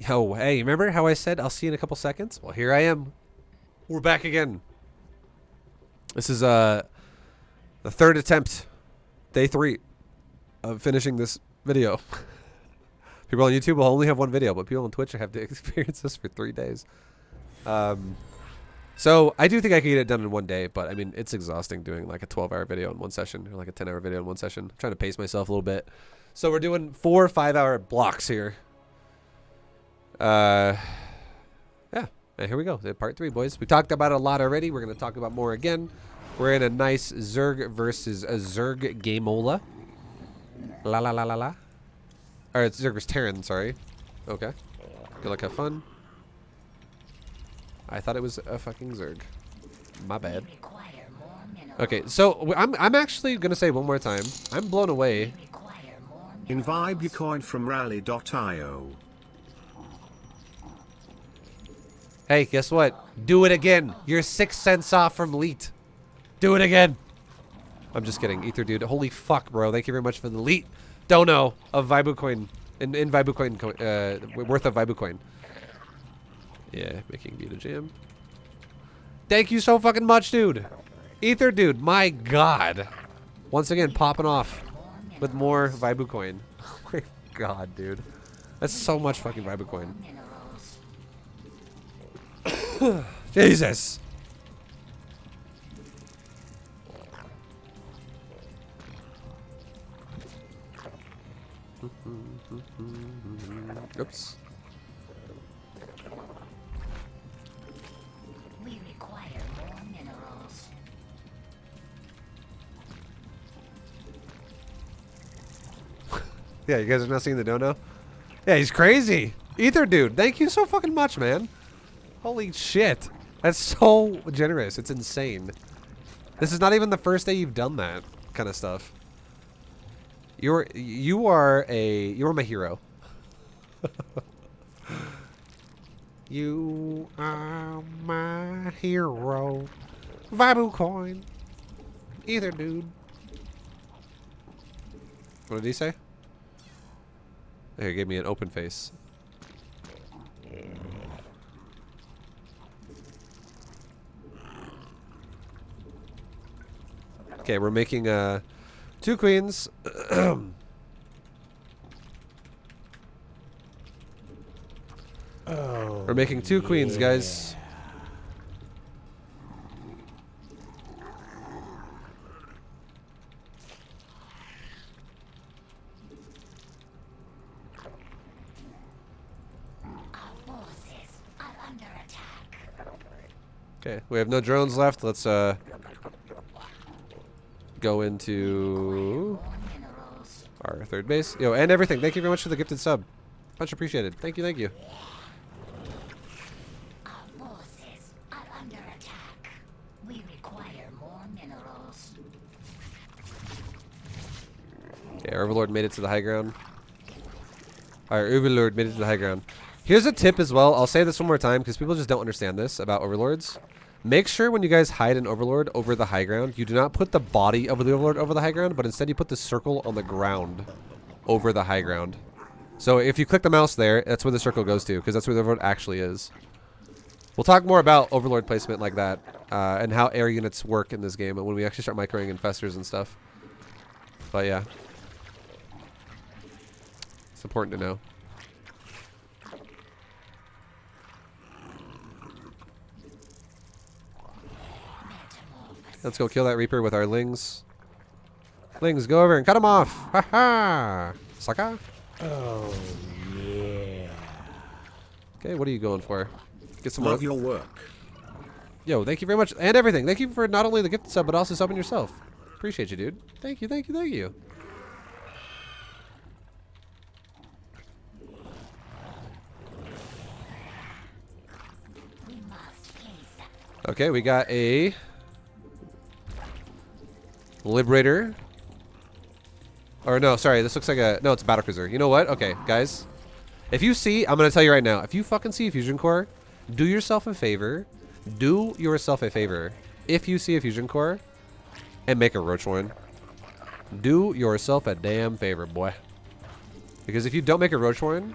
Yo, hey, remember how I said I'll see you in a couple seconds? Well, here I am. We're back again. This is the third attempt, day 3 of finishing this video. People on YouTube will only have one video, but people on Twitch have to experience this for 3 days. So I do think I can get it done in one day, but I mean, it's exhausting doing like a 12-hour video in one session or like a 10-hour video in one session. I'm trying to pace myself a little bit. So we're doing 4 5-hour blocks here. Yeah, and here we go. Part 3, boys. We talked about it a lot already. We're going to talk about more again. We're in a nice Zerg versus a Zerg gameola. La la la la la. Or it's Zerg versus Terran, sorry. Okay. Good luck, have fun. I thought it was a fucking Zerg. My bad. Okay, so I'm actually going to say one more time. I'm blown away. Invite your coin from rally.io. Hey, guess what? Do it again. You're 6 cents off from Leet. Do it again. I'm just kidding. Ether dude. Holy fuck, bro. Thank you very much for the Leet dono of Vibucoin. In Vibucoin, worth of Vibucoin. Yeah, making B2GM. Thank you so fucking much, dude. Ether dude, my god. Once again, popping off with more Vibucoin. Oh my god, dude. That's so much fucking Vibucoin. Jesus. Oops. We require more minerals. Yeah, you guys are not seeing the dono? Yeah, he's crazy. Ether dude, thank you so fucking much, man. Holy shit. That's so generous. It's insane. This is not even the first day you've done that kind of stuff. You are my hero. You are my hero. Vibucoin. Either dude. What did he say? There, he gave me an open face. Okay, we're making 2 queens. We're making 2 queens, guys. Our forces are under attack. Okay, we have no drones left. Let's go into our third base. Yo, and everything. Thank you very much for the gifted sub. Much appreciated. Thank you, thank you. Our forces are under attack. We require more minerals. Okay, our Overlord made it to the high ground. Our Overlord made it to the high ground. Here's a tip as well. I'll say this one more time because people just don't understand this about Overlords. Make sure when you guys hide an Overlord over the high ground, you do not put the body of the Overlord over the high ground, but instead you put the circle on the ground over the high ground. So if you click the mouse there, that's where the circle goes to, because that's where the Overlord actually is. We'll talk more about Overlord placement like that, and how air units work in this game when we actually start microing infestors and stuff. But yeah. It's important to know. Let's go kill that Reaper with our Lings. Lings, go over and cut him off. Ha ha. Sucker. Oh, yeah. Okay, what are you going for? Get some more. Love your work. Yo, thank you very much. And everything. Thank you for not only the gift sub, but also subbing yourself. Appreciate you, dude. Thank you, thank you, thank you. Okay, we got a Liberator. Or no, sorry, this looks like a... No, it's a Battlecruiser. You know what? Okay, guys. If you see... I'm going to tell you right now. If you fucking see a Fusion Core, do yourself a favor. Do yourself a favor. If you see a Fusion Core and make a Roach Warren, do yourself a damn favor, boy. Because if you don't make a Roach Warren,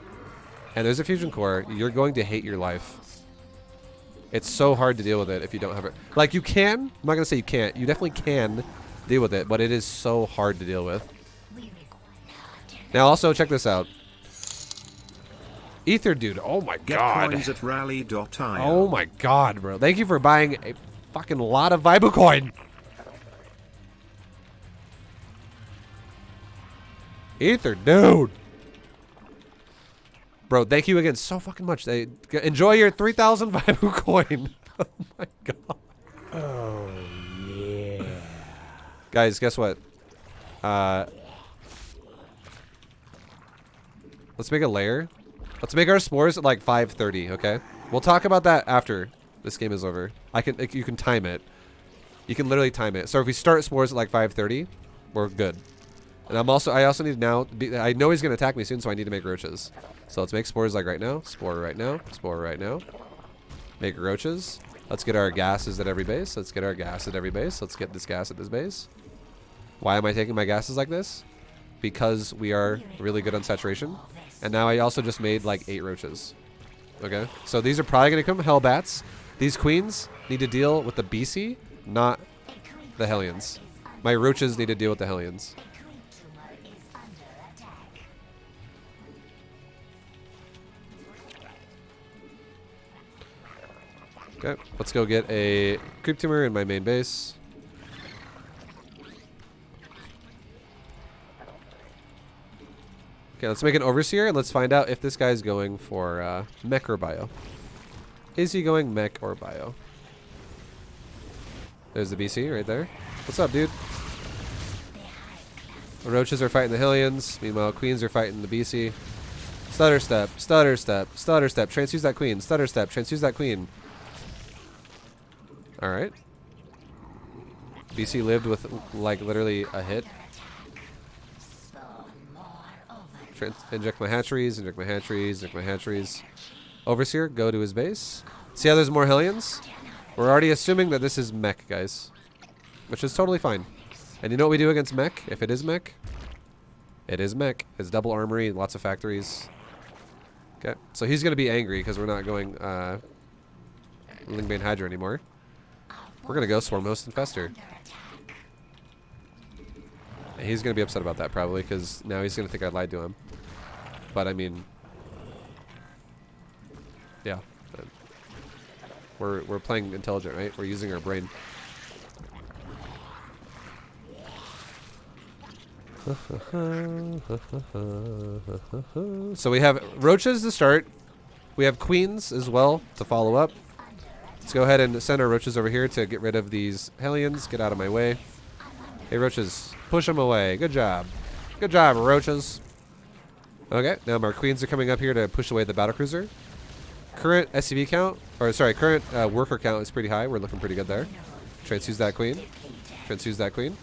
and there's a fusion core, you're going to hate your life. It's so hard to deal with it if you don't have it. Like, you can. I'm not going to say you can't. You definitely can deal with it, but it is so hard to deal with. Now, also, check this out. Ether Dude. Oh, my Get God. coins at rally.io. Oh, my God, bro. Thank you for buying a fucking lot of Vibocoin. Ether Dude. Bro, thank you again so fucking much. Enjoy your 3,000 Vibocoin. Oh, my God. Oh, yeah. Guys, guess what? Let's make a layer. Let's make our spores at like 5:30, okay? We'll talk about that after this game is over. You can time it. You can literally time it. So if we start spores at like 5:30, we're good. And I also need now, I know he's going to attack me soon, so I need to make roaches. So let's make spores like right now. Spore right now. Spore right now. Make roaches. Let's get our gases at every base. Let's get our gas at every base. Let's get this gas at this base. Why am I taking my gases like this? Because we are really good on saturation. And now I also just made like 8 roaches. Okay? So these are probably going to come Hellbats. These queens need to deal with the BC, not the Hellions. My roaches need to deal with the Hellions. Okay, let's go get a creep tumor in my main base. Okay, let's make an overseer and let's find out if this guy's going for mech or bio. Is he going mech or bio? There's the BC right there. What's up, dude? The roaches are fighting the Hellions. Meanwhile, queens are fighting the BC. Stutter step, stutter step, stutter step. Transfuse that queen. Stutter step, transfuse that queen. Alright. BC lived with, like, literally a hit. Inject my hatcheries, inject my hatcheries, inject my hatcheries. Overseer, go to his base. See how there's more Hellions? We're already assuming that this is mech, guys. Which is totally fine. And you know what we do against mech? If it is mech? It is mech. It's double armory, lots of factories. Okay. So he's going to be angry because we're not going Lingbane Hydra anymore. We're going to go Swarm Host and Fester. And he's going to be upset about that probably because now he's going to think I lied to him. But I mean, yeah. We're playing intelligent, right? We're using our brain. So we have roaches to start. We have queens as well to follow up. Let's go ahead and send our roaches over here to get rid of these Hellions. Get out of my way. Hey, roaches. Push them away. Good job. Good job, roaches. Okay, now our queens are coming up here to push away the battlecruiser. Current SCV count, or sorry, current worker count is pretty high. We're looking pretty good there. Transfuse that queen. Transfuse that queen.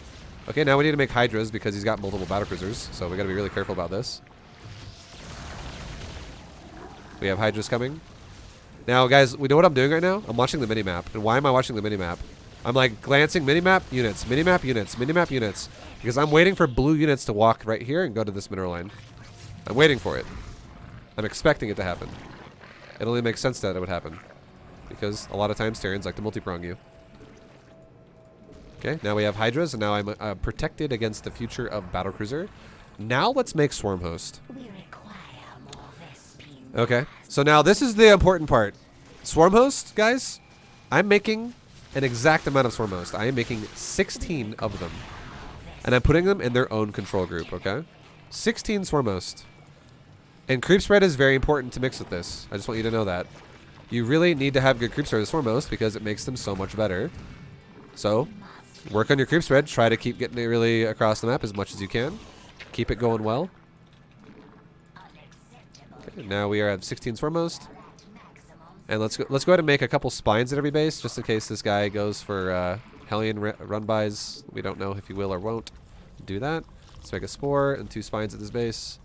Okay, now we need to make Hydras because he's got multiple battlecruisers, so we got to be really careful about this. We have Hydras coming. Now, guys, we know what I'm doing right now? I'm watching the minimap. And why am I watching the minimap? I'm like glancing minimap units, minimap units, minimap units. Because I'm waiting for blue units to walk right here and go to this mineral line. I'm waiting for it. I'm expecting it to happen. It only makes sense that it would happen. Because a lot of times Terrans like to multi-prong you. Okay, now we have Hydras, and now I'm protected against the future of Battlecruiser. Now let's make Swarm Host. Okay, so now this is the important part. Swarm Host, guys, I'm making an exact amount of Swarm Host. I am making 16 of them. And I'm putting them in their own control group, okay? 16 Swarm Host. And creep spread is very important to mix with this. I just want you to know that. You really need to have good creep spread with Swarm Host because it makes them so much better. So, work on your creep spread. Try to keep getting it really across the map as much as you can. Keep it going well. Okay, now we are at 16 Swarm Host. And let's go ahead and make a couple spines at every base just in case this guy goes for Hellion run-bys. We don't know if he will or won't do that. Let's make a spore and 2 spines at this base.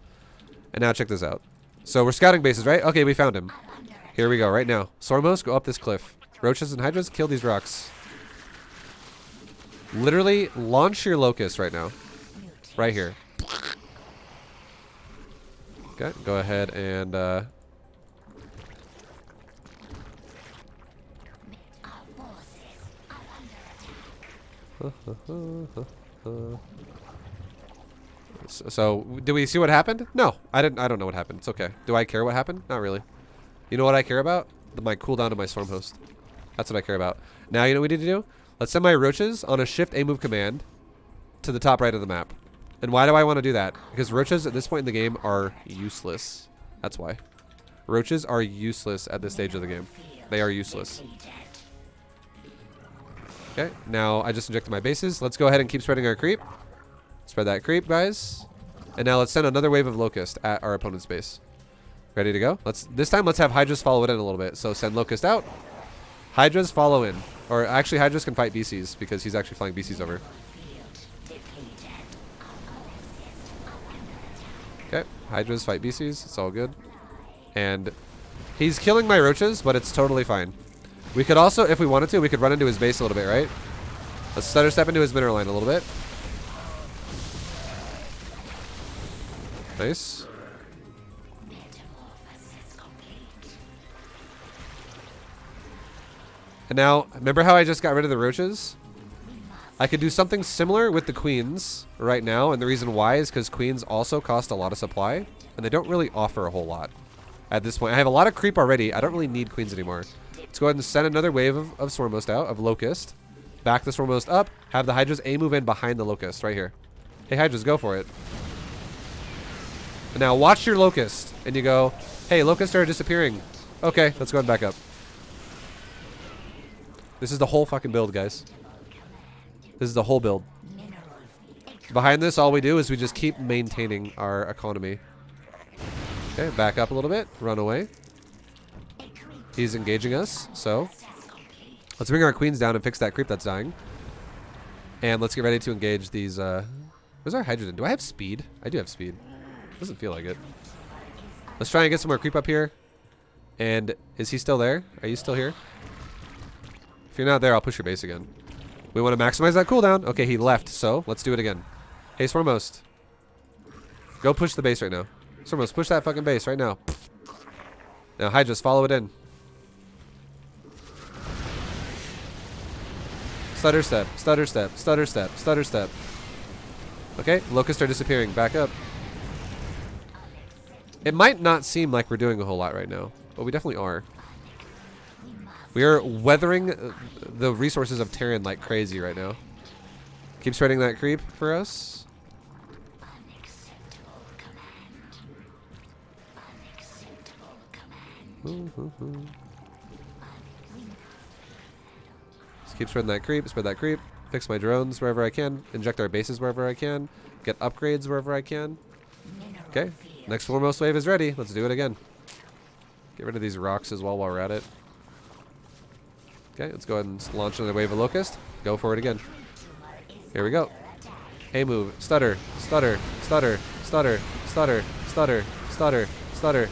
And now check this out. So we're scouting bases, right? Okay, we found him. Here we go, right now. Swarm Host, go up this cliff. Roaches and Hydras, kill these rocks. Literally, launch your Locust right now. Right here. Okay, go ahead and So, do we see what happened? No, I didn't. I don't know what happened. It's okay. Do I care what happened? Not really. You know what I care about? My cooldown to my storm host. That's what I care about. Now, you know what we need to do? Let's send my roaches on a shift A move command to the top right of the map. And why do I want to do that? Because roaches at this point in the game are useless. That's why. Roaches are useless at this stage of the game. They are useless. Okay, now I just injected my bases. Let's go ahead and keep spreading our creep. Spread that creep, guys. And now let's send another wave of locust at our opponent's base. Ready to go? This time let's have Hydras follow it in a little bit. So send locust out. Hydras follow in. Or actually Hydras can fight BCs because he's actually flying BCs over. Okay, Hydras fight BCs. It's all good. And he's killing my roaches, but it's totally fine. We could also, if we wanted to, we could run into his base a little bit, right? Let's stutter step into his mineral line a little bit. Nice. And now, remember how I just got rid of the roaches? I could do something similar with the queens right now, and the reason why is because queens also cost a lot of supply, and they don't really offer a whole lot at this point. I have a lot of creep already. I don't really need queens anymore. Let's go ahead and send another wave of Swarmmost out, of Locust. Back the Swarmmost up, have the Hydras A move in behind the Locust, right here. Hey, Hydras, go for it. And now watch your Locust, and you go, hey, Locusts are disappearing. Okay, let's go ahead and back up. This is the whole fucking build, guys. This is the whole build. Behind this, all we do is we just keep maintaining our economy. Okay, back up a little bit. Run away. He's engaging us, so let's bring our queens down and fix that creep that's dying. And let's get ready to engage these. Where's our hydrogen? Do I have speed? I do have speed. Doesn't feel like it. Let's try and get some more creep up here. And is he still there? Are you still here? If you're not there, I'll push your base again. We want to maximize that cooldown. Okay, he left, so let's do it again. Hey, Swarmmost. Go push the base right now. Swarmmost, push that fucking base right now. Now, Hydras, follow it in. Stutter step, stutter step, stutter step, stutter step. Okay, locusts are disappearing. Back up. It might not seem like we're doing a whole lot right now, but we definitely are. We are weathering the resources of Terran like crazy right now. Keep spreading that creep for us. Just keep spreading that creep, spread that creep. Fix my drones wherever I can. Inject our bases wherever I can. Get upgrades wherever I can. Okay, next foremost wave is ready. Let's do it again. Get rid of these rocks as well while we're at it. Okay, let's go ahead and launch another wave of Locust. Go for it again. Here we go. A move. Stutter. Stutter. Stutter. Stutter. Stutter. Stutter. Stutter. Stutter.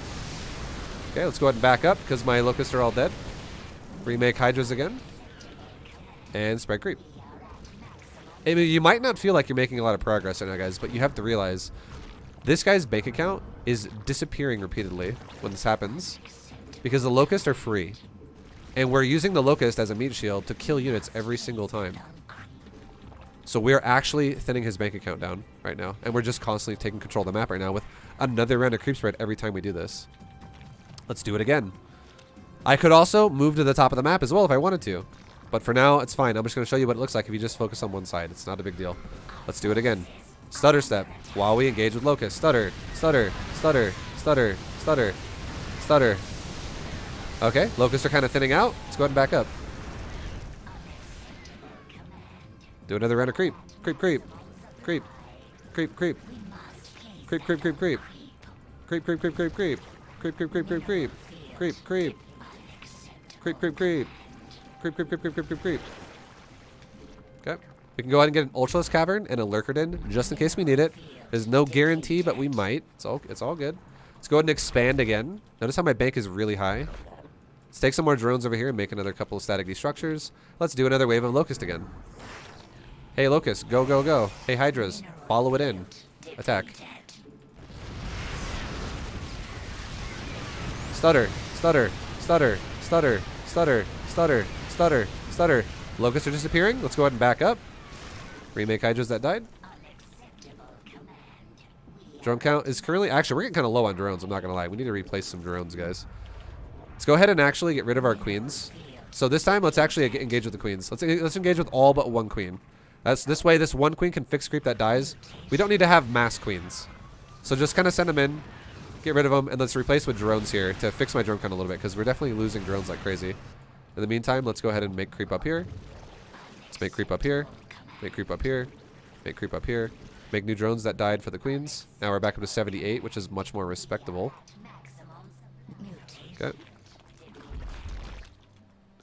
Okay, let's go ahead and back up because my Locusts are all dead. Remake Hydras again. And spread creep. I mean, you might not feel like you're making a lot of progress right now, guys, but you have to realize this guy's bank account is disappearing repeatedly when this happens because the Locusts are free. And we're using the Locust as a meat shield to kill units every single time. So we're actually thinning his bank account down right now. And we're just constantly taking control of the map right now with another round of creep spread every time we do this. Let's do it again. I could also move to the top of the map as well if I wanted to. But for now, it's fine. I'm just going to show you what it looks like if you just focus on one side. It's not a big deal. Let's do it again. Stutter step while we engage with Locust. Stutter, stutter, stutter, stutter, stutter, stutter. Okay, Locusts are kind of thinning out. Let's go ahead and back up. Do another round of creep. Creep, creep. Creep. Creep, creep. Creep, creep, creep, creep. Creep, creep, creep, creep, creep. Creep, creep, creep, creep, creep. Creep, creep. Creep, creep, creep. Creep, creep, creep, creep, creep, creep, creep. Okay. We can go ahead and get an Ultralisk Cavern and a Lurkerden just in case we need it. There's no guarantee, but we might. It's all good. Let's go ahead and expand again. Notice how my bank is really high. Let's take some more drones over here and make another couple of static destructures. Let's do another wave of Locust again. Hey, Locust, go, go, go. Hey, Hydras, follow it in. Attack. Stutter, stutter, stutter, stutter, stutter, stutter, stutter, stutter. Locusts are disappearing. Let's go ahead and back up. Remake hydras that died. Unacceptable command. Drone count is currently... Actually, we're getting kind of low on drones, I'm not going to lie. We need to replace some drones, guys. Let's go ahead and actually get rid of our queens. So this time, let's actually engage with the queens. Let's engage with all but one queen. This way, this one queen can fix creep that dies. We don't need to have mass queens. So just kind of send them in, get rid of them, and let's replace with drones here to fix my drone count a little bit, because we're definitely losing drones like crazy. In the meantime, let's go ahead and make creep up here. Let's make creep up here. Make creep up here. Make creep up here. Make new drones that died for the queens. Now we're back up to 78, which is much more respectable. Okay.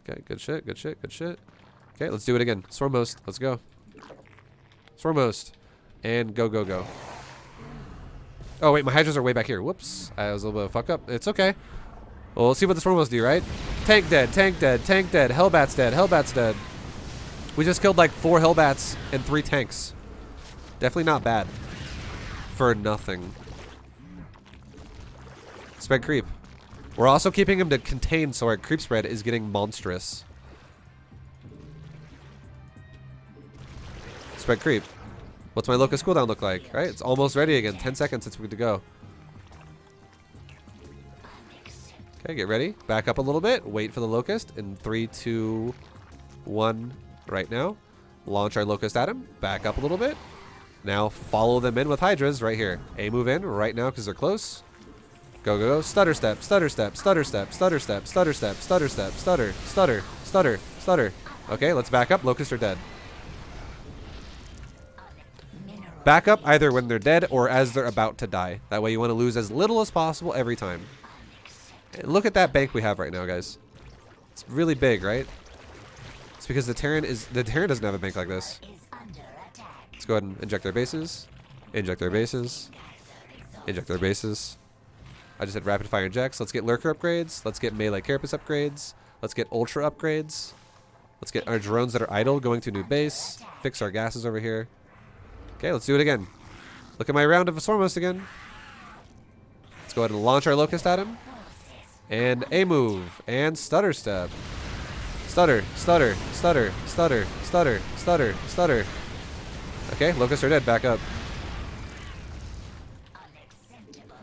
Okay, good shit, good shit, good shit. Okay, let's do it again. Swarmmost, let's go. Swarmmost. And go, go, go. Oh, wait, my hydras are way back here. Whoops. I was a little bit of a fuck up. It's okay. Well, let's see what the Swarmmost do, right? Tank dead, tank dead, tank dead. Hellbat's dead, Hellbat's dead. We just killed like 4 Hellbats and 3 tanks. Definitely not bad. For nothing. Spread creep. We're also keeping him to contain, so our creep spread is getting monstrous. Spread creep. What's my locust cooldown look like? Right? It's almost ready again. 10 seconds, it's good to go. Okay, get ready. Back up a little bit. Wait for the locust. In 3, 2, 1, right now. Launch our locust at him. Back up a little bit. Now follow them in with hydras right here. A move in right now because they're close. Go, go, go. Stutter step, stutter step, stutter step, stutter step, stutter step, stutter step, stutter, stutter, stutter, stutter. Okay, let's back up. Locusts are dead. Back up either when they're dead or as they're about to die. That way you want to lose as little as possible every time. And look at that bank we have right now, guys. It's really big, right? It's because the Terran doesn't have a bank like this. Let's go ahead and inject their bases. Inject their bases. Inject their bases. I just had rapid fire injects. Let's get lurker upgrades. Let's get melee carapace upgrades. Let's get ultra upgrades. Let's get our drones that are idle going to a new base. Fix our gases over here. Okay, let's do it again. Look at my round of Swarmmost again. Let's go ahead and launch our locust at him. And a move. And stutter step. Stutter, stutter, stutter, stutter, stutter, stutter, stutter. Okay, locusts are dead. Back up.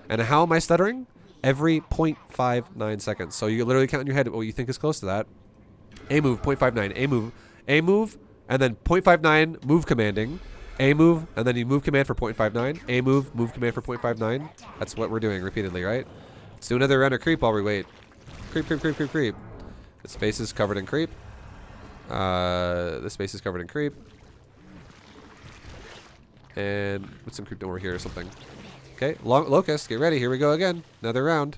And how am I stuttering? Every 0.59 seconds. So you literally count in your head what you think is close to that. A move, 0.59. A move, and then 0.59, move commanding. A move, and then you move command for 0.59. A move, move command for 0.59. That's what we're doing repeatedly, right? Let's do another round of creep while we wait. Creep, creep, creep, creep, creep. The space is covered in creep. The space is covered in creep. And put some creep over here or something. Okay, locust, get ready. Here we go again. Another round.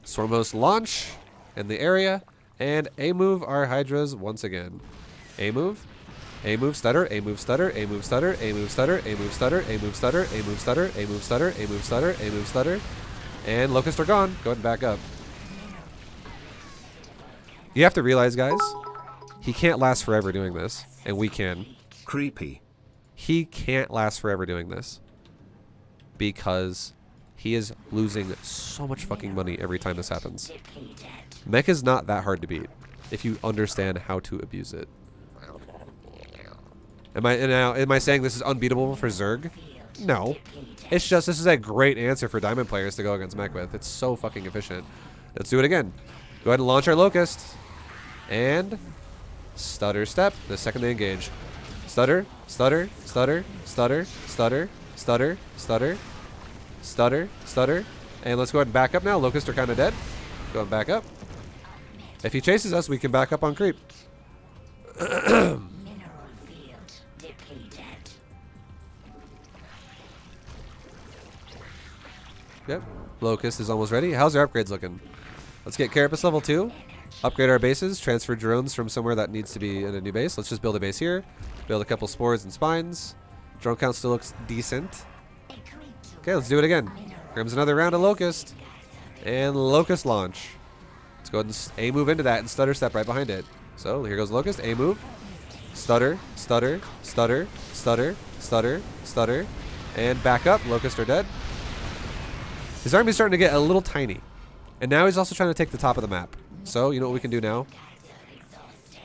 Swarmmost launch in the area. And A move our hydras once again. A move. A move stutter. A move stutter. A move stutter. A move stutter. A move stutter. A move stutter. A move stutter. A move stutter. A move stutter. A move stutter. And locusts are gone. Go ahead and back up. You have to realize, guys, he can't last forever doing this. And we can. Creepy. He can't last forever doing this. Because he is losing so much fucking money every time this happens. Mech is not that hard to beat if you understand how to abuse it. Am I saying this is unbeatable for Zerg? No. It's just this is a great answer for diamond players to go against mech with. It's so fucking efficient. Let's do it again. Go ahead and launch our locust. And stutter step the second they engage. Stutter, stutter, stutter, stutter, stutter, stutter, stutter, stutter, stutter. And let's go ahead and back up now. Locusts are kind of dead. Go and back up. If he chases us, we can back up on creep. Mineral field depleted. Yep. Locust is almost ready. How's our upgrades looking? Let's get Carapace level 2. Upgrade our bases. Transfer drones from somewhere that needs to be in a new base. Let's just build a base here. Build a couple spores and spines. Drone count still looks decent. Okay, let's do it again. Here comes another round of Locust. And Locust launch. Let's go ahead and A move into that and stutter step right behind it. So here goes Locust. A move. Stutter, stutter, stutter, stutter, stutter, stutter. And back up. Locusts are dead. His army's starting to get a little tiny. And now he's also trying to take the top of the map. So, you know what we can do now?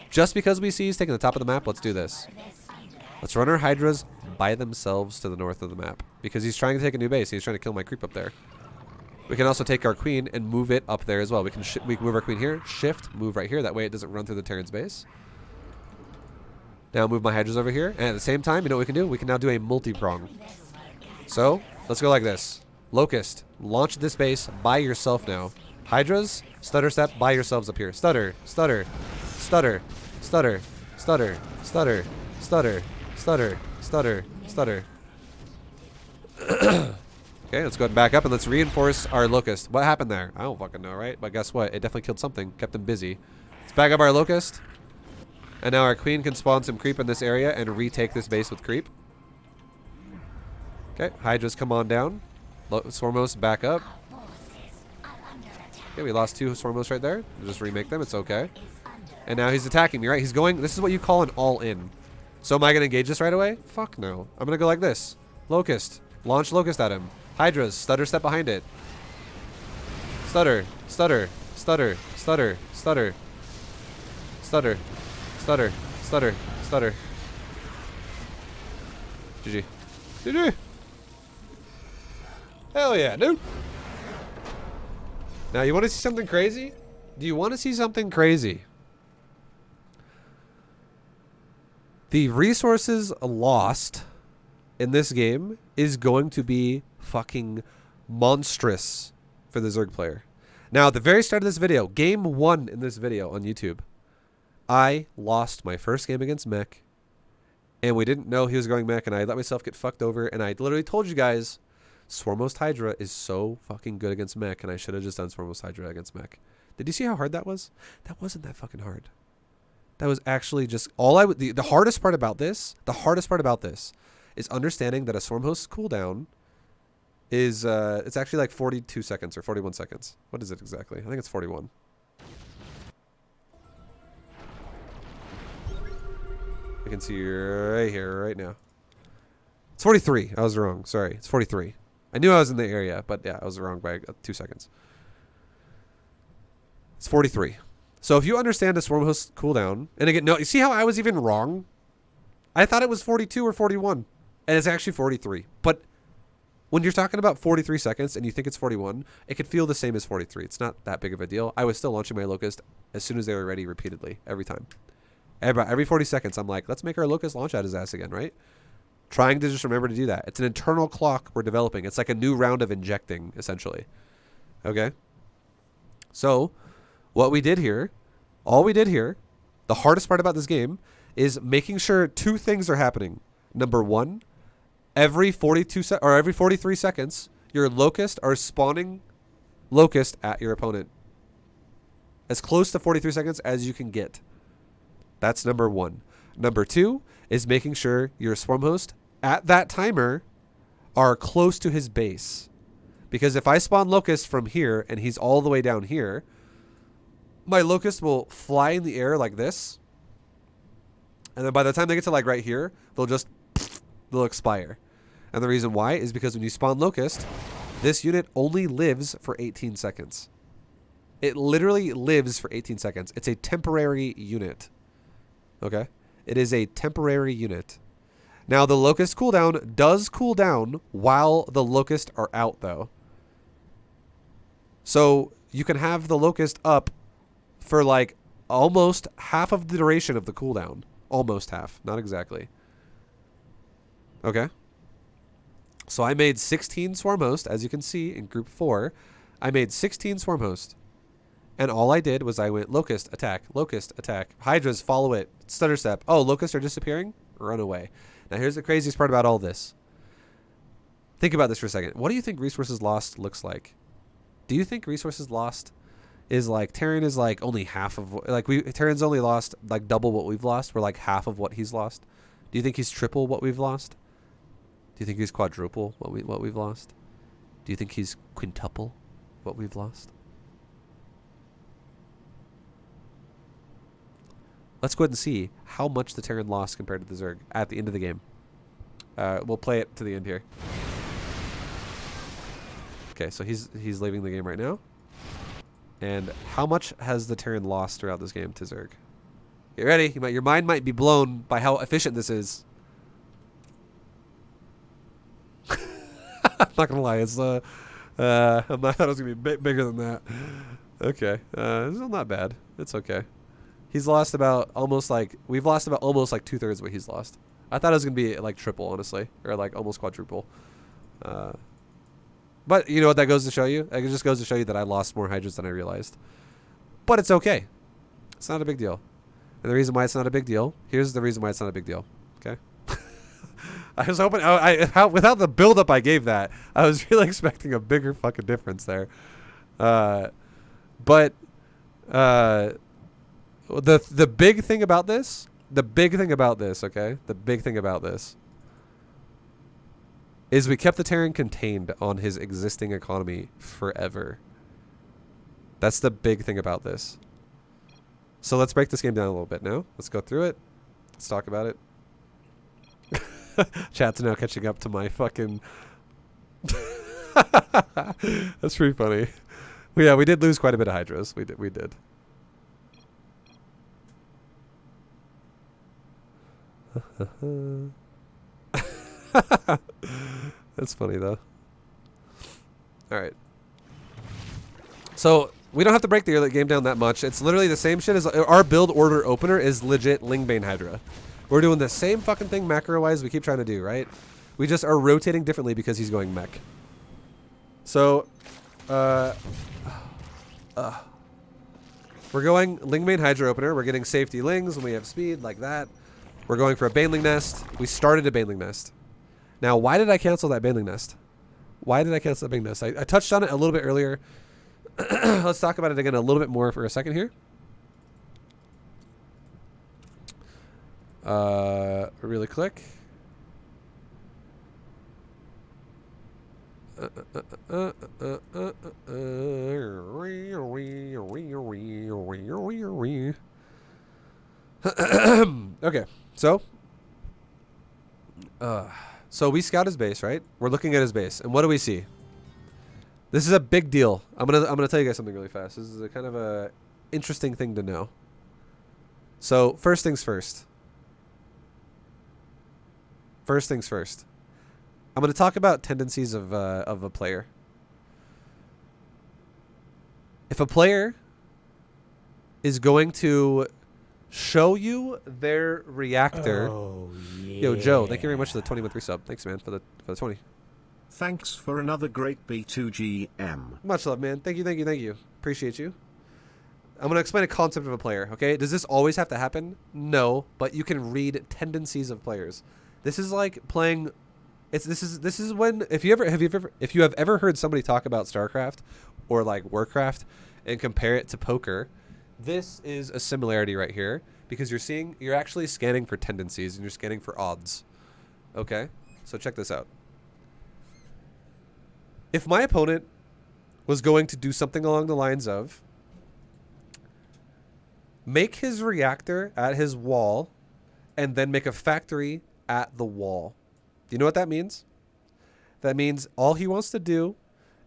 Just because we see he's taking the top of the map, let's do this. Let's run our Hydras by themselves to the north of the map. Because he's trying to take a new base. He's trying to kill my creep up there. We can also take our queen and move it up there as well. We can move our queen here, shift, move right here. That way it doesn't run through the Terran's base. Now move my Hydras over here. And at the same time, you know what we can do? We can now do a multi-prong. So, let's go like this. Locust, launch this base by yourself now. Hydras, stutter step by yourselves up here. Stutter, stutter, stutter, stutter, stutter, stutter, stutter, stutter, stutter, stutter. Okay, let's go ahead and back up and let's reinforce our Locust. What happened there? I don't fucking know, right? But guess what? It definitely killed something. Kept them busy. Let's back up our Locust. And now our queen can spawn some creep in this area and retake this base with creep. Okay, Hydras come on down. Swarmos back up. Okay, we lost 2 Swarmos right there. We'll just remake them. It's okay. And now he's attacking me, right? He's going... This is what you call an all-in. So am I going to engage this right away? Fuck no. I'm going to go like this. Locust. Launch Locust at him. Hydras. Stutter step behind it. Stutter. Stutter. Stutter. Stutter. Stutter. Stutter. Stutter. Stutter. Stutter. GG. GG. Hell yeah, dude. Now, you want to see something crazy? Do you want to see something crazy? The resources lost in this game is going to be fucking monstrous for the Zerg player. Now, at the very start of this video, game 1 in this video on YouTube, I lost my first game against Mech, and we didn't know he was going Mech, and I let myself get fucked over, and I literally told you guys, Swarmos Hydra is so fucking good against Mech, and I should have just done Swarmos Hydra against Mech. Did you see how hard that was? That wasn't that fucking hard. That was actually just all I would... The hardest part about this, is understanding that a Swarmos cooldown is, it's actually like 42 seconds or 41 seconds. What is it exactly? I think it's 41. I can see right here, right now. It's 43. I was wrong. Sorry. It's 43. I knew I was in the area, but yeah, I was wrong by 2 seconds. It's 43. So if you understand a Swarmos cooldown, and again, no, you see how I was even wrong? I thought it was 42 or 41, and it's actually 43. But when you're talking about 43 seconds and you think it's 41, it could feel the same as 43. It's not that big of a deal. I was still launching my Locust as soon as they were ready repeatedly, every time. Every 40 seconds, I'm like, let's make our Locust launch at his ass again, right? Trying to just remember to do that. It's an internal clock we're developing. It's like a new round of injecting, essentially. Okay? So, what we did here, all we did here, the hardest part about this game, is making sure 2 things are happening. Number 1, every 43 seconds, your Locust are spawning Locust at your opponent. As close to 43 seconds as you can get. That's number 1. Number 2 is making sure your swarm host at that timer are close to his base. Because if I spawn Locust from here and he's all the way down here, my Locust will fly in the air like this. And then by the time they get to like right here, they'll expire. And the reason why is because when you spawn Locust, this unit only lives for 18 seconds. It literally lives for 18 seconds. It's a temporary unit. Okay? It is a temporary unit. Now, the Locust cooldown does cool down while the Locust are out, though. So, you can have the Locust up for, like, almost half of the duration of the cooldown. Almost half. Not exactly. Okay? So, I made 16 Swarm Host, as you can see in Group 4. I made 16 Swarm Host. And all I did was I went Locust, attack, Hydras, follow it, stutter step. Oh, Locusts are disappearing? Run away. Now here's the craziest part about all this. Think about this for a second. What do you think resources lost looks like? Do you think resources lost is like, Terran is like only half of, like Terran's only lost like double what we've lost. We're like half of what he's lost. Do you think he's triple what we've lost? Do you think he's quadruple what we've lost? Do you think he's quintuple what we've lost? Let's go ahead and see how much the Terran lost compared to the Zerg at the end of the game. We'll play it to the end here. Okay, so he's leaving the game right now. And how much has the Terran lost throughout this game to Zerg? Get ready. Your mind might be blown by how efficient this is. not gonna lie. It's I thought it was gonna be bigger than that. Okay, it's still not bad. It's okay. He's lost about almost like we've lost about almost like 2/3 what he's lost. I thought it was gonna be like triple, honestly, or like almost quadruple. But you know what that goes to show you? It just goes to show you that I lost more Hydras than I realized. But it's okay. It's not a big deal. And the reason why it's not a big deal, here's the reason why it's not a big deal. Okay. I was hoping, without the buildup I gave that, I was really expecting a bigger fucking difference there. The big thing about this, okay? The big thing about this is we kept the Terran contained on his existing economy forever. That's the big thing about this. So let's break this game down a little bit now. Let's go through it. Let's talk about it. Chat's now catching up to my fucking... That's pretty funny. Yeah, we did lose quite a bit of Hydras. We did. That's funny though. All right. So we don't have to break the game down that much. It's literally the same shit as our build order opener is legit Lingbane Hydra. We're doing the same fucking thing macro-wise we keep trying to do, right? We just are rotating differently because he's going mech. So, we're going Lingbane Hydra opener. We're getting safety lings when we have speed like that. We're going for a Baneling Nest. We started a Baneling Nest. Now, why did I cancel that Baneling Nest? Why did I cancel that Baneling Nest? I touched on it a little bit earlier. Let's talk about it again a little bit more for a second here. Really quick. Okay, so we scout his base, right? We're looking at his base, and what do we see? This is a big deal. I'm gonna tell you guys something really fast. This is a kind of a interesting thing to know. So first things first. First things first. I'm going to talk about tendencies of a player. If a player is going to show you their reactor. Oh, yeah. Yo, Joe, thank you very much for the 20 with resub. Thanks, man, for the 20. Thanks for another great B2GM. Much love, man. Thank you. Appreciate you. I'm going to explain a concept of a player, okay? Does this always have to happen? No, but you can read tendencies of players. This is like playing. This is when if you have ever heard somebody talk about StarCraft or like Warcraft and compare it to poker, this is a similarity right here because you're actually scanning for tendencies and you're scanning for odds. Okay, so check this out. If my opponent was going to do something along the lines of make his reactor at his wall and then make a factory at the wall. Do you know what that means? That means all he wants to do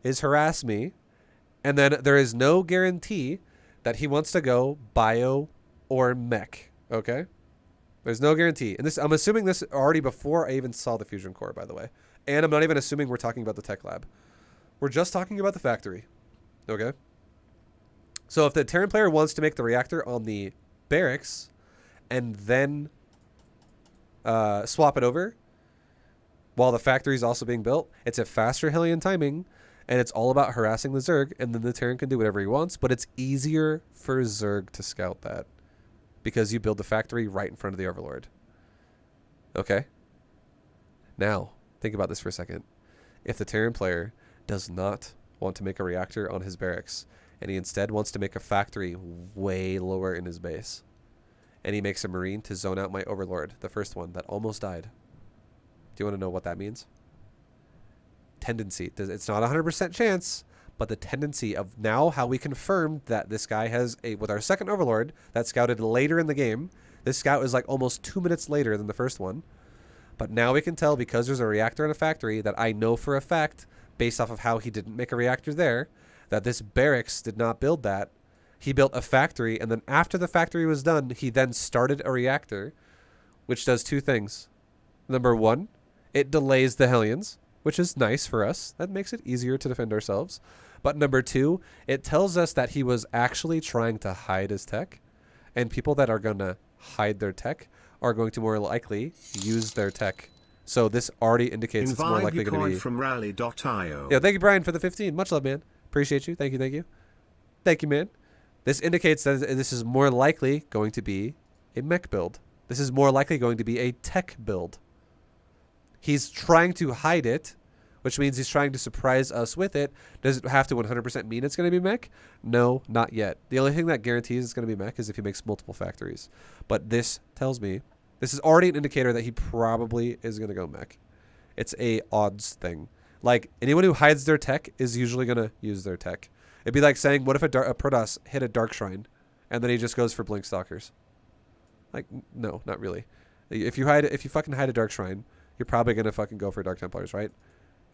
is harass me, and then there is no guarantee that he wants to go bio or mech. Okay? There's no guarantee. And this, I'm assuming this already before I even saw the fusion core, by the way. And I'm not even assuming we're talking about the tech lab. We're just talking about the factory. Okay? So if the Terran player wants to make the reactor on the barracks and then swap it over while the factory is also being built, it's a faster Hellion timing, and it's all about harassing the Zerg, and then the Terran can do whatever he wants, but it's easier for Zerg to scout that because you build the factory right in front of the Overlord. Okay? Now, think about this for a second. If the Terran player does not want to make a reactor on his barracks, and he instead wants to make a factory way lower in his base, and he makes a Marine to zone out my Overlord, the first one that almost died. Do you want to know what that means? Tendency. It's not 100% chance, but the tendency of now how we confirmed that this guy has with our second Overlord that scouted later in the game. This scout is like almost 2 minutes later than the first one. But now we can tell because there's a reactor in a factory that I know for a fact, based off of how he didn't make a reactor there, that this barracks did not build that. He built a factory, and then after the factory was done, he then started a reactor, which does two things. Number one, it delays the Hellions. which is nice for us. That makes it easier to defend ourselves. But number two, it tells us that he was actually trying to hide his tech, and people that are going to hide their tech are going to more likely use their tech. So this already indicates it's more likely going to be from rally.io. Yeah, thank you, Brian, for the 15. Much love, man. Appreciate you. Thank you, thank you. Thank you, man. This indicates that this is more likely going to be a mech build. This is more likely going to be a tech build. He's trying to hide it, which means he's trying to surprise us with it. Does it have to 100% mean it's going to be mech? No, not yet. The only thing that guarantees it's going to be mech is if he makes multiple factories. But this tells me, this is already an indicator that he probably is going to go mech. It's a odds thing. Like, anyone who hides their tech is usually going to use their tech. It'd be like saying, what if a Protoss hit a Dark Shrine, and then he just goes for Blink Stalkers? Like, no, not really. If you fucking hide a Dark Shrine, you're probably going to fucking go for Dark Templars, right?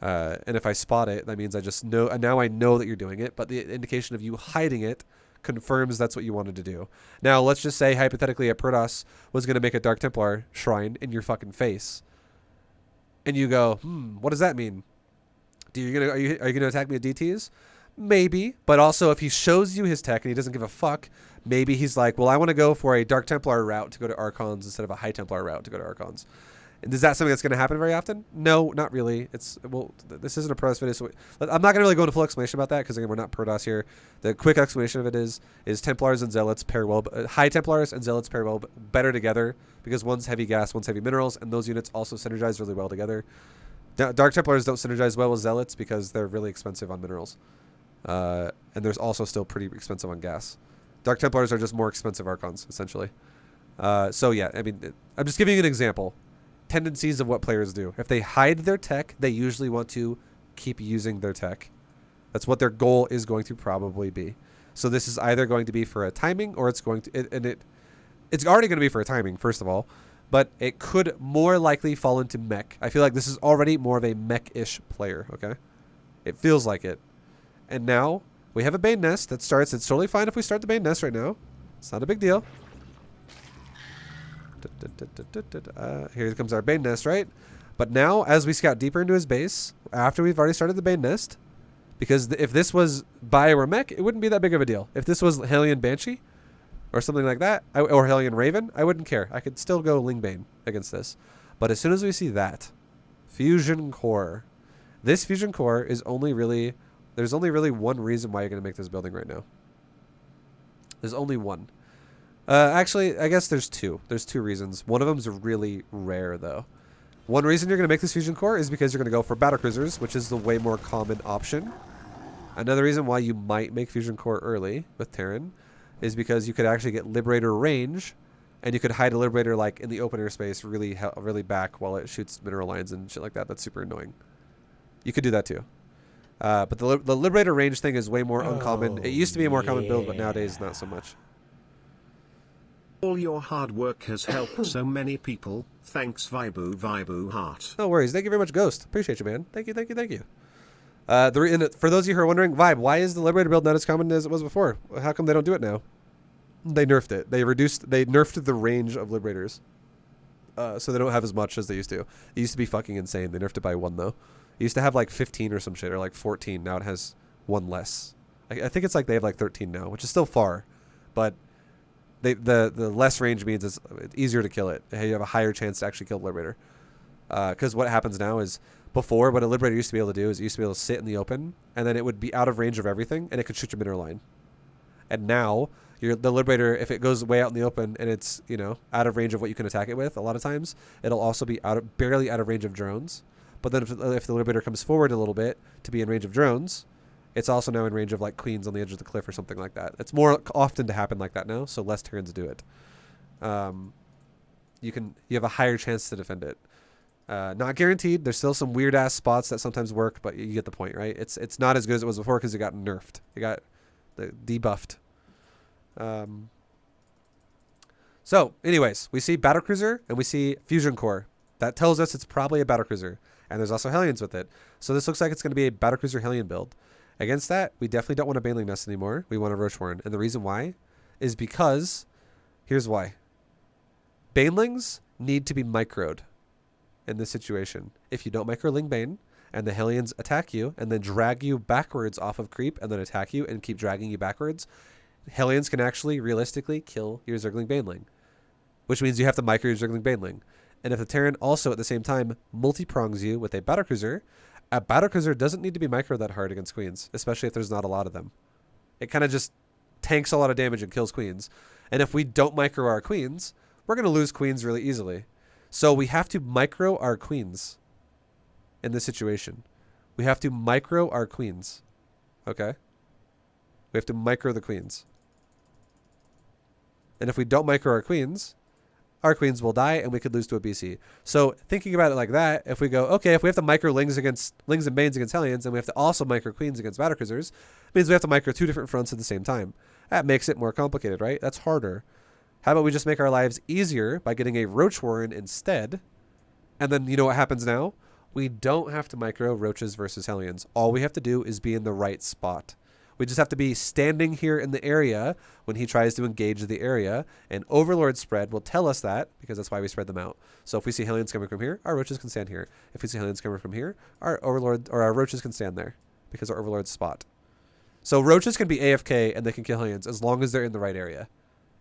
And if I spot it, that means I just know, and now I know that you're doing it, but the indication of you hiding it confirms that's what you wanted to do. Now, let's just say, hypothetically, a Protoss was going to make a Dark Templar shrine in your fucking face. And you go, what does that mean? Are you gonna attack me with DTs? Maybe, but also if he shows you his tech and he doesn't give a fuck, maybe he's like, well, I want to go for a Dark Templar route to go to Archons instead of a High Templar route to go to Archons. And is that something that's going to happen very often? No, not really. This isn't a Protoss video, so I'm not going to really go into full explanation about that because again, we're not Protoss here. The quick explanation of it is Templars and Zealots pair well. High Templars and Zealots pair well better together because one's heavy gas, one's heavy minerals, and those units also synergize really well together. Dark Templars don't synergize well with Zealots because they're really expensive on minerals. And there's also still pretty expensive on gas. Dark Templars are just more expensive Archons, essentially. So yeah, I mean, I'm just giving you an example. Tendencies of what players do. If they hide their tech, they usually want to keep using their tech. That's what their goal is going to probably be. So this is either going to be for a timing or it's going to, it's already going to be for a timing, first of all, but it could more likely fall into mech. I feel like this is already more of a mech-ish player, okay? It feels like it. And now we have a Bane Nest that starts. It's totally fine if we start the Bane Nest right now. It's not a big deal. Here comes our Bane Nest, right? But now, as we scout deeper into his base, after we've already started the Bane Nest, because if this was Bio or Mech, it wouldn't be that big of a deal. If this was Hellion Banshee or something like that, or Hellion Raven, I wouldn't care. I could still go Ling Bane against this. But as soon as we see that, Fusion Core, this Fusion Core is only really, there's only really one reason why you're going to make this building right now. There's only one. Actually, I guess there's two. There's two reasons. One of them is really rare, though. One reason you're going to make this Fusion Core is because you're going to go for battlecruisers, which is the way more common option. Another reason why you might make Fusion Core early with Terran is because you could actually get Liberator range, and you could hide a Liberator like in the open air space really back while it shoots mineral lines and shit like that. That's super annoying. You could do that too. But the Liberator range thing is way more uncommon. It used to be a more common build, but nowadays not so much. All your hard work has helped so many people. Thanks, Vibu Heart. No worries. Thank you very much, Ghost. Appreciate you, man. Thank you, thank you, thank you. For those of you who are wondering, Vibe, why is the Liberator build not as common as it was before? How come they don't do it now? They nerfed it. They nerfed the range of Liberators. So they don't have as much as they used to. It used to be fucking insane. They nerfed it by one, though. It used to have like 15 or some shit, or like 14. Now it has one less. I think it's like they have like 13 now, which is still far. But the less range means it's easier to kill it. You have a higher chance to actually kill the Liberator. Because what happens now is, before, what a Liberator used to be able to do is it used to be able to sit in the open, and then it would be out of range of everything, and it could shoot your mineral line. And now, the Liberator, if it goes way out in the open, and it's, you know, out of range of what you can attack it with, a lot of times, it'll also be barely out of range of drones. But then if the Liberator comes forward a little bit to be in range of drones, it's also now in range of like queens on the edge of the cliff or something like that. It's more often to happen like that now, so less Terrans do it. You have a higher chance to defend it. Not guaranteed. There's still some weird ass spots that sometimes work, but you get the point, right? It's not as good as it was before because it got nerfed. It got debuffed. So, anyways, we see battlecruiser and we see fusion core. That tells us it's probably a battlecruiser, and there's also Hellions with it. So this looks like it's going to be a battlecruiser Hellion build. Against that, we definitely don't want a Baneling Nest anymore. We want a Rocheworn, and the reason why is because here's why. Banelings need to be microed in this situation. If you don't micro Ling Bane, and the Hellions attack you and then drag you backwards off of creep and then attack you and keep dragging you backwards, Hellions can actually realistically kill your Zergling Baneling, which means you have to micro your Zergling Baneling. And if the Terran also at the same time multi-prongs you with a battlecruiser, a battlecruiser doesn't need to be micro that hard against queens, especially if there's not a lot of them. It kind of just tanks a lot of damage and kills queens. And if we don't micro our queens, we're going to lose queens really easily. So we have to micro our queens in this situation. We have to micro our queens. Okay? We have to micro the queens. And if we don't micro our queens will die and we could lose to a BC. So thinking about it like that, if we go, okay, if we have to micro Lings and Banes against Hellions, and we have to also micro Queens against battlecruisers, it means we have to micro 2 different fronts at the same time. That makes it more complicated, right? That's harder. How about we just make our lives easier by getting a Roach Warren instead? And then you know what happens now? We don't have to micro Roaches versus Hellions. All we have to do is be in the right spot. We just have to be standing here in the area when he tries to engage the area, and Overlord spread will tell us that, because that's why we spread them out. So if we see Hellions coming from here, our Roaches can stand here. If we see Hellions coming from here, our Overlord or our Roaches can stand there, because our Overlord's spot. So Roaches can be AFK and they can kill Hellions as long as they're in the right area.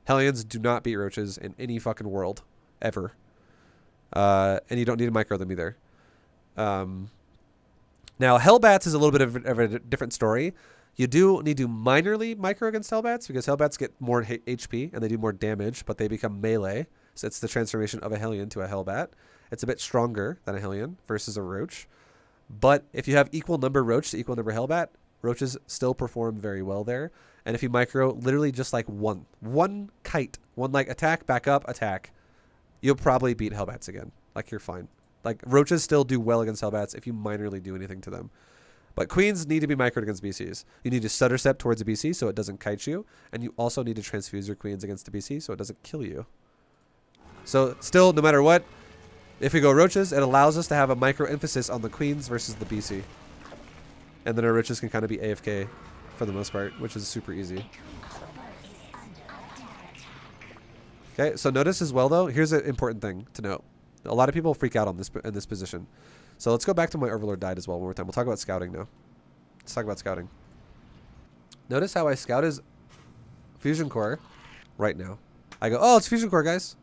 Hellions do not beat Roaches in any fucking world, ever. And you don't need to micro them either. Now Hellbats is a little bit of a different story. You do need to minorly micro against Hellbats because Hellbats get more HP and they do more damage, but they become melee. So it's the transformation of a Hellion to a Hellbat. It's a bit stronger than a Hellion versus a Roach. But if you have equal number Roach to equal number Hellbat, Roaches still perform very well there. And if you micro literally just like one kite, one like attack, back up, attack, you'll probably beat Hellbats again. Like you're fine. Like Roaches still do well against Hellbats if you minorly do anything to them. But Queens need to be microed against BCs. You need to stutter step towards a BC so it doesn't kite you. And you also need to transfuse your Queens against a BC so it doesn't kill you. So still, no matter what, if we go Roaches, it allows us to have a micro emphasis on the Queens versus the BC. And then our Roaches can kind of be AFK for the most part, which is super easy. Okay, so notice as well though, here's an important thing to note. A lot of people freak out on this in this position. So let's go back to my Overlord died as well one more time. We'll talk about scouting now. Let's talk about scouting. Notice how I scout his fusion core right now. I go, oh, it's fusion core, guys.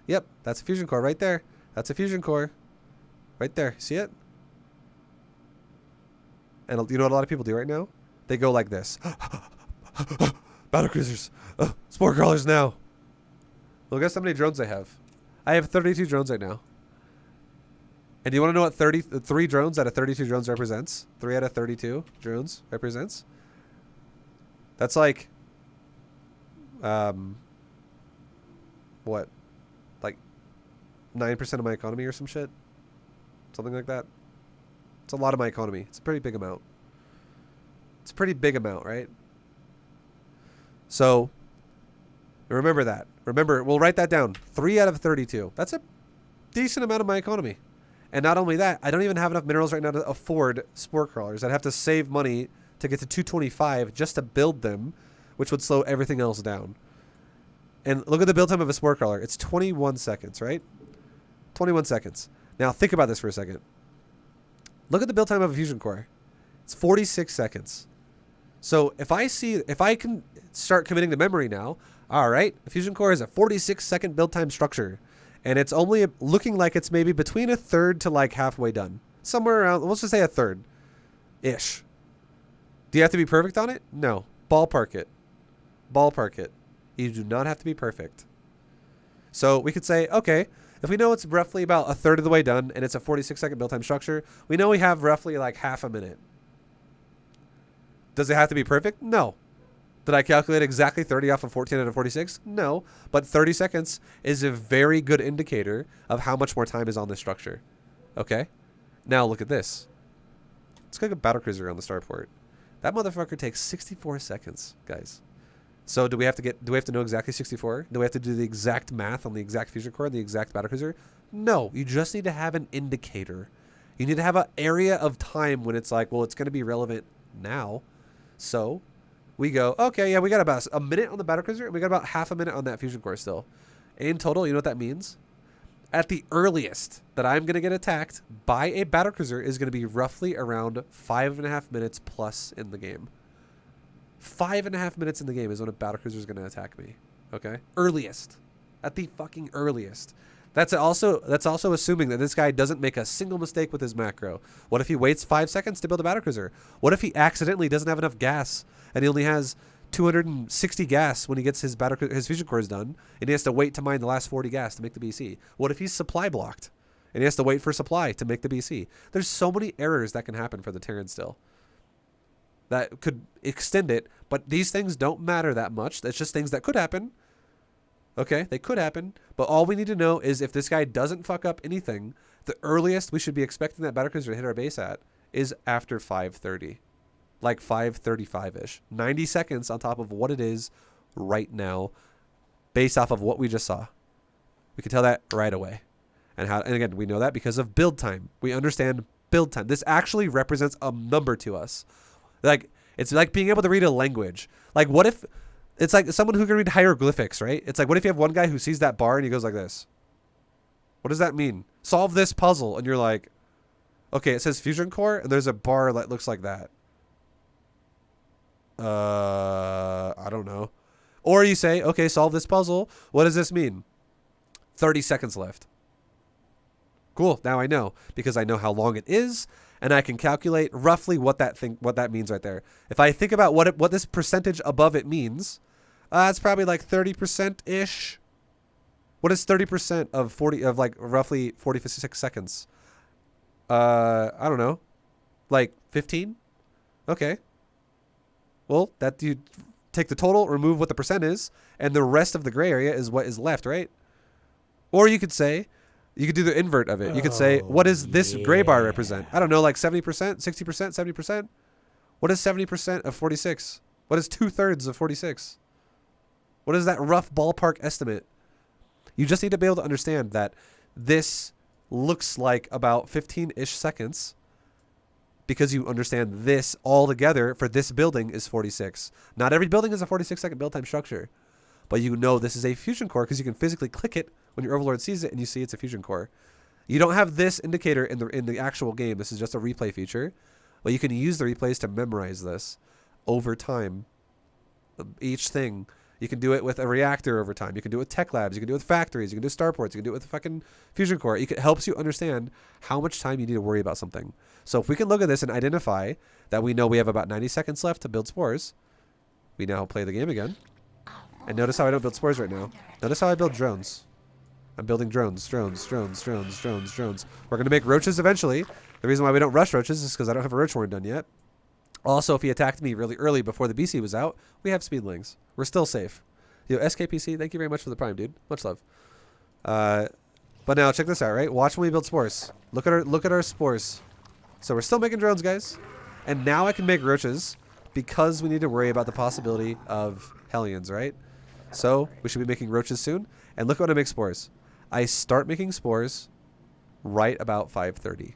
Yep, that's a fusion core right there. That's a fusion core right there. See it? And you know what a lot of people do right now? They go like this. Battlecruisers. Spore crawlers now. Well, guess how many drones I have. I have 32 drones right now. And do you want to know what 3 drones out of 32 drones represents? 3 out of 32 drones represents? That's like, what? Like 9% of my economy or some shit? Something like that. It's a lot of my economy. It's a pretty big amount. It's a pretty big amount, right? So, remember that. Remember, we'll write that down. 3 out of 32. That's a decent amount of my economy. And not only that, I don't even have enough minerals right now to afford spore crawlers. I'd have to save money to get to 225 just to build them, which would slow everything else down. And look at the build time of a spore crawler. It's 21 seconds, right? 21 seconds. Now think about this for a second. Look at the build time of a fusion core. It's 46 seconds. So if I can start committing to memory now, all right, a fusion core is a 46-second build time structure. And it's only looking like it's maybe between a third to like halfway done. Somewhere around, let's just say a third-ish. Do you have to be perfect on it? No. Ballpark it. Ballpark it. You do not have to be perfect. So we could say, okay, if we know it's roughly about a third of the way done and it's a 46-second build time structure, we know we have roughly like half a minute. Does it have to be perfect? No. Did I calculate exactly 30 off of 14 out of 46? No, but 30 seconds is a very good indicator of how much more time is on this structure. Okay? Now look at this. Let's go get a battlecruiser on the starport. That motherfucker takes 64 seconds, guys. So do we have to know exactly 64? Do we have to do the exact math on the exact fusion core, the exact battlecruiser? No, you just need to have an indicator. You need to have an area of time when it's like, well, it's going to be relevant now. So we go, okay, yeah, we got about a minute on the battlecruiser, and we got about half a minute on that fusion core still. In total, you know what that means? at the earliest that I'm going to get attacked by a battlecruiser is going to be roughly around 5.5 minutes plus in the game. 5.5 minutes in the game is when a battlecruiser is going to attack me. Okay? Earliest. At the fucking earliest. That's also assuming that this guy doesn't make a single mistake with his macro. What if he waits 5 seconds to build a battlecruiser? What if he accidentally doesn't have enough gas and he only has 260 gas when he gets his fusion cores done, and he has to wait to mine the last 40 gas to make the BC? What if he's supply blocked and he has to wait for supply to make the BC? There's so many errors that can happen for the Terran still that could extend it, but these things don't matter that much. That's just things that could happen. Okay, they could happen, but all we need to know is if this guy doesn't fuck up anything, the earliest we should be expecting that battlecruiser to hit our base at is after 5:30. Like 5:35-ish. 90 seconds on top of what it is right now based off of what we just saw. We can tell that right away. And again, we know that because of build time. We understand build time. This actually represents a number to us. Like, it's like being able to read a language. Like, what if it's like someone who can read hieroglyphics, right? It's like, what if you have one guy who sees that bar and he goes like this? What does that mean? Solve this puzzle. And you're like, okay, it says fusion core and there's a bar that looks like that. I don't know. Or you say, okay, solve this puzzle. What does this mean? 30 seconds left. Cool. Now I know, because I know how long it is, and I can calculate roughly what that means right there. If I think about what this percentage above it means, it's probably like 30%-ish. What is 30% of like roughly 46 seconds? I don't know. Like 15? Okay. Well, that you take the total, remove what the percent is, and the rest of the gray area is what is left, right? Or you could say, you could do the invert of it. You could say, what does this gray bar represent? I don't know, like 70%, 60%, 70%? What is 70% of 46? What is 2/3 of 46? What is that rough ballpark estimate? You just need to be able to understand that this looks like about 15-ish seconds, because you understand this all together for this building is 46. Not every building is a 46-second build time structure, but you know this is a fusion core because you can physically click it when your overlord sees it and you see it's a fusion core. You don't have this indicator in the actual game. This is just a replay feature, but you can use the replays to memorize this over time. Each thing. You can do it with a reactor over time. You can do it with tech labs. You can do it with factories. You can do it with starports. You can do it with a fucking fusion core. It helps you understand how much time you need to worry about something. So if we can look at this and identify that we know we have about 90 seconds left to build spores, we now play the game again. And notice how I don't build spores right now. Notice how I build drones. I'm building drones. We're going to make roaches eventually. The reason why we don't rush roaches is because I don't have a roach horn done yet. Also, if he attacked me really early before the BC was out, we have speedlings. We're still safe. Yo, SKPC, thank you very much for the prime, dude. Much love. But now check this out, right? Watch when we build spores. Look at our spores. So we're still making drones, guys. And now I can make roaches because we need to worry about the possibility of Hellions, right? So we should be making roaches soon. And look when I make spores. I start making spores right about 5:30.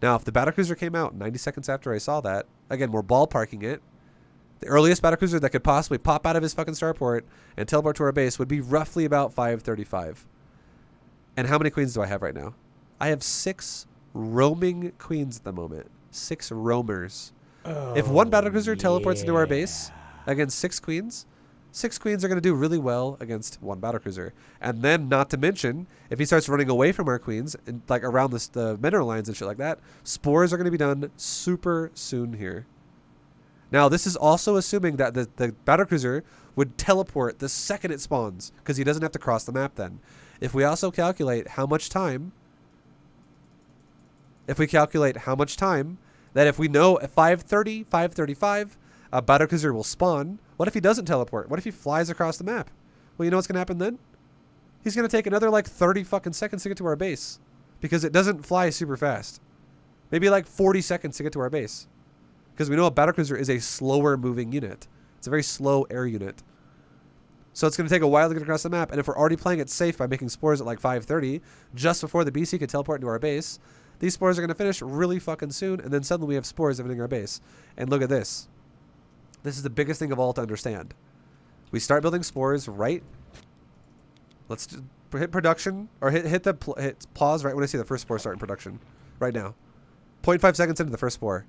Now, if the battlecruiser came out 90 seconds after I saw that, again, we're ballparking it. The earliest battlecruiser that could possibly pop out of his fucking starport and teleport to our base would be roughly about 5:35. And how many queens do I have right now? I have 6 roaming queens at the moment. 6 roamers. If one battlecruiser teleports into our base against 6 queens are going to do really well against one battlecruiser. And then, not to mention, if he starts running away from our queens, and like around the mineral lines and shit like that, spores are going to be done super soon here. Now, this is also assuming that the battlecruiser would teleport the second it spawns, because he doesn't have to cross the map then. If we also calculate how much time, that if we know at 5:30, 5:35, a battlecruiser will spawn, what if he doesn't teleport? What if he flies across the map? Well, you know what's going to happen then? He's going to take another like 30 fucking seconds to get to our base, because it doesn't fly super fast. Maybe like 40 seconds to get to our base, because we know a battlecruiser is a slower moving unit. It's a very slow air unit. So it's going to take a while to get across the map. And if we're already playing it safe by making spores at like 5:30, just before the BC can teleport into our base, these spores are going to finish really fucking soon. And then suddenly we have spores visiting our base. And look at this. This is the biggest thing of all to understand. We start building spores right. Let's just hit production, or hit pause right when I see the first spore start in production. Right now. 0.5 seconds into the first spore.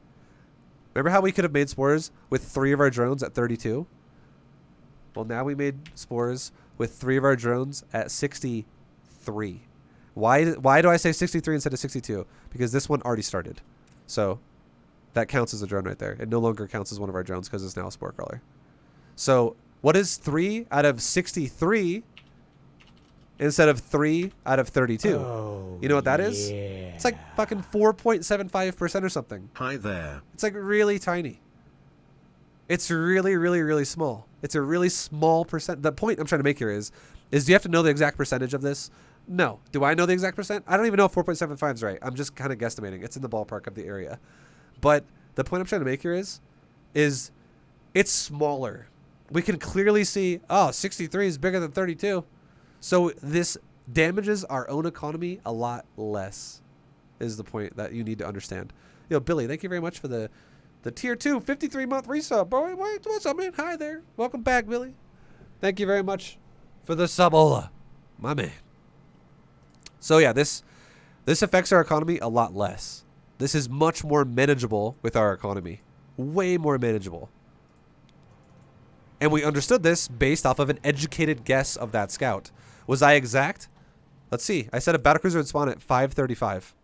Remember how we could have made spores with 3 of our drones at 32? Well, now we made spores with 3 of our drones at 63. Why do I say 63 instead of 62? Because this one already started. So that counts as a drone right there. It no longer counts as one of our drones because it's now a spore crawler. So what is 3 out of 63 instead of 3 out of 32? Oh, you know what that is? yeah. It's like fucking 4.75% or something. Hi there. It's like really tiny. It's really, really, really small. It's a really small percent. The point I'm trying to make here is do you have to know the exact percentage of this? No. Do I know the exact percent? I don't even know if 4.75 is right. I'm just kind of guesstimating. It's in the ballpark of the area. But the point I'm trying to make here is it's smaller. We can clearly see, 63 is bigger than 32. So this damages our own economy a lot less, is the point that you need to understand. Yo, Billy, thank you very much for the tier 2 53-month resub, bro. What's up, man? Hi there. Welcome back, Billy. Thank you very much for the subola, my man. So yeah, this affects our economy a lot less. This is much more manageable with our economy. Way more manageable. And we understood this based off of an educated guess of that scout. Was I exact? Let's see. I said a battlecruiser would spawn at 5:35.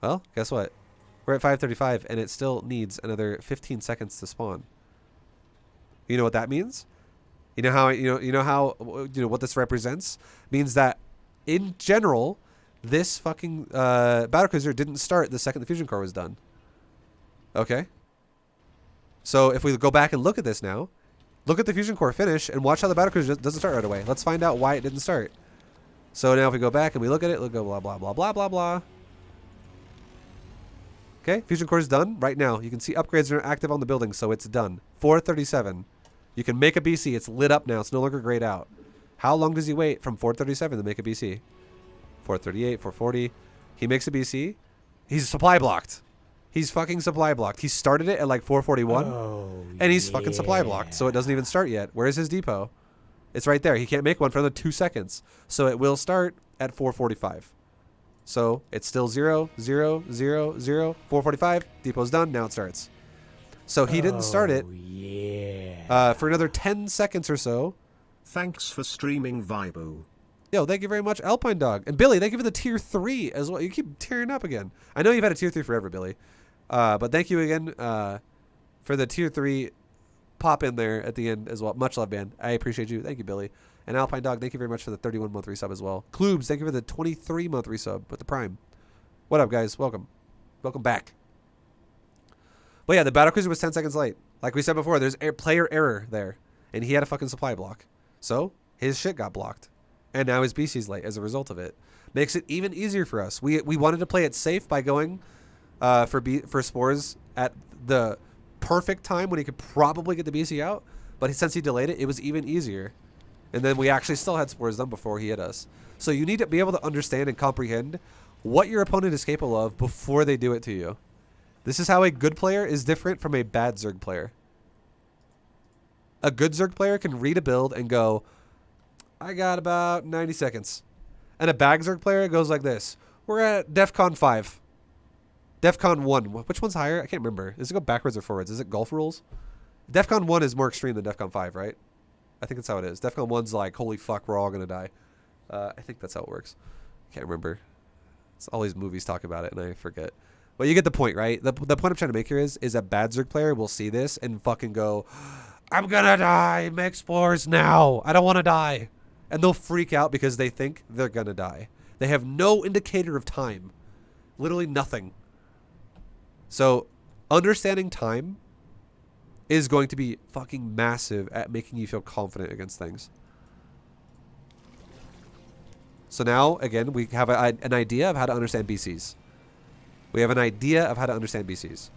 Well, guess what? We're at 5:35 and it still needs another 15 seconds to spawn. You know what that means? You know how what this represents? Means that in general, this fucking battlecruiser didn't start the second the fusion core was done. Okay? So if we go back and look at this now, look at the fusion core finish and watch how the battlecruiser doesn't start right away. Let's find out why it didn't start. So now if we go back and we look at it, we'll go blah, blah, blah, blah, blah, blah. Okay, fusion core is done right now. You can see upgrades are active on the building, so it's done. 437. You can make a BC. It's lit up now. It's no longer grayed out. How long does he wait from 437 to make a BC? 438, 440. He makes a BC. He's supply blocked. He's fucking supply blocked. He started it at like 441, and he's fucking supply blocked, so it doesn't even start yet. Where's his depot? It's right there. He can't make one for another 2 seconds, so it will start at 445. So it's still 0, 0, 0, 0, 445. Depot's done. Now it starts. So he didn't start it for another 10 seconds or so. Thanks for streaming, Vibu. Yo, thank you very much, Alpine Dog. And Billy, thank you for the tier 3 as well. You keep tearing up again. I know you've had a tier 3 forever, Billy. But thank you again for the tier 3 pop in there at the end as well. Much love, man. I appreciate you. Thank you, Billy. And Alpine Dog, thank you very much for the 31-month resub as well. Kloobs, thank you for the 23-month resub with the Prime. What up, guys? Welcome. Welcome back. But yeah, the battlecruiser was 10 seconds late. Like we said before, there's player error there. And he had a fucking supply block. So his shit got blocked. And now his BC's late as a result of it. Makes it even easier for us. We wanted to play it safe by going for spores at the perfect time when he could probably get the BC out. But since he delayed it, it was even easier. And then we actually still had spores done before he hit us. So you need to be able to understand and comprehend what your opponent is capable of before they do it to you. This is how a good player is different from a bad Zerg player. A good Zerg player can read a build and go, I got about 90 seconds. And a bad Zerg player goes like this. We're at DEFCON 5. DEFCON 1. Which one's higher? I can't remember. Does it go backwards or forwards? Is it golf rules? DEFCON 1 is more extreme than DEFCON 5, right? I think that's how it is. DEFCON 1's like, holy fuck, we're all going to die. I think that's how it works. Can't remember. It's all these movies talk about it, and I forget. But you get the point, right? The point I'm trying to make here is a bad Zerg player will see this and fucking go, I'm going to die. Make spores now. I don't want to die. And they'll freak out because they think they're going to die. They have no indicator of time. Literally nothing. So understanding time is going to be fucking massive at making you feel confident against things. So now, again, we have an idea of how to understand BCs. We have an idea of how to understand BCs.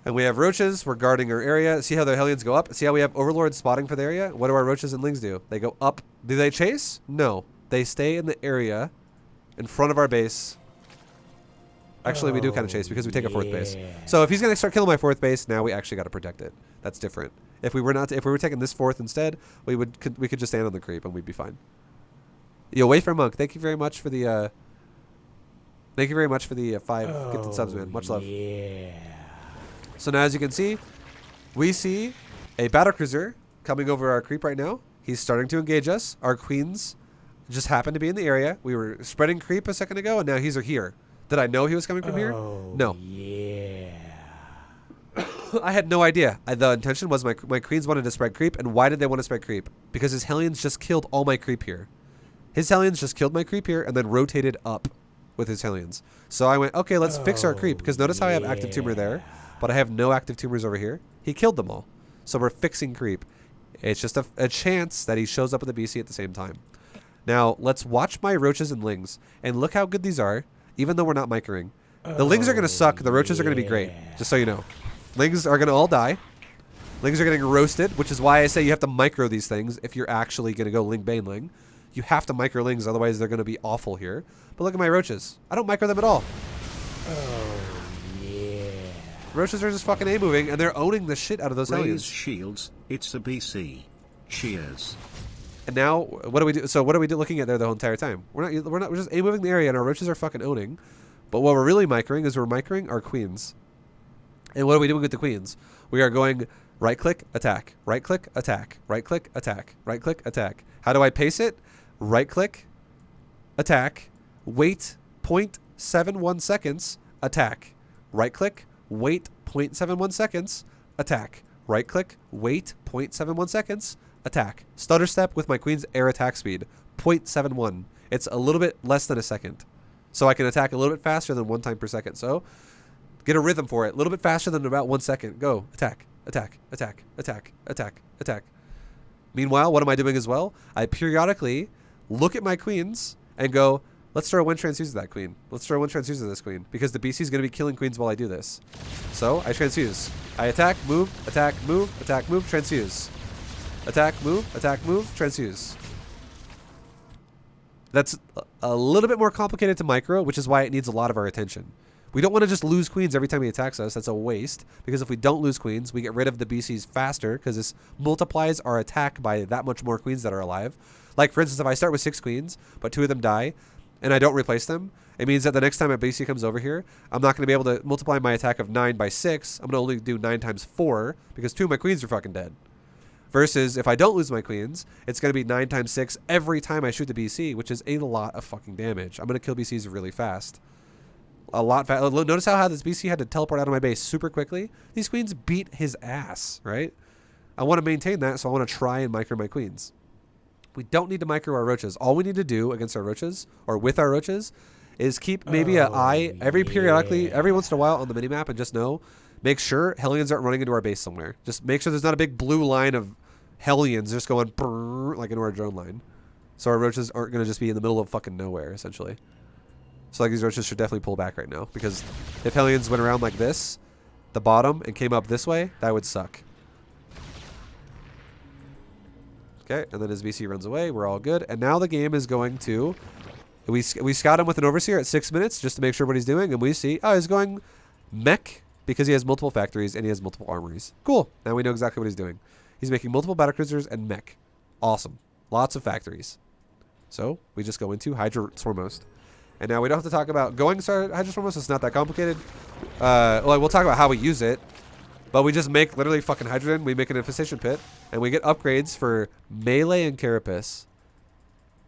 And we have roaches. We're guarding our area. See how the Hellions go up? See how we have overlords spotting for the area? What do our roaches and lings do? They go up. Do they chase? No. They stay in the area in front of our base Actually, we do kind of chase because we take a 4th base. So if he's gonna start killing my 4th base, now we actually got to protect it. That's different. If we were taking this 4th instead, we could just stand on the creep and we'd be fine. Yo, wait for Monk. Thank you very much for the 5 gifted subs, man. Much love. Yeah. So now, as you can see, we see a battlecruiser coming over our creep right now. He's starting to engage us. Our queens just happened to be in the area. We were spreading creep a second ago, and now he's here. Did I know he was coming from here? No. Yeah. I had no idea. The intention was my queens wanted to spread creep, and why did they want to spread creep? Because his Hellions just killed all my creep here. His Hellions just killed my creep here and then rotated up with his Hellions. So I went, okay, let's fix our creep, because notice how I have active tumor there, but I have no active tumors over here. He killed them all. So we're fixing creep. It's just a chance that he shows up with the BC at the same time. Now, let's watch my roaches and lings, and look how good these are, even though we're not microing. The lings are going to suck. The roaches are going to be great, just so you know. Lings are going to all die. Lings are getting roasted, which is why I say you have to micro these things if you're actually going to go ling bane ling. You have to micro lings, otherwise they're going to be awful here. But look at my roaches. I don't micro them at all. Oh, yeah. Roaches are just fucking A-moving, and they're owning the shit out of those Raise Hellions. shields, it's a BC. Cheers. And now, what do we do? So what are we looking at there the whole entire time? We're just A-moving the area, and our roaches are fucking owning. But what we're really microing is we're microing our queens. And what are we doing with the queens? We are going right-click, attack, right-click, attack, right-click, attack, right-click, attack. How do I pace it? Right-click, attack, wait 0.71 seconds, attack. Right-click, wait 0.71 seconds, attack. Right-click, wait 0.71 seconds, attack. Stutter step with my queen's air attack speed, 0.71. It's a little bit less than a second. So I can attack a little bit faster than 1 time per second. So get a rhythm for it. A little bit faster than about 1 second. Go. Attack, attack, attack, attack, attack, attack. Meanwhile, what am I doing as well? I periodically look at my queens and go, let's throw one transfuse to that queen. Let's throw one transfuse to this queen. Because the BC is going to be killing queens while I do this. So I transfuse. I attack, move, transfuse. Attack, move, transfuse. That's a little bit more complicated to micro, which is why it needs a lot of our attention. We don't want to just lose queens every time he attacks us. That's a waste. Because if we don't lose queens, we get rid of the BCs faster, because this multiplies our attack by that much more queens that are alive. Like, for instance, if I start with 6 queens, but 2 of them die, and I don't replace them, it means that the next time a BC comes over here, I'm not going to be able to multiply my attack of 9 by 6. I'm going to only do 9 times 4, because 2 of my queens are fucking dead. Versus, if I don't lose my queens, it's going to be 9 times 6 every time I shoot the BC, which is a lot of fucking damage. I'm going to kill BCs really fast. A lot fast. Notice how this BC had to teleport out of my base super quickly? These queens beat his ass, right? I want to maintain that, so I want to try and micro my queens. We don't need to micro our roaches. All we need to do against our roaches, or with our roaches, is keep maybe an eye periodically, every once in a while on the minimap, and just know, make sure Hellions aren't running into our base somewhere. Just make sure there's not a big blue line of Hellions just going brrr, like into our drone line. So our roaches aren't going to just be in the middle of fucking nowhere, essentially. So like these roaches should definitely pull back right now, because if Hellions went around like this, the bottom, and came up this way, that would suck. Okay, and then his VC runs away. We're all good. And now the game is going to... We scout him with an Overseer at 6 minutes just to make sure what he's doing, and we see, oh, he's going mech because he has multiple factories and he has multiple armories. Cool. Now we know exactly what he's doing. He's making multiple battlecruisers and mech. Awesome. Lots of factories. So we just go into Hydra Swarmhost. And now we don't have to talk about going to Hydra Swarmhost. It's not that complicated. Well, we'll talk about how we use it. But we just make literally fucking hydrogen. We make an infestation pit. And we get upgrades for melee and carapace.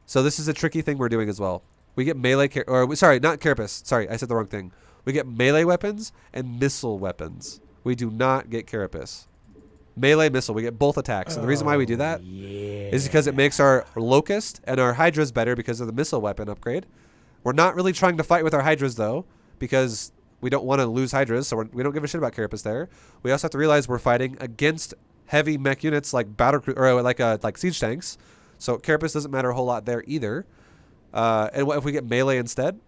So this is a tricky thing we're doing as well. We get melee... sorry, not carapace. Sorry, I said the wrong thing. We get melee weapons and missile weapons. We do not get carapace. Melee, missile. We get both attacks. And the reason why we do that is because it makes our Locust and our Hydras better because of the missile weapon upgrade. We're not really trying to fight with our Hydras, though, because... we don't want to lose Hydras, so we don't give a shit about Carapace there. We also have to realize we're fighting against heavy mech units like like siege tanks. So Carapace doesn't matter a whole lot there either. And what if we get melee instead?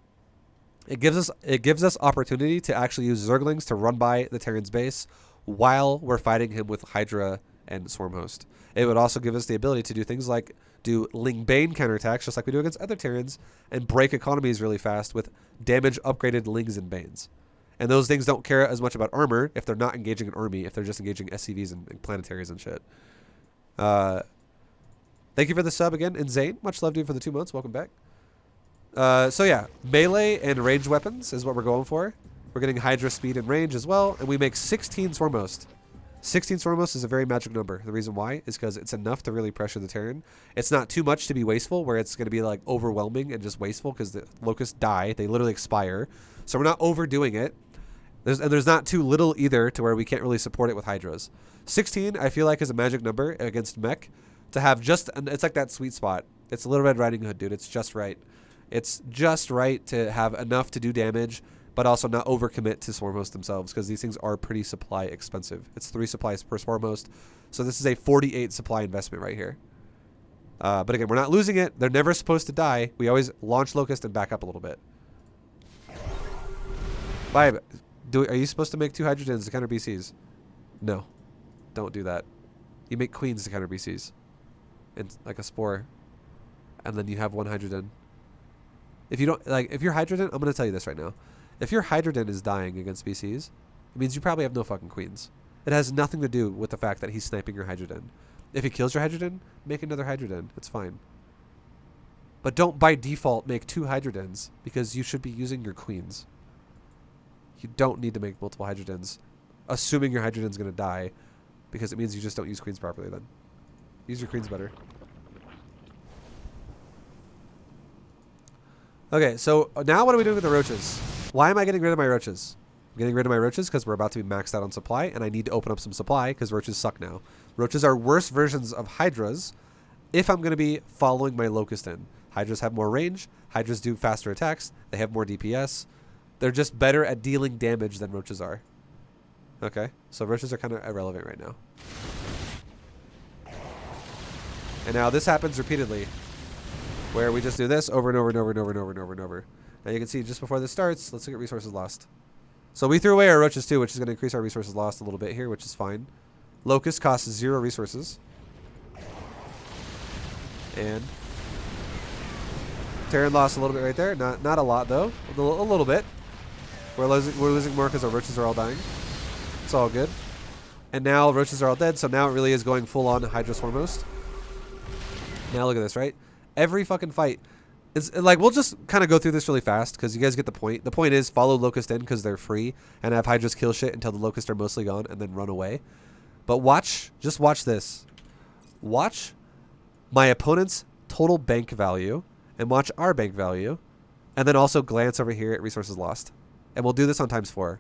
It gives us opportunity to actually use Zerglings to run by the Terran's base while we're fighting him with Hydra and Swarmhost. It would also give us the ability to do things like do Ling Bane counterattacks, just like we do against other Terrans, and break economies really fast with damage upgraded Lings and Banes. And those things don't care as much about armor if they're not engaging an army, if they're just engaging SCVs and planetaries and shit. Thank you for the sub again. And Zane, much love to you for the 2 months. Welcome back. So yeah, melee and ranged weapons is what we're going for. We're getting Hydra speed and range as well, and we make 16 Swarmmost. 16 Swarmmost is a very magic number. The reason why is because it's enough to really pressure the Terran. It's not too much to be wasteful, where it's going to be like overwhelming and just wasteful because the locusts die. They literally expire. So we're not overdoing it. There's not too little either to where we can't really support it with Hydras. 16, I feel like, is a magic number against mech to have just, it's like that sweet spot. It's Little Red Riding Hood, dude. It's just right. It's just right to have enough to do damage, but also not overcommit to Swarmmost themselves, because these things are pretty supply expensive. It's 3 supplies per Swarmmost. So this is a 48 supply investment right here. But again, we're not losing it. They're never supposed to die. We always launch Locust and back up a little bit. Vibe, are you supposed to make 2 Hydrogens to counter BCs? No. Don't do that. You make Queens to counter BCs. And like a Spore. And then you have 1 Hydrogen. If you don't, like, if your Hydrogen, I'm going to tell you this right now. If your Hydrogen is dying against BCs, it means you probably have no fucking Queens. It has nothing to do with the fact that he's sniping your Hydrogen. If he kills your Hydrogen, make another Hydrogen. It's fine. But don't by default make 2 Hydrogens, because you should be using your Queens. You don't need to make multiple Hydrogens, assuming your Hydrogen's going to die, because it means you just don't use Queens properly then. Use your Queens better. Okay, so now what are we doing with the Roaches? Why am I getting rid of my Roaches? I'm getting rid of my Roaches because we're about to be maxed out on supply, and I need to open up some supply because Roaches suck now. Roaches are worse versions of Hydras if I'm going to be following my Locust in. Hydras have more range. Hydras do faster attacks. They have more DPS. They're just better at dealing damage than Roaches are. Okay, so Roaches are kind of irrelevant right now. And now this happens repeatedly, where we just do this over and over and over and over and over and over and over. Now you can see just before this starts, let's look at resources lost. So we threw away our Roaches too, which is going to increase our resources lost a little bit here, which is fine. Locust costs 0 resources. And Terran lost a little bit right there. Not a lot though, a little bit. We're losing more because our Roaches are all dying. It's all good. And now Roaches are all dead, so now it really is going full on Hydra Swarmmost. Now look at this, right? Every fucking fight. It's like, we'll just kind of go through this really fast because you guys get the point. The point is follow Locust in because they're free and have Hydras kill shit until the Locusts are mostly gone and then run away. But just watch this. Watch my opponent's total bank value and watch our bank value, and then also glance over here at resources lost. And we'll do this on ×4.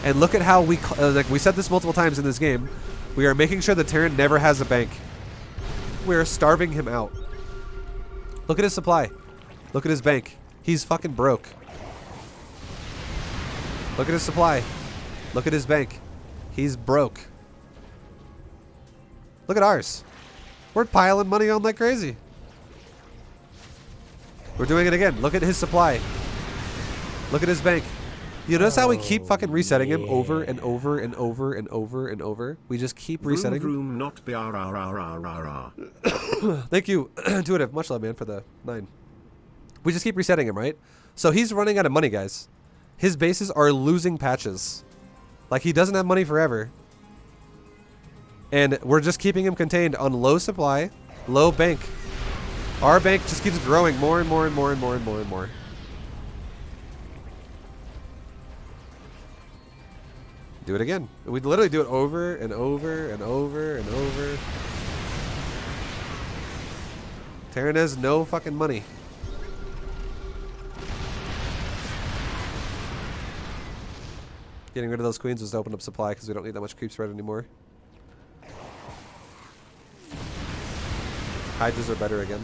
And look at how like we said this multiple times in this game. We are making sure the Terran never has a bank. We are starving him out. Look at his supply. Look at his bank. He's fucking broke. Look at his supply. Look at his bank. He's broke. Look at ours. We're piling money on like crazy. We're doing it again. Look at his supply. Look at his bank. You notice how we keep fucking resetting him over and over and over and over and over? We just keep resetting him. Room not Thank you, Intuitive. Much love, man, for the 9. We just keep resetting him, right? So he's running out of money, guys. His bases are losing patches. Like, he doesn't have money forever. And we're just keeping him contained on low supply, low bank. Our bank just keeps growing more and more and more and more and more and more. Do it again. We literally do it over and over and over and over. Terran has no fucking money. Getting rid of those queens was to open up supply because we don't need that much creep spread anymore. Hydras are better again.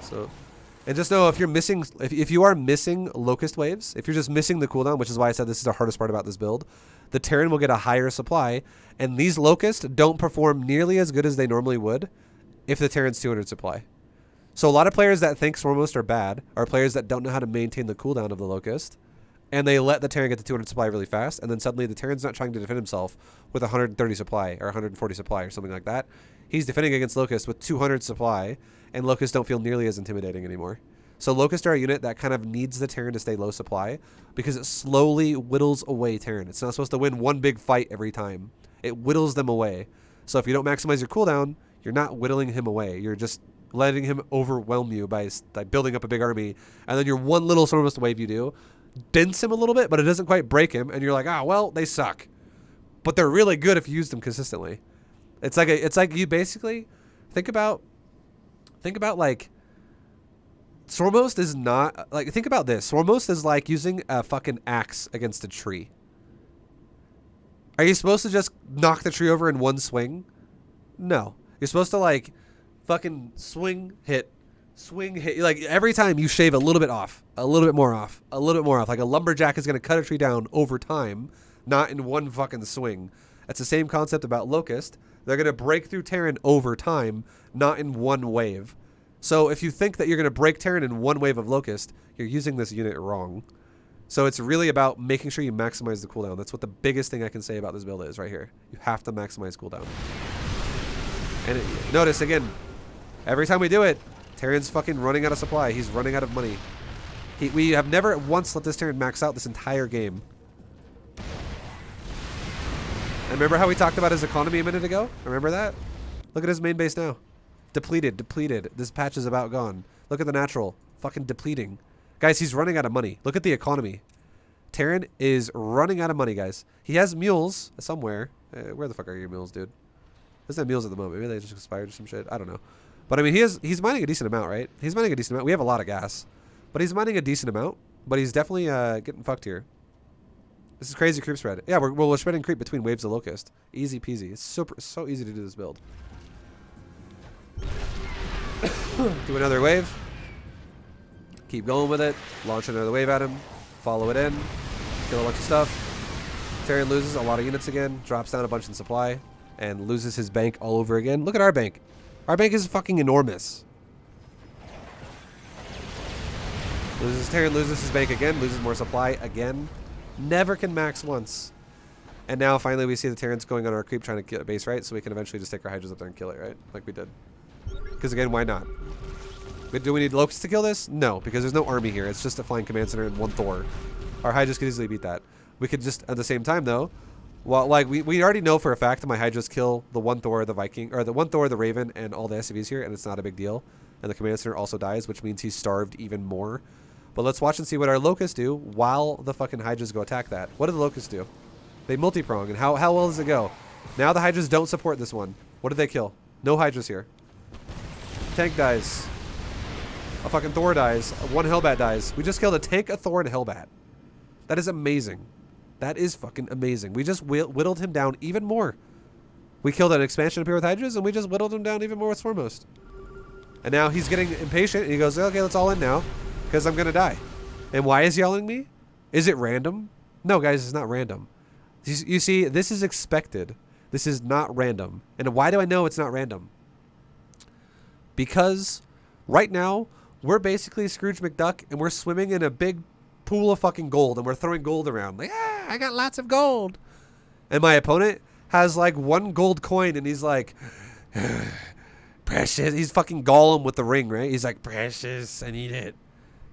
So, and just know if you're missing, if you are missing Locust waves, if you're just missing the cooldown, which is why I said this is the hardest part about this build, the Terran will get a higher supply, and these Locusts don't perform nearly as good as they normally would if the Terran's 200 supply. So a lot of players that think Swarmmost are bad are players that don't know how to maintain the cooldown of the Locust, and they let the Terran get to 200 supply really fast, and then suddenly the Terran's not trying to defend himself with 130 supply or 140 supply or something like that. He's defending against Locust with 200 supply, and Locusts don't feel nearly as intimidating anymore. So Locust are a unit that kind of needs the Terran to stay low supply because it slowly whittles away Terran. It's not supposed to win one big fight every time. It whittles them away. So if you don't maximize your cooldown, you're not whittling him away. You're just letting him overwhelm you by building up a big army, and then your one little Stormhost wave you do dents him a little bit, but it doesn't quite break him, and you're like, ah, well, they suck, but they're really good if you use them consistently. It's like you basically think about like Stormhost is not like, think about this. Stormhost is like using a fucking axe against a tree. Are you supposed to just knock the tree over in one swing? No, you're supposed to like fucking swing, hit. Like every time you shave a little bit off, a little bit more off, a little bit more off. Like a lumberjack is going to cut a tree down over time, not in one fucking swing. That's the same concept about Locust. They're going to break through Terran over time, not in one wave. So if you think that you're going to break Terran in one wave of Locust, you're using this unit wrong. So it's really about making sure you maximize the cooldown. That's what the biggest thing I can say about this build is right here. You have to maximize cooldown. And notice again, every time we do it, Terran's fucking running out of supply. He's running out of money. We have never once let this Terran max out this entire game. And remember how we talked about his economy a minute ago? Remember that? Look at his main base now. Depleted, depleted. This patch is about gone. Look at the natural. Fucking depleting. Guys, he's running out of money. Look at the economy. Terran is running out of money, guys. He has mules somewhere. Where the fuck are your mules, dude? There's no mules at the moment. Maybe they just expired or some shit. I don't know. But I mean, he's mining a decent amount, right? He's mining a decent amount. We have a lot of gas. But he's mining a decent amount. But he's definitely getting fucked here. This is crazy creep spread. Yeah, we're spreading creep between waves of Locust. Easy peasy. It's so easy to do this build. Do another wave. Keep going with it. Launch another wave at him. Follow it in. Kill a bunch of stuff. Terran loses a lot of units again. Drops down a bunch in supply. And loses his bank all over again. Look at our bank. Our bank is fucking enormous. Terran loses his bank again. Loses more supply again. Never can max once. And now finally we see the Terrans going on our creep trying to get a base, right? So we can eventually just take our Hydras up there and kill it, right? Like we did. Because again, why not? Do we need Locusts to kill this? No, because there's no army here. It's just a flying command center and one Thor. Our Hydras could easily beat that. We could just, at the same time though, well, like we already know for a fact that my Hydras kill the one Thor, the Viking, or the one Thor, the Raven, and all the SCVs here, and it's not a big deal. And the command center also dies, which means he's starved even more. But let's watch and see what our Locusts do while the fucking Hydras go attack that. What do the Locusts do? They multi-prong, and how well does it go? Now the Hydras don't support this one. What did they kill? No Hydras here. Tank dies. A fucking Thor dies. One Hellbat dies. We just killed a tank, a Thor, and a Hellbat. That is amazing. That is fucking amazing. We just whittled him down even more. We killed an expansion up here with Hydras, and we just whittled him down even more with Swarmhost. And now he's getting impatient, and he goes, okay, let's all in now, because I'm going to die. And why is he yelling me? Is it random? No, guys, it's not random. You see, this is expected. This is not random. And why do I know it's not random? Because right now, we're basically Scrooge McDuck, and we're swimming in a big pool of fucking gold, and we're throwing gold around. Like, ah, I got lots of gold. And my opponent has like one gold coin, and he's like, precious. He's fucking Gollum with the ring, right? He's like, precious, I need it.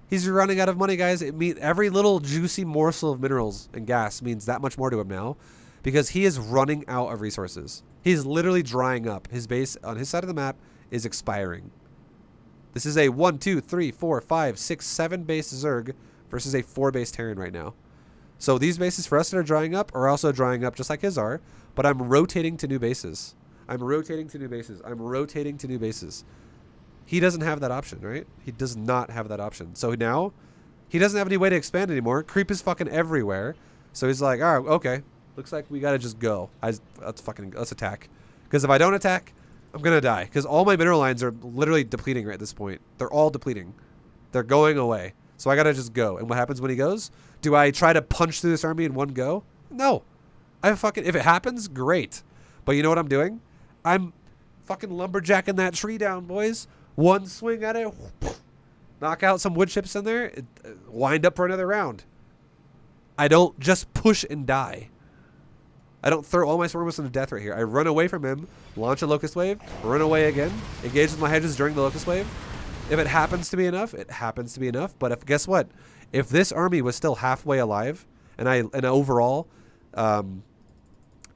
He's running out of money, guys. Every little juicy morsel of minerals and gas means that much more to him now, because he is running out of resources. He's literally drying up. His base on his side of the map is expiring. This is a 1, 2, 3, 4, 5, 6, 7 base Zerg versus a 4 base Terran right now. So these bases for us that are drying up are also drying up just like his are, but I'm rotating to new bases. I'm rotating to new bases. I'm rotating to new bases. He doesn't have that option, right? He does not have that option. So now he doesn't have any way to expand anymore. Creep is fucking everywhere. So he's like, all right, okay. Looks like we got to just go. Let's attack. Because if I don't attack, I'm going to die. Because all my mineral lines are literally depleting right at this point. They're all depleting. They're going away. So I got to just go. And what happens when he goes? Do I try to punch through this army in one go? No. If it happens, great. But you know what I'm doing? I'm fucking lumberjacking that tree down, boys. One swing at it. Knock out some wood chips in there. Wind up for another round. I don't just push and die. I don't throw all my Swarmos into death right here. I run away from him, launch a Locust Wave, run away again, engage with my Hydras during the Locust Wave. If it happens to be enough, it happens to be enough. But if guess what? If this army was still halfway alive, and overall, I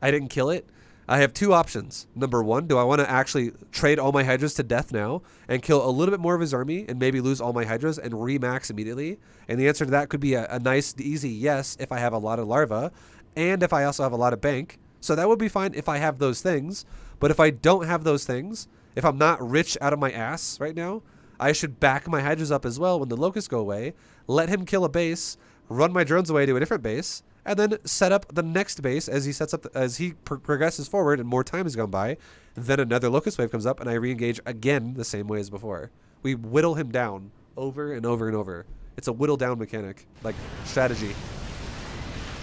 didn't kill it, I have two options. Number one, do I want to actually trade all my Hydras to death now and kill a little bit more of his army and maybe lose all my Hydras and remax immediately? And the answer to that could be a nice, easy yes if I have a lot of larva and if I also have a lot of bank. So that would be fine if I have those things. But if I don't have those things, if I'm not rich out of my ass right now, I should back my Hydras up as well when the Locusts go away, let him kill a base, run my drones away to a different base, and then set up the next base as he sets up as he progresses forward and more time has gone by. Then another Locust Wave comes up and I re-engage again the same way as before. We whittle him down over and over and over. It's a whittle down mechanic, like strategy.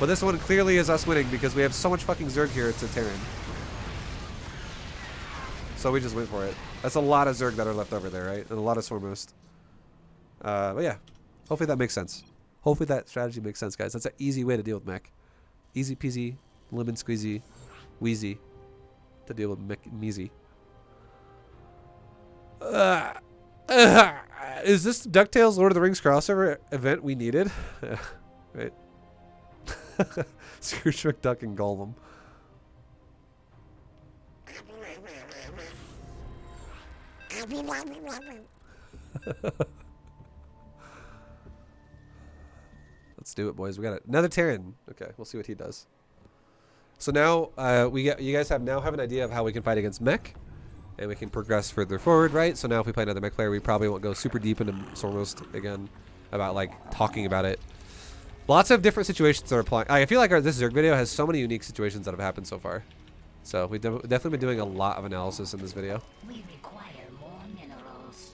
But this one clearly is us winning because we have so much fucking Zerg here. It's a Terran. So we just went for it. That's a lot of Zerg that are left over there, right? And a lot of Swarmost. But yeah, hopefully that makes sense. Hopefully that strategy makes sense, guys. That's an easy way to deal with mech. Easy peasy, lemon squeezy, wheezy to deal with mech measy. Is this the DuckTales Lord of the Rings crossover event we needed? Right. Scrooge McDuck and Gollum. Let's do it, boys. We got it. Another Terran. Okay, we'll see what he does. So now you guys have an idea of how we can fight against mech, and we can progress further forward, right? So now if we play another mech player, we probably won't go super deep into Sormost again about like talking about it. Lots of different situations are applying. I feel like this Zerg video has so many unique situations that have happened so far. So we've definitely been doing a lot of analysis in this video. We require more minerals.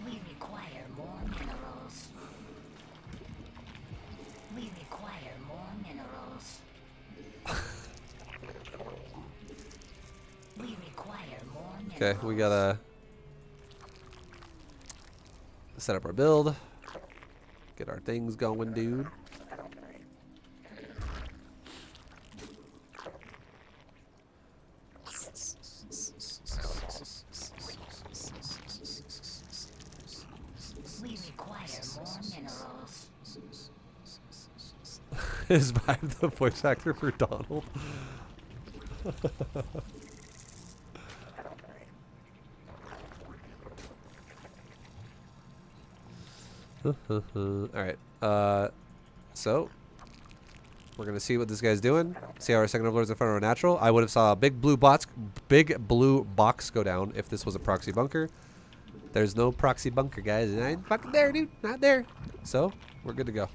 We require more minerals. We require more minerals. We require more minerals. Okay, we gotta set up our build, get our things going, dude. We require more minerals. Is Vibe the voice actor for Donald? Alright, so we're gonna see what this guy's doing. See how our second overlord's in front of our natural. I would have saw a big blue box go down if this was a proxy bunker. There's no proxy bunker, guys. And I ain't fucking there, dude. Not there. So we're good to go.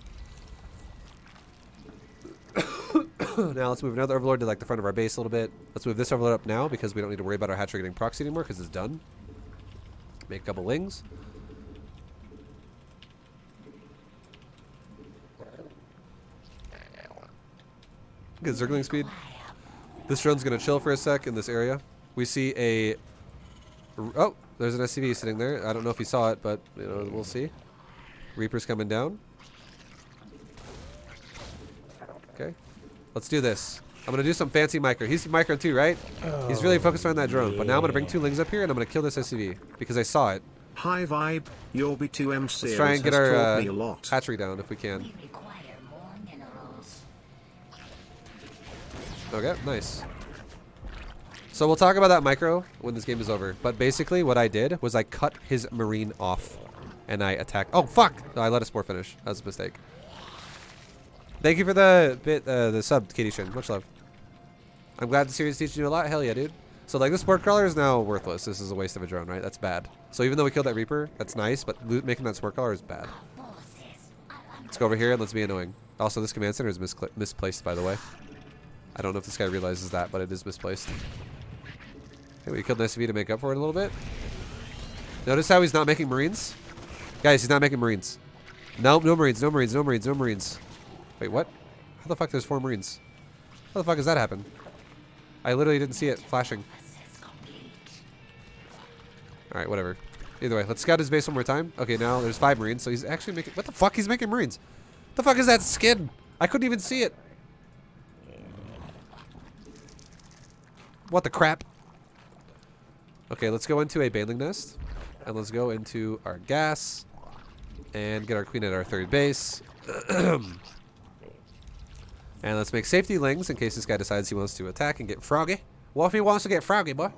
Now let's move another overlord to like the front of our base a little bit. Let's move this overlord up now because we don't need to worry about our hatchery getting proxy anymore because it's done. Make a couple lings. Good zergling speed. This drone's gonna chill for a sec in this area. We see a... Oh, there's an SCV sitting there. I don't know if you saw it, but you know, we'll see. Reaper's coming down. Okay. Let's do this. I'm gonna do some fancy micro. He's micro too, right? Oh, He's really focused on that drone. But now I'm gonna bring 2 lings up here and I'm gonna kill this SCV because I saw it. Hi Vibe, your B2GM Let's series try and get has our taught me a lot. hatchery down if we can. We require more minerals. Okay, nice. So we'll talk about that micro when this game is over. But basically what I did was I cut his marine off. And I attacked... Oh, fuck! No, I let a spore finish. That was a mistake. Thank you for the sub, Katie Shin. Much love. I'm glad the series teaches you a lot. Hell yeah, dude. So like this sport crawler is now worthless. This is a waste of a drone, right? That's bad. So even though we killed that Reaper, that's nice. But making that sport crawler is bad. Let's go over here and let's be annoying. Also, this command center is misplaced, by the way. I don't know if this guy realizes that, but it is misplaced. Okay, we killed an SV to make up for it a little bit. Notice how he's not making Marines? Guys, he's not making Marines. No, no Marines, no Marines, no Marines, no Marines. Wait, what? How the fuck there's 4 Marines? How the fuck does that happen? I literally didn't see it flashing. Alright, whatever. Either way, let's scout his base one more time. Okay, now there's 5 Marines, so he's actually making... What the fuck? He's making Marines. What the fuck is that skin? I couldn't even see it. What the crap? Okay, let's go into a baneling nest. And let's go into our gas. And get our queen at our 3rd base. And let's make safety lings in case this guy decides he wants to attack and get froggy. What if he wants to get froggy, boy?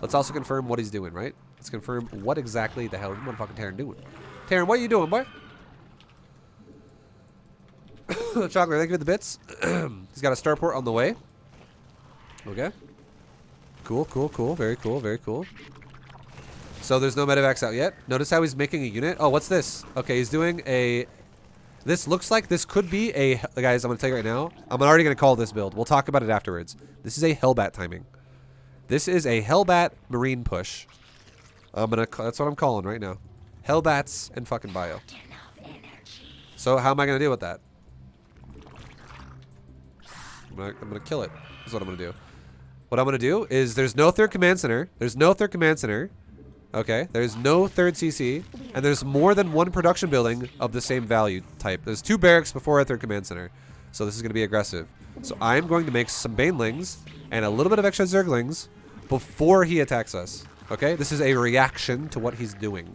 Let's also confirm what he's doing, right? Let's confirm what exactly the hell is motherfucking Terran doing. Terran, what are you doing, boy? Chocolate, thank you for the bits. He's got a starport on the way. Okay. Cool, cool, cool. Very cool, very cool. So there's no medevacs out yet. Notice how he's making a unit. Oh, what's this? Okay, he's doing a... This looks like this could be a... Guys, I'm going to tell you right now. I'm already going to call this build. We'll talk about it afterwards. This is a Hellbat timing. This is a Hellbat Marine push. That's what I'm calling right now. Hellbats and fucking bio. So how am I going to deal with that? I'm gonna kill it. That's what I'm going to do. What I'm going to do is there's no 3rd command center. There's no 3rd command center. Okay, there's no 3rd CC, and there's more than 1 production building of the same value type. There's 2 barracks before a 3rd command center, so this is going to be aggressive. So I'm going to make some banelings and a little bit of extra zerglings before he attacks us. Okay, this is a reaction to what he's doing.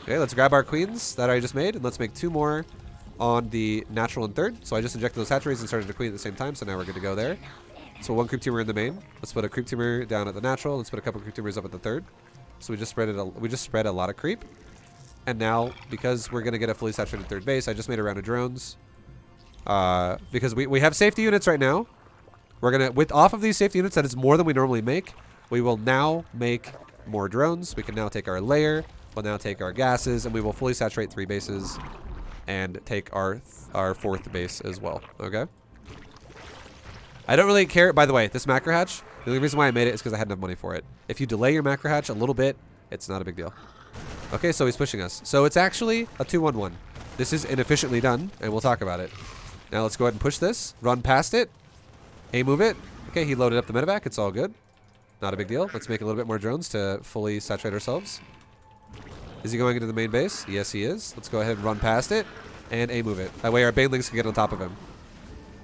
Okay, let's grab our queens that I just made, and let's make 2 more on the natural and 3rd. So I just injected those hatcheries and started a queen at the same time, so now we're good to go there. So 1 creep tumor in the main. Let's put a creep tumor down at the natural. Let's put a couple creep tumors up at the 3rd. So we just spread a lot of creep. And now, because we're gonna get a fully saturated 3rd base, I just made a round of drones. Because we have safety units right now. We're gonna, off of these safety units, that is more than we normally make. We will now make more drones. We can now take our layer. We'll now take our gases, and we will fully saturate 3 bases, and take our 4th base as well. Okay. I don't really care. By the way, this macro hatch. The only reason why I made it is because I had enough money for it. If you delay your macro hatch a little bit, it's not a big deal. Okay, so he's pushing us. So it's actually a 2-1-1. This is inefficiently done, and we'll talk about it. Now let's go ahead and push this. Run past it. A-move it. Okay, he loaded up the medevac. It's all good. Not a big deal. Let's make a little bit more drones to fully saturate ourselves. Is he going into the main base? Yes, he is. Let's go ahead and run past it and A-move it. That way our banelings can get on top of him.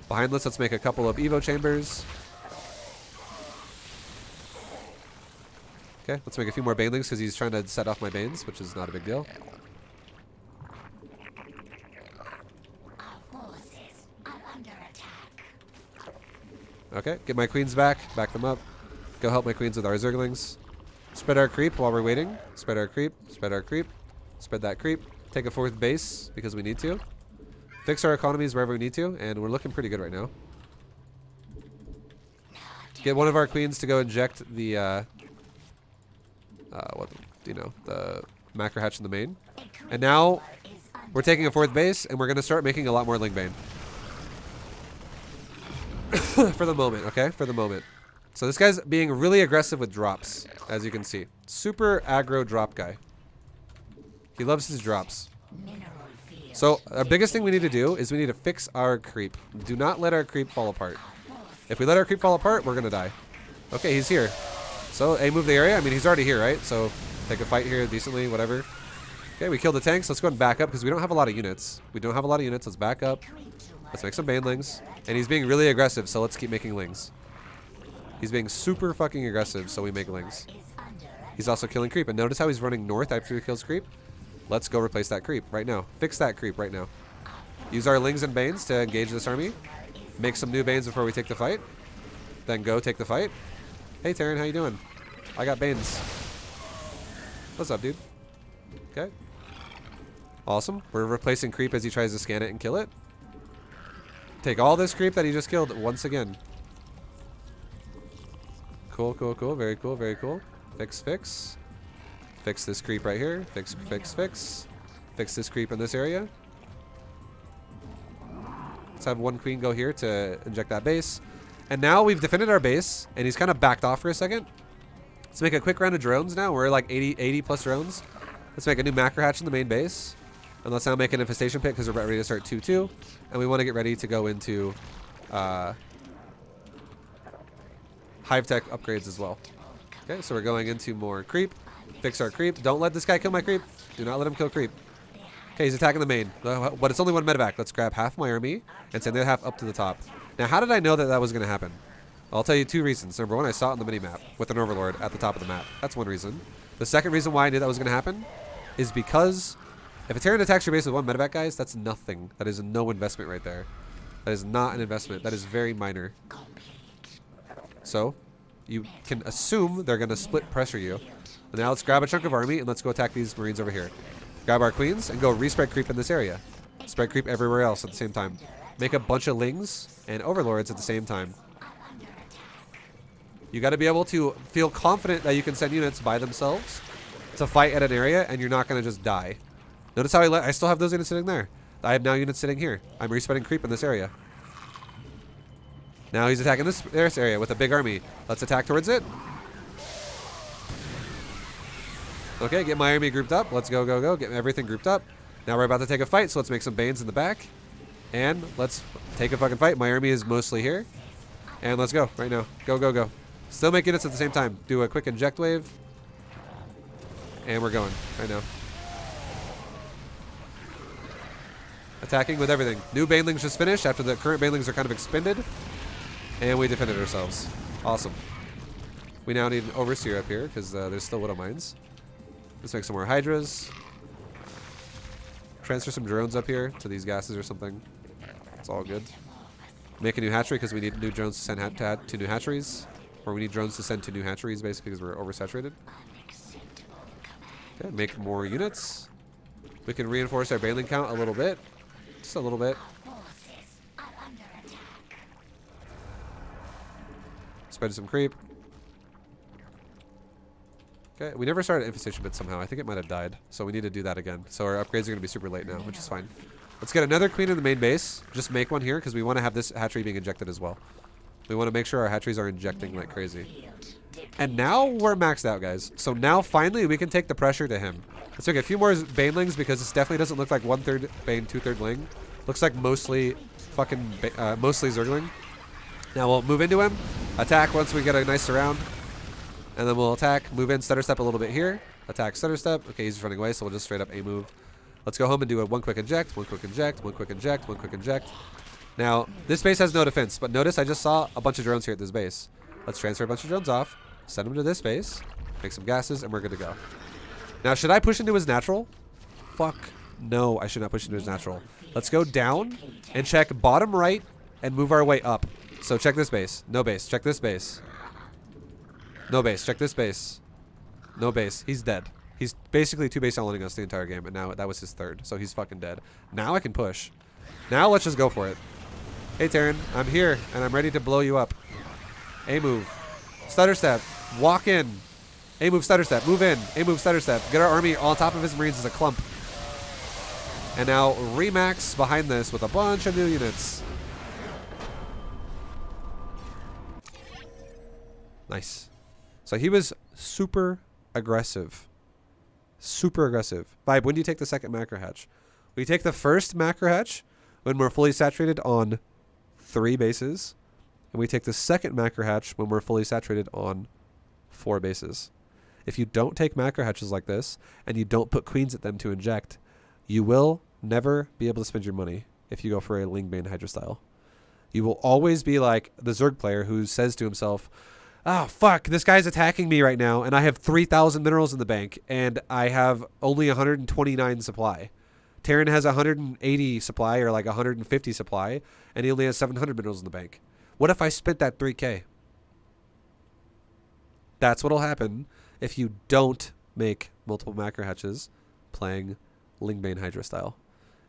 Behind this, let's make a couple of Evo chambers. Okay, let's make a few more banelings because he's trying to set off my banes, which is not a big deal. Our forces are under attack. Okay, get my queens back. Back them up. Go help my queens with our zerglings. Spread our creep while we're waiting. Spread our creep. Spread our creep. Spread that creep. Take a 4th base because we need to. Fix our economies wherever we need to, and we're looking pretty good right now. Get one of our queens to go inject the the macro hatch in the main. And now we're taking a 4th base, and we're going to start making a lot more Lingbane. For the moment, okay? For the moment. So this guy's being really aggressive with drops, as you can see. Super aggro drop guy. He loves his drops. So our biggest thing we need to do is we need to fix our creep. Do not let our creep fall apart. If we let our creep fall apart, we're going to die. Okay, he's here. So, A-move the area. I mean, he's already here, right? So, take a fight here decently, whatever. Okay, we killed the tanks. Let's go ahead and back up because we don't have a lot of units. We don't have a lot of units. Let's back up. Let's make some banelings. And he's being really aggressive, so let's keep making lings. He's being super fucking aggressive, so we make lings. He's also killing creep. And notice how he's running north after he kills creep? Let's go replace that creep right now. Fix that creep right now. Use our lings and banes to engage this army. Make some new banes before we take the fight. Then go take the fight. Hey, Terran, how you doing? I got banes. What's up, dude? Okay. Awesome. We're replacing creep as he tries to scan it and kill it. Take all this creep that he just killed once again. Cool, cool, cool. Very cool, very cool. Fix, fix. Fix this creep right here. Fix, fix, fix. Fix this creep in this area. Let's have one queen go here to inject that base. And now we've defended our base, and he's kind of backed off for a second. Let's make a quick round of drones now. We're like 80 plus drones. Let's make a new macro hatch in the main base. And let's now make an infestation pit because we're ready to start 2-2. And we want to get ready to go into hive tech upgrades as well. Okay, so we're going into more creep. Fix our creep. Don't let this guy kill my creep. Do not let him kill creep. Okay, he's attacking the main. But it's only one medevac. Let's grab half my army and send the other half up to the top. Now, how did I know that that was going to happen? I'll tell you 2 reasons. Number 1, I saw it on the mini-map with an overlord at the top of the map. That's one reason. The second reason why I knew that was going to happen is because if a Terran attacks your base with 1 medevac, guys, that's nothing. That is no investment right there. That is not an investment. That is very minor. So, you can assume they're going to split pressure you. And now let's grab a chunk of army and let's go attack these marines over here. Grab our queens and go respread creep in this area. Spread creep everywhere else at the same time. Make a bunch of lings and overlords at the same time. You got to be able to feel confident that you can send units by themselves to fight at an area and you're not going to just die. Notice how I still have those units sitting there. I have now units sitting here. I'm respreading creep in this area. Now he's attacking this area with a big army. Let's attack towards it. Okay, get my army grouped up. Let's go, go, go. Get everything grouped up. Now we're about to take a fight, so let's make some Banes in the back. And let's take a fucking fight. My army is mostly here. And let's go right now. Go, go, go. Still make units at the same time. Do a quick inject wave. And we're going right now. Attacking with everything. New banelings just finished after the current banelings are kind of expended. And we defended ourselves. Awesome. We now need an overseer up here because there's still widow mines. Let's make some more hydras. Transfer some drones up here to these gases or something. It's all good. Make a new hatchery because we need new drones to send to new hatcheries. Or we need drones to send to new hatcheries basically because we're oversaturated. Okay, make more units. We can reinforce our baneling count a little bit. Just a little bit. Spread some creep. Okay, we never started infestation bit somehow. I think it might have died. So we need to do that again. So our upgrades are going to be super late now, which is fine. Let's get another queen in the main base. Just make one here because we want to have this hatchery being injected as well. We want to make sure our hatcheries are injecting like crazy. And now we're maxed out, guys. So now finally we can take the pressure to him. Let's take a few more banelings because this definitely doesn't look like 1/3 bane, 2/3 ling. Looks like mostly fucking mostly zergling. Now we'll move into him. Attack once we get a nice surround. And then we'll attack, move in, stutter step a little bit here. Attack, stutter step. Okay, he's just running away, so we'll just straight up A move. Let's go home and do a 1 quick inject, 1 quick inject, 1 quick inject, 1 quick inject. Now, this base has no defense, but notice I just saw a bunch of drones here at this base. Let's transfer a bunch of drones off, send them to this base, make some gases, and we're good to go. Now, should I push into his natural? Fuck no, I should not push into his natural. Let's go down and check bottom right and move our way up. So check this base. No base. Check this base. No base. Check this base. No base. He's dead. He's basically 2 base outlining us the entire game, and now that was his 3rd, so he's fucking dead. Now I can push. Now let's just go for it. Hey, Terran, I'm here, and I'm ready to blow you up. A move. Stutter step. Walk in. A move, stutter step. Move in. A move, stutter step. Get our army on top of his marines as a clump. And now remax behind this with a bunch of new units. Nice. So he was super aggressive. Super aggressive. Vibe, when do you take the second macro hatch? We take the first macro hatch when we're fully saturated on 3 bases. And we take the second macro hatch when we're fully saturated on 4 bases. If you don't take macro hatches like this, and you don't put queens at them to inject, you will never be able to spend your money if you go for a Lingbane Hydra style. You will always be like the Zerg player who says to himself, oh, fuck, this guy's attacking me right now, and I have 3,000 minerals in the bank, and I have only 129 supply. Terran has 180 supply, or like 150 supply, and he only has 700 minerals in the bank. What if I spent that 3K? That's what'll happen if you don't make multiple macro hatches playing Lingbane Hydra style.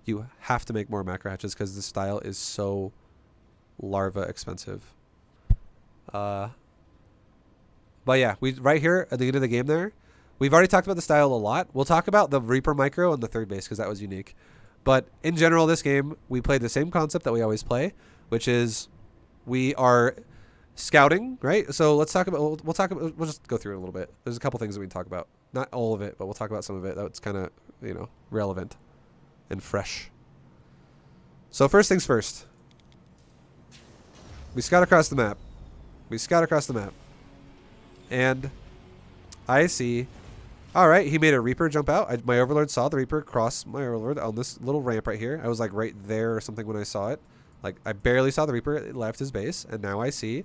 You have to make more macro hatches because this style is so larva expensive. But yeah, we right here at the end of the game there, we've already talked about the style a lot. We'll talk about the Reaper micro on the 3rd base because that was unique. But in general, this game, we play the same concept that we always play, which is we are scouting, right? So let's talk about, we'll just go through it a little bit. There's a couple things that we can talk about. Not all of it, but we'll talk about some of it that's kind of, you know, relevant and fresh. So first things first. We scout across the map. And I see, all right, he made a Reaper jump out. My Overlord saw the Reaper cross my Overlord on this little ramp right here. I was like right there or something when I saw it. Like I barely saw the Reaper. It left his base. And now I see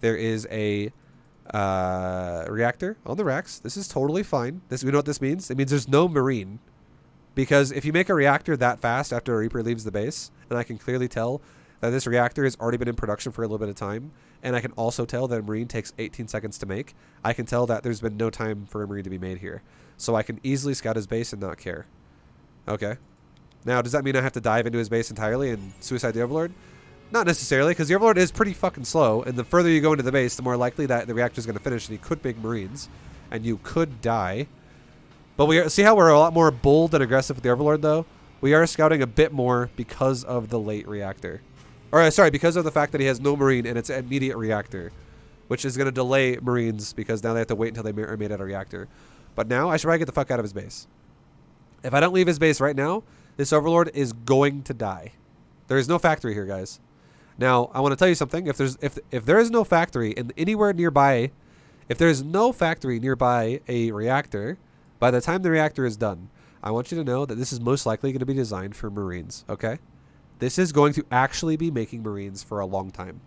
there is a reactor on the racks. This is totally fine. We know what this means. It means there's no Marine. Because if you make a reactor that fast after a Reaper leaves the base, and I can clearly tell that this reactor has already been in production for a little bit of time, and I can also tell that a Marine takes 18 seconds to make, I can tell that there's been no time for a Marine to be made here. So I can easily scout his base and not care. Okay. Now, does that mean I have to dive into his base entirely and suicide the Overlord? Not necessarily, because the Overlord is pretty fucking slow, and the further you go into the base, the more likely that the reactor is going to finish, and he could make Marines, and you could die. But see how we're a lot more bold and aggressive with the Overlord, though? We are scouting a bit more because of the late reactor. Or, sorry, because of the fact that he has no Marine and it's an immediate reactor, which is going to delay Marines because now they have to wait until they are made out of reactor. But now, I should probably get the fuck out of his base. If I don't leave his base right now, this Overlord is going to die. There is no factory here, guys. Now, I want to tell you something. If there is no factory anywhere nearby, if there is no factory nearby a reactor, by the time the reactor is done, I want you to know that this is most likely going to be designed for Marines, okay? This is going to actually be making Marines for a long time.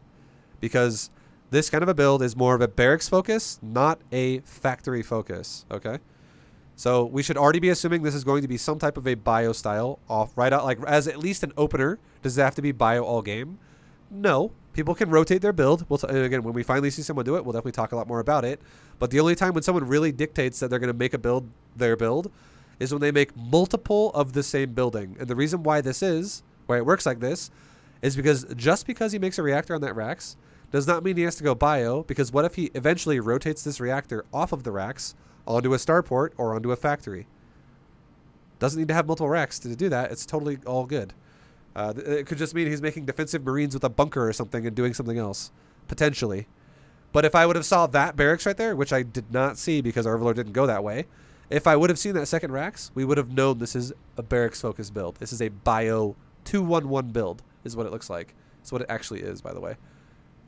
Because this kind of a build is more of a barracks focus, not a factory focus, okay? So we should already be assuming this is going to be some type of a bio style off right out, like as at least an opener. Does it have to be bio all game? No. People can rotate their build. Again, when we finally see someone do it, we'll definitely talk a lot more about it. But the only time when someone really dictates that they're going to make their build, is when they make multiple of the same building. And the reason why why it works like this, is because just because he makes a reactor on that racks, does not mean he has to go bio, because what if he eventually rotates this reactor off of the racks onto a starport or onto a factory? Doesn't need to have multiple racks to do that. It's totally all good. It could just mean he's making defensive Marines with a bunker or something and doing something else, potentially. But if I would have saw that barracks right there, which I did not see because our Overlord didn't go that way, if I would have seen that second racks, we would have known this is a barracks-focused build. This is a bio 2-1-1 build, is what it looks like. It's what it actually is, by the way.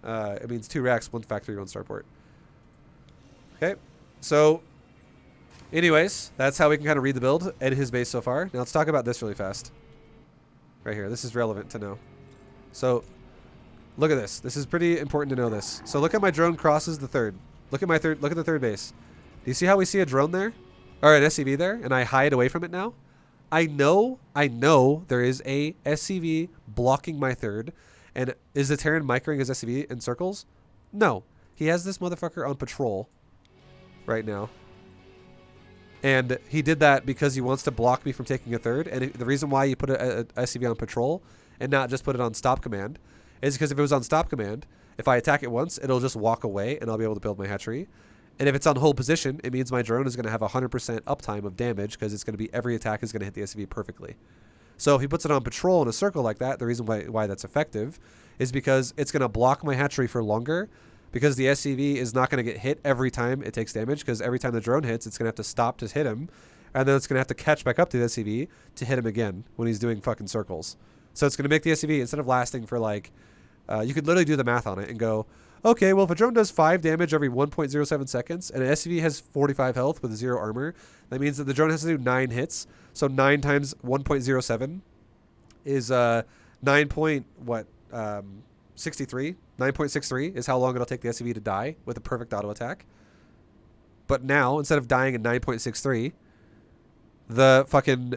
It means 2 racks, 1 factory, 1 starport. Okay, so anyways, that's how we can kind of read the build and his base so far. Now let's talk about this really fast. Right here. This is relevant to know. So look at this. This is pretty important to know this. So look at my drone crosses the third. Look at the third base. Do you see how we see a drone there? Or an SCV there? And I hide away from it now? I know there is a SCV blocking my third. And is the Terran microing his SCV in circles? No. He has this motherfucker on patrol right now. And he did that because he wants to block me from taking a third. And the reason why you put a SCV on patrol and not just put it on stop command is because if it was on stop command, if I attack it once, it'll just walk away and I'll be able to build my hatchery. And if it's on hold position, it means my drone is going to have 100% uptime of damage because it's going to be every attack is going to hit the SCV perfectly. So if he puts it on patrol in a circle like that, the reason why that's effective is because it's going to block my hatchery for longer, because the SCV is not going to get hit every time it takes damage, because every time the drone hits, it's going to have to stop to hit him, and then it's going to have to catch back up to the SCV to hit him again when he's doing fucking circles. So it's going to make the SCV, instead of lasting for like, you could literally do the math on it and go, okay, well if a drone does 5 damage every 1.07 seconds, and an SCV has 45 health with 0 armor, that means that the drone has to do 9 hits, so 9 times 1.07 is 9.63 is how long it'll take the SCV to die with a perfect auto attack. But now, instead of dying in 9.63, the fucking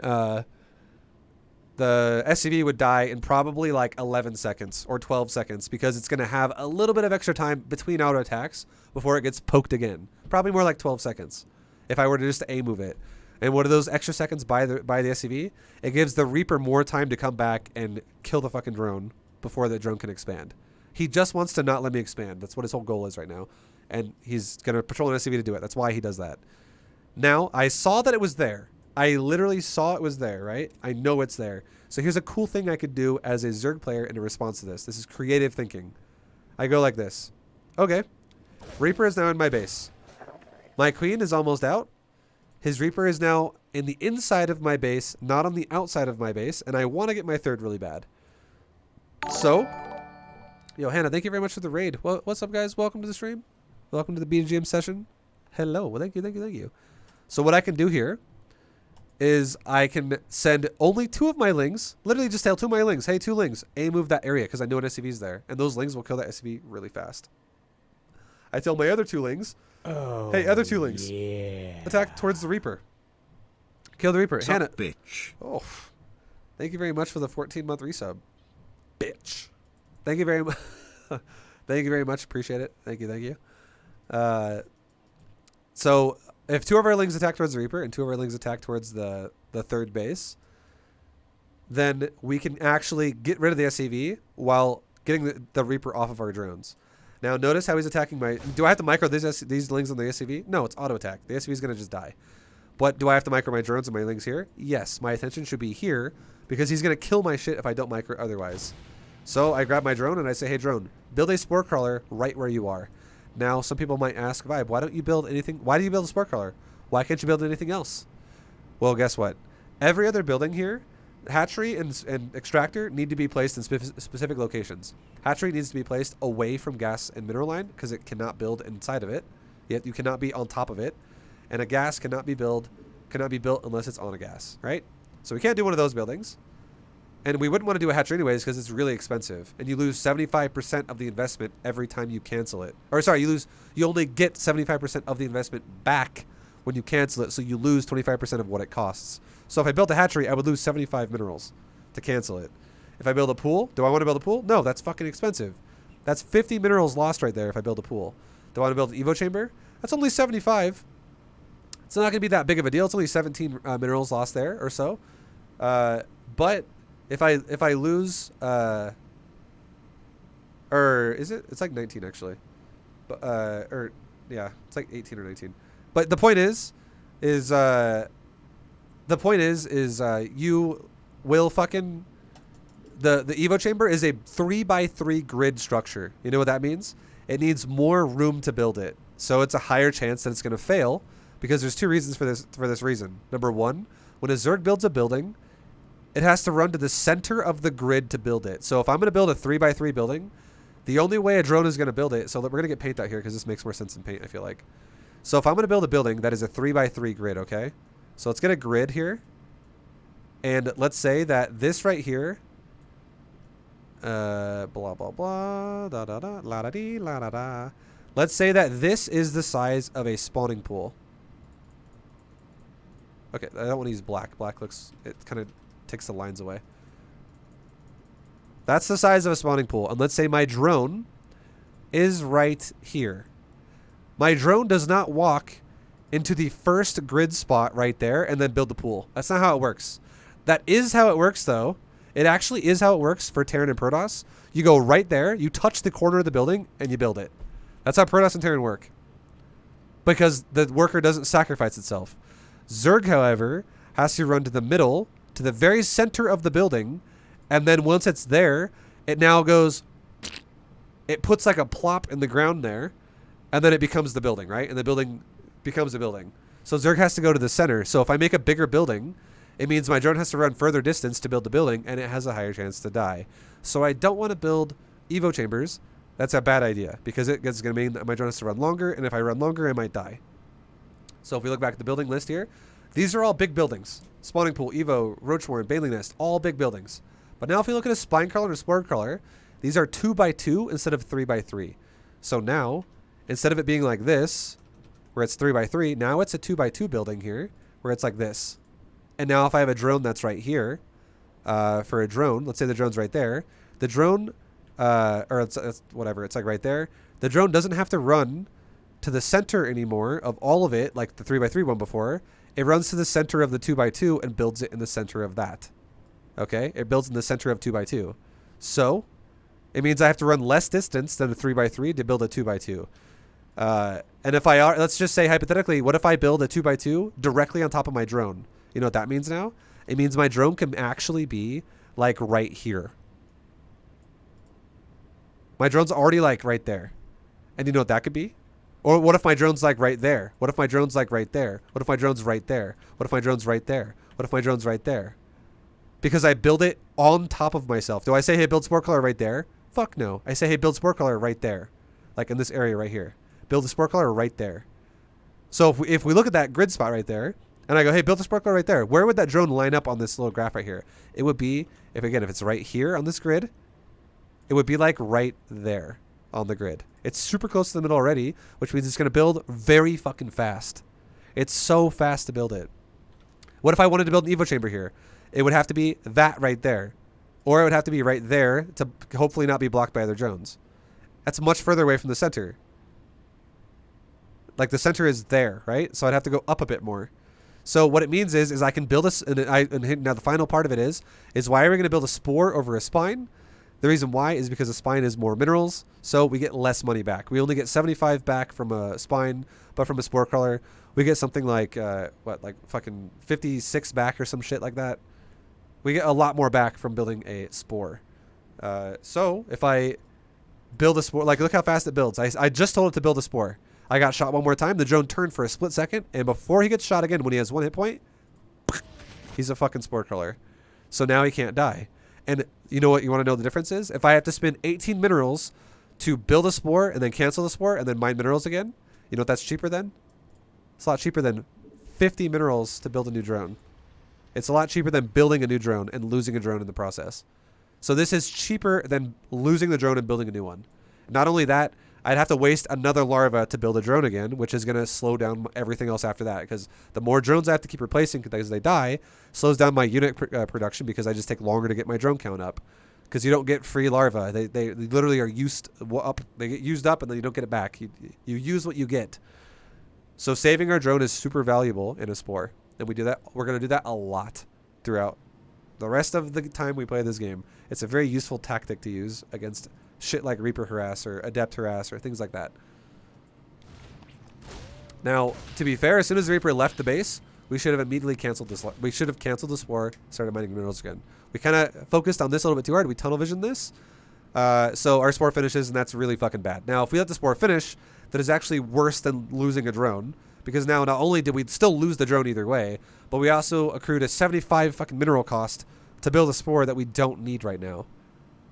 the SCV would die in probably like 11 seconds or 12 seconds, because it's going to have a little bit of extra time between auto attacks before it gets poked again. Probably more like 12 seconds if I were to just A move it. And what are those extra seconds by the SCV? It gives the Reaper more time to come back and kill the fucking drone before the drone can expand. He just wants to not let me expand. That's what his whole goal is right now. And he's going to patrol an SCV to do it. That's why he does that. Now, I saw that it was there. I literally saw it was there, right? I know it's there. So here's a cool thing I could do as a Zerg player in response to this. This is creative thinking. I go like this. Okay. Reaper is now in my base. My queen is almost out. His Reaper is now in the inside of my base, not on the outside of my base, and I want to get my third really bad. So, yo, Hannah, thank you very much for the raid. Well, what's up, guys? Welcome to the stream. Welcome to the B2GM session. Hello. Well, thank you. So what I can do here is I can send only 2 of my lings. Literally just tell 2 of my lings, hey, 2 lings, A, move that area because I know an SCV is there. And those lings will kill that SCV really fast. I tell my other 2 lings, hey, other 2 lings, attack towards the Reaper. Kill the Reaper. Sup, Hannah. bitch. Oh, thank you very much for the 14-month resub. Bitch. Thank you very much. Thank you very much. Appreciate it. Thank you. So if 2 of our lings attack towards the Reaper and 2 of our lings attack towards the third base, then we can actually get rid of the SCV while getting the Reaper off of our drones. Now notice how he's attacking my... Do I have to micro these lings on the SCV? No, it's auto attack. The SCV is going to just die. But do I have to micro my drones and my lings here? Yes, my attention should be here because he's going to kill my shit if I don't micro otherwise. So I grab my drone and I say, hey drone, build a spore crawler right where you are. Now some people might ask, Vibe, why don't you build anything? Why do you build a spore crawler? Why can't you build anything else? Well, guess what? Every other building here, hatchery and extractor need to be placed in specific locations. Hatchery needs to be placed away from gas and mineral line because it cannot build inside of it. Yet you cannot be on top of it. And a gas cannot be built unless it's on a gas, right? So we can't do one of those buildings. And we wouldn't want to do a hatchery anyways because it's really expensive. And you lose 75% of the investment every time you cancel it. Or sorry, you only get 75% of the investment back when you cancel it. So you lose 25% of what it costs. So if I built a hatchery, I would lose 75 minerals to cancel it. If I build a pool, do I want to build a pool? No, that's fucking expensive. That's 50 minerals lost right there if I build a pool. Do I want to build an Evo chamber? That's only 75. It's not going to be that big of a deal. It's only 17 minerals lost there or so. But if I lose, or is it? It's like 19 actually. But yeah, it's like 18 or 19. But the point is you will fucking the Evo chamber is a 3x3 grid structure. You know what that means? It needs more room to build it, so it's a higher chance that it's going to fail. Because there's 2 reasons for this reason. Number 1, when a Zerg builds a building, it has to run to the center of the grid to build it. So if I'm going to build a 3x3 building, the only way a drone is going to build it, so we're going to get paint out here because this makes more sense than paint, I feel like. So if I'm going to build a building that is a 3x3 grid, okay? So let's get a grid here. And let's say that this right here, blah, blah, blah, da, da, da, la, da, dee, la, da, da. Let's say that this is the size of a spawning pool. Okay, I don't want to use black. Black looks, it kind of takes the lines away. That's the size of a spawning pool. And let's say my drone is right here. My drone does not walk into the first grid spot right there and then build the pool. That's not how it works. That is how it works, though. It actually is how it works for Terran and Protoss. You go right there, you touch the corner of the building, and you build it. That's how Protoss and Terran work. Because the worker doesn't sacrifice itself. Zerg, however, has to run to the middle, to the very center of the building, and then once it's there, it now goes, it puts like a plop in the ground there, and then it becomes the building, right? And the building becomes a building. So Zerg has to go to the center. So if I make a bigger building, it means my drone has to run further distance to build the building, and it has a higher chance to die. So I don't want to build Evo chambers. That's a bad idea, because it's going to mean that my drone has to run longer, and if I run longer, I might die. So if we look back at the building list here, these are all big buildings. Spawning pool, Evo, Roachwarren, Bailey Nest, all big buildings. But now if we look at a spine crawler and a spore crawler, these are 2x2 instead of 3x3. So now, instead of it being like this, where it's 3x3, now it's a 2x2 building here, where it's like this. And now if I have a drone that's right here, for a drone, let's say the drone's right there, the drone, or it's whatever, it's like right there, the drone doesn't have to run to the center anymore of all of it, like the 3x3 one before. It runs to the center of the 2x2 and builds it in the center of that. Okay? It builds in the center of 2x2. So, it means I have to run less distance than a 3x3 to build a 2x2. And if let's just say hypothetically, what if I build a 2x2 directly on top of my drone? You know what that means now? It means my drone can actually be like right here. My drone's already like right there. And you know what that could be? Or what if my drone's like right there? What if my drone's like right there? What if my drone's right there? What if my drone's right there? What if my drone's right there? Because I build it on top of myself. Do I say, hey, build spore color right there? Fuck no. I say, hey, build spore color right there. Like in this area right here. Build a spore color right there. So if we look at that grid spot right there, and I go, hey, build a spore color right there, where would that drone line up on this little graph right here? It would be, if it's right here on this grid, it would be like right there on the grid. It's super close to the middle already, which means it's going to build very fucking fast. It's so fast to build it. What if I wanted to build an Evo chamber here? It would have to be that right there. Or it would have to be right there to hopefully not be blocked by other drones. That's much further away from the center. Like the center is there, right? So I'd have to go up a bit more. So what it means is I can build this, and now the final part of it is why are we going to build a spore over a spine? The reason why is because a spine is more minerals, so we get less money back. We only get 75 back from a spine, but from a spore color, we get something like, like fucking 56 back or some shit like that. We get a lot more back from building a spore. So if I build a spore, like look how fast it builds. I just told it to build a spore. I got shot one more time. The drone turned for a split second, and before he gets shot again, when he has 1 hit point, he's a fucking spore color. So now he can't die. And you know what you want to know the difference is? If I have to spend 18 minerals to build a spore and then cancel the spore and then mine minerals again, you know what that's cheaper than? It's a lot cheaper than 50 minerals to build a new drone. It's a lot cheaper than building a new drone and losing a drone in the process. So this is cheaper than losing the drone and building a new one. Not only that, I'd have to waste another larva to build a drone again, which is going to slow down everything else after that. Because the more drones I have to keep replacing because they die, slows down my unit production because I just take longer to get my drone count up. Because you don't get free larvae. They literally are used up. They get used up and then you don't get it back. You use what you get. So saving our drone is super valuable in a spore. And we do that. We're going to do that a lot throughout the rest of the time we play this game. It's a very useful tactic to use against shit like Reaper harass or Adept harass or things like that. Now, to be fair, as soon as the Reaper left the base, we should have immediately canceled this. We should have canceled the spore, started mining minerals again. We kind of focused on this a little bit too hard. We tunnel visioned this. So our spore finishes, and that's really fucking bad. Now, if we let the spore finish, that is actually worse than losing a drone. Because now, not only did we still lose the drone either way, but we also accrued a 75 fucking mineral cost to build a spore that we don't need right now.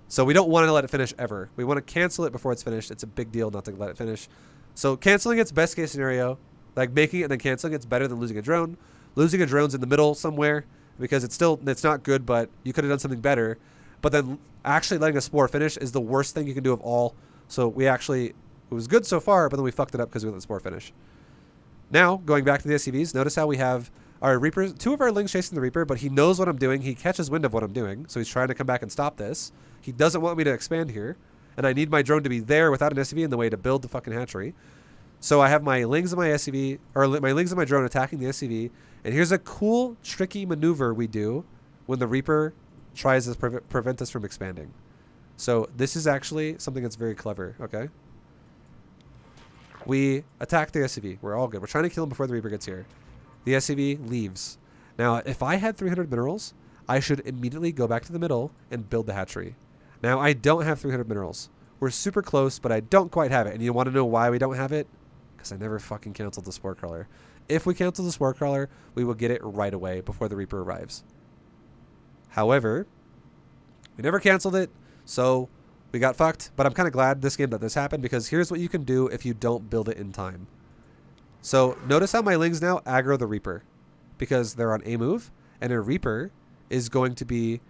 So we don't want to let it finish ever. We want to cancel it before it's finished. It's a big deal not to let it finish. So canceling it's best case scenario. Like making it and then canceling it's better than losing a drone. Losing a drone's in the middle somewhere because it's not good, but you could have done something better. But then actually letting a spore finish is the worst thing you can do of all. So it was good so far, but then we fucked it up because we let the spore finish. Now, going back to the SCVs, notice how we have our Reapers, 2 of our Lings chasing the Reaper, but he knows what I'm doing. He catches wind of what I'm doing, so he's trying to come back and stop this. He doesn't want me to expand here, and I need my drone to be there without an SCV in the way to build the fucking hatchery. So I have my Lings and my SCV, or my Lings and my drone attacking the SCV, and here's a cool, tricky maneuver we do when the Reaper tries to prevent us from expanding. So this is actually something that's very clever, okay? We attack the SCV. We're all good. We're trying to kill him before the Reaper gets here. The SCV leaves. Now, if I had 300 minerals, I should immediately go back to the middle and build the hatchery. Now, I don't have 300 minerals. We're super close, but I don't quite have it. And you want to know why we don't have it? Because I never fucking canceled the spore crawler. If we cancel the spore crawler, we will get it right away before the Reaper arrives. However, we never canceled it, so we got fucked. But I'm kind of glad this game that this happened, because here's what you can do if you don't build it in time. So notice how my Lings now aggro the Reaper, because they're on a move, and a Reaper is going to be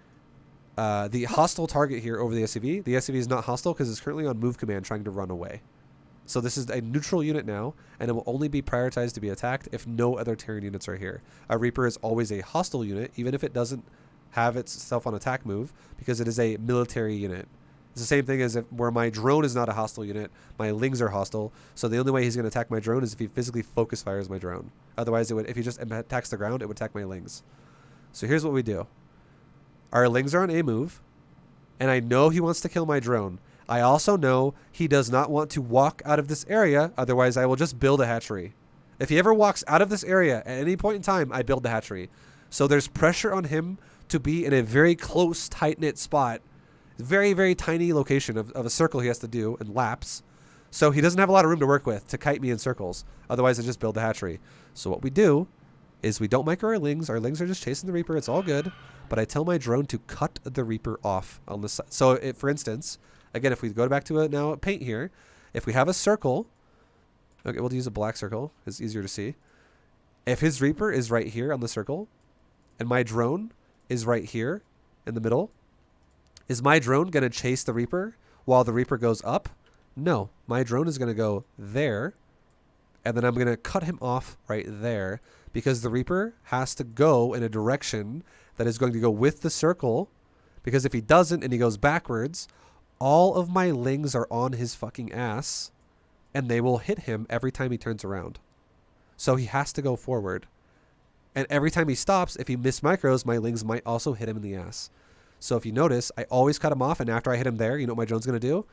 the hostile target here over the SCV. The SCV is not hostile because it's currently on move command trying to run away. So this is a neutral unit now, and it will only be prioritized to be attacked if no other Terran units are here. A Reaper is always a hostile unit, even if it doesn't have itself on attack move, because it is a military unit. It's the same thing as where my drone is not a hostile unit, my Lings are hostile, so the only way he's going to attack my drone is if he physically focus fires my drone. Otherwise, if he just attacks the ground, it would attack my Lings. So here's what we do. Our Lings are on a move, and I know he wants to kill my drone. I also know he does not want to walk out of this area, otherwise I will just build a hatchery. If he ever walks out of this area at any point in time, I build the hatchery. So there's pressure on him to be in a very close, tight-knit spot. Very, very tiny location of a circle he has to do in laps. So he doesn't have a lot of room to work with to kite me in circles. Otherwise, I just build the hatchery. So what we do is we don't micro our lings. Our lings are just chasing the Reaper. It's all good. But I tell my drone to cut the Reaper off on the side. So for instance, again, if we go back to now paint here, if we have a circle, okay, we'll use a black circle. It's easier to see. If his Reaper is right here on the circle, and my drone is right here in the middle, is my drone going to chase the Reaper while the Reaper goes up? No. My drone is going to go there, and then I'm going to cut him off right there because the Reaper has to go in a direction that is going to go with the circle, because if he doesn't and he goes backwards, all of my lings are on his fucking ass, and they will hit him every time he turns around. So he has to go forward. And every time he stops, if he miss micros, my lings might also hit him in the ass. So if you notice, I always cut him off, and after I hit him there, you know what my drone's going to do?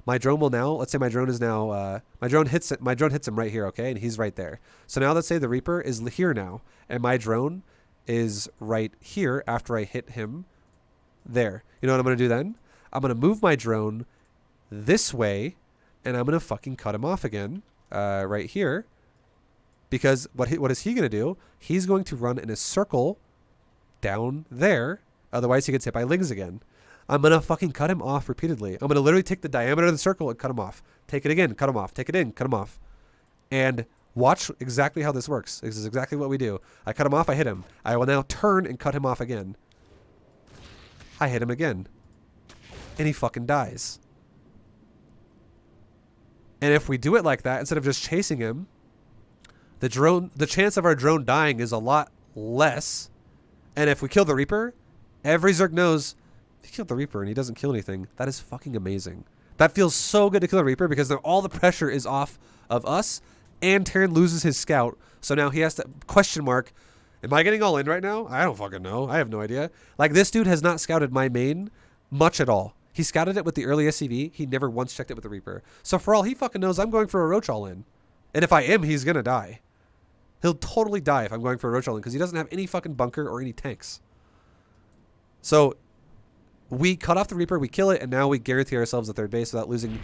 My drone will now, let's say my drone is now, my drone hits him right here, okay? And he's right there. So now let's say the Reaper is here now, and my drone is right here after I hit him there. You know what I'm going to do then? I'm going to move my drone this way, and I'm going to fucking cut him off again, right here. Because what is he going to do? He's going to run in a circle down there. Otherwise, he gets hit by lings again. I'm going to fucking cut him off repeatedly. I'm going to literally take the diameter of the circle and cut him off. Take it again, cut him off. Take it in, cut him off. And watch exactly how this works. This is exactly what we do. I cut him off, I hit him. I will now turn and cut him off again. I hit him again. And he fucking dies. And if we do it like that, instead of just chasing him, the chance of our drone dying is a lot less. And if we kill the Reaper, every Zerg knows if you kill the Reaper and he doesn't kill anything, that is fucking amazing. That feels so good to kill a Reaper because then all the pressure is off of us, and Terran loses his scout. So now he has to question mark, am I getting all in right now? I don't fucking know. I have no idea. Like, this dude has not scouted my main much at all. He scouted it with the early SCV. He never once checked it with the Reaper. So for all he fucking knows, I'm going for a Roach all in. And if I am, he's going to die. He'll totally die if I'm going for a Roach all in because he doesn't have any fucking bunker or any tanks. So we cut off the Reaper, we kill it, and now we guarantee ourselves a third base without losing.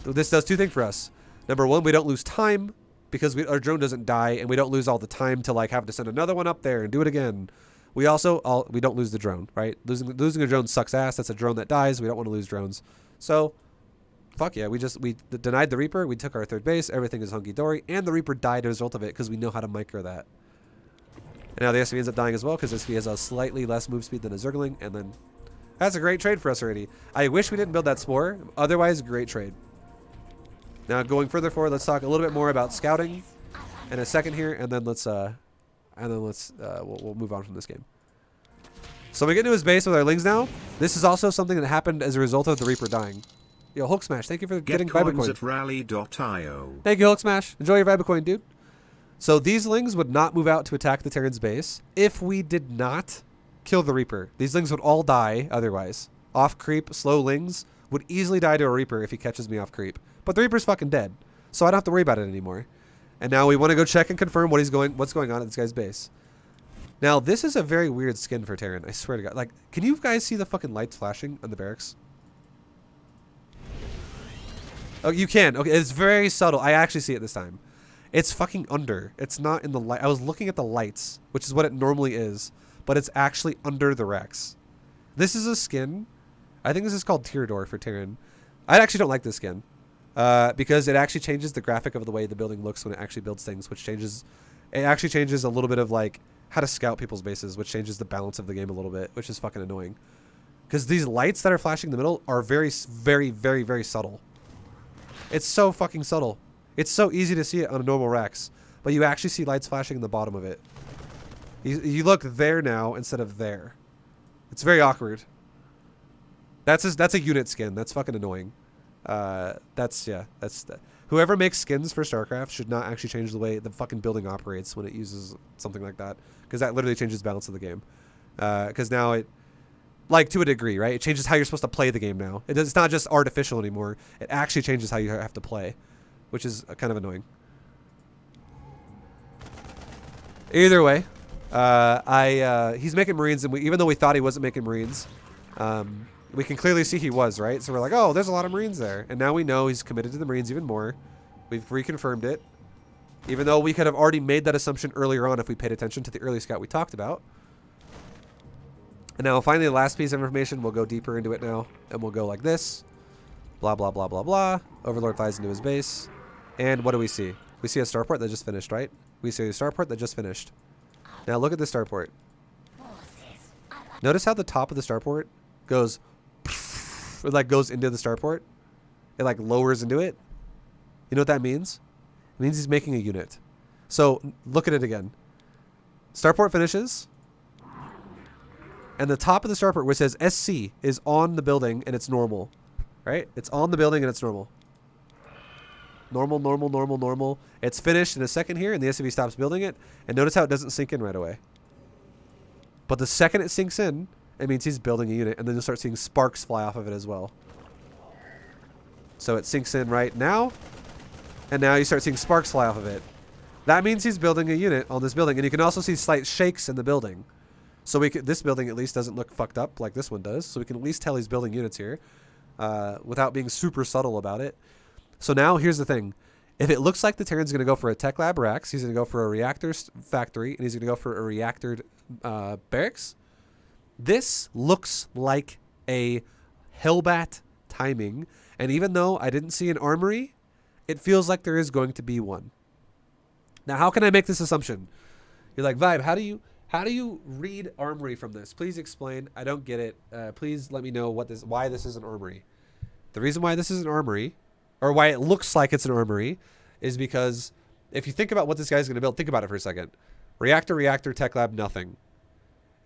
This does two things for us. Number one, we don't lose time because our drone doesn't die, and we don't lose all the time to like have to send another one up there and do it again. We also we don't lose the drone, right? Losing a drone sucks ass. That's a drone that dies. We don't want to lose drones. So fuck yeah, we denied the Reaper. We took our third base. Everything is hunky dory, and the Reaper died as a result of it because we know how to micro that. And now the SV ends up dying as well because SV has a slightly less move speed than a Zergling, and then that's a great trade for us already. I wish we didn't build that Spore. Otherwise, great trade. Now going further forward, let's talk a little bit more about scouting in a second here, and then we'll move on from this game. So we get into his base with our lings now. This is also something that happened as a result of the Reaper dying. Yo, Hulk Smash, thank you for getting Vibacoin. At rally.io. Thank you, Hulk Smash. Enjoy your Vibacoin, dude. So these lings would not move out to attack the Terran's base if we did not kill the Reaper. These lings would all die otherwise. Off creep, slow lings would easily die to a Reaper if he catches me off creep. But the Reaper's fucking dead, so I don't have to worry about it anymore. And now we want to go check and confirm what's going on at this guy's base. Now, this is a very weird skin for Terran, I swear to God. Like, can you guys see the fucking lights flashing on the barracks? Oh, you can. Okay, it's very subtle. I actually see it this time. It's fucking under. It's not in the light. I was looking at the lights, which is what it normally is, but it's actually under the Rex. This is a skin. I think this is called Tyrador for Terran. I actually don't like this skin because it actually changes the graphic of the way the building looks when it actually builds things, which changes. It actually changes a little bit of like how to scout people's bases, which changes the balance of the game a little bit, which is fucking annoying. Because these lights that are flashing in the middle are very, very, very, very subtle. It's so fucking subtle. It's so easy to see it on a normal Rex, but you actually see lights flashing in the bottom of it. You look there now instead of there. It's very awkward. That's a unit skin. That's fucking annoying. Whoever makes skins for StarCraft should not actually change the way the fucking building operates when it uses something like that, because that literally changes the balance of the game. Because now it, like, to a degree, right? It changes how you're supposed to play the game now. It's not just artificial anymore. It actually changes how you have to play, which is kind of annoying. Either way, He's making Marines, and even though we thought he wasn't making Marines, we can clearly see he was, right? So we're like, oh, there's a lot of Marines there. And now we know he's committed to the Marines even more. We've reconfirmed it. Even though we could have already made that assumption earlier on if we paid attention to the early scout we talked about. And now finally the last piece of information, we'll go deeper into it now. And we'll go like this. Blah, blah, blah, blah, blah. Overlord flies into his base. And what do we see? We see a starport that just finished, right? We see a starport that just finished. Now look at the starport. Notice how the top of the starport goes... It like goes into the starport. It like lowers into it. You know what that means? It means he's making a unit. So look at it again. Starport finishes. And the top of the starport where it says SC is on the building and it's normal. Right? It's on the building and it's normal. Normal, normal, normal, normal. It's finished in a second here and the SCV stops building it. And notice how it doesn't sink in right away. But the second it sinks in, it means he's building a unit, and then you'll start seeing sparks fly off of it as well. So it sinks in right now, and now you start seeing sparks fly off of it. That means he's building a unit on this building, and you can also see slight shakes in the building. So this building at least doesn't look fucked up like this one does, so we can at least tell he's building units here without being super subtle about it. So now here's the thing. If it looks like the Terran's going to go for a tech lab Rex, he's going to go for a reactor factory, and he's going to go for a reactor barracks, this looks like a Hellbat timing. And even though I didn't see an armory, it feels like there is going to be one. Now, how can I make this assumption? You're like, Vibe, how do you read armory from this? Please explain. I don't get it. Please let me know why this is an armory. The reason why this is an armory, or why it looks like it's an armory, is because if you think about what this guy's going to build, think about it for a second. Reactor, tech lab, nothing.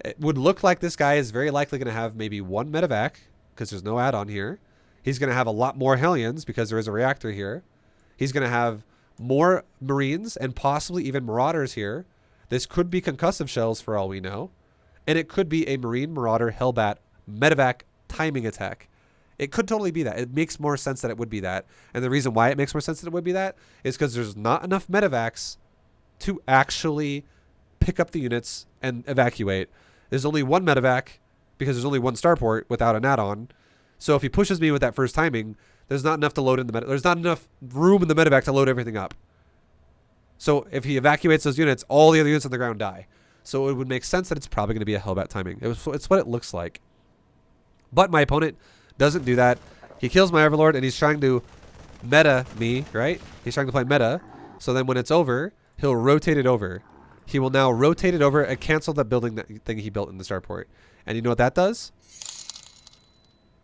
It would look like this guy is very likely going to have maybe one medevac, because there's no add-on here. He's going to have a lot more Hellions, because there is a reactor here. He's going to have more Marines, and possibly even Marauders here. This could be concussive shells for all we know. And it could be a Marine Marauder Hellbat medevac timing attack. It could totally be that. It makes more sense that it would be that. And the reason why it makes more sense that it would be that is because there's not enough medevacs to actually pick up the units and evacuate. There's only one medevac because there's only one starport without an add-on. So if he pushes me with that first timing, there's not enough to load in the there's not enough room in the medevac to load everything up. So if he evacuates those units, all the other units on the ground die. So it would make sense that it's probably going to be a Hellbat timing. It's what it looks like. But my opponent doesn't do that. He kills my Overlord and he's trying to meta me, right? He's trying to play meta. So then when it's over, he'll rotate it over. He will now rotate it over and cancel that building thing he built in the starport. And you know what that does?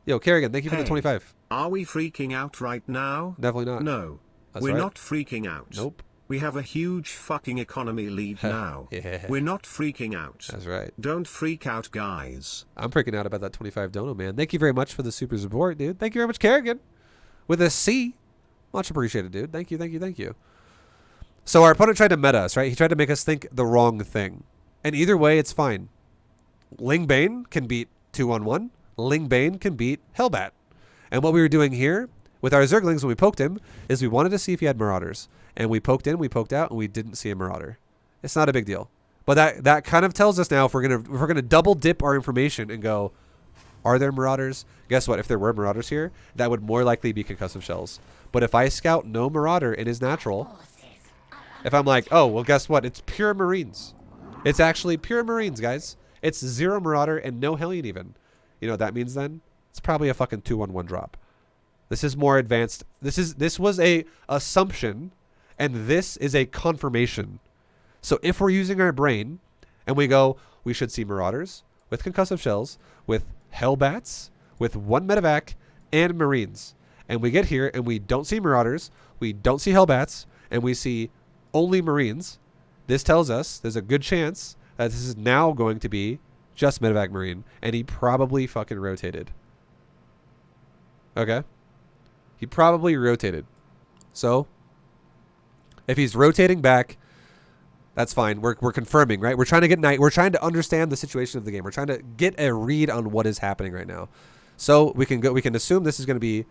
Yo, Kerrigan, thank you for the 25. Are we freaking out right now? Definitely not. No. That's We're right. not freaking out. Nope. We have a huge fucking economy lead now. Yeah. We're not freaking out. That's right. Don't freak out, guys. I'm freaking out about that 25 dono, man. Thank you very much for the super support, dude. Thank you very much, Kerrigan. With a C. Much appreciated, dude. Thank you, thank you, thank you. So our opponent tried to meta us, right? He tried to make us think the wrong thing. And either way, it's fine. Ling Bane can beat 2-on-1. Ling Bane can beat Hellbat. And what we were doing here with our Zerglings when we poked him is we wanted to see if he had Marauders. And we poked in, we poked out, and we didn't see a Marauder. It's not a big deal. But that kind of tells us now if we're gonna double dip our information and go, are there Marauders? Guess what? If there were Marauders here, that would more likely be concussive shells. But if I scout no Marauder in his natural, if I'm like, oh, well, guess what? It's pure Marines. It's actually pure Marines, guys. It's 0 Marauder and no Hellion even. You know what that means then? It's probably a fucking 2-1-1 drop. This is more advanced. This was a assumption, and this is a confirmation. So if we're using our brain, and we go, we should see Marauders with concussive shells, with Hellbats, with 1 medevac, and Marines. And we get here, and we don't see Marauders, we don't see Hellbats, and we see only Marines. This tells us there's a good chance that this is now going to be just medevac Marine, and he probably fucking rotated. Okay? He probably rotated. So, if he's rotating back, that's fine. We're confirming, right? We're trying to get we're trying to understand the situation of the game. We're trying to get a read on what is happening right now. So we can assume this is going to be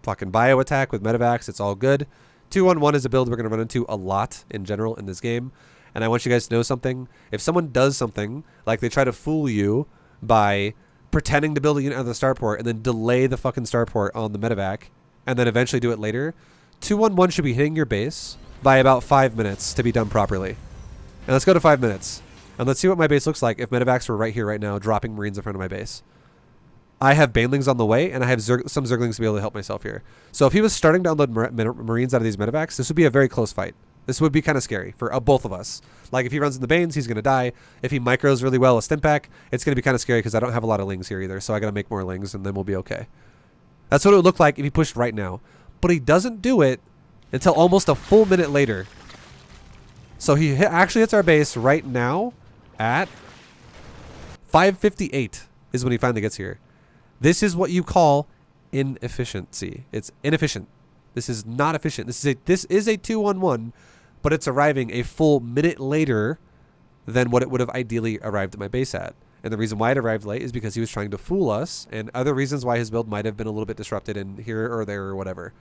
fucking bio attack with medevacs. It's all good. 2-on-1 is a build we're going to run into a lot in general in this game. And I want you guys to know something. If someone does something, like they try to fool you by pretending to build a unit on the starport and then delay the fucking starport on the medevac and then eventually do it later, 211 should be hitting your base by about 5 minutes to be done properly. And let's go to 5 minutes. And let's see what my base looks like if medevacs were right here right now dropping Marines in front of my base. I have Banelings on the way, and I have some Zerglings to be able to help myself here. So if he was starting to unload Marines out of these medevacs, this would be a very close fight. This would be kind of scary for both of us. Like, if he runs in the Banes, he's going to die. If he micros really well a Stimpak, it's going to be kind of scary because I don't have a lot of Lings here either, so I got to make more Lings, and then we'll be okay. That's what it would look like if he pushed right now. But he doesn't do it until almost a full minute later. So he actually hits our base right now at 5:58 is when he finally gets here. This is what you call inefficiency. It's inefficient. This is not efficient. This is a 211, but it's arriving a full minute later than what it would have ideally arrived at my base at. And the reason why it arrived late is because he was trying to fool us, and other reasons why his build might have been a little bit disrupted in here or there or whatever.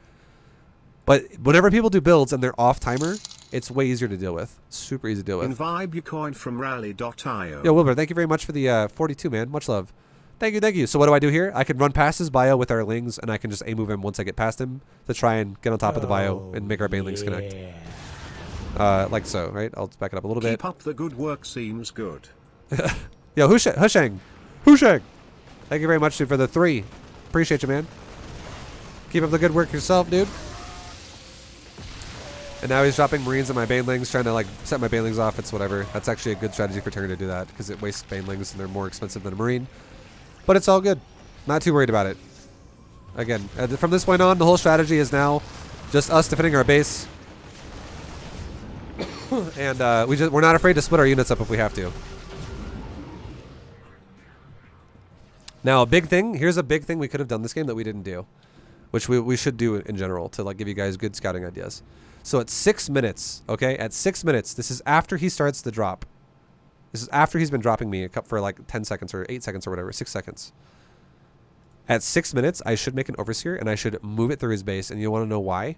But whenever people do builds and they're off timer, it's way easier to deal with. Super easy to deal with. Invite your coin from rally.io. Yo, Wilbur, thank you very much for the 42, man. Much love. Thank you, thank you. So what do I do here? I can run past his bio with our Lings, and I can just A-move him once I get past him to try and get on top of the bio and make our Banelings connect. Like so, right? I'll back it up a little bit. Keep up the good work, seems good. Yo, Husheng. Thank you very much, dude, for the 3. Appreciate you, man. Keep up the good work yourself, dude. And now he's dropping Marines at my Banelings, trying to like set my Banelings off. It's whatever. That's actually a good strategy for Terran to do that because it wastes Banelings and they're more expensive than a Marine. But it's all good. Not too worried about it. Again, from this point on, the whole strategy is now just us defending our base. And we're not afraid to split our units up if we have to. Now, a big thing. Here's a big thing we could have done this game that we didn't do, which we should do in general to like give you guys good scouting ideas. So at 6 minutes, okay, at 6 minutes, this is after he starts the drop. This is after he's been dropping me a cup for like 10 seconds or 8 seconds or whatever, 6 seconds. At 6 minutes, I should make an overseer and I should move it through his base. And you want to know why?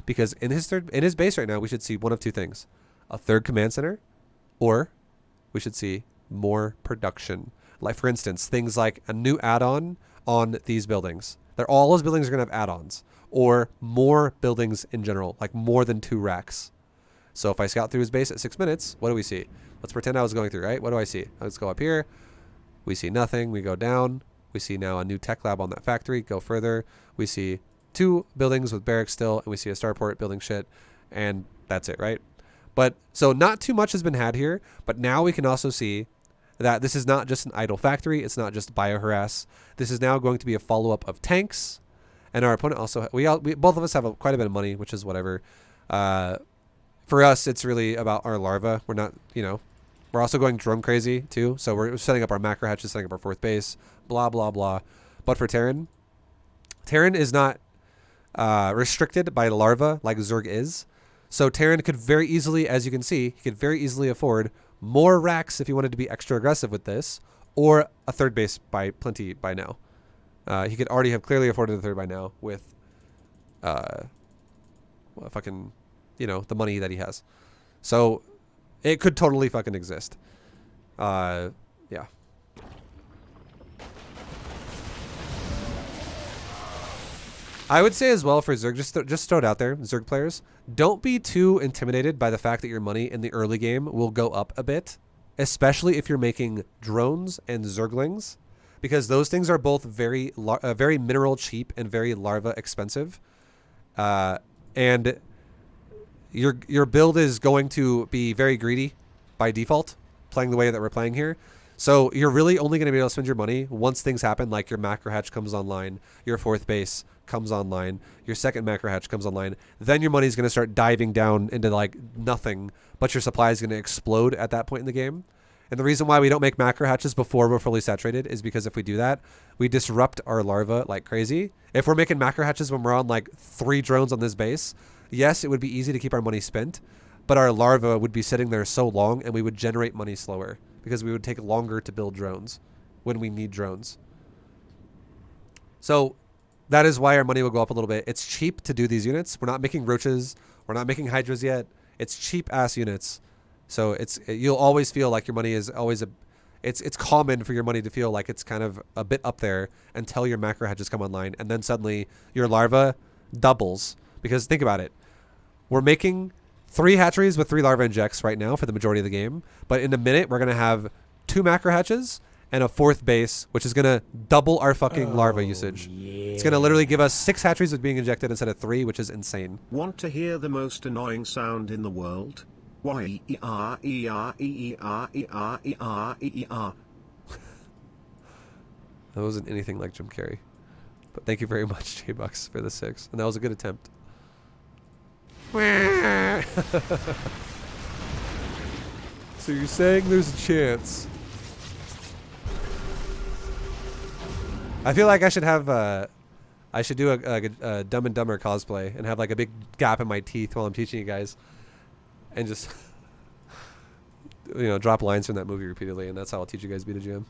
Because in his base right now, we should see one of two things: a third command center, or we should see more production. Like for instance, things like a new add-on on these buildings. All those buildings are gonna have add-ons, or more buildings in general, like more than 2 racks. So if I scout through his base at 6 minutes, what do we see? Let's pretend I was going through, right? What do I see? Let's go up here. We see nothing. We go down. We see now a new tech lab on that factory. Go further. We see 2 buildings with barracks still, and we see a starport building shit, and that's it, right? But so not too much has been had here, but now we can also see that this is not just an idle factory. It's not just bioharass. This is now going to be a follow-up of tanks, and our opponent also, we both of us have quite a bit of money, which is whatever. For us, it's really about our larva. We're not, we're also going drone crazy too. So we're setting up our macro hatches, setting up our 4th base, blah, blah, blah. But for Terran is not restricted by larva like Zerg is. So Terran could very easily, as you can see, he could very easily afford more racks if he wanted to be extra aggressive with this, or a 3rd base by plenty by now. He could already have clearly afforded a 3rd by now with the money that he has. So it could totally fucking exist. Yeah. I would say as well for Zerg, just throw it out there, Zerg players, don't be too intimidated by the fact that your money in the early game will go up a bit, especially if you're making drones and Zerglings, because those things are both very mineral cheap and very larva expensive, and your build is going to be very greedy by default, playing the way that we're playing here. So you're really only going to be able to spend your money once things happen, like your macro hatch comes online, your 4th base comes online, your 2nd macro hatch comes online. Then your money's going to start diving down into like nothing, but your supply is going to explode at that point in the game. And the reason why we don't make macro hatches before we're fully saturated is because if we do that, we disrupt our larva like crazy. If we're making macro hatches when we're on like 3 drones on this base, yes, it would be easy to keep our money spent, but our larva would be sitting there so long and we would generate money slower because we would take longer to build drones when we need drones. So that is why our money will go up a little bit. It's cheap to do these units. We're not making roaches. We're not making hydras yet. It's cheap ass units. So you'll always feel like your money is always it's common for your money to feel like it's kind of a bit up there until your macro hatches come online, and then suddenly your larva doubles. Because think about it, we're making 3 hatcheries with 3 larva injects right now for the majority of the game, but in a minute we're gonna have 2 macro hatches and a 4th base, which is gonna double our fucking larva usage. Yeah. It's gonna literally give us 6 hatcheries with being injected instead of 3, which is insane. Want to hear the most annoying sound in the world? Y-E-R-E-R-E-R-E-R-E-R-E-R-E-R. That wasn't anything like Jim Carrey. But thank you very much, J-Bucks, for the 6. And that was a good attempt. So you're saying there's a chance. I feel like I should have I should do a Dumb and Dumber cosplay and have like a big gap in my teeth while I'm teaching you guys, and just drop lines from that movie repeatedly, and that's how I'll teach you guys B2GM.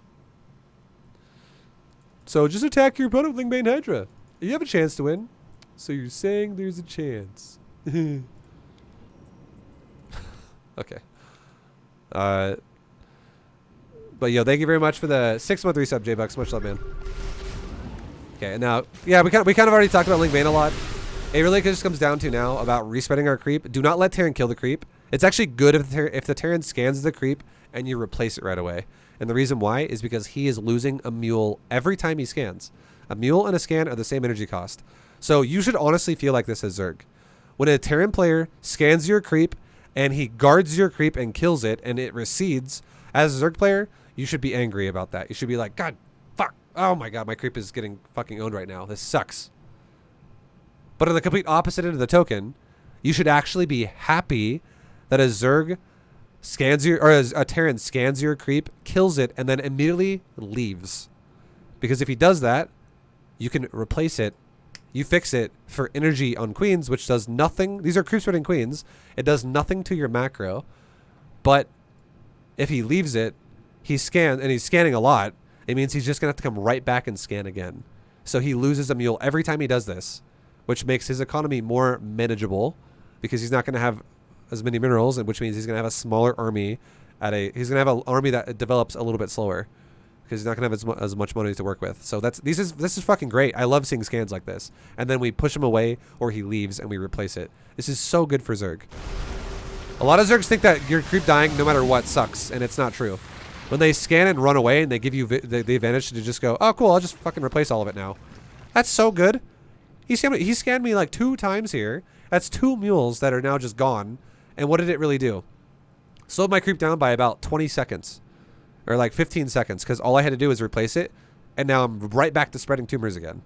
So just attack your opponent with Lingbane Hydra. You have a chance to win. So you're saying there's a chance. Okay. But yo, thank you very much for the 6-month resub, J-Bucks. Much love, man. Okay, now, yeah, we kind of already talked about Lingbane a lot. It really just comes down to now about respreading our creep. Do not let Terran kill the creep. It's actually good if the Terran scans the creep and you replace it right away. And the reason why is because he is losing a mule every time he scans. A mule and a scan are the same energy cost. So you should honestly feel like this as Zerg. When a Terran player scans your creep and he guards your creep and kills it and it recedes, as a Zerg player, you should be angry about that. You should be like, God, fuck. Oh my God, my creep is getting fucking owned right now. This sucks. But on the complete opposite end of the token, you should actually be happy that a Zerg scans your, or a Terran scans your creep, kills it, and then immediately leaves. Because if he does that, you can replace it. You fix it for energy on queens, which does nothing. These are creep spreading queens. It does nothing to your macro. But if he leaves it, he's scanning a lot. It means he's just going to have to come right back and scan again. So he loses a mule every time he does this, which makes his economy more manageable because he's not going to have as many minerals, which means he's going to have a smaller army he's going to have an army that develops a little bit slower because he's not going to have as much money to work with. So this is fucking great. I love seeing scans like this. And then we push him away or he leaves and we replace it. This is so good for Zerg. A lot of Zergs think that your creep dying no matter what sucks, and it's not true. When they scan and run away and they give you the advantage to just go, oh cool, I'll just fucking replace all of it now. That's so good. He scanned me like 2 times here. That's 2 mules that are now just gone. And what did it really do? Slowed my creep down by about 20 seconds. Or like 15 seconds. Because all I had to do was replace it. And now I'm right back to spreading tumors again.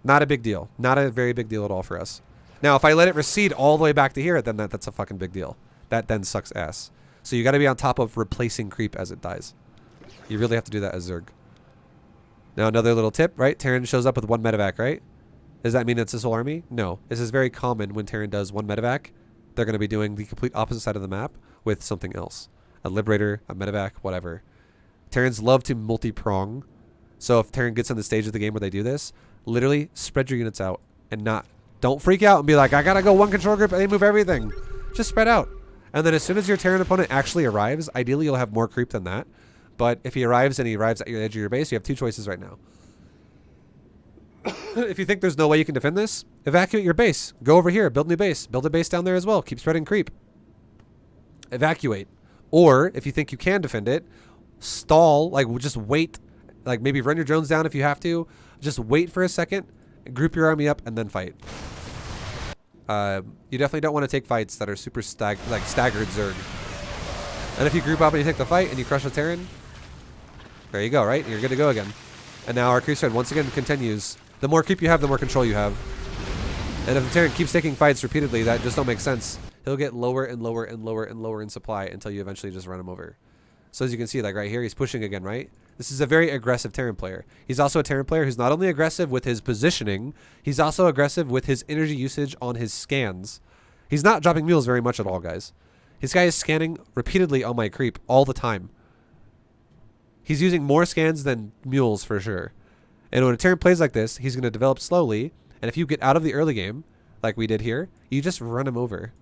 Not a big deal. Not a very big deal at all for us. Now, if I let it recede all the way back to here, then that's a fucking big deal. That then sucks ass. So you got to be on top of replacing creep as it dies. You really have to do that as Zerg. Now, another little tip, right? Terran shows up with 1 medevac, right? Does that mean it's his whole army? No. This is very common when Terran does 1 medevac. They're going to be doing the complete opposite side of the map with something else. A Liberator, a medevac, whatever. Terrans love to multi-prong. So if Terran gets on the stage of the game where they do this, literally spread your units out and don't freak out and be like, I got to go 1 control group and they move everything. Just spread out. And then as soon as your Terran opponent actually arrives, ideally you'll have more creep than that. But if he arrives and he arrives at the edge of your base, you have 2 choices right now. If you think there's no way you can defend this, evacuate your base. Go over here, build a new base. Build a base down there as well. Keep spreading creep. Evacuate. Or if you think you can defend it, stall, like just wait. Like maybe run your drones down if you have to. Just wait for a second, group your army up, and then fight. You definitely don't want to take fights that are super staggered Zerg. And if you group up and you take the fight and you crush a Terran, there you go, right? You're good to go again. And now our creep spread once again continues. The more creep you have, the more control you have. And if the Terran keeps taking fights repeatedly that just don't make sense, he'll get lower and lower and lower and lower in supply until you eventually just run him over. So as you can see, like right here, he's pushing again, right? This is a very aggressive Terran player. He's also a Terran player who's not only aggressive with his positioning, he's also aggressive with his energy usage on his scans. He's not dropping mules very much at all, guys. This guy is scanning repeatedly on my creep all the time. He's using more scans than mules for sure. And when a Terran plays like this, he's going to develop slowly. And if you get out of the early game, like we did here, you just run him over.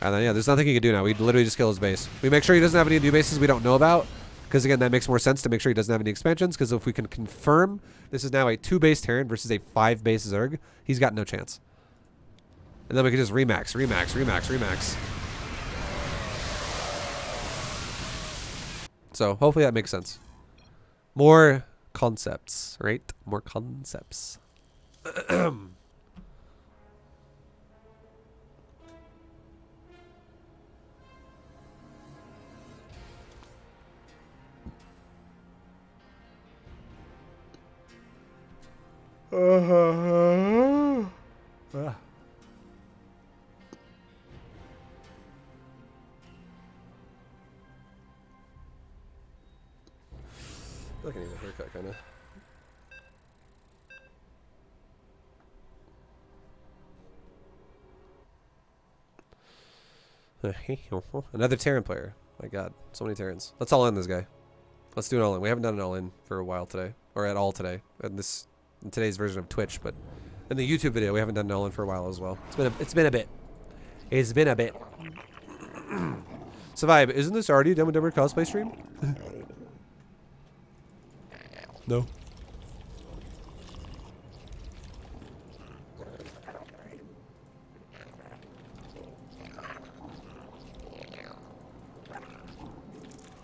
And then, yeah, there's nothing he can do now. We literally just kill his base. We make sure he doesn't have any new bases we don't know about. Because, again, that makes more sense to make sure he doesn't have any expansions. Because if we can confirm this is now a 2-base Terran versus a 5-base Zerg, he's got no chance. And then we can just remax, remax, remax, remax. So, hopefully that makes sense. More concepts, right? More concepts. I can need a haircut, kind of. Another Terran player. My God, so many Terrans. Let's all in this guy. Let's do an all in. We haven't done an all in for a while today, or at all today. In today's version of Twitch, but in the YouTube video, we haven't done an all in for a while as well. It's been a bit. It's been a bit. So Vibe, isn't this already a Dumb and Dumber cosplay stream? No.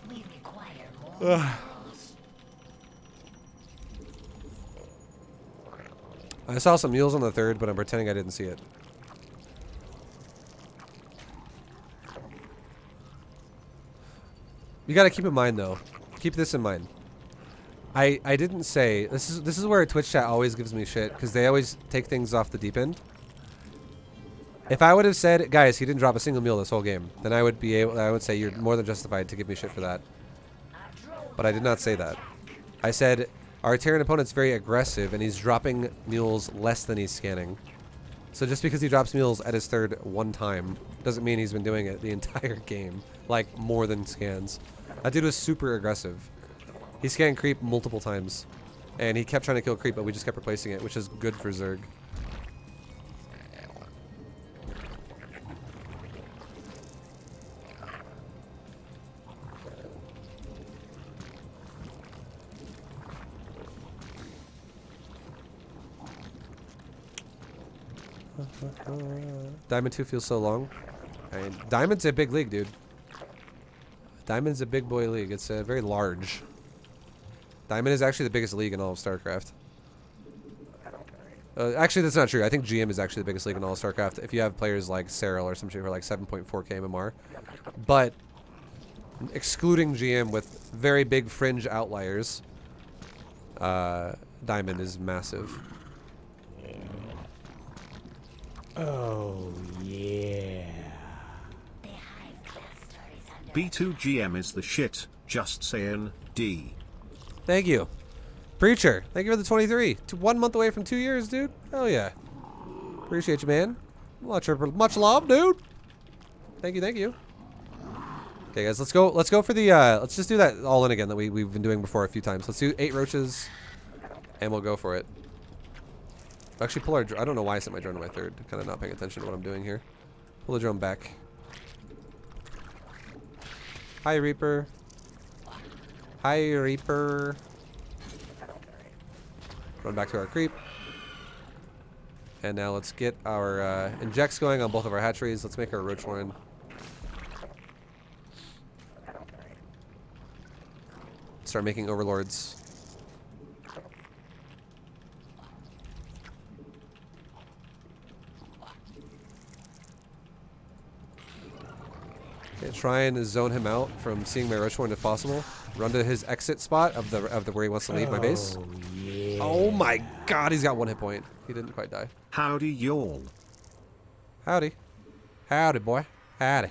We require more. I saw some mules on the 3rd, but I'm pretending I didn't see it. You gotta keep in mind though. Keep this in mind. I didn't say this is where Twitch chat always gives me shit because they always take things off the deep end. If I would have said, guys, he didn't drop a single mule this whole game, then I would say you're more than justified to give me shit for that. But I did not say that. I said our Terran opponent's very aggressive and he's dropping mules less than he's scanning. So just because he drops mules at his 3rd one time doesn't mean he's been doing it the entire game, like more than scans. That dude was super aggressive. He scanned creep multiple times, and he kept trying to kill creep, but we just kept replacing it, which is good for Zerg. Diamond 2 feels so long. I mean, Diamond's a big league, dude. Diamond's a big boy league. It's very large. Diamond is actually the biggest league in all of StarCraft. Actually, that's not true. I think GM is actually the biggest league in all of StarCraft if you have players like Cyril or some shit for like 7.4k MMR. But excluding GM with very big fringe outliers, Diamond is massive. Oh, yeah. The hive cluster is under B2GM is the shit, just saying, D. Thank you. Preacher, thank you for the 23. 1 month away from 2 years, dude. Hell yeah. Appreciate you, man. Much love, dude. Thank you, thank you. Okay, guys, let's go for the, let's just do that all in again that we've been doing before a few times. Let's do 8 roaches, and we'll go for it. Actually, pull our, I don't know why I set my drone to my 3rd. Kind of not paying attention to what I'm doing here. Pull the drone back. Hi, Reaper. Hi, Reaper. Run back to our creep. And now let's get our injects going on both of our hatcheries. Let's make our roach line. Start making overlords. Okay, try and zone him out from seeing my roach horn if possible. Run to his exit spot of the where he wants to leave my base. Oh, yeah. Oh my God, he's got 1 hit point. He didn't quite die. Howdy y'all. Howdy. Howdy, boy. Howdy.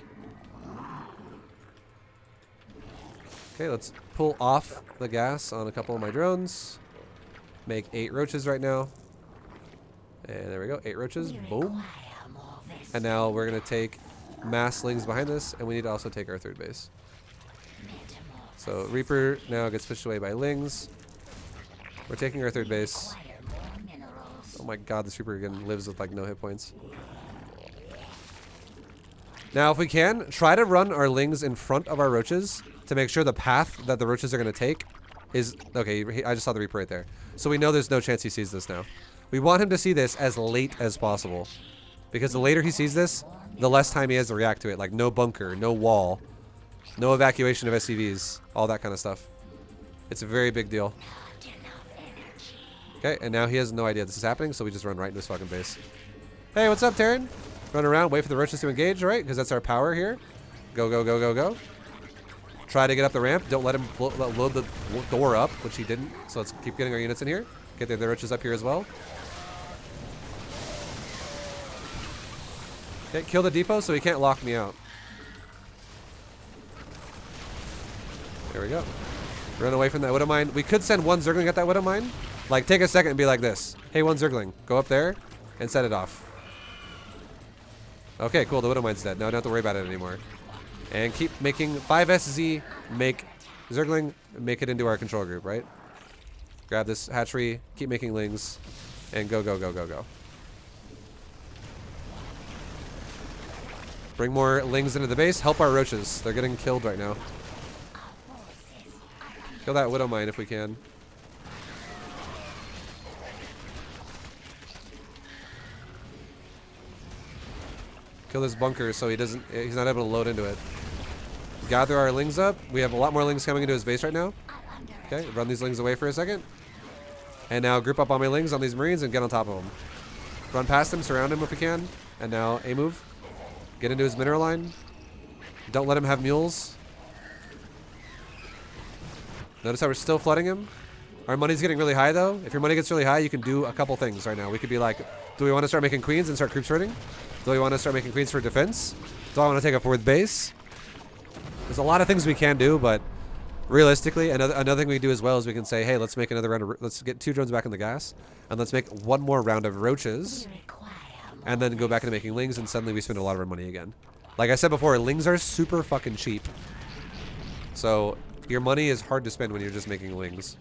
Okay, let's pull off the gas on a couple of my drones. Make 8 roaches right now. And there we go, 8 roaches. Boom. require more vessels. And now we're going to take mass lings behind this, and we need to also take our 3rd base. So Reaper now gets pushed away by lings. We're taking our 3rd base. Require more minerals. Oh my God, this Reaper again lives with like no hit points. Now, if we can, try to run our lings in front of our roaches to make sure the path that the roaches are going to take is... Okay, I just saw the Reaper right there. So we know there's no chance he sees this now. We want him to see this as late as possible. Because the later he sees this, the less time he has to react to it. Like, no bunker, no wall, no evacuation of SCVs, all that kind of stuff. It's a very big deal. Okay, and now he has no idea this is happening, so we just run right into his fucking base. Hey, what's up, Terran? Run around, wait for the roaches to engage, right? Because that's our power here. Go, go, go, go, go. Try to get up the ramp. Don't let him load the door up, which he didn't. So let's keep getting our units in here. Get the roaches up here as well. Okay, kill the depot so he can't lock me out. There we go. Run away from that Widow Mine. We could send one Zergling at that Widow Mine. Like, take a second and be like this. Hey, one Zergling, go up there and set it off. Okay, cool. The Widow Mine's dead. Now I don't have to worry about it anymore. And keep making 5SZ, make Zergling, make it into our control group, right? Grab this hatchery, keep making lings, and go, go, go, go, go. Bring more lings into the base. Help our roaches. They're getting killed right now. Kill that Widow Mine if we can. Kill this bunker so he's not able to load into it. Gather our lings up. We have a lot more lings coming into his base right now. Okay, run these lings away for a second. And now group up on my lings on these marines and get on top of them. Run past him, surround him if we can. And now a move. Get into his mineral line. Don't let him have mules. Notice how we're still flooding him? Our money's getting really high though. If your money gets really high, you can do a couple things right now. We could be like, do we want to start making queens and start creep sorting? Do we want to start making queens for defense? Do I want to take a fourth base? There's a lot of things we can do, but realistically, another thing we can do as well is we can say, hey, let's make another round of, let's get 2 drones back in the gas, and let's make one more round of roaches, and then go back into making lings, and suddenly we spend a lot of our money again. Like I said before, lings are super fucking cheap. So your money is hard to spend when you're just making lings.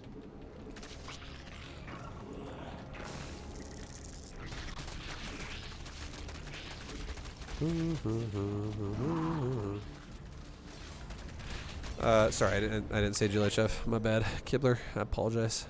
Sorry, I didn't say July Chef. My bad, Kibler. I apologize.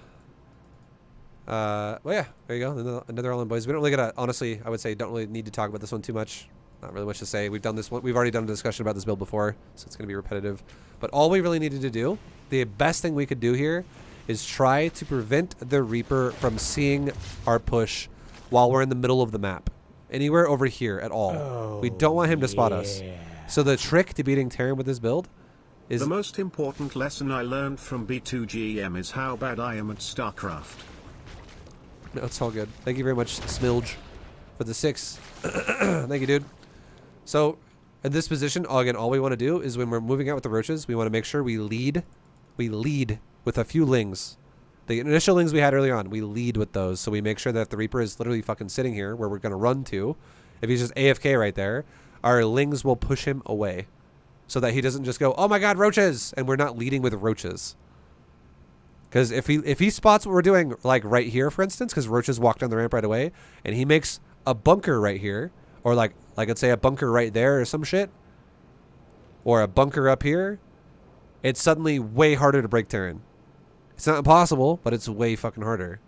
Well, yeah, there you go. Another all in boys. We don't really gotta. Honestly, I would say don't really need to talk about this one too much. Not really much to say. We've done this one. We've already done a discussion about this build before, so it's gonna be repetitive. But all we really needed to do, the best thing we could do here, is try to prevent the Reaper from seeing our push while we're in the middle of the map. Anywhere over here at all. Oh, we don't want him to spot us. So the trick to beating Terran with this build is... The most important lesson I learned from B2GM is how bad I am at StarCraft. No, it's all good. Thank you very much, Smilge, for the 6. Thank you, dude. So, in this position, again, all we want to do is when we're moving out with the roaches, we want to make sure we lead with a few lings. The initial lings we had early on, we lead with those. So we make sure that if the Reaper is literally fucking sitting here where we're going to run to, if he's just AFK right there, our lings will push him away. So that he doesn't just go, oh my god, roaches! And we're not leading with roaches. Because if he spots what we're doing, like right here, for instance, because roaches walk down the ramp right away, and he makes a bunker right here, or like let's say a bunker right there or some shit, or a bunker up here, it's suddenly way harder to break Terran. It's not impossible, but it's way fucking harder.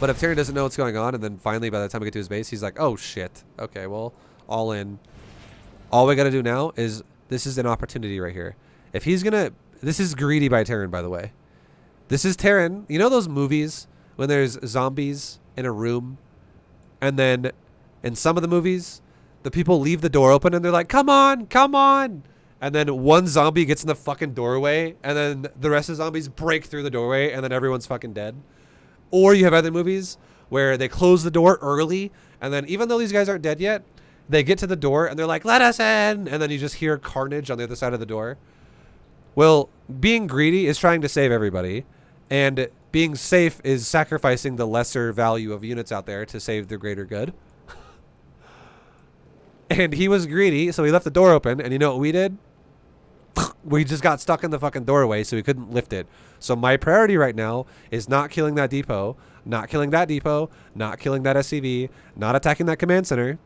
But if Terran doesn't know what's going on, and then finally by the time we get to his base, he's like, oh shit, okay, well, all in. All we gotta do now is, this is an opportunity right here. If he's gonna, this is greedy by Terran, by the way. This is Terran. You know those movies when there's zombies in a room, and then in some of the movies, the people leave the door open and they're like, come on, come on. And then one zombie gets in the fucking doorway, and then the rest of the zombies break through the doorway, and then everyone's fucking dead. Or you have other movies where they close the door early, and then even though these guys aren't dead yet, they get to the door and they're like, let us in! And then you just hear carnage on the other side of the door. Well, being greedy is trying to save everybody, and being safe is sacrificing the lesser value of units out there to save the greater good. And he was greedy, so he left the door open, and you know what we did? We just got stuck in the fucking doorway, so we couldn't lift it. So my priority right now is not killing that depot, not killing that depot, not killing that SCV, not attacking that command center,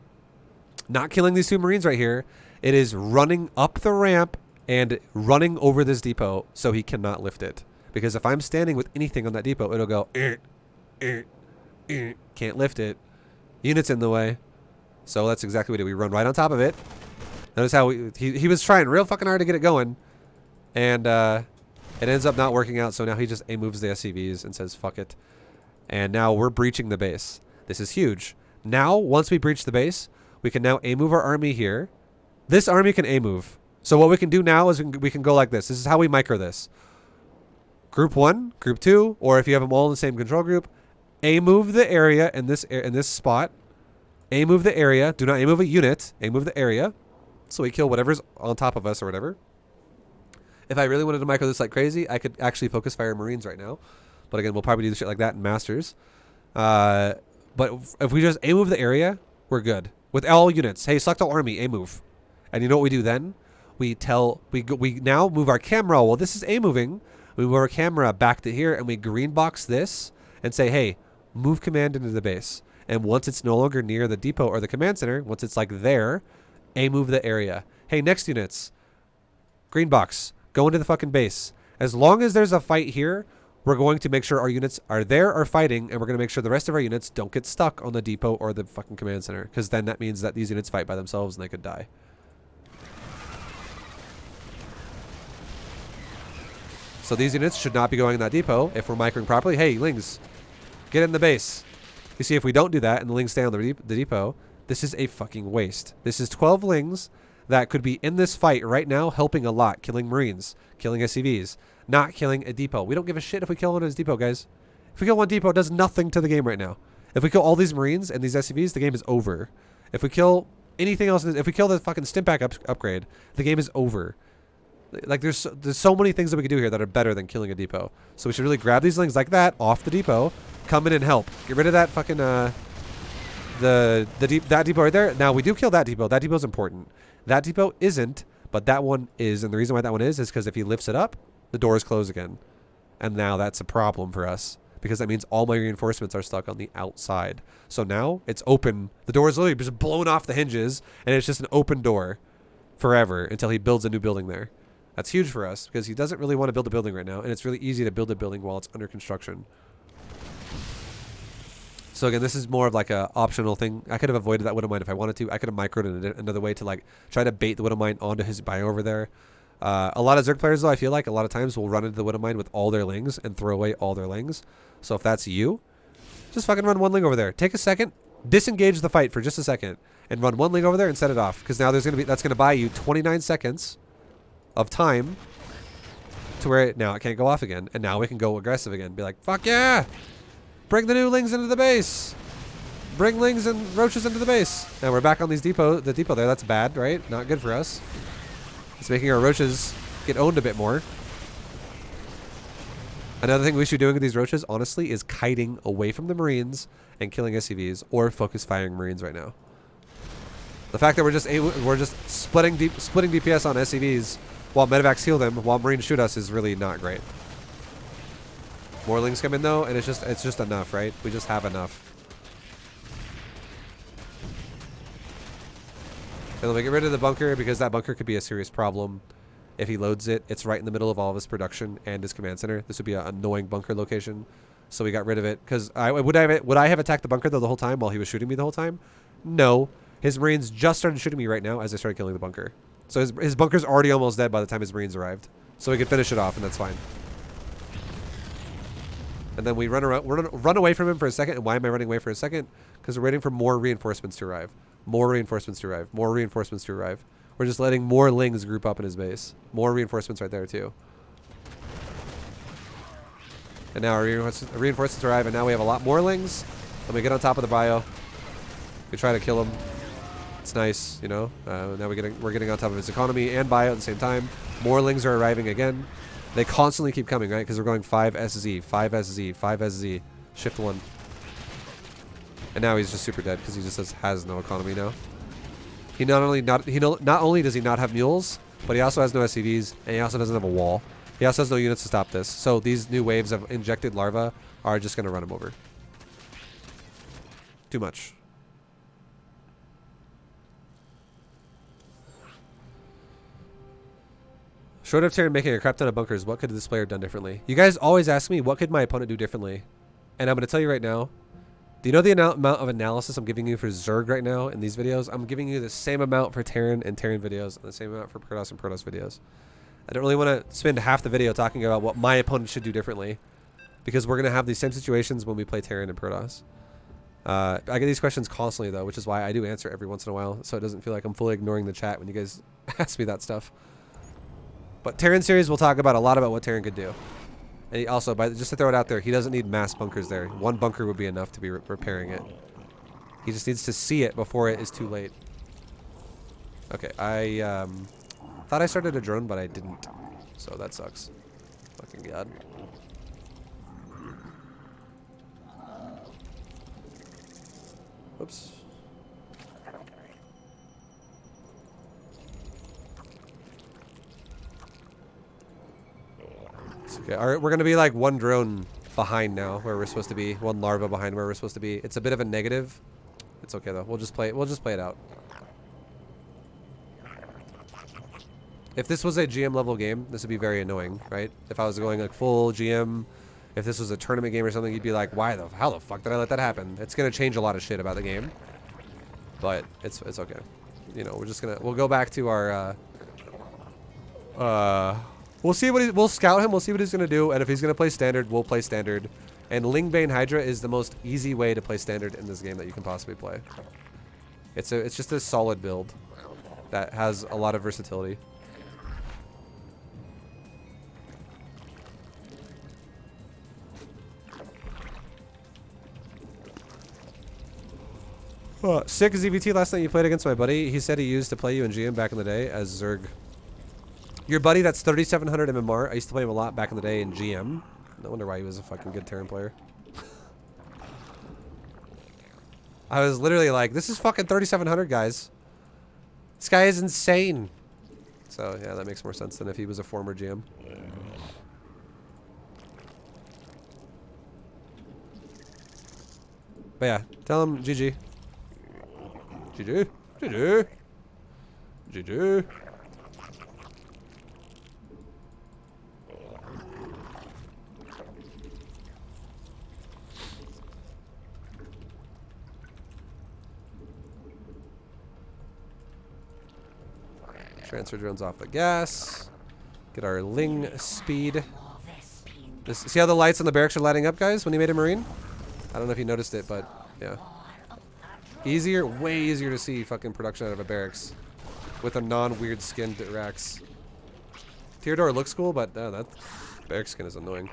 not killing these 2 Marines right here. It is running up the ramp and running over this depot so he cannot lift it. Because if I'm standing with anything on that depot, it'll go, can't lift it. Units in the way. So that's exactly what we do. We run right on top of it. Notice how he was trying real fucking hard to get it going. And it ends up not working out. So now he just moves the SCVs and says, fuck it. And now we're breaching the base. This is huge. Now, once we breach the base, we can now move our army here. This army can move. So what we can do now is we can go like this. This is how we micro this. Group 1, Group 2, or if you have them all in the same control group, move the area in this spot. Move the area. Do not move a unit. Move the area. So we kill whatever's on top of us or whatever. If I really wanted to micro this like crazy, I could actually focus fire Marines right now. But again, we'll probably do shit like that in Masters. But if we just move the area, we're good. With all units. Hey, select all army, move. And you know what we do then? We now move our camera. Well, this is moving. We move our camera back to here and we green box this and say, hey, move command into the base. And once it's no longer near the depot or the command center, once it's like there, move the area. Hey, next units, green box, go into the fucking base. As long as there's a fight here, we're going to make sure our units are there or fighting, and we're going to make sure the rest of our units don't get stuck on the depot or the fucking command center, because then that means that these units fight by themselves and they could die. So these units should not be going in that depot if we're microing properly. Hey, Lings, get in the base. You see, if we don't do that and the Lings stay on the depot, this is a fucking waste. This is 12 Lings that could be in this fight right now helping a lot, killing Marines, killing SCVs, not killing a depot. We don't give a shit if we kill one of his depot, guys. If we kill one depot, it does nothing to the game right now. If we kill all these Marines and these SCVs, the game is over. If we kill anything else, if we kill the fucking Stimpak upgrade, the game is over. Like, there's so many things that we can do here that are better than killing a depot. So we should really grab these Lings like that off the depot, come in and help. Get rid of that fucking, that depot right there. Now, we do kill that depot. That depot's important. That depot isn't, but that one is. And the reason why that one is because if he lifts it up, the doors close again. And now that's a problem for us because that means all my reinforcements are stuck on the outside. So now it's open. The door is literally just blown off the hinges and it's just an open door forever until he builds a new building there. That's huge for us because he doesn't really want to build a building right now. And it's really easy to build a building while it's under construction. So again, this is more of like a optional thing. I could have avoided that Widowmine if I wanted to. I could have microed in another way to like try to bait the Widowmine onto his bio over there. A lot of Zerg players, though, I feel like a lot of times will run into the Widowmine with all their Lings and throw away all their Lings. So if that's you, just fucking run one Ling over there. Take a second, disengage the fight for just a second, and run one Ling over there and set it off. Because now that's gonna buy you 29 seconds of time to where now it can't go off again, and now we can go aggressive again. Be like, fuck yeah! Bring the new Lings into the base. Bring Lings and Roaches into the base. Now we're back on the depot there. That's bad, right? Not good for us. It's making our Roaches get owned a bit more. Another thing we should be doing with these Roaches, honestly, is kiting away from the Marines and killing SCVs or focus firing Marines right now. The fact that we're just splitting DPS on SCVs while medevacs heal them while Marines shoot us is really not great. More Lings come in though, and it's just enough, right? We just have enough. And then we get rid of the bunker because that bunker could be a serious problem. If he loads it, it's right in the middle of all of his production and his command center. This would be an annoying bunker location. So we got rid of it. Because would I have attacked the bunker though the whole time while he was shooting me the whole time? No. His Marines just started shooting me right now as I started killing the bunker. So his bunker's already almost dead by the time his Marines arrived. So we could finish it off and that's fine. And then we run away from him for a second. And why am I running away for a second? Because we're waiting for more reinforcements to arrive. More reinforcements to arrive. More reinforcements to arrive. We're just letting more Lings group up in his base. More reinforcements right there too. And now our reinforcements arrive, and now we have a lot more Lings. Then we get on top of the bio. We try to kill him. It's nice, you know. Now we're getting on top of his economy and bio at the same time. More Lings are arriving again. They constantly keep coming, right? Because we're going 5 SZ, 5 SZ, 5 SZ, shift 1. And now he's just super dead because he just has no economy now. He not only does he not have mules, but he also has no SCVs, and he also doesn't have a wall. He also has no units to stop this. So these new waves of injected larvae are just going to run him over. Too much. Short of Terran making a crap ton of bunkers, what could this player have done differently? You guys always ask me, what could my opponent do differently? And I'm going to tell you right now. Do you know the amount of analysis I'm giving you for Zerg right now in these videos? I'm giving you the same amount for Terran and Terran videos, and the same amount for Protoss and Protoss videos. I don't really want to spend half the video talking about what my opponent should do differently, because we're going to have these same situations when we play Terran and Protoss. I get these questions constantly, though, which is why I do answer every once in a while, so it doesn't feel like I'm fully ignoring the chat when you guys ask me that stuff. But Terran series, we'll talk about a lot about what Terran could do. And he also, just to throw it out there, he doesn't need mass bunkers there. One bunker would be enough to be repairing it. He just needs to see it before it is too late. Okay, I thought I started a drone, but I didn't. So that sucks. Fucking god. Oops. Okay, all right, we're gonna be like one drone behind now, where we're supposed to be. One larva behind where we're supposed to be. It's a bit of a negative. It's okay though. We'll just play it out. If this was a GM level game, this would be very annoying, right? If I was going like full GM, if this was a tournament game or something, you'd be like, how the fuck did I let that happen? It's gonna change a lot of shit about the game. But it's okay. You know, we'll go back to our we'll see what we'll scout him, we'll see what he's gonna do, and if he's gonna play standard, we'll play standard. And Lingbane Hydra is the most easy way to play standard in this game that you can possibly play. It's just a solid build that has a lot of versatility. Sick ZVT last night you played against my buddy. He said he used to play you in GM back in the day as Zerg. Your buddy that's 3700 MMR. I used to play him a lot back in the day in GM. No wonder why he was a fucking good Terran player. I was literally like, this is fucking 3700, guys. This guy is insane. So yeah, that makes more sense than if he was a former GM. But yeah, tell him GG. GG. GG. GG. Transfer drones off the gas. Get our Ling speed. See how the lights on the barracks are lighting up, guys, when you made a Marine? I don't know if you noticed it, but yeah. Easier, way easier to see fucking production out of a barracks with a non-weird skinned racks. Teardor looks cool, but that barrack skin is annoying.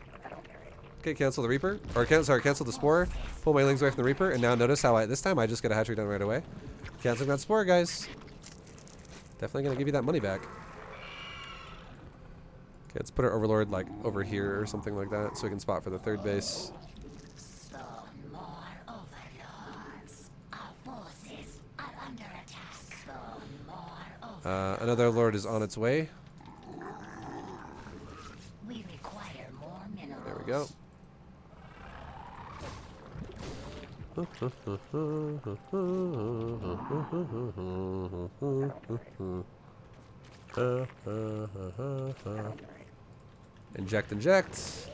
Okay, cancel the Reaper. Or cancel the Spore. Pull my Lings away from the Reaper, and now notice how this time I just get a hatchery done right away. Canceling that Spore, guys. Definitely gonna give you that money back. Okay, let's put our Overlord like over here or something like that, so we can spot for the third base. Another Overlord is on its way. We require more minerals. There we go. Inject, inject.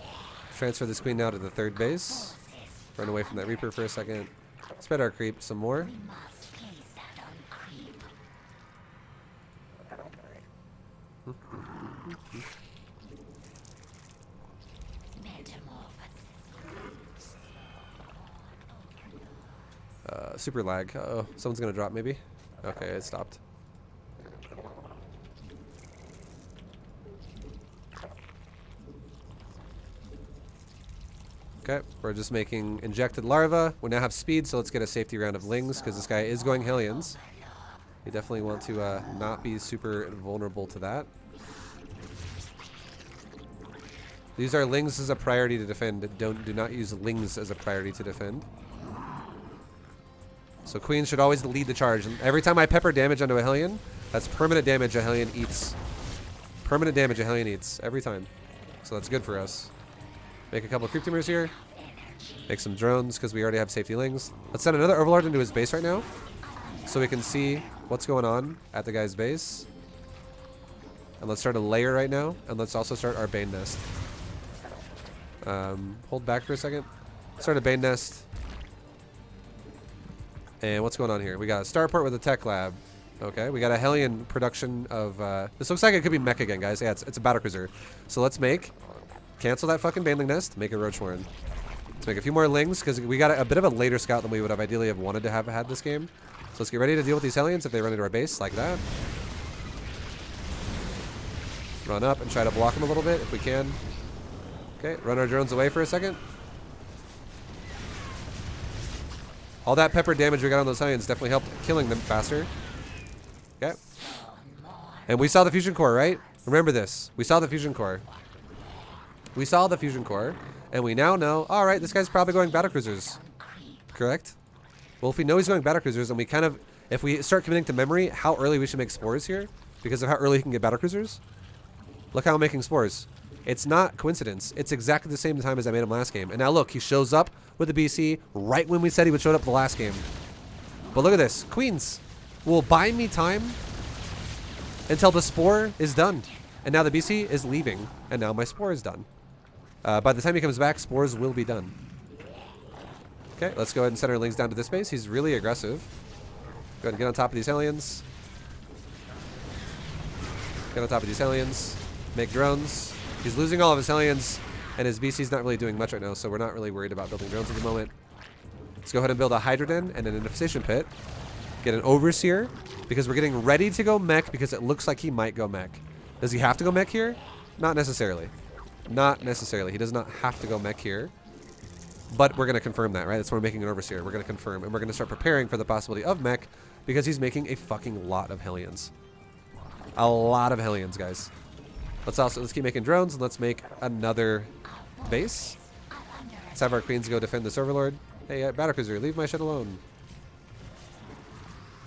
Transfer this queen now to the third base. Run away from that Reaper for a second. Spread our creep some more. Super lag. Uh-oh. Someone's gonna drop maybe. Okay, it stopped. Okay, we're just making injected larva. We now have speed, so let's get a safety round of Lings, because this guy is going Hellions. You definitely want to not be super vulnerable to that. These are Lings as a priority to defend. Do not use Lings as a priority to defend. So Queens should always lead the charge. And every time I pepper damage onto a Hellion, that's permanent damage a Hellion eats. Permanent damage a Hellion eats. Every time. So that's good for us. Make a couple of creep tumors here. Make some drones because we already have safety lings. Let's send another Overlord into his base right now so we can see what's going on at the guy's base. And let's start a layer right now. And let's also start our Bane Nest. Hold back for a second. Start a Bane Nest. And what's going on here? We got a starport with a tech lab. Okay, we got a Hellion production of... this looks like it could be mech again, guys. Yeah, it's a battlecruiser. So let's cancel that fucking Baneling Nest, make a Roach Warren. Let's make a few more Lings, because we got a bit of a later scout than we would have ideally have wanted to have had this game. So let's get ready to deal with these Hellions if they run into our base, like that. Run up and try to block them a little bit if we can. Okay, run our drones away for a second. All that pepper damage we got on those Hellions definitely helped killing them faster. Okay. And we saw the fusion core, right? Remember this. We saw the fusion core. We saw the fusion core, and we now know, all right, this guy's probably going battlecruisers. Correct? Well, if we know he's going battlecruisers, and we kind of, if we start committing to memory how early we should make spores here, because of how early he can get battlecruisers, look how I'm making spores. It's not coincidence. It's exactly the same time as I made him last game. And now look, he shows up with the BC right when we said he would show up the last game. But look at this. Queens will buy me time until the spore is done. And now the BC is leaving, and now my spore is done. By the time he comes back, spores will be done. Okay, let's go ahead and send our Lings down to this base. He's really aggressive. Go ahead and get on top of these Hellions. Get on top of these Hellions. Make drones. He's losing all of his Hellions, and his BC's not really doing much right now, so we're not really worried about building drones at the moment. Let's go ahead and build a Hydroden and an Infestation Pit. Get an Overseer, because we're getting ready to go mech, because it looks like he might go mech. Does he have to go mech here? Not necessarily. Not necessarily. He does not have to go mech here. But we're going to confirm that, right? That's why we're making an Overseer. We're going to confirm, and we're going to start preparing for the possibility of mech, because he's making a fucking lot of Hellions. A lot of Hellions, guys. Let's keep making drones, and let's make another base. Let's have our Queens go defend this Overlord. Hey, Battlecruiser, leave my shit alone.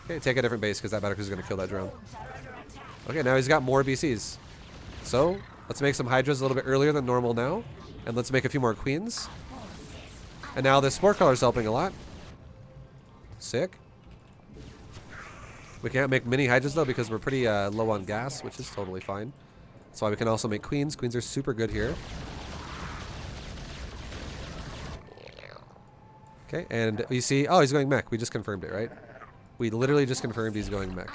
Okay, take a different base, because that Battlecruiser is going to kill that drone. Okay, now he's got more BCs. So, let's make some Hydras a little bit earlier than normal now. And let's make a few more Queens. And now this Spore Color is helping a lot. Sick. We can't make mini Hydras, though, because we're pretty low on gas, which is totally fine. That's why we can also make Queens. Queens are super good here. Okay, and you see, oh, he's going mech. We just confirmed it, right? We literally just confirmed he's going mech.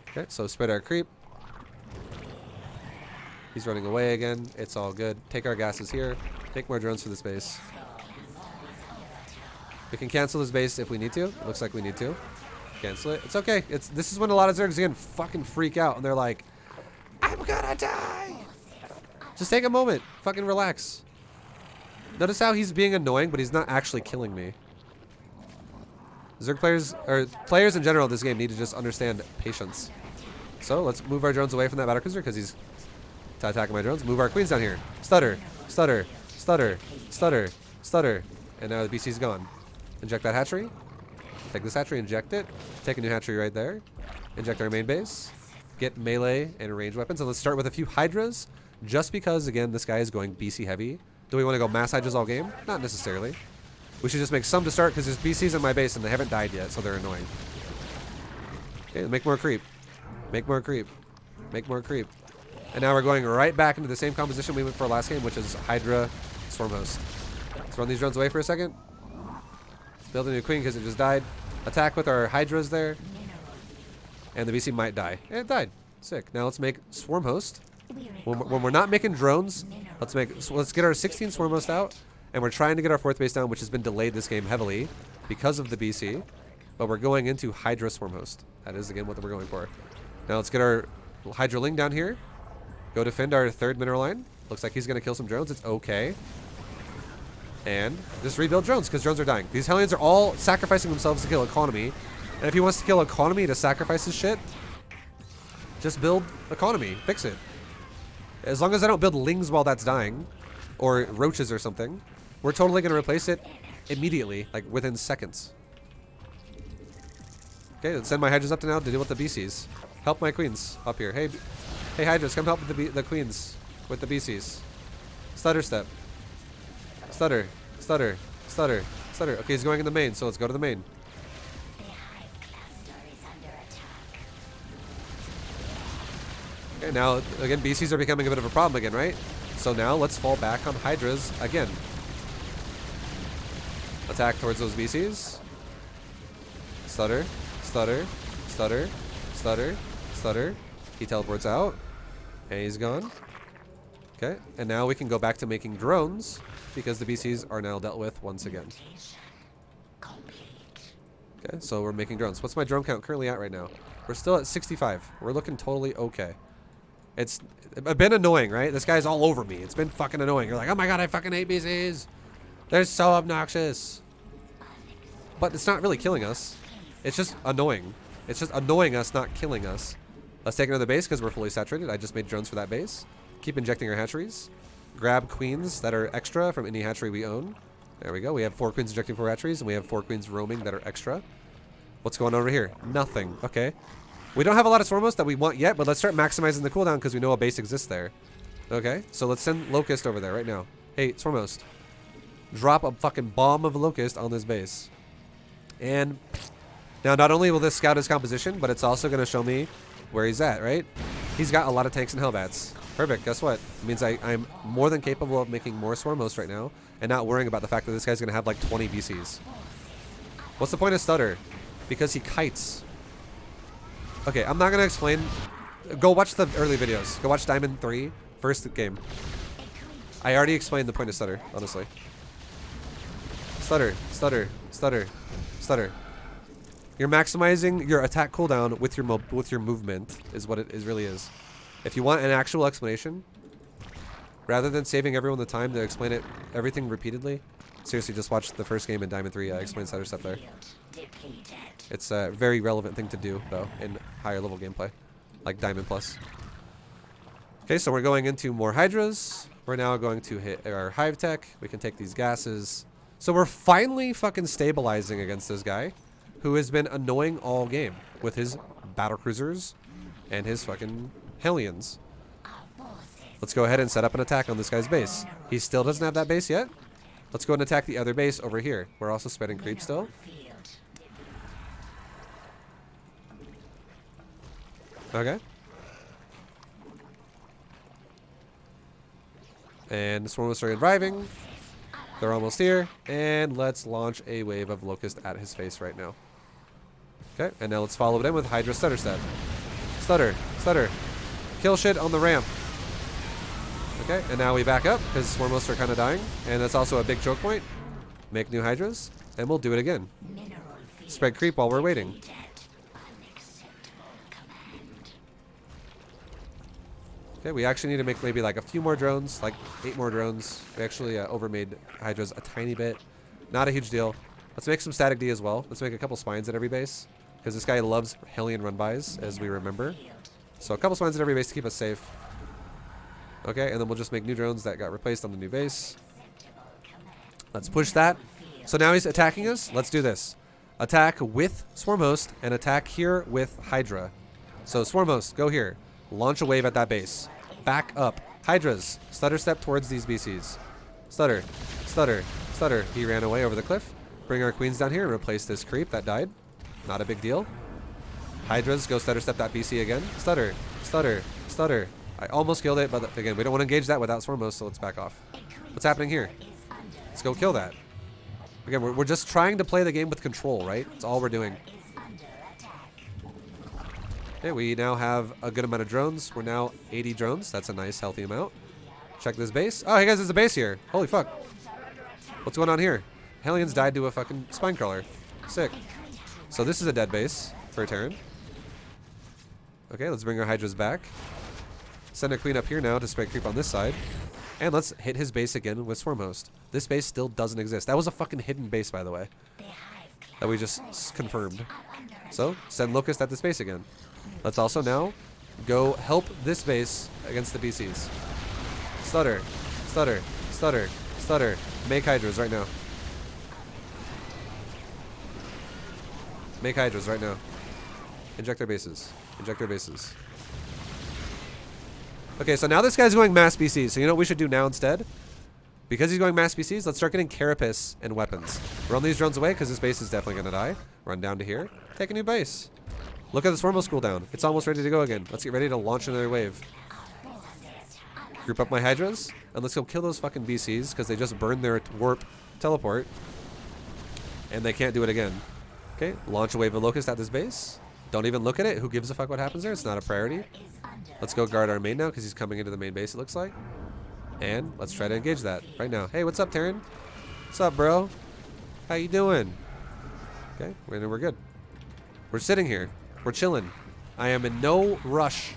Okay, so spread our creep. He's running away again. It's all good. Take our gases here. Take more drones for this base. We can cancel this base if we need to. Looks like we need to. Cancel it. It's okay. This is when a lot of Zergs again fucking freak out and they're like, I'm gonna die. Just take a moment. Fucking relax. Notice how he's being annoying, but he's not actually killing me. Zerg players, or players in general in this game, need to just understand patience. So let's move our drones away from that battlecruiser because he's attacking my drones. Move our Queens down here. Stutter, stutter, stutter, stutter, stutter. And now the BC's gone. Inject that hatchery. Take this hatchery, inject it. Take a new hatchery right there. Inject our main base. Get melee and ranged weapons. And let's start with a few Hydras. Just because, again, this guy is going BC heavy. Do we want to go mass Hydras all game? Not necessarily. We should just make some to start because there's BCs in my base and they haven't died yet, so they're annoying. Okay, make more creep. Make more creep. Make more creep. And now we're going right back into the same composition we went for last game, which is Hydra Stormhost. Let's run these drones away for a second. Build a new queen because it just died. Attack with our Hydras there. And the BC might die. And it died. Sick. Now let's make Swarmhost. When we're not making drones, let's get our 16 Swarmhost out. And we're trying to get our 4th base down, which has been delayed this game heavily because of the BC. But we're going into Hydra Swarmhost. That is, again, what we're going for. Now let's get our Hydra Ling down here. Go defend our 3rd mineral line. Looks like he's going to kill some drones. It's okay. And just rebuild drones, because drones are dying. These Hellions are all sacrificing themselves to kill Economy. And if he wants to kill Economy to sacrifice his shit, just build Economy. Fix it. As long as I don't build Lings while that's dying, or Roaches or something, we're totally going to replace it immediately, like within seconds. Okay, let's send my Hydras up to now to deal with the BCs. Help my Queens up here. Hey Hydras, come help with the Queens with the BCs. Stutter step. Stutter. Stutter. Stutter. Stutter. Okay, he's going in the main, so let's go to the main. The hive cluster is under attack. Okay, now, again, BCs are becoming a bit of a problem again, right? So now let's fall back on Hydras again. Attack towards those BCs. Stutter. Stutter. Stutter. Stutter. Stutter. He teleports out. And he's gone. Okay, and now we can go back to making drones because the BCs are now dealt with once again. Mutation complete. Okay, so we're making drones. What's my drone count currently at right now? We're still at 65. We're looking totally okay. It's been annoying, right? This guy's all over me. It's been fucking annoying. You're like, oh my god, I fucking hate BCs. They're so obnoxious. But it's not really killing us. It's just annoying. It's just annoying us, not killing us. Let's take another base because we're fully saturated. I just made drones for that base. Keep injecting our hatcheries. Grab queens that are extra from any hatchery we own. There we go. We have 4 queens injecting 4 hatcheries, and we have 4 queens roaming that are extra. What's going on over here? Nothing. Okay. We don't have a lot of Swarmos that we want yet, but let's start maximizing the cooldown because we know a base exists there. Okay, so let's send Locust over there right now. Hey, Swarmos. Drop a fucking bomb of Locust on this base. And now not only will this scout his composition, but it's also going to show me where he's at, right? He's got a lot of tanks and Hellbats. Perfect, guess what? It means I'm more than capable of making more Swarmos right now and not worrying about the fact that this guy's going to have like 20 BCs. What's the point of Stutter? Because he kites. Okay, I'm not going to explain. Go watch the early videos. Go watch Diamond 3, first game. I already explained the point of Stutter, honestly. Stutter, Stutter, Stutter, Stutter. You're maximizing your attack cooldown with your movement is what it really is. If you want an actual explanation, rather than saving everyone the time to explain everything repeatedly, seriously, just watch the first game in Diamond 3. I explained Stutter stuff there. It's a very relevant thing to do, though, in higher level gameplay, like Diamond Plus. Okay, so we're going into more Hydras. We're now going to hit our Hive Tech. We can take these gases. So we're finally fucking stabilizing against this guy, who has been annoying all game with his battlecruisers and his fucking Hellions. Let's go ahead and set up an attack on this guy's base. He still doesn't have that base yet. Let's go and attack the other base over here. We're also spreading creep still. Okay. And the Swarmos are arriving. They're almost here. And let's launch a wave of Locust at his face right now. Okay, and now let's follow it in with Hydra Stutter Step. Stutter, Stutter. Kill shit on the ramp. Okay, and now we back up because Swarmos are kind of dying. And that's also a big choke point. Make new Hydras, and we'll do it again. Spread creep while we're waiting. Okay, we actually need to make maybe like a few more drones, like 8 more drones. We actually overmade Hydras a tiny bit. Not a huge deal. Let's make some static D as well. Let's make a couple spines at every base. Because this guy loves Hellion run-bys, as we remember. So a couple spines at every base to keep us safe. Okay, and then we'll just make new drones that got replaced on the new base. Let's push that. So now he's attacking us. Let's do this. Attack with Swarmhost and attack here with Hydra. So Swarmhost, go here. Launch a wave at that base. Back up. Hydras, Stutter Step towards these BCs. Stutter, Stutter, Stutter. He ran away over the cliff. Bring our queens down here and replace this creep that died. Not a big deal. Hydras, go Stutter Step that BC again. Stutter, Stutter, Stutter. I almost killed it, but again, we don't want to engage that without Swarmos, so let's back off. What's happening here? Let's go kill that. Again, we're just trying to play the game with control, right? That's all we're doing. Okay, we now have a good amount of drones. We're now 80 drones. That's a nice, healthy amount. Check this base. Oh, hey guys, there's a base here. Holy fuck. What's going on here? Hellions died to a fucking spine crawler. Sick. So this is a dead base for a Terran. Okay, let's bring our Hydras back. Send a queen up here now to spread creep on this side. And let's hit his base again with Swarmhost. This base still doesn't exist. That was a fucking hidden base, by the way. That we just confirmed. So, send Locust at this base again. Let's also now go help this base against the BCs. Stutter, Stutter, Stutter, Stutter. Make Hydras right now. Make Hydras right now. Inject their bases. Inject their bases. Okay, so now this guy's going mass BC. So you know what we should do now instead? Because he's going mass BCs, let's start getting carapace and weapons. Run these drones away because this base is definitely going to die. Run down to here. Take a new base. Look at the Swarmos cooldown. It's almost ready to go again. Let's get ready to launch another wave. Group up my Hydras. And let's go kill those fucking BCs because they just burned their warp teleport. And they can't do it again. Okay, launch a wave of Locust at this base. Don't even look at it. Who gives a fuck what happens there? It's not a priority. Let's go guard our main now because he's coming into the main base, it looks like. And let's try to engage that right now. Hey, what's up, Terran? What's up, bro? How you doing? Okay, we're good. We're sitting here. We're chilling. I am in no rush.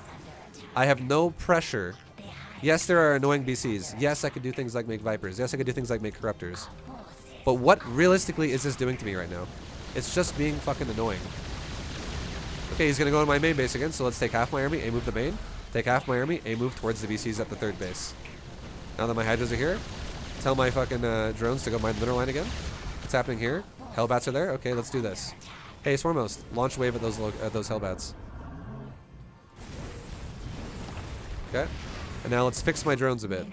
I have no pressure. Yes, there are annoying BCs. Yes, I could do things like make Vipers. Yes, I could do things like make Corruptors. But what realistically is this doing to me right now? It's just being fucking annoying. Okay, he's gonna go to my main base again, so let's take half my army, A move the main. Take half my army, A move towards the BCs at the third base. Now that my Hydras are here, tell my fucking drones to go mine the mineral line again. What's happening here? Hellbats are there? Okay, let's do this. Hey, Swarmos, launch wave at those Hellbats. Okay. And now let's fix my drones a bit.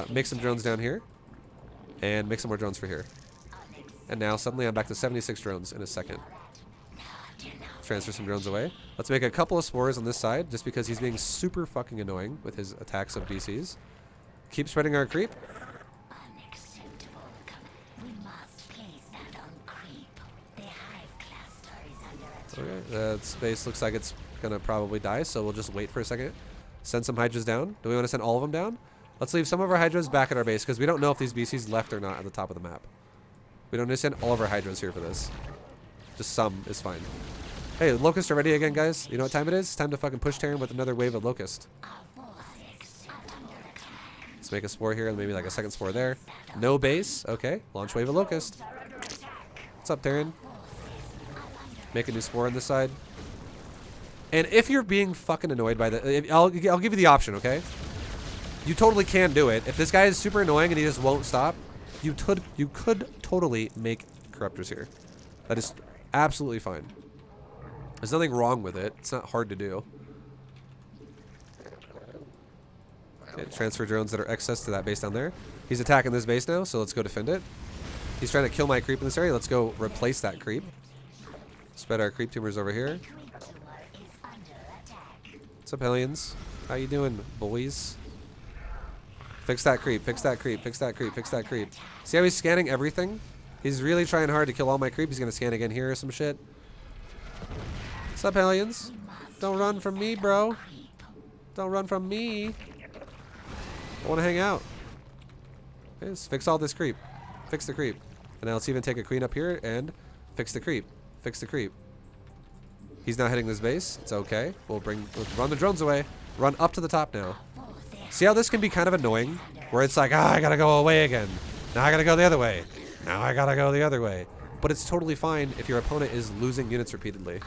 Make some drones down here. And make some more drones for here. And now suddenly I'm back to 76 drones in a second. Transfer some drones away. Let's make a couple of spores on this side, just because he's being super fucking annoying with his attacks of BCs. Keep spreading our creep. Unacceptable. We must place that on creep. The hive cluster is under attack. Okay, that space looks like it's gonna probably die, so we'll just wait for a second. Send some Hydras down. Do we want to send all of them down? Let's leave some of our Hydras back at our base, because we don't know if these BCs left or not at the top of the map. We don't need to send all of our Hydras here for this. Just some is fine. Hey, Locusts are ready again, guys. You know what time it is? It's time to fucking push Terran with another wave of Locust. Let's make a spore here and maybe like a second spore there. No base. Okay. Launch wave of Locust. What's up, Terran? Make a new spore on this side. And if you're being fucking annoyed by the... I'll give you the option, okay? You totally can do it. If this guy is super annoying and he just won't stop, you could totally make Corruptors here. That is absolutely fine. There's nothing wrong with it. It's not hard to do. Okay, transfer drones that are excess to that base down there. He's attacking this base now, so let's go defend it. He's trying to kill my creep in this area. Let's go replace that creep. Spread our creep tumors over here. What's up, aliens? How you doing, boys? Fix that creep, fix that creep, fix that creep, fix that creep. See how he's scanning everything? He's really trying hard to kill all my creep. He's going to scan again here or some shit. What's up, aliens? Don't run from me, bro. Don't run from me. I want to hang out. Okay, let's fix all this creep. Fix the creep. And now let's even take a queen up here and fix the creep. Fix the creep. He's not hitting this base. It's okay. We'll run the drones away. Run up to the top now. See how this can be kind of annoying? Where it's like, I gotta go away again. Now I gotta go the other way. Now I gotta go the other way. But it's totally fine if your opponent is losing units repeatedly.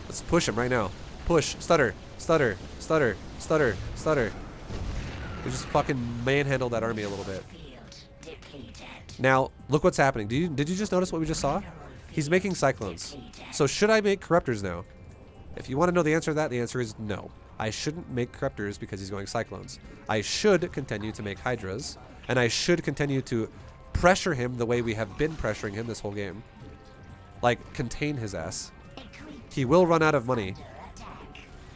Let's push him right now. Push. Stutter. Stutter. Stutter. Stutter. Stutter. We just fucking manhandle that army a little bit. Now, look what's happening. Did you just notice what we just saw? He's making Cyclones. So should I make Corruptors now? If you want to know the answer to that, the answer is no. I shouldn't make Corruptors because he's going Cyclones. I should continue to make Hydras, and I should continue to pressure him the way we have been pressuring him this whole game. Like, contain his ass. He will run out of money.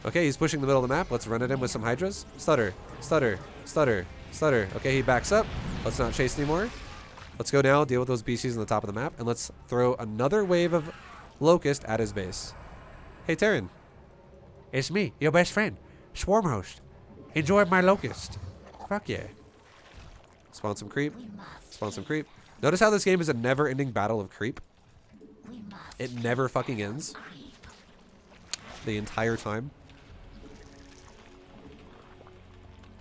Okay, he's pushing the middle of the map. Let's run at him with some Hydras. Stutter, stutter, stutter, stutter. Okay, he backs up. Let's not chase anymore. Let's go now, deal with those BCs on the top of the map, and let's throw another wave of Locust at his base. Hey, Terran. It's me, your best friend, Swarm Host. Enjoy my Locust. Fuck yeah. Spawn some creep. Spawn some creep. Notice how this game is a never-ending battle of creep? It never fucking ends. The entire time.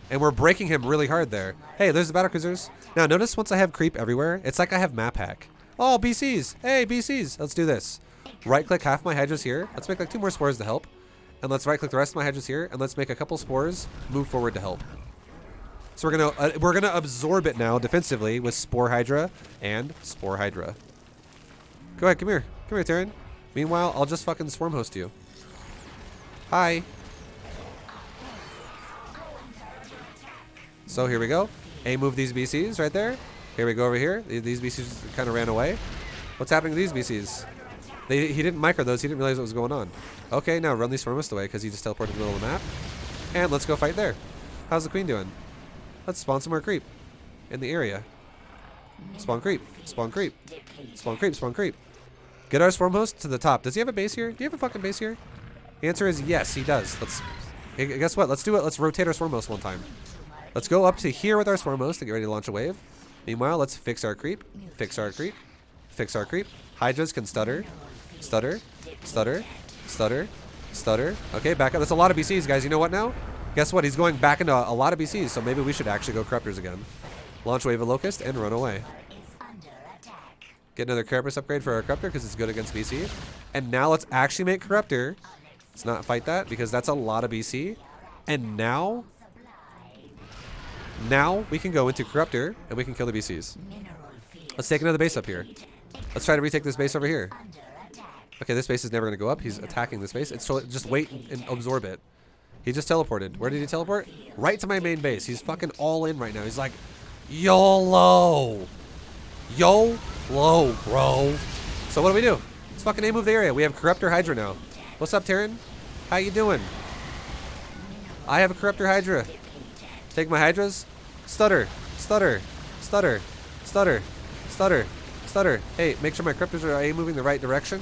And we're breaking him really hard there. Hey, there's the battlecruisers. Now, notice once I have creep everywhere, it's like I have map hack. Oh, BCs. Hey, BCs. Let's do this. Right-click half my Hydras here. Let's make like 2 more spores to help. And let's right-click the rest of my Hydras here. And let's make a couple spores move forward to help. So we're gonna absorb it now defensively with Spore Hydra and Spore Hydra. Go ahead, come here. Come here, Terran. Meanwhile, I'll just fucking swarm host you. Hi. So here we go. A move these BCs right there. Here we go over here. These BCs kind of ran away. What's happening to these BCs? He didn't micro those. He didn't realize what was going on. Okay, now run these Swarmist away because he just teleported to the middle of the map. And let's go fight there. How's the queen doing? Let's spawn some more creep in the area. Spawn creep. Spawn creep. Spawn creep. Spawn creep. Get our swarm host to the top. Does he have a base here? Do you have a fucking base here? The answer is yes, he does. Hey, guess what? Let's do it. Let's rotate our swarm host one time. Let's go up to here with our swarm host and get ready to launch a wave. Meanwhile, let's fix our creep. Fix our creep. Fix our creep. Hydras can stutter. Stutter. Stutter. Stutter. Stutter. Okay, back up. That's a lot of BCs, guys. You know what now? Guess what? He's going back into a lot of BCs, so maybe we should actually go Corruptors again. Launch Wave of Locust and run away. Get another Carapace upgrade for our Corruptor because it's good against BC. And now let's actually make Corruptor. Let's not fight that because that's a lot of BC. And now we can go into Corruptor and we can kill the BCs. Let's take another base up here. Let's try to retake this base over here. Okay, this base is never going to go up. He's attacking this base. It's totally, just wait and absorb it. He just teleported. Where did he teleport? Right to my main base. He's fucking all in right now. He's like, YOLO. YOLO, bro. So what do? Let's fucking A move the area. We have Corruptor Hydra now. What's up, Terran? How you doing? I have a Corruptor Hydra. Take my Hydras. Stutter. Stutter. Stutter. Stutter. Stutter. Stutter. Hey, make sure my Corruptors are A moving the right direction.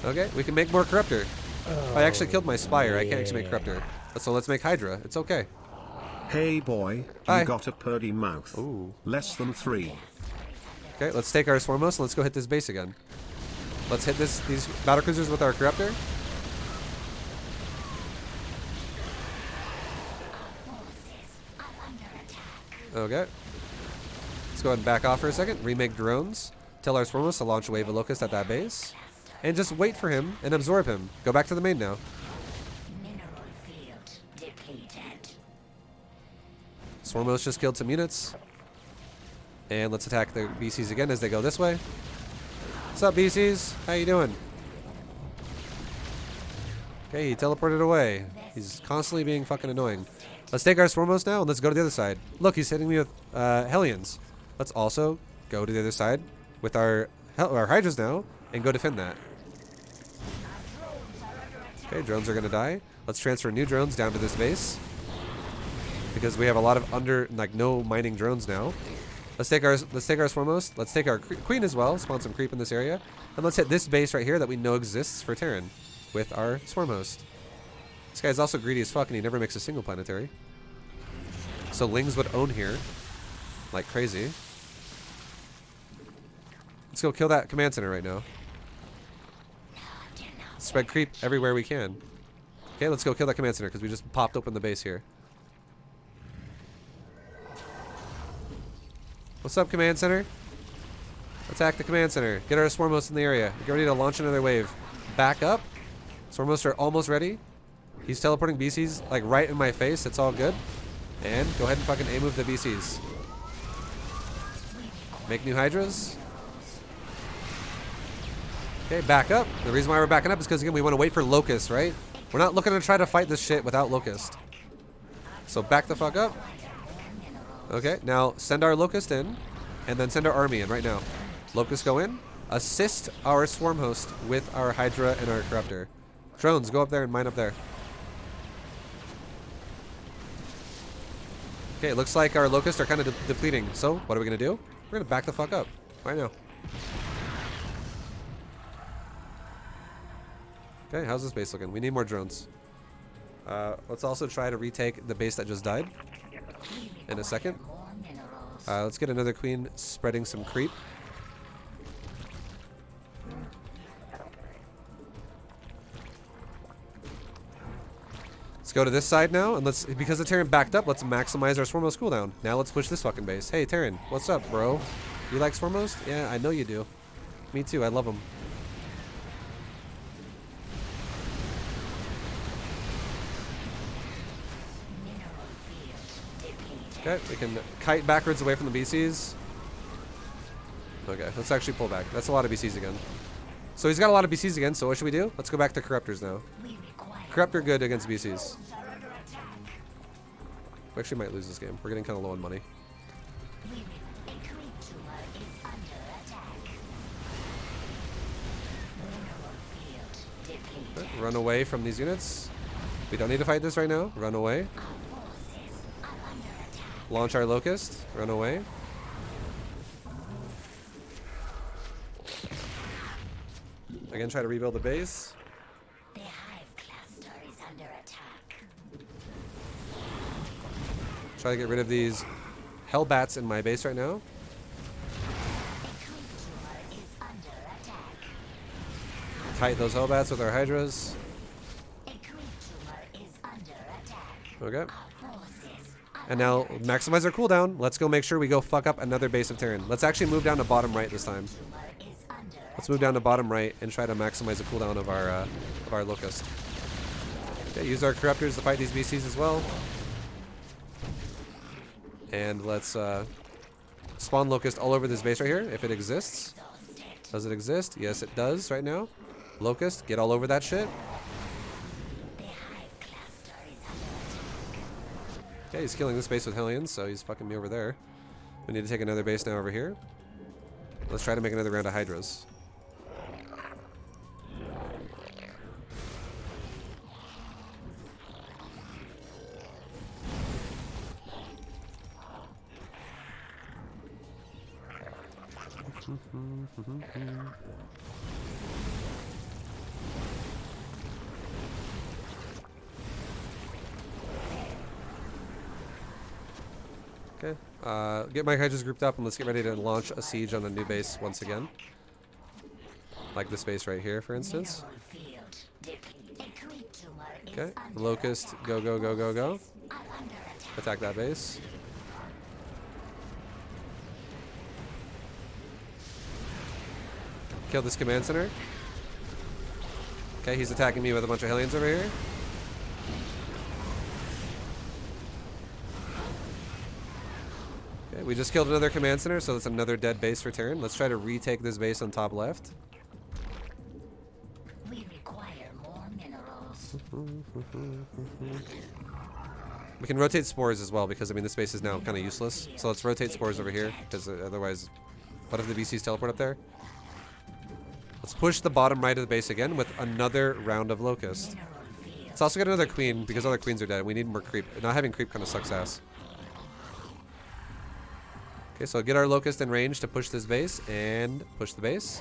Okay, we can make more Corruptor. I actually killed my Spire. I can't actually make Corruptor. So let's make Hydra. It's okay. Hey boy, Hi. you got a purdy mouth. Ooh. Less than 3. Okay, let's take our Swarmos and let's go hit this base again. Let's hit these battlecruisers with our Corruptor. Okay. Let's go ahead and back off for a second. Remake drones. Tell our Swarmos to launch a wave of Locust at that base. And just wait for him and absorb him. Go back to the main now. Swarmos just killed some units. And let's attack the BCs again as they go this way. What's up, BCs? How you doing? Okay, he teleported away. He's constantly being fucking annoying. Let's take our Swarmos now and let's go to the other side. Look, he's hitting me with Hellions. Let's also go to the other side with our Hydras now and go defend that. Okay, drones are going to die. Let's transfer new drones down to this base. Because we have a lot of no mining drones now. Let's take our Swarmos. Let's take our Queen as well. Spawn some creep in this area. And let's hit this base right here that we know exists for Terran with our Swarm host. This guy's also greedy as fuck and he never makes a single planetary. So Lings would own here. Like crazy. Let's go kill that command center right now. Spread creep everywhere we can. Okay, let's go kill that command center because we just popped open the base here. What's up, command center? Attack the command center. Get our Swarmos in the area. Get ready to launch another wave. Back up. Swarmos are almost ready. He's teleporting BCs like right in my face. It's all good. And go ahead and fucking A-move the BCs. Make new Hydras. Okay, back up. The reason why we're backing up is because, again, we want to wait for Locust, right? We're not looking to try to fight this shit without Locust. So back the fuck up. Okay, now send our Locust in, and then send our army in right now. Locust go in. Assist our Swarm host with our Hydra and our Corruptor. Drones, go up there and mine up there. Okay, it looks like our Locusts are kind of depleting. So, what are we going to do? We're going to back the fuck up. Right now. Okay, how's this base looking? We need more drones. Let's also try to retake the base that just died in a second. Let's get another queen spreading some creep. Let's go to this side now, and because the Terran backed up, let's maximize our Swarmos cooldown. Now let's push this fucking base. Hey, Terran, what's up, bro? You like Swarmos? Yeah, I know you do. Me too, I love them. Okay, we can kite backwards away from the BCs. Okay, let's actually pull back. That's a lot of BCs again. So he's got a lot of BCs again, so what should we do? Let's go back to Corruptors now. Corruptor good against BCs. We actually might lose this game. We're getting kind of low on money. A creep tumor is under attack. Mineral field depleted. Run away from these units. We don't need to fight this right now. Run away. Our forces are under attack. Launch our locust. Run away. Again, try to rebuild the base. The hive cluster is under attack. Try to get rid of these hellbats in my base right now. A creep tumor is under attack. Kite those hellbats with our hydras. A creep tumor is under attack. Okay. Our forces are And now under maximize our cooldown. Let's go make sure we go fuck up another base of Terran. Let's actually move down to bottom right this time. tumor is under Let's move down to bottom right and try to maximize the cooldown of our locust. Okay, use our corruptors to fight these BCs as well. And let's spawn locust all over this base right here if it exists. exhausted. Does it exist? Yes, it does right now. Locust, get all over that shit. The hive cluster is under attack. Okay, he's killing this base with Hellions, so he's fucking me over there. We need to take another base now over here. Let's try to make another round of hydras. Okay, get my hydras grouped up and let's get ready to launch a siege on a new base once again. Like this base right here, for instance. Mineral field depleted. A creep tumor is Okay, under locust, attack. go, go, go, go, go. Are under attack. Attack that base. Kill this command center. Okay, he's attacking me with a bunch of Hellions over here. Okay, we just killed another command center, so that's another dead base for Terran. Let's try to retake this base on top left. We require more minerals. We can rotate spores as well because, I mean, this base is now kind of useless. So let's rotate spores over here because otherwise, what if the BCs teleport up there? Let's push the bottom right of the base again with another round of locust. Mineral field. Let's also get another queen because other queens are dead. We need more creep. Not having creep kind of sucks ass. Okay, so get our locust in range to push this base and push the base.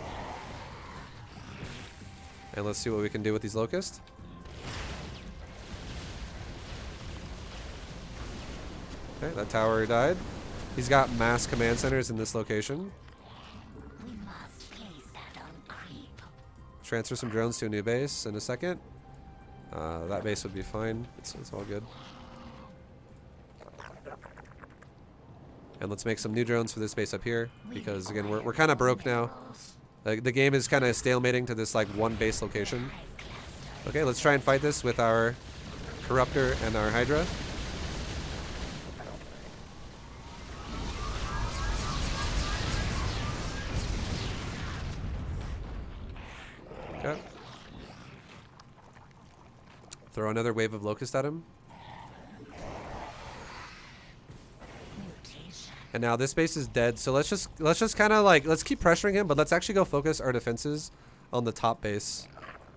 And let's see what we can do with these locusts. Okay, that tower died. He's got mass command centers in this location. We must place that on creep. Transfer some drones to a new base in a second. That base would be fine. It's all good. And let's make some new drones for this base up here because again we're kind of broke now. The game is kind of stalemating to this like one base location. Okay, let's try and fight this with our corruptor and our hydra. Okay. Throw another wave of locust at him. Mutation. And now this base is dead, so let's just kind of like let's keep pressuring him, but let's actually go focus our defenses on the top base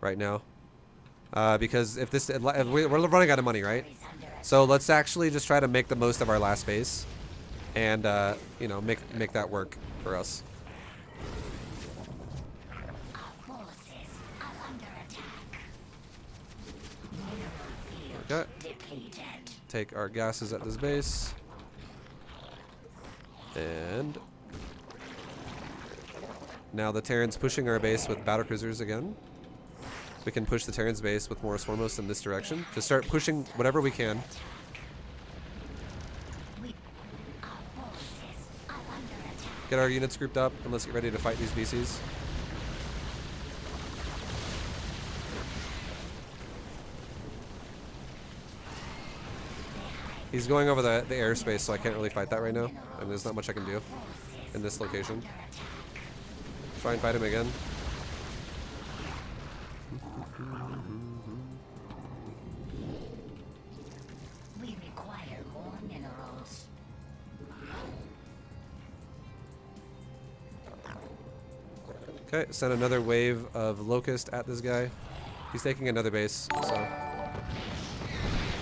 right now, because if we're running out of money, right? Is under attack. So let's actually just try to make the most of our last base, and you know make that work for us. Our forces are under attack. Mineral field Okay. depleted. Take our gases at this base, and now the Terran's pushing our base with battle cruisers again. We can push the Terran's base with more Swarmos in this direction. Just start pushing whatever we can. Our forces are under attack. Get our units grouped up, and let's get ready to fight these BCs. He's going over the airspace, so I can't really fight that right now. And there's not much I can do in this location. Try and fight him again. We require more minerals. Okay, send another wave of locust at this guy. He's taking another base, so.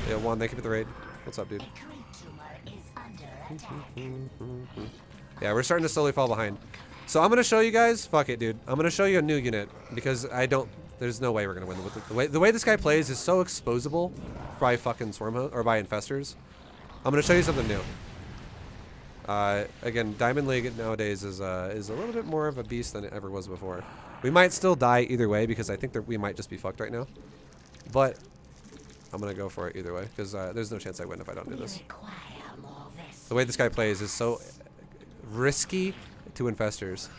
Yeah, Juan, thank you for the raid. What's up, dude? A creep tumor is under attack. Yeah, we're starting to slowly fall behind. So I'm gonna show you guys. Fuck it, dude. I'm gonna show you a new unit because I don't. There's no way we're gonna win with it. The way this guy plays is so exposable by fucking or by infestors. I'm gonna show you something new. Again, Diamond League nowadays is a little bit more of a beast than it ever was before. We might still die either way because I think that we might just be fucked right now. But I'm gonna go for it either way because there's no chance I win if I don't do this. The way this guy plays is so risky to infestors,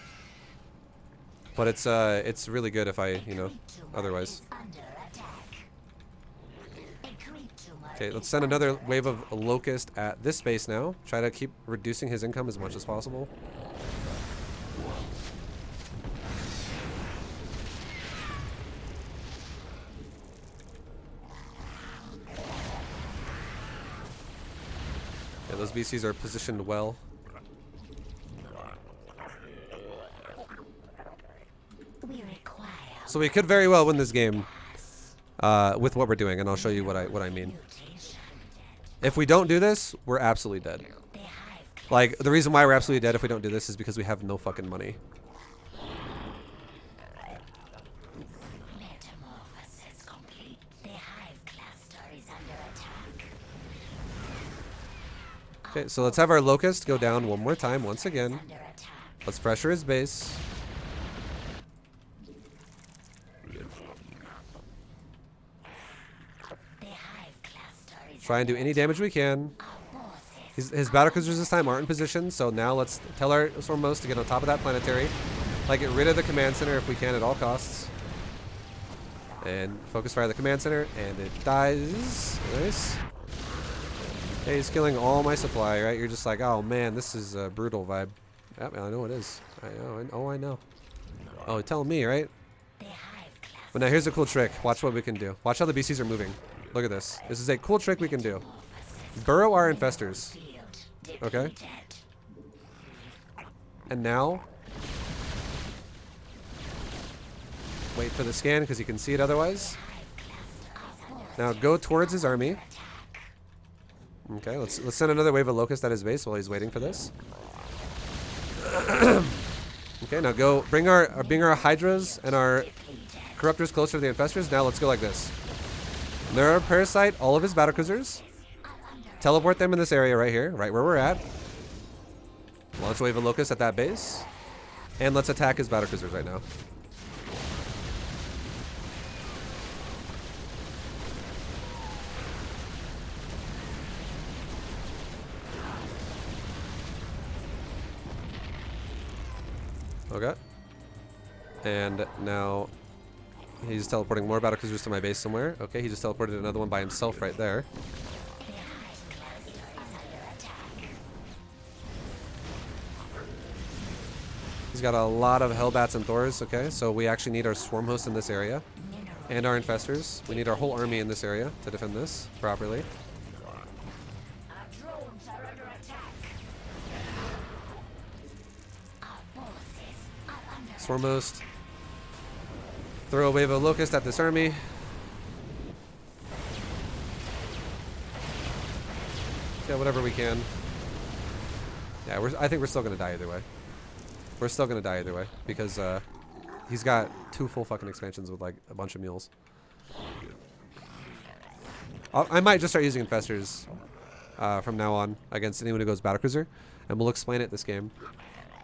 but it's really good if I, you know, otherwise. Okay, let's send another wave of locust at this base now. Try to keep reducing his income as much as possible. Yeah, those BCs are positioned well. So we could very well win this game with what we're doing, and I'll show you what I mean. If we don't do this, we're absolutely dead. Like, the reason why we're absolutely dead if we don't do this is because we have no fucking money. Okay, so let's have our locust go down one more time, once again. Let's pressure his base. Try and do any damage we can. His battlecruisers this time aren't in position, so now let's tell our Stormmost to get on top of that planetary. Like, get rid of the command center if we can at all costs. And focus fire the command center, and it dies. Nice. Hey, he's killing all my supply, right? You're just like, oh man, this is a brutal vibe. Yeah, I know it is. I know. Oh, you're telling me, right? But now here's a cool trick. Watch what we can do. Watch how the BCs are moving. Look at this. This is a cool trick we can do. Burrow our infestors. Okay? And now, wait for the scan because you can see it otherwise. Now go towards his army. Okay, let's send another wave of locust at his base while he's waiting for this. Okay, now go bring our hydras and our corruptors closer to the infestors. Now let's go like this. There are parasite all of his battlecruisers. Teleport them in this area right here, right where we're at. Launch a wave of locust at that base. And let's attack his battlecruisers right now. Okay. And now he's teleporting more battlecruisers to my base somewhere. Okay, he just teleported another one by himself right there. He's got a lot of Hellbats and Thors. Okay, so we actually need our swarm hosts in this area. And our infestors. We need our whole army in this area to defend this properly. Swarm host. Throw a wave of locust at this army. Yeah, whatever we can. Yeah, I think we're still gonna die either way. We're still gonna die either way because he's got 2 full fucking expansions with like a bunch of mules. I might just start using infestors from now on against anyone who goes battlecruiser, and we'll explain it this game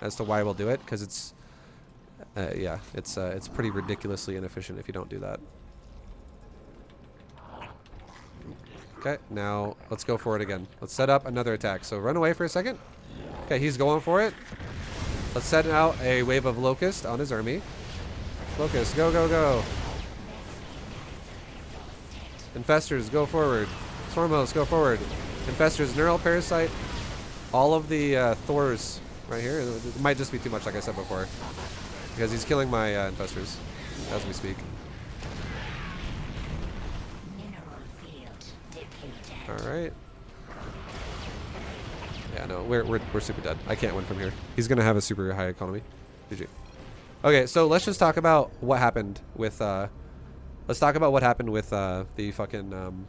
as to why we'll do it because it's yeah, it's pretty ridiculously inefficient if you don't do that. Okay, now let's go for it again. Let's set up another attack. So run away for a second. Okay, he's going for it. Let's set out a wave of locust on his army. Locust, go, go, go. Infestors, go forward. Swarmos, go forward. Infestors, neural parasite. All of the Thors right here. It might just be too much, like I said before. Because he's killing my infestors as we speak. Alright. Yeah, no, we're super dead. I can't win from here. He's gonna have a super high economy. GG. Okay, so let's just talk about what happened with let's talk about what happened with the fucking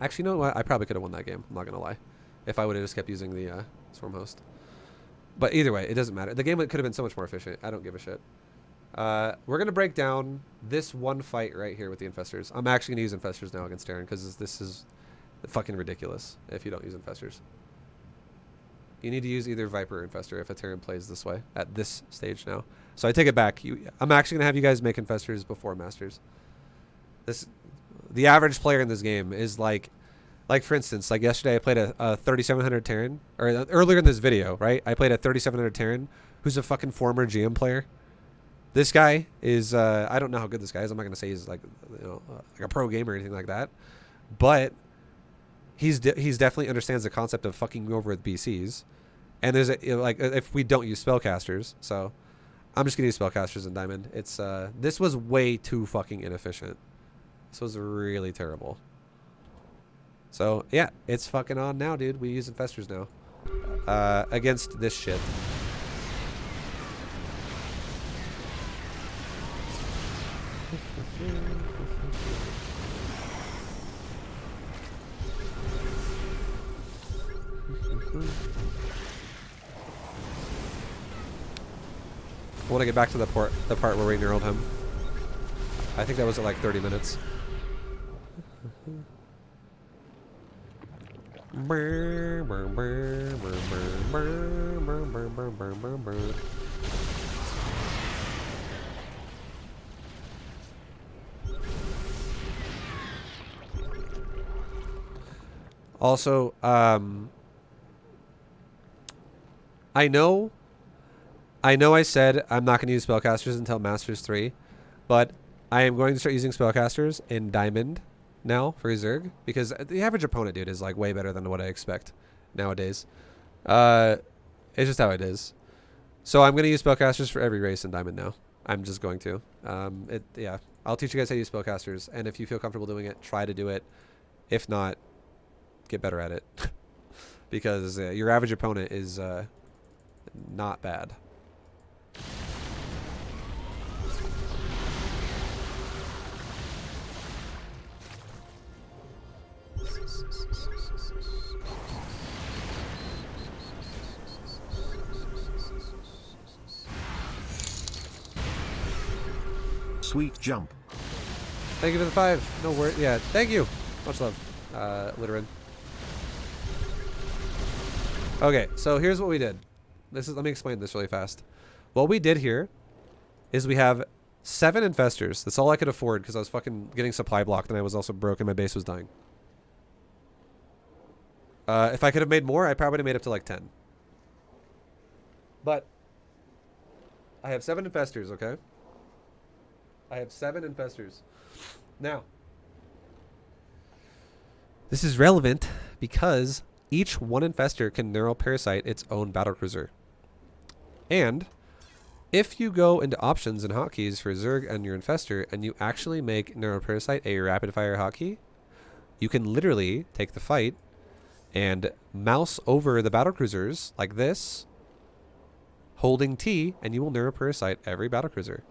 actually, you know what? I probably could have won that game. I'm not gonna lie, if I would have just kept using the swarm host. But either way, it doesn't matter. The game could have been so much more efficient. I don't give a shit. We're gonna break down this one fight right here with the infestors. I'm actually gonna use infestors now against Terran because this is fucking ridiculous if you don't use infestors. You need to use either Viper or Infestor if a Terran plays this way at this stage now. So I take it back. I'm actually going to have you guys make Infestors before Masters. The average player in this game is like for instance, like yesterday I played a 3700 Terran, or earlier in this video, right? I played a 3700 Terran who's a fucking former GM player. This guy is, I don't know how good this guy is. I'm not going to say he's like, like a pro gamer or anything like that. But he's definitely understands the concept of fucking over with BCs, and there's like if we don't use spellcasters, so I'm just gonna use spellcasters in Diamond. It's this was way too fucking inefficient. This was really terrible. So yeah, it's fucking on now, dude. We use infestors now against this shit. I want to get back to the part where we knurled him. I think that was at like 30 minutes. Also, I know I said I'm not going to use spellcasters until Masters 3, but I am going to start using spellcasters in Diamond now for Zerg, because the average opponent, dude, is like way better than what I expect nowadays. It's just how it is. So I'm going to use spellcasters for every race in Diamond now. I'm just going to. Yeah, I'll teach you guys how to use spellcasters, and if you feel comfortable doing it, try to do it. If not, get better at it. Because your average opponent is not bad. Sweet jump. Thank you for the 5. No word. Yeah, thank you. Much love, Litterin. Okay, so here's what we did. Let me explain this really fast. What we did here is we have 7 infestors. That's all I could afford because I was fucking getting supply blocked and I was also broke and my base was dying. If I could have made more, I probably would have made up to like 10. But I have 7 infestors, okay? I have 7 infestors. Now, this is relevant because each one infestor can neuroparasite its own battlecruiser. And if you go into options and hotkeys for Zerg and your infestor and you actually make neuroparasite a rapid fire hotkey, you can literally take the fight and mouse over the battlecruisers like this, holding T, and you will neuroparasite every battlecruiser.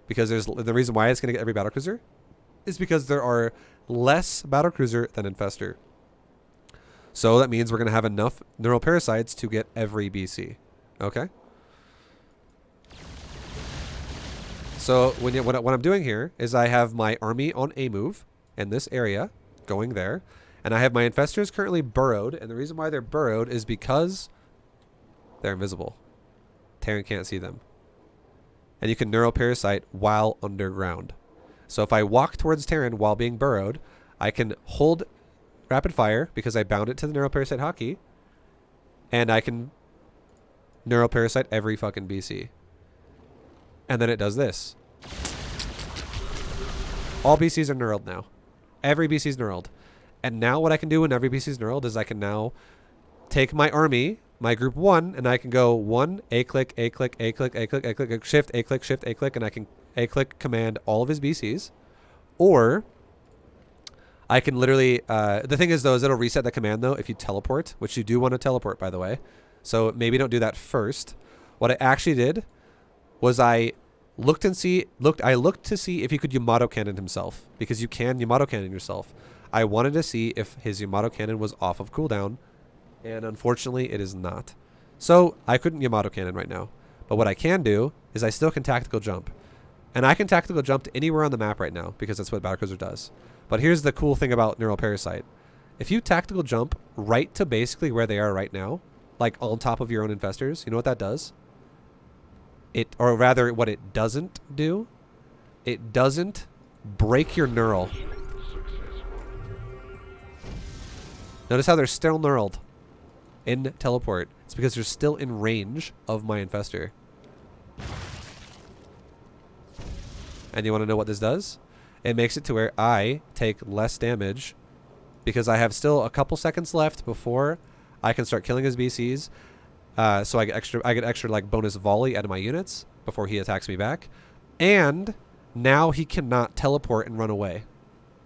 Because the reason why it's going to get every battlecruiser is because there are less battlecruiser than infestor. So that means we're going to have enough neural parasites to get every BC. Okay? So what I'm doing here is I have my army on a move in this area, going there, and I have my infestors currently burrowed, and the reason why they're burrowed is because they're invisible. Terran can't see them. And you can neuroparasite while underground. So if I walk towards Terran while being burrowed, I can hold rapid fire because I bound it to the neuroparasite hotkey, and I can neuroparasite every fucking BC. And then it does this. All BCs are knurled now. Every BC is knurled. And now what I can do when every BC is knurled is I can now take my army, my group 1, and I can go 1, A-click, A-click, A-click, A-click, A-click, Shift, A-click, Shift, A-click, and I can A-click command all of his BCs. Or I can literally, the thing is though, is it'll reset the command though if you teleport, which you do want to teleport, by the way. So maybe don't do that first. What I actually did was I looked to see if he could Yamato cannon himself, because you can Yamato cannon yourself. I wanted to see if his Yamato cannon was off of cooldown, and unfortunately it is not. So I couldn't Yamato cannon right now. But what I can do is I still can tactical jump. And I can tactical jump to anywhere on the map right now, because that's what Battlecruiser does. But here's the cool thing about Neural Parasite. If you tactical jump right to basically where they are right now, like on top of your own infestors, you know what that does? Or rather, what it doesn't do, it doesn't break your neural. Notice how they're still knurled in teleport. It's because they're still in range of my infestor. And you want to know what this does? It makes it to where I take less damage because I have still a couple seconds left before I can start killing his BCs. So I get extra like bonus volley out of my units before he attacks me back. And now he cannot teleport and run away.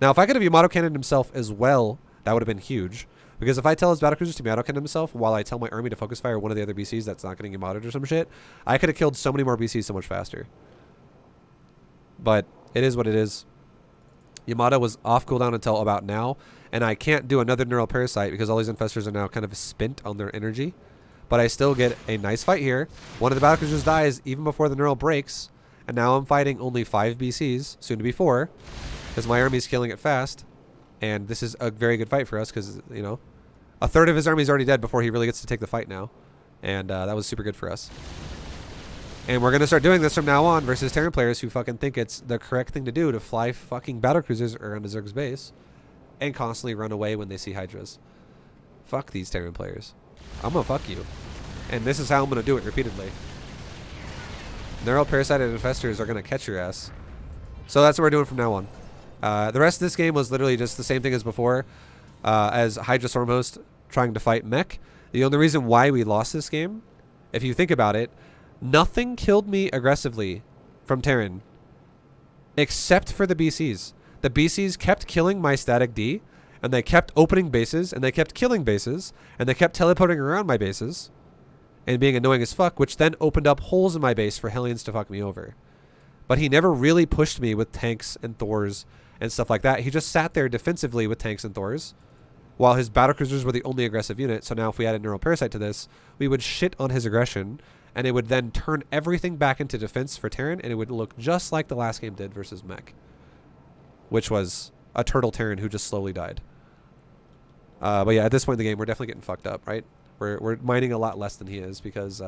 Now, if I could have Yamato cannoned himself as well, that would have been huge. Because if I tell his battlecruisers to Yamato cannon himself while I tell my army to focus fire one of the other BCs that's not getting Yamato'd or some shit, I could have killed so many more BCs so much faster. But it is what it is. Yamato was off cooldown until about now, and I can't do another Neural Parasite because all these infestors are now kind of spent on their energy. But I still get a nice fight here. One of the battlecruisers dies even before the Neural breaks, and now I'm fighting only 5 BCs, soon to be 4, because my army's killing it fast. And this is a very good fight for us because, you know, a third of his army's already dead before he really gets to take the fight now. And that was super good for us. And we're going to start doing this from now on versus Terran players who fucking think it's the correct thing to do to fly fucking battlecruisers around a Zerg's base and constantly run away when they see Hydras. Fuck these Terran players. I'm going to fuck you. And this is how I'm going to do it repeatedly. Neural Parasited Infestors are going to catch your ass. So that's what we're doing from now on. The rest of this game was literally just the same thing as before, as Hydra Stormhost trying to fight Mech. The only reason why we lost this game, if you think about it, nothing killed me aggressively from Terran except for the BCs. The BCs kept killing my static D, and they kept opening bases, and they kept killing bases, and they kept teleporting around my bases and being annoying as fuck, which then opened up holes in my base for Hellions to fuck me over. But he never really pushed me with tanks and Thors and stuff like that. He just sat there defensively with tanks and Thors while his battlecruisers were the only aggressive unit. So now if we added Neural Parasite to this, we would shit on his aggression, and it would then turn everything back into defense for Terran, and it would look just like the last game did versus Mech, which was a turtle Terran who just slowly died. But yeah, at this point in the game, we're definitely getting fucked up, right? We're mining a lot less than he is because,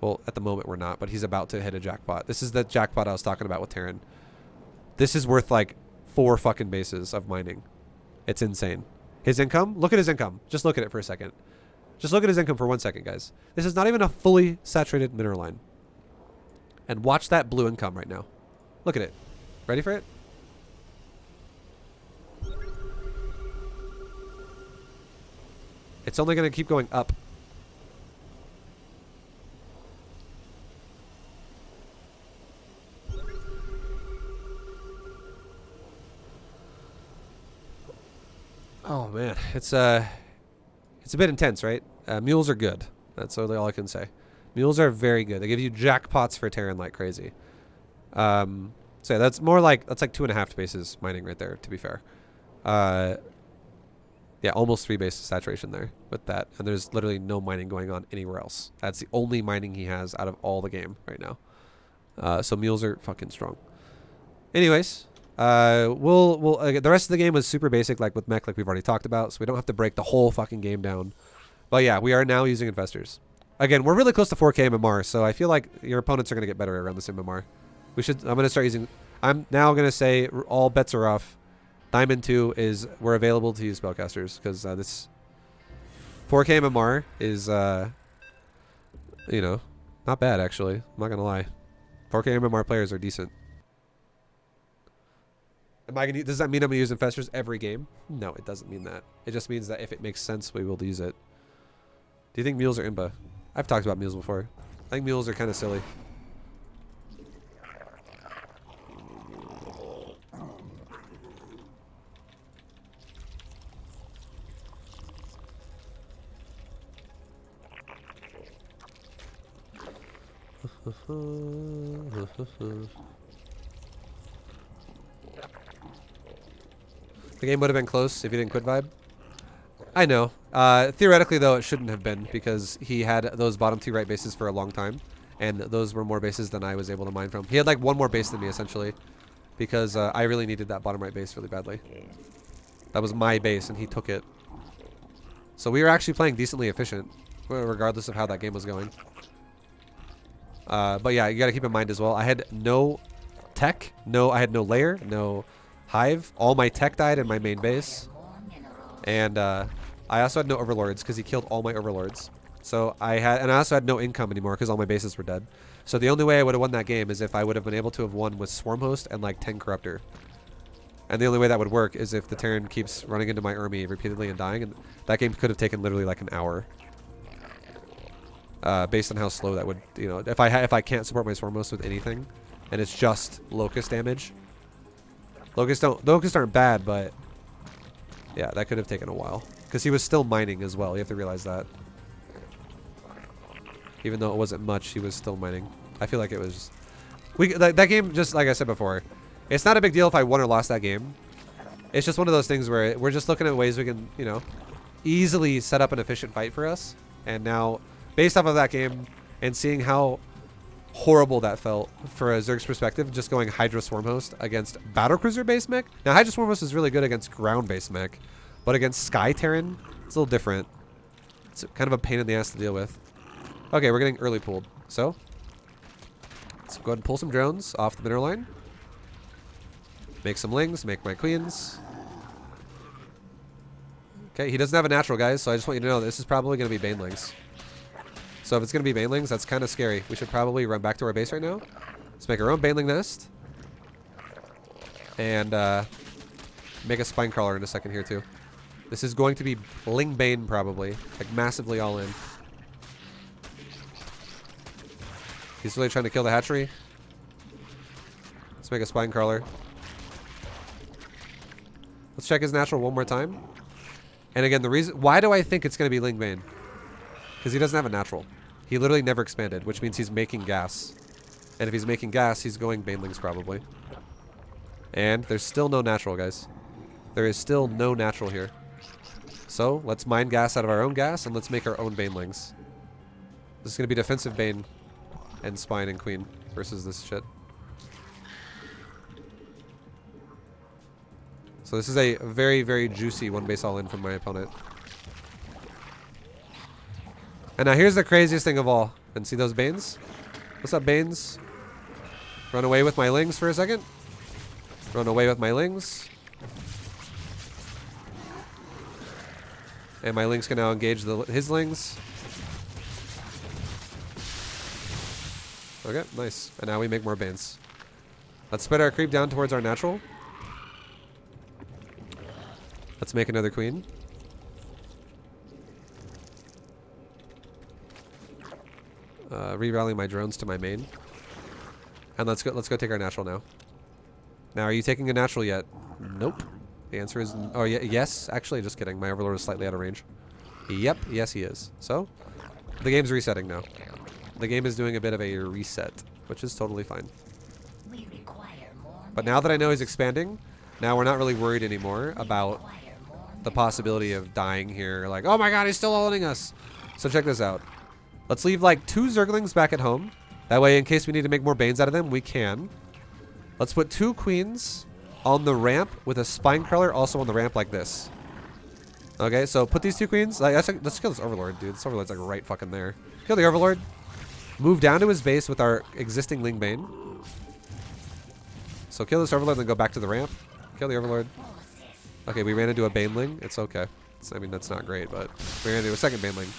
well, at the moment we're not, but he's about to hit a jackpot. This is the jackpot I was talking about with Terran. This is worth like 4 fucking bases of mining. It's insane. His income, look at his income. Just look at it for a second. Just look at his income for 1 second, guys. This is not even a fully saturated mineral line. And watch that blue income right now. Look at it. Ready for it? It's only going to keep going up. Oh man, it's a bit intense, right? Mules are good. That's all I can say. Mules are very good. They give you jackpots for Terran like crazy. So yeah, that's like 2.5 bases mining right there, to be fair. Yeah, almost 3 bases saturation there with that. And there's literally no mining going on anywhere else. That's the only mining he has out of all the game right now. So mules are fucking strong. Anyways, the rest of the game was super basic, like with Mech, like we've already talked about, so we don't have to break the whole fucking game down. But yeah, we are now using infestors. Again, we're really close to 4K MMR, so I feel like your opponents are going to get better around this MMR. I'm going to start using, I'm now going to say all bets are off. Diamond 2 is, we're available to use spellcasters, because this 4K MMR is, you know, not bad actually. I'm not going to lie. 4K MMR players are decent. Does that mean I'm going to use infestors every game? No, it doesn't mean that. It just means that if it makes sense, we will use it. Do you think mules are imba? I've talked about mules before. I think mules are kind of silly. The game would have been close if he didn't quit vibe. I know. Theoretically, though, it shouldn't have been because he had those bottom 2 right bases for a long time. And those were more bases than I was able to mine from. He had like 1 more base than me, essentially. Because I really needed that bottom right base really badly. That was my base, and he took it. So we were actually playing decently efficient, regardless of how that game was going. But yeah, you got to keep in mind as well, I had no tech. I had no layer, no hive. All my tech died in my main base. And I also had no overlords because he killed all my overlords. So I also had no income anymore because all my bases were dead. So the only way I would have won that game is if I would have been able to have won with Swarm Host and like 10 Corruptor. And the only way that would work is if the Terran keeps running into my army repeatedly and dying. And that game could have taken literally like an hour. Based on how slow that would, you know, if I can't support my Swarm Host with anything, and it's just Locust damage. Locusts aren't bad, but yeah, that could have taken a while because he was still mining as well. You have to realize that. Even though it wasn't much, he was still mining. I feel like it was... that game, just like I said before, it's not a big deal if I won or lost that game. It's just one of those things where we're just looking at ways we can, you know, easily set up an efficient fight for us. And now, based off of that game and seeing how horrible that felt for a Zerg's perspective, just going Hydra Swarm Host against Battlecruiser base mech. Now, Hydra Swarm Host is really good against ground base mech, but against Sky Terran, it's a little different. It's kind of a pain in the ass to deal with. Okay, we're getting early pulled. So, let's go ahead and pull some drones off the mineral line. Make some lings, make my queens. Okay, he doesn't have a natural, guys, so I just want you to know this is probably going to be banelings. So if it's going to be banelings, that's kind of scary. We should probably run back to our base right now. Let's make our own baneling nest. And make a spine crawler in a second here, too. This is going to be Ling Bane, probably. Like, massively all in. He's really trying to kill the hatchery. Let's make a spine crawler. Let's check his natural one more time. And again, the reason... Why do I think it's going to be Ling Bane? Because he doesn't have a natural. He literally never expanded, which means he's making gas. And if he's making gas, he's going banelings probably. And there's still no natural, guys. There is still no natural here. So, let's mine gas out of our own gas, and let's make our own banelings. This is going to be defensive bane and spine and queen versus this shit. So this is a very, very juicy one base all in from my opponent. And now here's the craziest thing of all. And see those banes? What's up, banes? Run away with my lings for a second. Run away with my lings. And my lings can now engage his lings. Okay, nice. And now we make more banes. Let's spread our creep down towards our natural. Let's make another queen. Re-rallying my drones to my main. And let's go take our natural now. Now, are you taking a natural yet? Nope. The answer is... Oh, yeah, yes. Actually, just kidding. My overlord is slightly out of range. Yep. Yes, he is. So, the game's resetting now. The game is doing a bit of a reset, which is totally fine. But now that I know he's expanding, now we're not really worried anymore about the possibility of dying here. Like, oh my god, he's still owning us. So check this out. Let's leave like 2 Zerglings back at home. That way, in case we need to make more Banes out of them, we can. Let's put 2 Queens on the ramp with a Spine Crawler also on the ramp like this. Okay, so put these 2 Queens. Like, let's kill this Overlord, dude. This Overlord's like right fucking there. Kill the Overlord. Move down to his base with our existing Ling Bane. So kill this Overlord, then go back to the ramp. Kill the Overlord. Okay, we ran into a Baneling. It's okay. I mean, that's not great, but we ran into a second Baneling.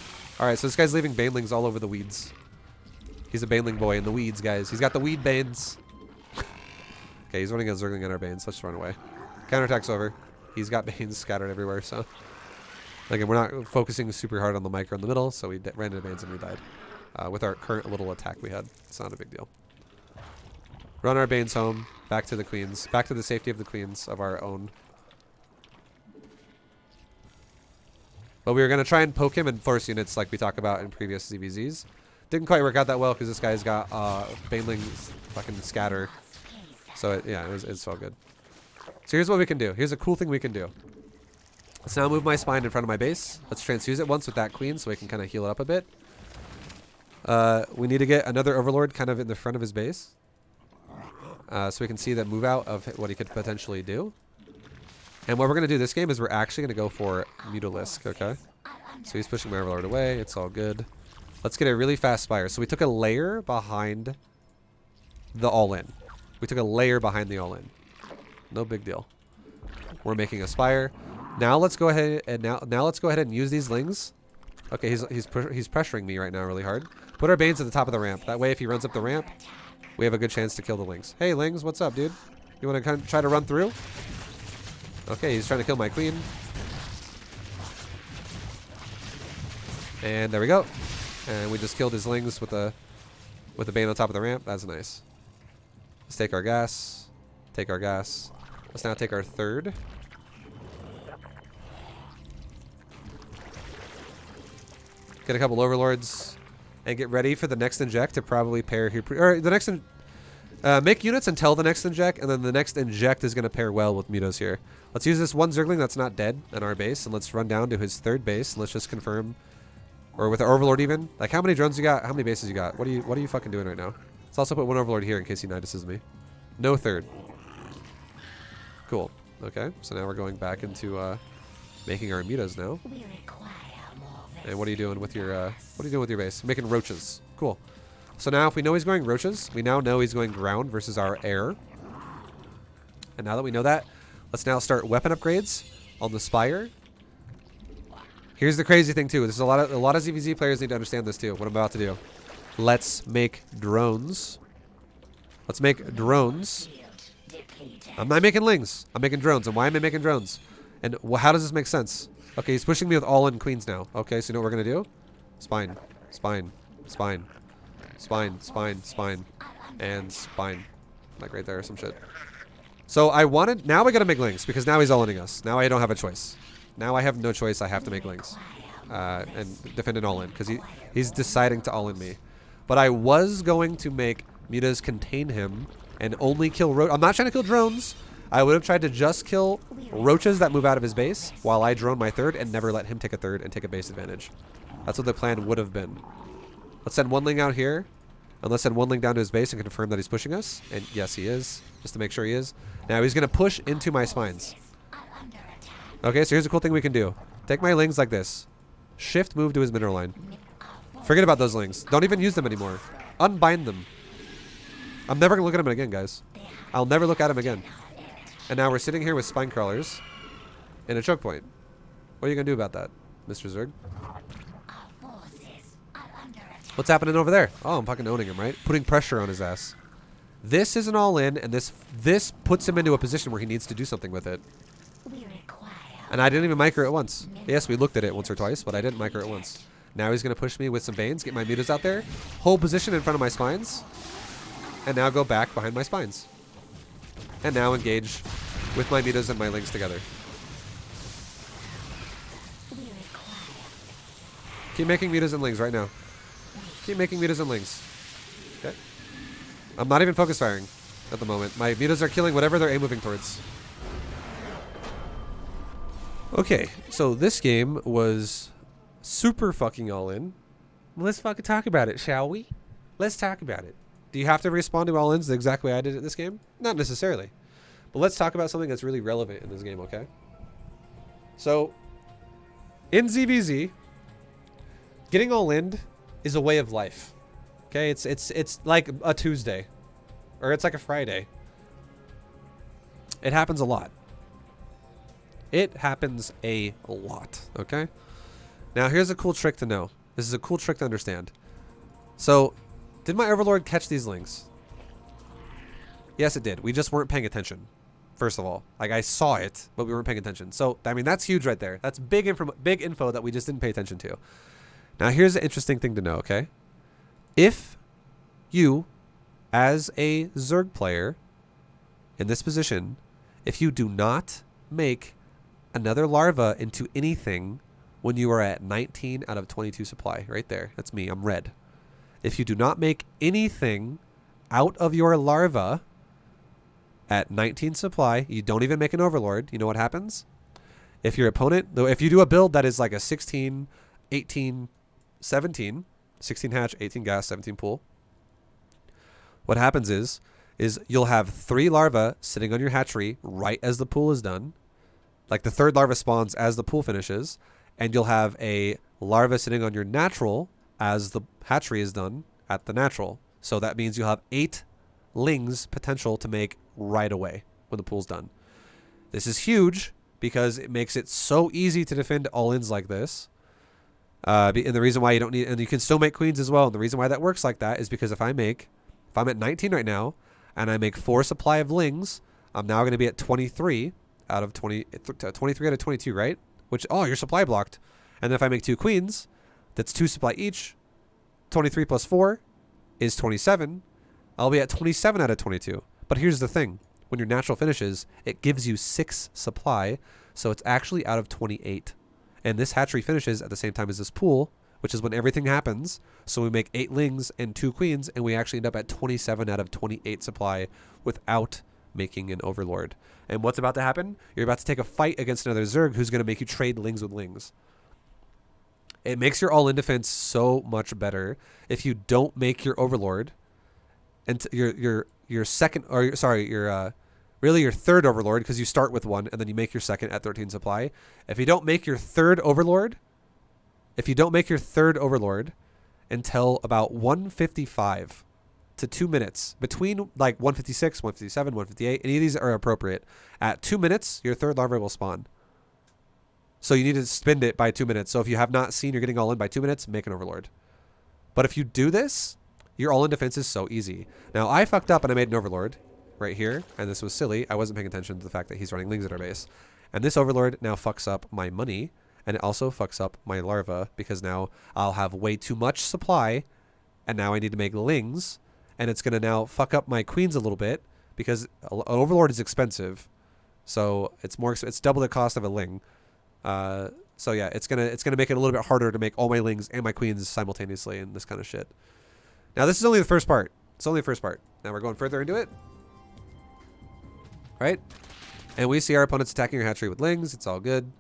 Alright, so this guy's leaving Banelings all over the weeds. He's a Baneling boy in the weeds, guys. He's got the weed Banes. Okay, he's running a Zergling on our Banes. Let's run away. Counterattack's over. He's got Banes scattered everywhere, so... Again, we're not focusing super hard on the micro in the middle, so we ran into Banes and we died. With our current little attack we had. It's not a big deal. Run our Banes home. Back to the Queens. Back to the safety of the Queens of our own. But we were going to try and poke him in force units like we talk about in previous ZVZs. Didn't quite work out that well because this guy's got Baneling's fucking scatter. So yeah, it's all good. So here's what we can do. Here's a cool thing we can do. Let's now move my spine in front of my base. Let's transfuse it once with that queen so we can kind of heal it up a bit. We need to get another overlord kind of in the front of his base. So we can see the move out of what he could potentially do. And what we're going to do this game is we're actually going to go for Mutalisk, okay? So he's pushing my overlord away. It's all good. Let's get a really fast spire. So we took a layer behind the all-in. We took a layer behind the all-in. No big deal. We're making a spire. Now let's go ahead and now let's go ahead and use these lings. Okay, he's pressuring me right now really hard. Put our Banes at the top of the ramp. That way, if he runs up the ramp, we have a good chance to kill the lings. Hey, lings, what's up, dude? You want to kind of try to run through? Okay, he's trying to kill my queen. And there we go. And we just killed his lings with the Bane on top of the ramp. That's nice. Let's take our gas. Take our gas. Let's now take our third. Get a couple overlords. And get ready for the next inject to probably pair here. Or the next... make units until the next inject. And then the next inject is going to pair well with Mutos here. Let's use this one Zergling that's not dead in our base. And let's run down to his third base. And let's just confirm... Or with our overlord even. Like, how many drones you got? How many bases you got? What are you fucking doing right now? Let's also put one overlord here in case he notices me. No third. Cool. Okay. So now we're going back into making our mutas now. And what are you doing with your base? Making roaches. Cool. So now if we know he's going roaches, we now know he's going ground versus our air. And now that we know that, let's now start weapon upgrades on the Spire. Here's the crazy thing too. There's a lot of ZVZ players need to understand this too. What I'm about to do. Let's make drones. Let's make drones. I'm not making lings. I'm making drones. And why am I making drones? And how does this make sense? Okay, he's pushing me with all-in queens now. Okay, so you know what we're gonna do? Spine, spine, spine, spine, spine, spine, and spine. Like right there or some shit. So now we gotta make lings because now he's all-inning us. Now I don't have a choice. Now I have no choice. I have to make lings. And defend an all-in because he's deciding to all-in me. But I was going to make mutas contain him and only kill I'm not trying to kill drones. I would have tried to just kill roaches that move out of his base while I drone my third and never let him take a third and take a base advantage. That's what the plan would have been. Let's send one ling out here. And let's send one ling down to his base and confirm that he's pushing us. And yes, he is. Just to make sure he is. Now he's going to push into my spines. Okay, so here's a cool thing we can do. Take my lings like this. Shift move to his mineral line. Forget about those lings. Don't even use them anymore. Unbind them. I'm never going to look at him again, guys. I'll never look at him again. And now we're sitting here with spine crawlers in a choke point. What are you going to do about that, Mr. Zerg? What's happening over there? Oh, I'm fucking owning him, right? Putting pressure on his ass. This is an all-in, and this puts him into a position where he needs to do something with it. And I didn't even micro it once. Yes, we looked at it once or twice, but I didn't micro it once. Now he's going to push me with some Banes, get my mutas out there, hold position in front of my spines, and now go back behind my spines. And now engage with my mutas and my lings together. Keep making mutas and lings right now. Keep making mutas and lings. Okay. I'm not even focus firing at the moment. My mutas are killing whatever they're moving towards. Okay, so this game was super fucking all in. Let's fucking talk about it, shall we? Let's talk about it. Do you have to respond to all-ins the exact way I did it this game? Not necessarily. But let's talk about something that's really relevant in this game, okay? So, in ZVZ, getting all-in is a way of life. Okay, it's like a Tuesday. Or it's like a Friday. It happens a lot. It happens a lot, okay? Now, here's a cool trick to know. This is a cool trick to understand. So, did my Overlord catch these lings? Yes, it did. We just weren't paying attention, first of all. Like, I saw it, but we weren't paying attention. So, I mean, that's huge right there. That's big info that we just didn't pay attention to. Now, here's an interesting thing to know, okay? If you, as a Zerg player, in this position, if you do not make another larva into anything when you are at 19 out of 22 supply, right there. That's me. I'm red. If you do not make anything out of your larva at 19 supply, you don't even make an overlord, you know what happens? If your opponent, though, if you do a build that is like a 16, 18, 17, 16 hatch, 18 gas, 17 pool, what happens is you'll have 3 larvae sitting on your hatchery right as the pool is done. Like the 3rd larva spawns as the pool finishes, and you'll have a larva sitting on your natural as the hatchery is done at the natural. So that means you'll have 8 lings potential to make right away when the pool's done. This is huge because it makes it so easy to defend all-ins like this. And the reason why you don't need, and you can still make queens as well. And the reason why that works like that is because if I'm at 19 right now, and I make 4 supply of lings, I'm now going to be at 23 out of 23 out of 22, right? Which, oh, you're supply blocked. And then if I make 2 queens, that's 2 supply each. 23 plus 4 is 27. I'll be at 27 out of 22. But here's the thing. When your natural finishes, it gives you 6 supply. So it's actually out of 28. And this hatchery finishes at the same time as this pool, which is when everything happens. So we make 8 lings and 2 queens, and we actually end up at 27 out of 28 supply without making an overlord. And what's about to happen? You're about to take a fight against another Zerg who's going to make you trade lings with lings. It makes your all-in defense so much better if you don't make your overlord and your second, or sorry, really your 3rd overlord, because you start with 1 and then you make your 2nd at 13 supply. If you don't make your 3rd overlord, until about 155 to 2 minutes, between like 156, 157, 158, any of these are appropriate. At 2 minutes, your 3rd larva will spawn. So you need to spend it by 2 minutes. So if you have not seen you're getting all in by 2 minutes, make an overlord. But if you do this, your all in defense is so easy. Now I fucked up and I made an overlord right here, and this was silly. I wasn't paying attention to the fact that he's running lings at our base. And this overlord now fucks up my money, and it also fucks up my larva, because now I'll have way too much supply, and now I need to make lings, and it's going to now fuck up my queens a little bit, because an overlord is expensive. So it's double the cost of a ling. So yeah, it's gonna make it a little bit harder to make all my lings and my queens simultaneously and this kind of shit. Now this is only the first part. It's only the first part. Now we're going further into it. Right? And we see our opponents attacking our hatchery with lings. It's all good.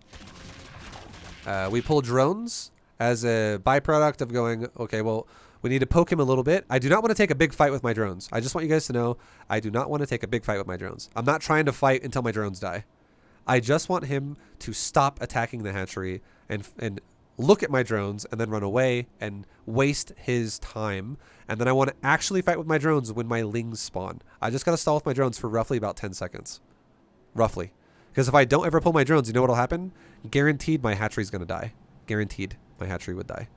We pull drones as a byproduct of going, okay, well, we need to poke him a little bit. I do not want to take a big fight with my drones. I just want you guys to know I do not want to take a big fight with my drones. I'm not trying to fight until my drones die. I just want him to stop attacking the hatchery and look at my drones and then run away and waste his time. And then I want to actually fight with my drones when my lings spawn. I just got to stall with my drones for roughly about 10 seconds. Roughly. Because if I don't ever pull my drones, you know what'll happen? Guaranteed my hatchery's going to die. Guaranteed my hatchery would die.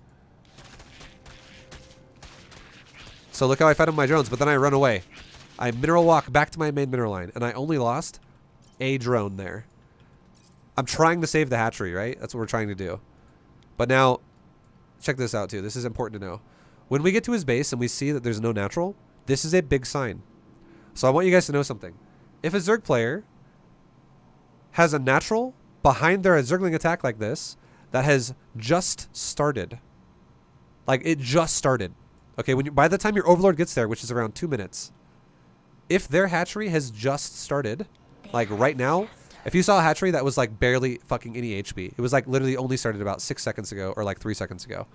So look how I fight with my drones, but then I run away. I mineral walk back to my main mineral line, and I only lost a drone there. I'm trying to save the hatchery, right? That's what we're trying to do. But now, check this out too. This is important to know. When we get to his base and we see that there's no natural, this is a big sign. So I want you guys to know something. If a Zerg player has a natural behind their Zergling attack like this that has just started, like it just started. Okay, by the time your Overlord gets there, which is around 2 minutes, if their hatchery has just started, like right now, if you saw a hatchery that was like barely fucking any HP, it was like literally only started about 6 seconds ago or like 3 seconds ago,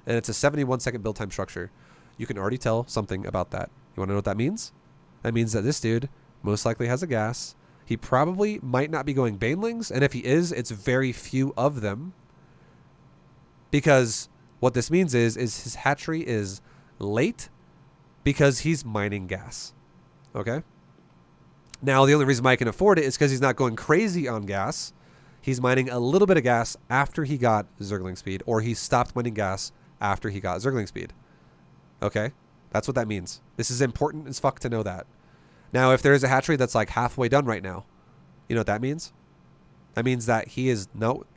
and it's a 71-second build time structure, you can already tell something about that. You want to know what that means? That means that this dude most likely has a gas. He probably might not be going banelings, and if he is, it's very few of them, because what this means is his hatchery is late because he's mining gas. Okay? Now, the only reason why I can afford it is because he's not going crazy on gas. He's mining a little bit of gas after he got Zergling speed, or he stopped mining gas after he got Zergling speed. Okay? That's what that means. This is important as fuck to know that. Now, if there is a hatchery that's like halfway done right now, you know what that means? That means that he is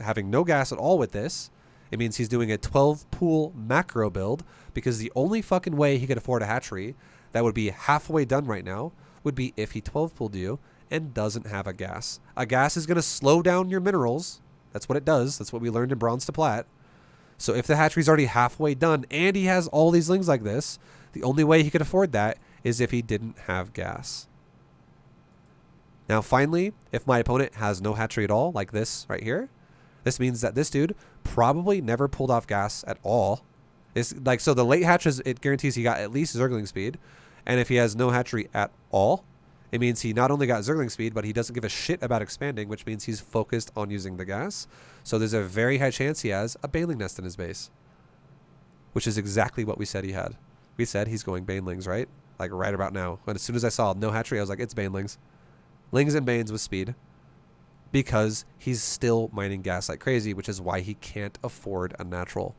having no gas at all with this. It means he's doing a 12 pool macro build, because the only fucking way he could afford a hatchery that would be halfway done right now would be if he 12 pooled you and doesn't have a gas. A gas is going to slow down your minerals. That's what it does. That's what we learned in Bronze to Plat. So if the hatchery's already halfway done and he has all these lings like this, the only way he could afford that is if he didn't have gas. Now finally, if my opponent has no hatchery at all, like this right here, this means that this dude probably never pulled off gas at all. It's like, so the late hatches, it guarantees he got at least Zergling speed. And if he has no hatchery at all, it means he not only got Zergling speed, but he doesn't give a shit about expanding, which means he's focused on using the gas. So there's a very high chance he has a Baneling nest in his base, which is exactly what we said he had. We said he's going Banelings, right? Like right about now. And as soon as I saw no hatchery, I was like, it's Banelings. Lings and Banes with speed. Because he's still mining gas like crazy, which is why he can't afford a natural.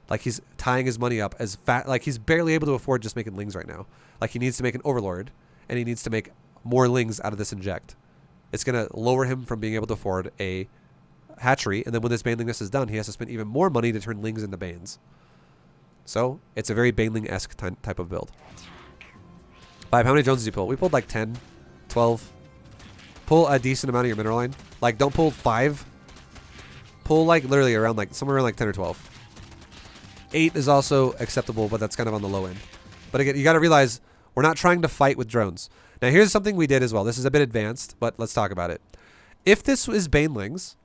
Like he's tying his money up as fat. Like he's barely able to afford just making Lings right now. Like he needs to make an Overlord, and he needs to make more Lings out of this inject. It's going to lower him from being able to afford a hatchery, and then when this Baneling nest is done, he has to spend even more money to turn Lings into Banes. So it's a very Baneling-esque type of build. 5, how many drones did you pull? We pulled like 10, 12. Pull a decent amount of your mineral line. Like, don't pull 5. Pull like literally around like somewhere around like 10 or 12. 8 is also acceptable, but that's kind of on the low end. But again, you got to realize we're not trying to fight with drones. Now, here's something we did as well. This is a bit advanced, but let's talk about it. If this is Banelings,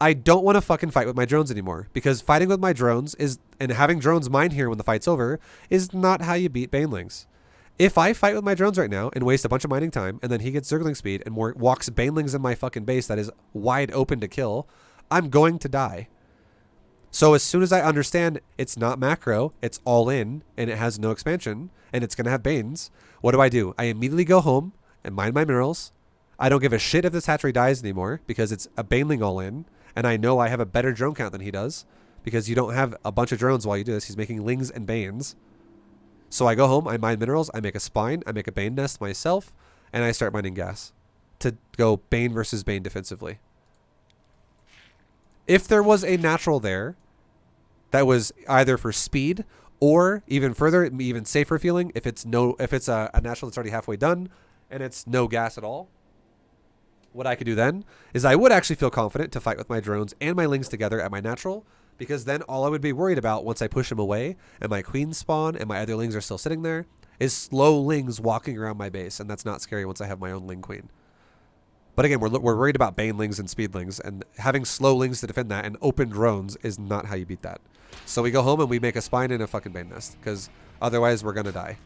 I don't want to fucking fight with my drones anymore, because fighting with my drones is, and having drones mine here when the fight's over, is not how you beat Banelings. If I fight with my drones right now and waste a bunch of mining time, and then he gets Zergling speed and walks Banelings in my fucking base that is wide open to kill, I'm going to die. So as soon as I understand it's not macro, it's all in, and it has no expansion, and it's going to have Banes, what do? I immediately go home and mine my minerals. I don't give a shit if this hatchery dies anymore, because it's a Baneling all in, and I know I have a better drone count than he does, because you don't have a bunch of drones while you do this. He's making Lings and Banes. So I go home, I mine minerals, I make a spine, I make a Bane nest myself, and I start mining gas to go Bane versus Bane defensively. If there was a natural there that was either for speed or even further, even safer feeling, if it's a natural that's already halfway done and it's no gas at all, what I could do then is I would actually feel confident to fight with my drones and my Lings together at my natural, because then all I would be worried about once I push him away and my queens spawn and my other Lings are still sitting there is slow Lings walking around my base, and that's not scary once I have my own Ling queen. But again, we're worried about Banelings and Speedlings, and having slow Lings to defend that and open drones is not how you beat that. So we go home and we make a spine and a fucking Bane nest, because otherwise we're going to die.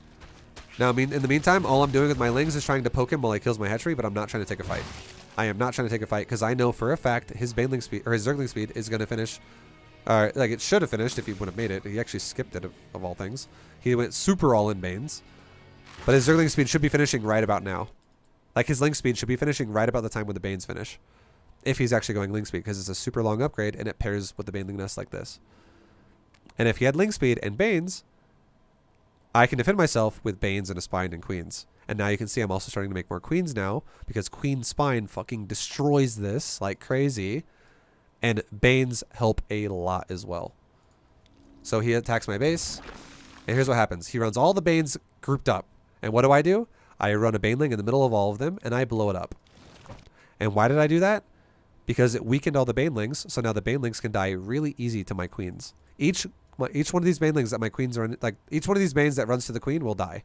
Now, I mean, in the meantime, all I'm doing with my Lings is trying to poke him while he kills my hatchery, but I'm not trying to take a fight. I am not trying to take a fight, because I know for a fact his Baneling speed, or his Zergling speed, is going to finish. Like it should have finished if he would have made it. He actually skipped it, of all things. He went super all in Banes. But his Zergling speed should be finishing right about now. Like his Ling speed should be finishing right about the time when the Banes finish. If he's actually going Ling speed, because it's a super long upgrade and it pairs with the Baneling nest like this. And if he had Ling speed and Banes, I can defend myself with Banes and a Spine and Queens. And now you can see I'm also starting to make more Queens now, because Queen Spine fucking destroys this like crazy. And Banes help a lot as well. So he attacks my base. And here's what happens. He runs all the Banes grouped up. And what do? I run a Baneling in the middle of all of them, and I blow it up. And why did I do that? Because it weakened all the Banelings, so now the Banelings can die really easy to my Queens. Each one of these Banelings that my Queens run, like each one of these Banes that runs to the Queen will die.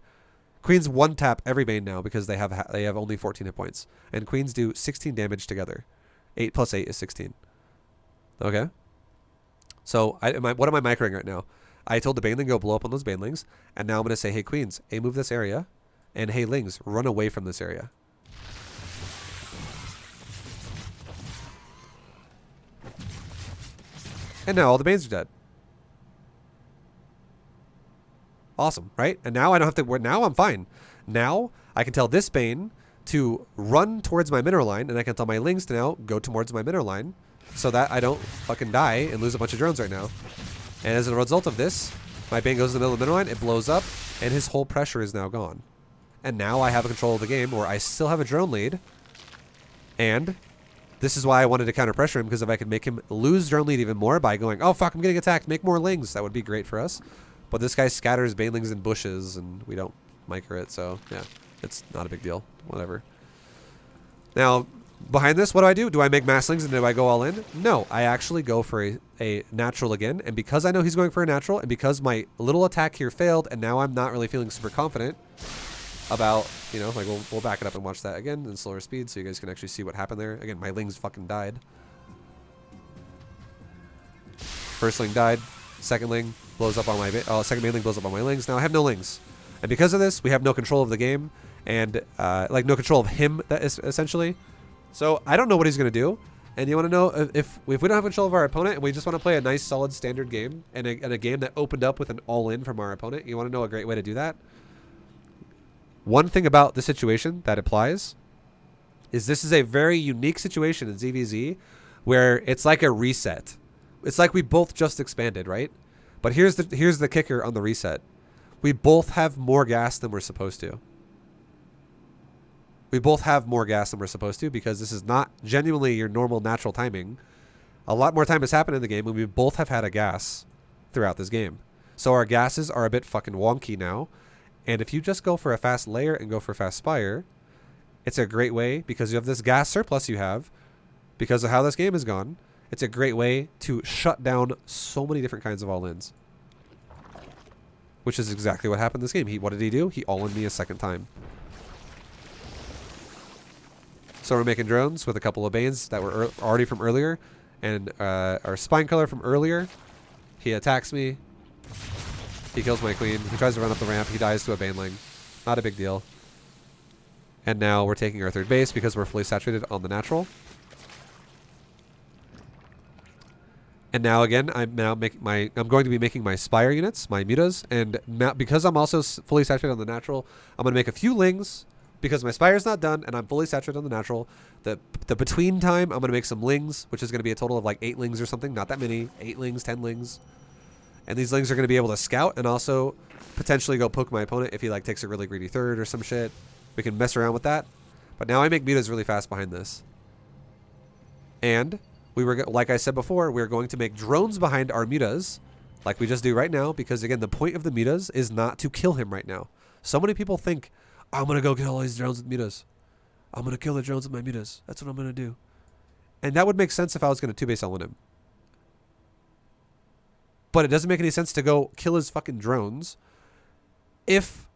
Queens one tap every Bane now because they have only 14 hit points. And Queens do 16 damage together. 8 plus 8 is 16. Okay? So what am I microing right now? I told the Baneling go blow up on those Banelings, and now I'm going to say, hey Queens, move this area, and hey Lings, run away from this area. And now all the Banes are dead. Awesome, right? And now I don't have to, now I'm fine. Now I can tell this Bane to run towards my mineral line, and I can tell my Lings to now go towards my mineral line, so that I don't fucking die and lose a bunch of drones right now. And as a result of this, my Bane goes in the middle of the mineral line, it blows up, and his whole pressure is now gone. And now I have a control of the game where I still have a drone lead. And this is why I wanted to counter pressure him, because if I could make him lose drone lead even more by going, oh fuck, I'm getting attacked, make more Lings, that would be great for us. But this guy scatters Banelings in bushes, and we don't micro it, so yeah, it's not a big deal. Whatever. Now, Behind this, what do I do? Do I make masslings and do I go all in? No, I actually go for a natural again. And because I know he's going for a natural, and because my little attack here failed, and now I'm not really feeling super confident about, you know, like we'll back it up and watch that again in slower speed so you guys can actually see what happened there. Again, my lings fucking died. First ling died. Second ling blows up on my second main ling blows up on my lings. Now I have no lings. And because of this, we have no control of the game and like no control of him, that is essentially. So I don't know what he's going to do. And you want to know if we don't have control of our opponent and we just want to play a nice solid standard game and a game that opened up with an all-in from our opponent, you want to know a great way to do that? One thing about the situation that applies is this is a very unique situation in ZVZ where it's like a reset. It's like we both just expanded, right? But here's the kicker on the reset. We both have more gas than we're supposed to. We both have more gas than we're supposed to because this is not genuinely your normal natural timing. A lot more time has happened in the game and we both have had a gas throughout this game. So our gases are a bit fucking wonky now. And if you just go for a fast layer and go for fast spire, it's a great way because you have this gas surplus you have because of how this game has gone. It's a great way to shut down so many different kinds of all-ins. Which is exactly what happened in this game. What did he do? He all-in me a second time. So we're making drones with a couple of Banes that were already from earlier. And our Spine Color from earlier. He attacks me. He kills my queen. He tries to run up the ramp. He dies to a Baneling. Not a big deal. And now we're taking our third base because we're fully saturated on the natural. And now again, I'm going to be making my Spire units, my mutas, and now, because I'm also fully saturated on the natural, I'm going to make a few lings because my Spire's not done and I'm fully saturated on the natural. The between time, I'm going to make some lings, which is going to be a total of like 8 lings or something, not that many, 8 lings, 10 lings. And these lings are going to be able to scout and also potentially go poke my opponent if he like takes a really greedy third or some shit. We can mess around with that. But now I make mutas really fast behind this. And we were, like I said before, we're going to make drones behind our mutas, like we just do right now, because again, the point of the mutas is not to kill him right now. So many people think, I'm going to go kill all these drones with mutas. I'm going to kill the drones with my mutas. That's what I'm going to do. And that would make sense if I was going to 2-base all in him. But it doesn't make any sense to go kill his fucking drones if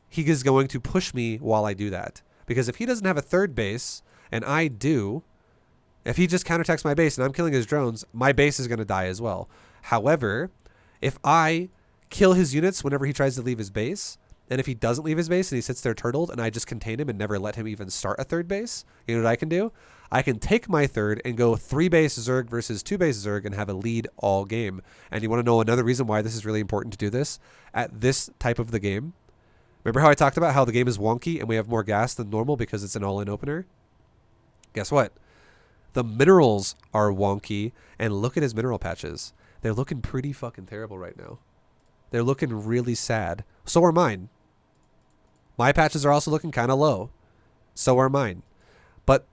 he is going to push me while I do that. Because if he doesn't have a third base, and I do, if he just counterattacks my base and I'm killing his drones, my base is going to die as well. However, if I kill his units whenever he tries to leave his base, and if he doesn't leave his base and he sits there turtled and I just contain him and never let him even start a third base, you know what I can do? I can take my third and go 3-base Zerg versus 2-base Zerg and have a lead all game. And you want to know another reason why this is really important to do this at this type of the game? Remember how I talked about how the game is wonky and we have more gas than normal because it's an all-in opener? Guess what? The minerals are wonky, and look at his mineral patches. They're looking pretty fucking terrible right now. They're looking really sad. So are mine. My patches are also looking kind of low. So are mine. But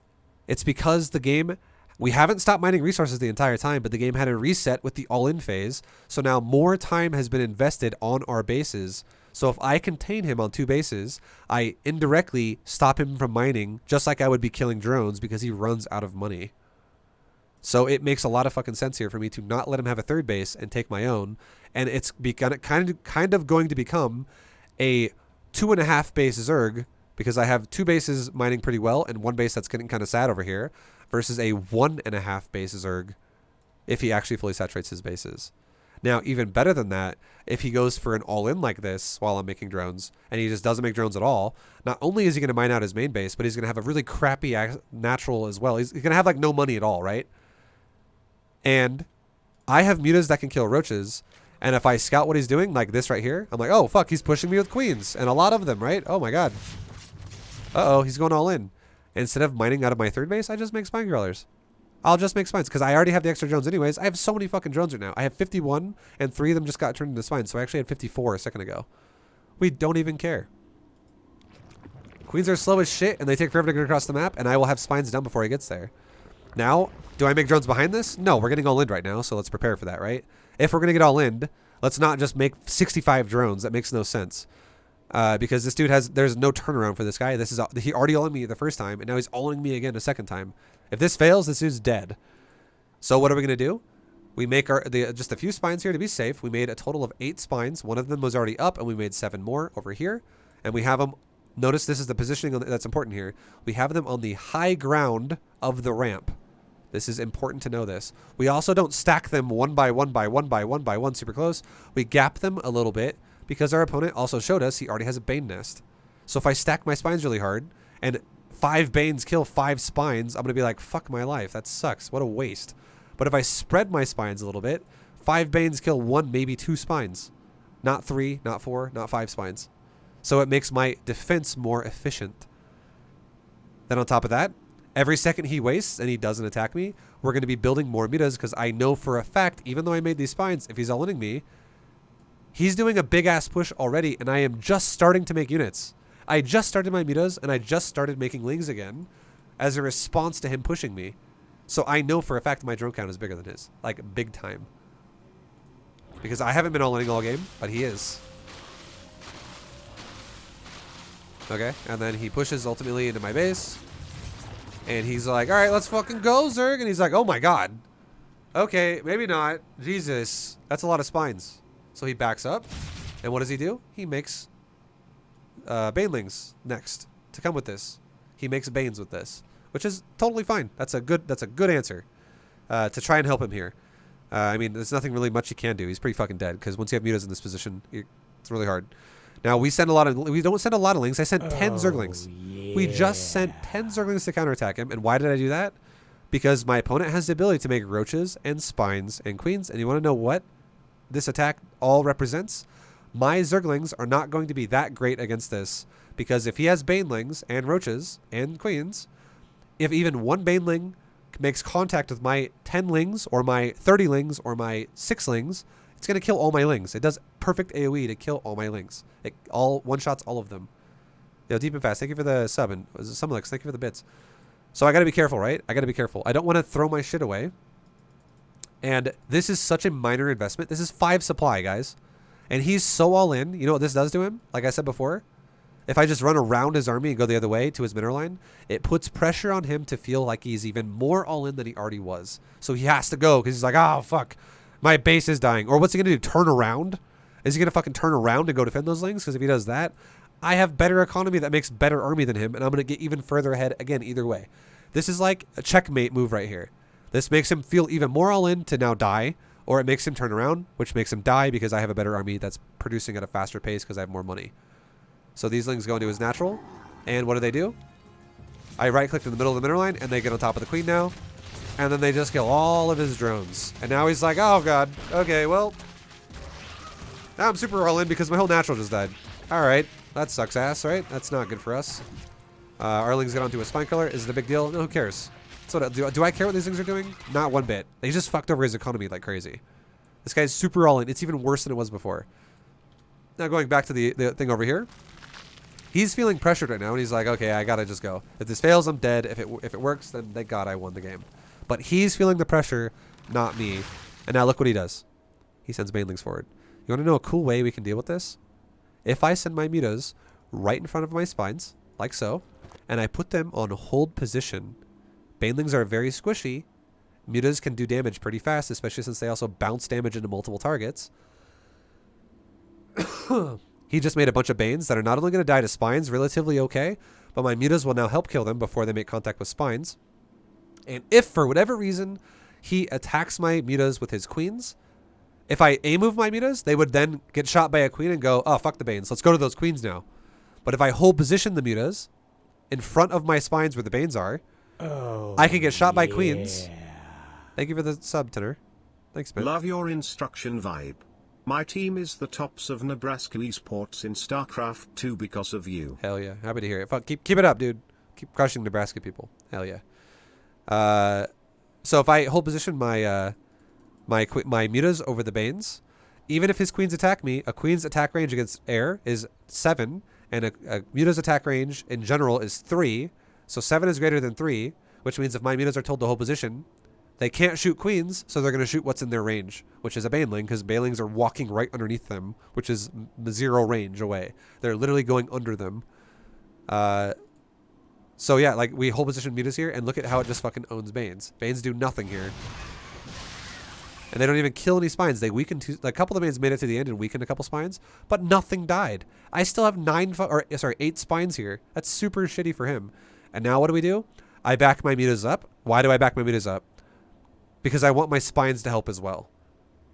it's because the game, we haven't stopped mining resources the entire time, but the game had a reset with the all-in phase. So now more time has been invested on our bases. So if I contain him on 2 bases, I indirectly stop him from mining just like I would be killing drones because he runs out of money. So it makes a lot of fucking sense here for me to not let him have a third base and take my own. And it's kind of going to become a 2.5 base Zerg because I have 2 bases mining pretty well and 1 base that's getting kind of sad over here versus a 1.5 base Zerg if he actually fully saturates his bases. Now, even better than that, if he goes for an all-in like this while I'm making drones, and he just doesn't make drones at all, not only is he going to mine out his main base, but he's going to have a really crappy natural as well. He's going to have, like, no money at all, right? And I have mutas that can kill roaches, and if I scout what he's doing, like this right here, I'm like, oh, fuck, he's pushing me with queens, and a lot of them, right? Oh, my God. Uh-oh, he's going all in. Instead of mining out of my third base, I just make spine crawlers. I'll just make spines because I already have the extra drones anyways. I have so many fucking drones right now. I have 51 and 3 of them just got turned into spines. So I actually had 54 a second ago. We don't even care. Queens are slow as shit and they take forever to get across the map and I will have spines done before he gets there. Now, do I make drones behind this? No, we're getting all in right now. So let's prepare for that, right? If we're going to get all in, let's not just make 65 drones. That makes no sense. Because this dude there's no turnaround for this guy. He already all-in me the first time, and now he's all-in me again a second time. If this fails, this dude's dead. So what are we gonna do? We make just a few spines here to be safe. We made a total of 8 spines. One of them was already up, and we made 7 more over here. And we have them. Notice this is the positioning that's important here. We have them on the high ground of the ramp. This is important to know this. We also don't stack them one by one by one by one by one super close. We gap them a little bit because our opponent also showed us he already has a Bane nest. So if I stack my spines really hard and 5 Banes kill 5 spines, I'm going to be like, fuck my life. That sucks. What a waste. But if I spread my spines a little bit, 5 Banes kill 1, maybe 2 spines. Not 3, not 4, not 5 spines. So it makes my defense more efficient. Then on top of that, every second he wastes and he doesn't attack me, we're going to be building more mutas because I know for a fact, even though I made these spines, if he's all-inning me, he's doing a big-ass push already, and I am just starting to make units. I just started my mutas, and I just started making lings again as a response to him pushing me. So I know for a fact my drone count is bigger than his. Like, big time. Because I haven't been all-inning all game, but he is. Okay, and then he pushes ultimately into my base. And he's like, all right, let's fucking go, Zerg. And he's like, oh my god. Okay, maybe not. Jesus. That's a lot of spines. So he backs up. And what does he do? He makes Banelings next to come with this. He makes Banes with this, which is totally fine. That's a good answer to try and help him here. I mean, there's nothing really much you can do. He's pretty fucking dead because once you have mutas in this position, it's really hard. Now we don't send a lot of lings. I sent 10 Zerglings. Yeah. We just sent 10 Zerglings to counterattack him. And why did I do that? Because my opponent has the ability to make roaches and spines and queens. And you want to know what this attack all represents? My Zerglings are not going to be that great against this. Because if he has Banelings and roaches and queens, if even one Baneling makes contact with my 10 lings or my 30 lings or my 6 lings, it's going to kill all my lings. It does perfect AoE to kill all my lings. It one-shots all of them. Yo, Deep and Fast, thank you for the sub. And Sumlex, thank you for the bits. So I got to be careful, right? I got to be careful. I don't want to throw my shit away. And this is such a minor investment. This is 5 supply, guys. And he's so all in. You know what this does to him? Like I said before, if I just run around his army and go the other way to his mineral line, it puts pressure on him to feel like he's even more all in than he already was. So he has to go because he's like, oh, fuck. My base is dying. Or what's he going to do? Turn around? Is he going to fucking turn around and go defend those lings? Because if he does that, I have better economy that makes better army than him, and I'm going to get even further ahead again either way. This is like a checkmate move right here. This makes him feel even more all in to now die, or it makes him turn around, which makes him die because I have a better army that's producing at a faster pace because I have more money. So these lings go into his natural, and what do? I right-clicked in the middle of the mineral line, and they get on top of the queen now. And then they just kill all of his drones. And now he's like, oh god, okay, well, now I'm super all in because my whole natural just died. Alright, that sucks ass, right? That's not good for us. Arlings get onto a spine color. Is it a big deal? No, who cares? So do I care what these things are doing? Not one bit. They just fucked over his economy like crazy. This guy's super all in. It's even worse than it was before. Now going back to the thing over here. He's feeling pressured right now, and he's like, okay, I gotta just go. If this fails, I'm dead. If it works, then thank God I won the game. But he's feeling the pressure, not me. And now look what he does. He sends Banelings forward. You want to know a cool way we can deal with this? If I send my mutas right in front of my spines, like so, and I put them on hold position, Banelings are very squishy. Mutas can do damage pretty fast, especially since they also bounce damage into multiple targets. He just made a bunch of Banes that are not only going to die to spines relatively okay, but my mutas will now help kill them before they make contact with spines. And if, for whatever reason, he attacks my mutas with his queens, if I A-move my mutas, they would then get shot by a queen and go, oh, fuck the Banes. Let's go to those queens now. But if I hold position the mutas in front of my spines where the Banes are, I can get shot by queens. Thank you for the sub, Tenor. Thanks, man. Love your instruction vibe. My team is the tops of Nebraska esports in StarCraft 2 because of you. Hell yeah. Happy to hear it. Fuck, keep it up, dude. Keep crushing Nebraska people. Hell yeah. So if I hold position my mutas over the Banes, even if his queens attack me, a queen's attack range against air is 7, and a muta's attack range in general is 3. So 7 is greater than 3, which means if my mutas are told to hold position, They can't shoot queens, so they're going to shoot what's in their range, which is a baneling, because banelings are walking right underneath them, which is 0 range away. They're literally going under them. So yeah, like we hold position mutas here, and look at how it just fucking owns Banes. Banes do nothing here. And they don't even kill any spines. They weakened a couple of the Banes made it to the end and weakened a couple spines, but nothing died. I still have 8 spines here. That's super shitty for him. And now what do? I back my mutas up. Why do I back my mutas up? Because I want my spines to help as well.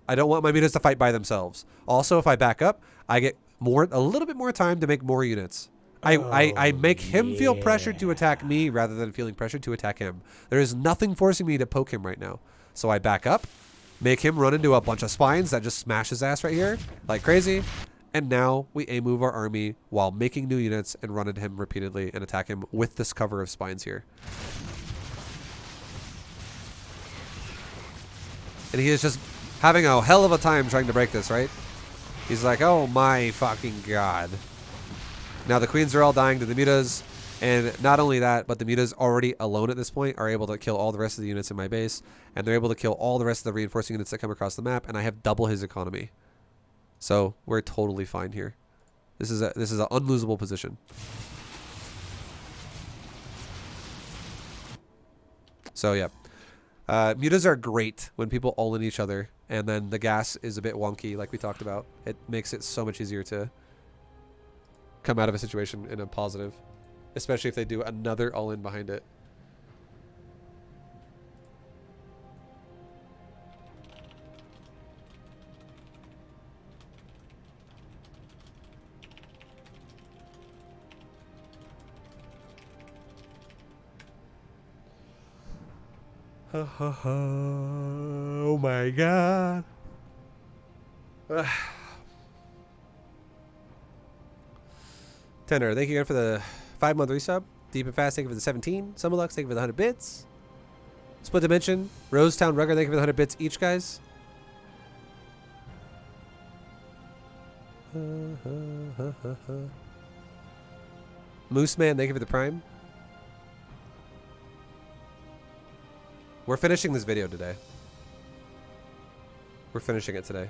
I don't want my mutas to fight by themselves. Also, if I back up, I get a little bit more time to make more units. I make him feel pressured to attack me rather than feeling pressured to attack him. There is nothing forcing me to poke him right now. So I back up, make him run into a bunch of spines that just smash his ass right here like crazy. And now we A-move our army while making new units and run into him repeatedly and attack him with this cover of spines here. And he is just having a hell of a time trying to break this, right? He's like, oh my fucking god. Now the queens are all dying to the mutas. And not only that, but the mutas already alone at this point are able to kill all the rest of the units in my base. And they're able to kill all the rest of the reinforcing units that come across the map. And I have double his economy. So we're totally fine here. This is an unlosable position. So yeah. Mutas are great when people all in each other, and then the gas is a bit wonky, like we talked about. It makes it so much easier to come out of a situation in a positive, especially if they do another all-in behind it. Oh my god. Tenor, thank you again for the 5-month resub. Deep and Fast, thank you for the 17. Summerlux, thank you for the 100 bits. Split Dimension, Rosetown Rugger, thank you for the 100 bits each, guys. Moose Man, thank you for the Prime. We're finishing this video today. We're finishing it today.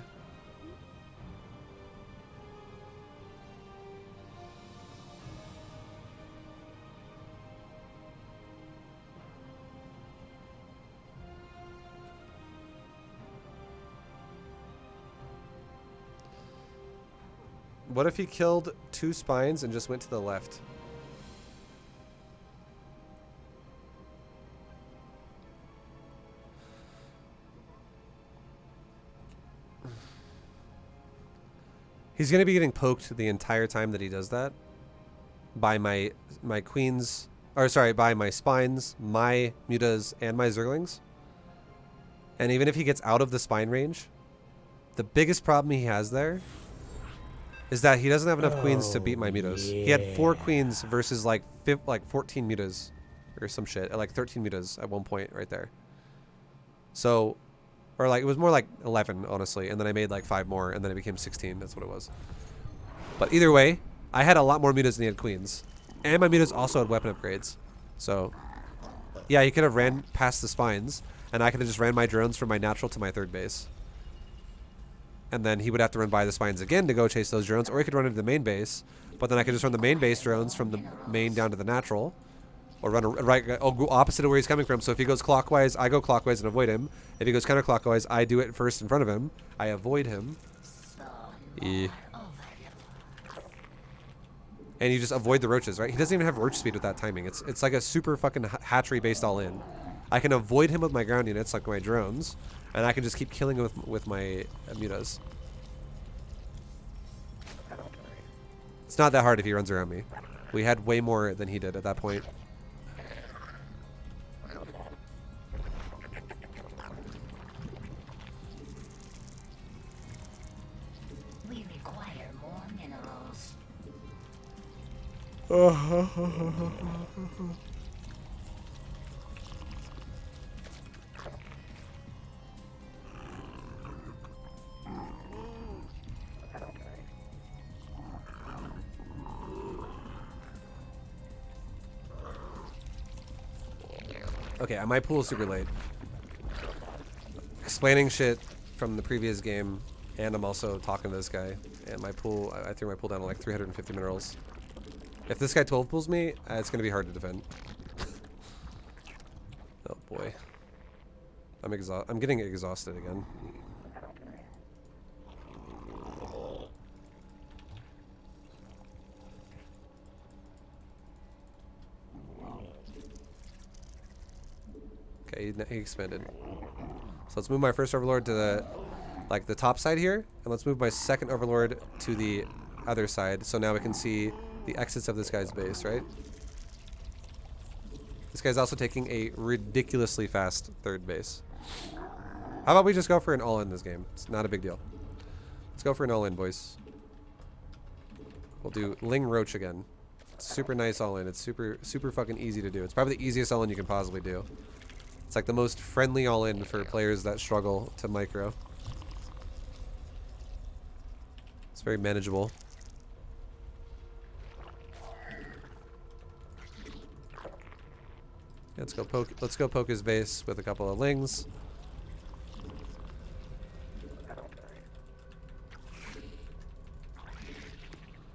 What if he killed 2 spines and just went to the left? He's going to be getting poked the entire time that he does that by my queens, or sorry, by my spines, my mutas, and my zerglings. And even if he gets out of the spine range, the biggest problem he has there is that he doesn't have enough queens to beat my mutas. Yeah. He had 4 queens versus like 14 mutas or some shit, like 13 mutas at one point right there. So... or like, it was more like 11, honestly. And then I made like 5 more, and then it became 16. That's what it was. But either way, I had a lot more mutas than he had queens. And my mutas also had weapon upgrades. So, yeah, he could have ran past the spines, and I could have just ran my drones from my natural to my 3rd base. And then he would have to run by the spines again to go chase those drones, or he could run into the main base. But then I could just run the main base drones from the main down to the natural. Or run I'll go opposite of where he's coming from. So if he goes clockwise, I go clockwise and avoid him. If he goes counterclockwise, I do it first in front of him. I avoid him. And you just avoid the roaches, right? He doesn't even have roach speed with that timing. It's like a super fucking hatchery based all in. I can avoid him with my ground units, like my drones, and I can just keep killing him with my mutas. It's not that hard if he runs around me. We had way more than he did at that point. We require more minerals. Okay, my pool is super late. explaining shit from the previous game, and I'm also talking to this guy. And my pool, I threw my pool down to like 350 minerals. If this guy 12 pulls me, it's gonna be hard to defend. Oh boy. I'm getting exhausted again. Okay, he expanded. So let's move my first overlord to the top side here, and let's move my second overlord to the other side. So now we can see the exits of this guy's base, right? This guy's also taking a ridiculously fast third base. How about we just go for an all-in this game? It's not a big deal. Let's go for an all-in, boys. We'll do Ling Roach again. It's super nice all-in. It's super fucking easy to do. It's probably the easiest all-in you can possibly do. It's like the most friendly all-in for players that struggle to micro. It's very manageable. Let's go poke his base with a couple of lings.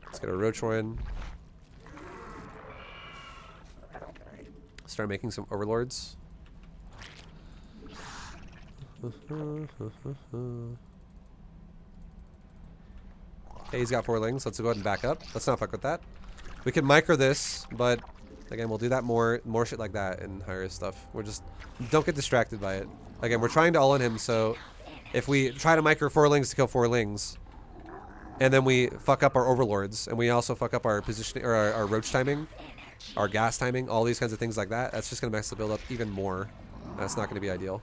Let's get a roach one. Start making some overlords. Okay, he's got 4 lings. Let's go ahead and back up. Let's not fuck with that. We can micro this, but again, we'll do that more shit like that and higher stuff. We're just, don't get distracted by it. Again, we're trying to all in him, so if we try to micro 4 lings to kill 4 lings, and then we fuck up our overlords, and we also fuck up our positioning, or our roach timing, our gas timing, all these kinds of things like that, that's just gonna mess the build up even more. That's not gonna be ideal.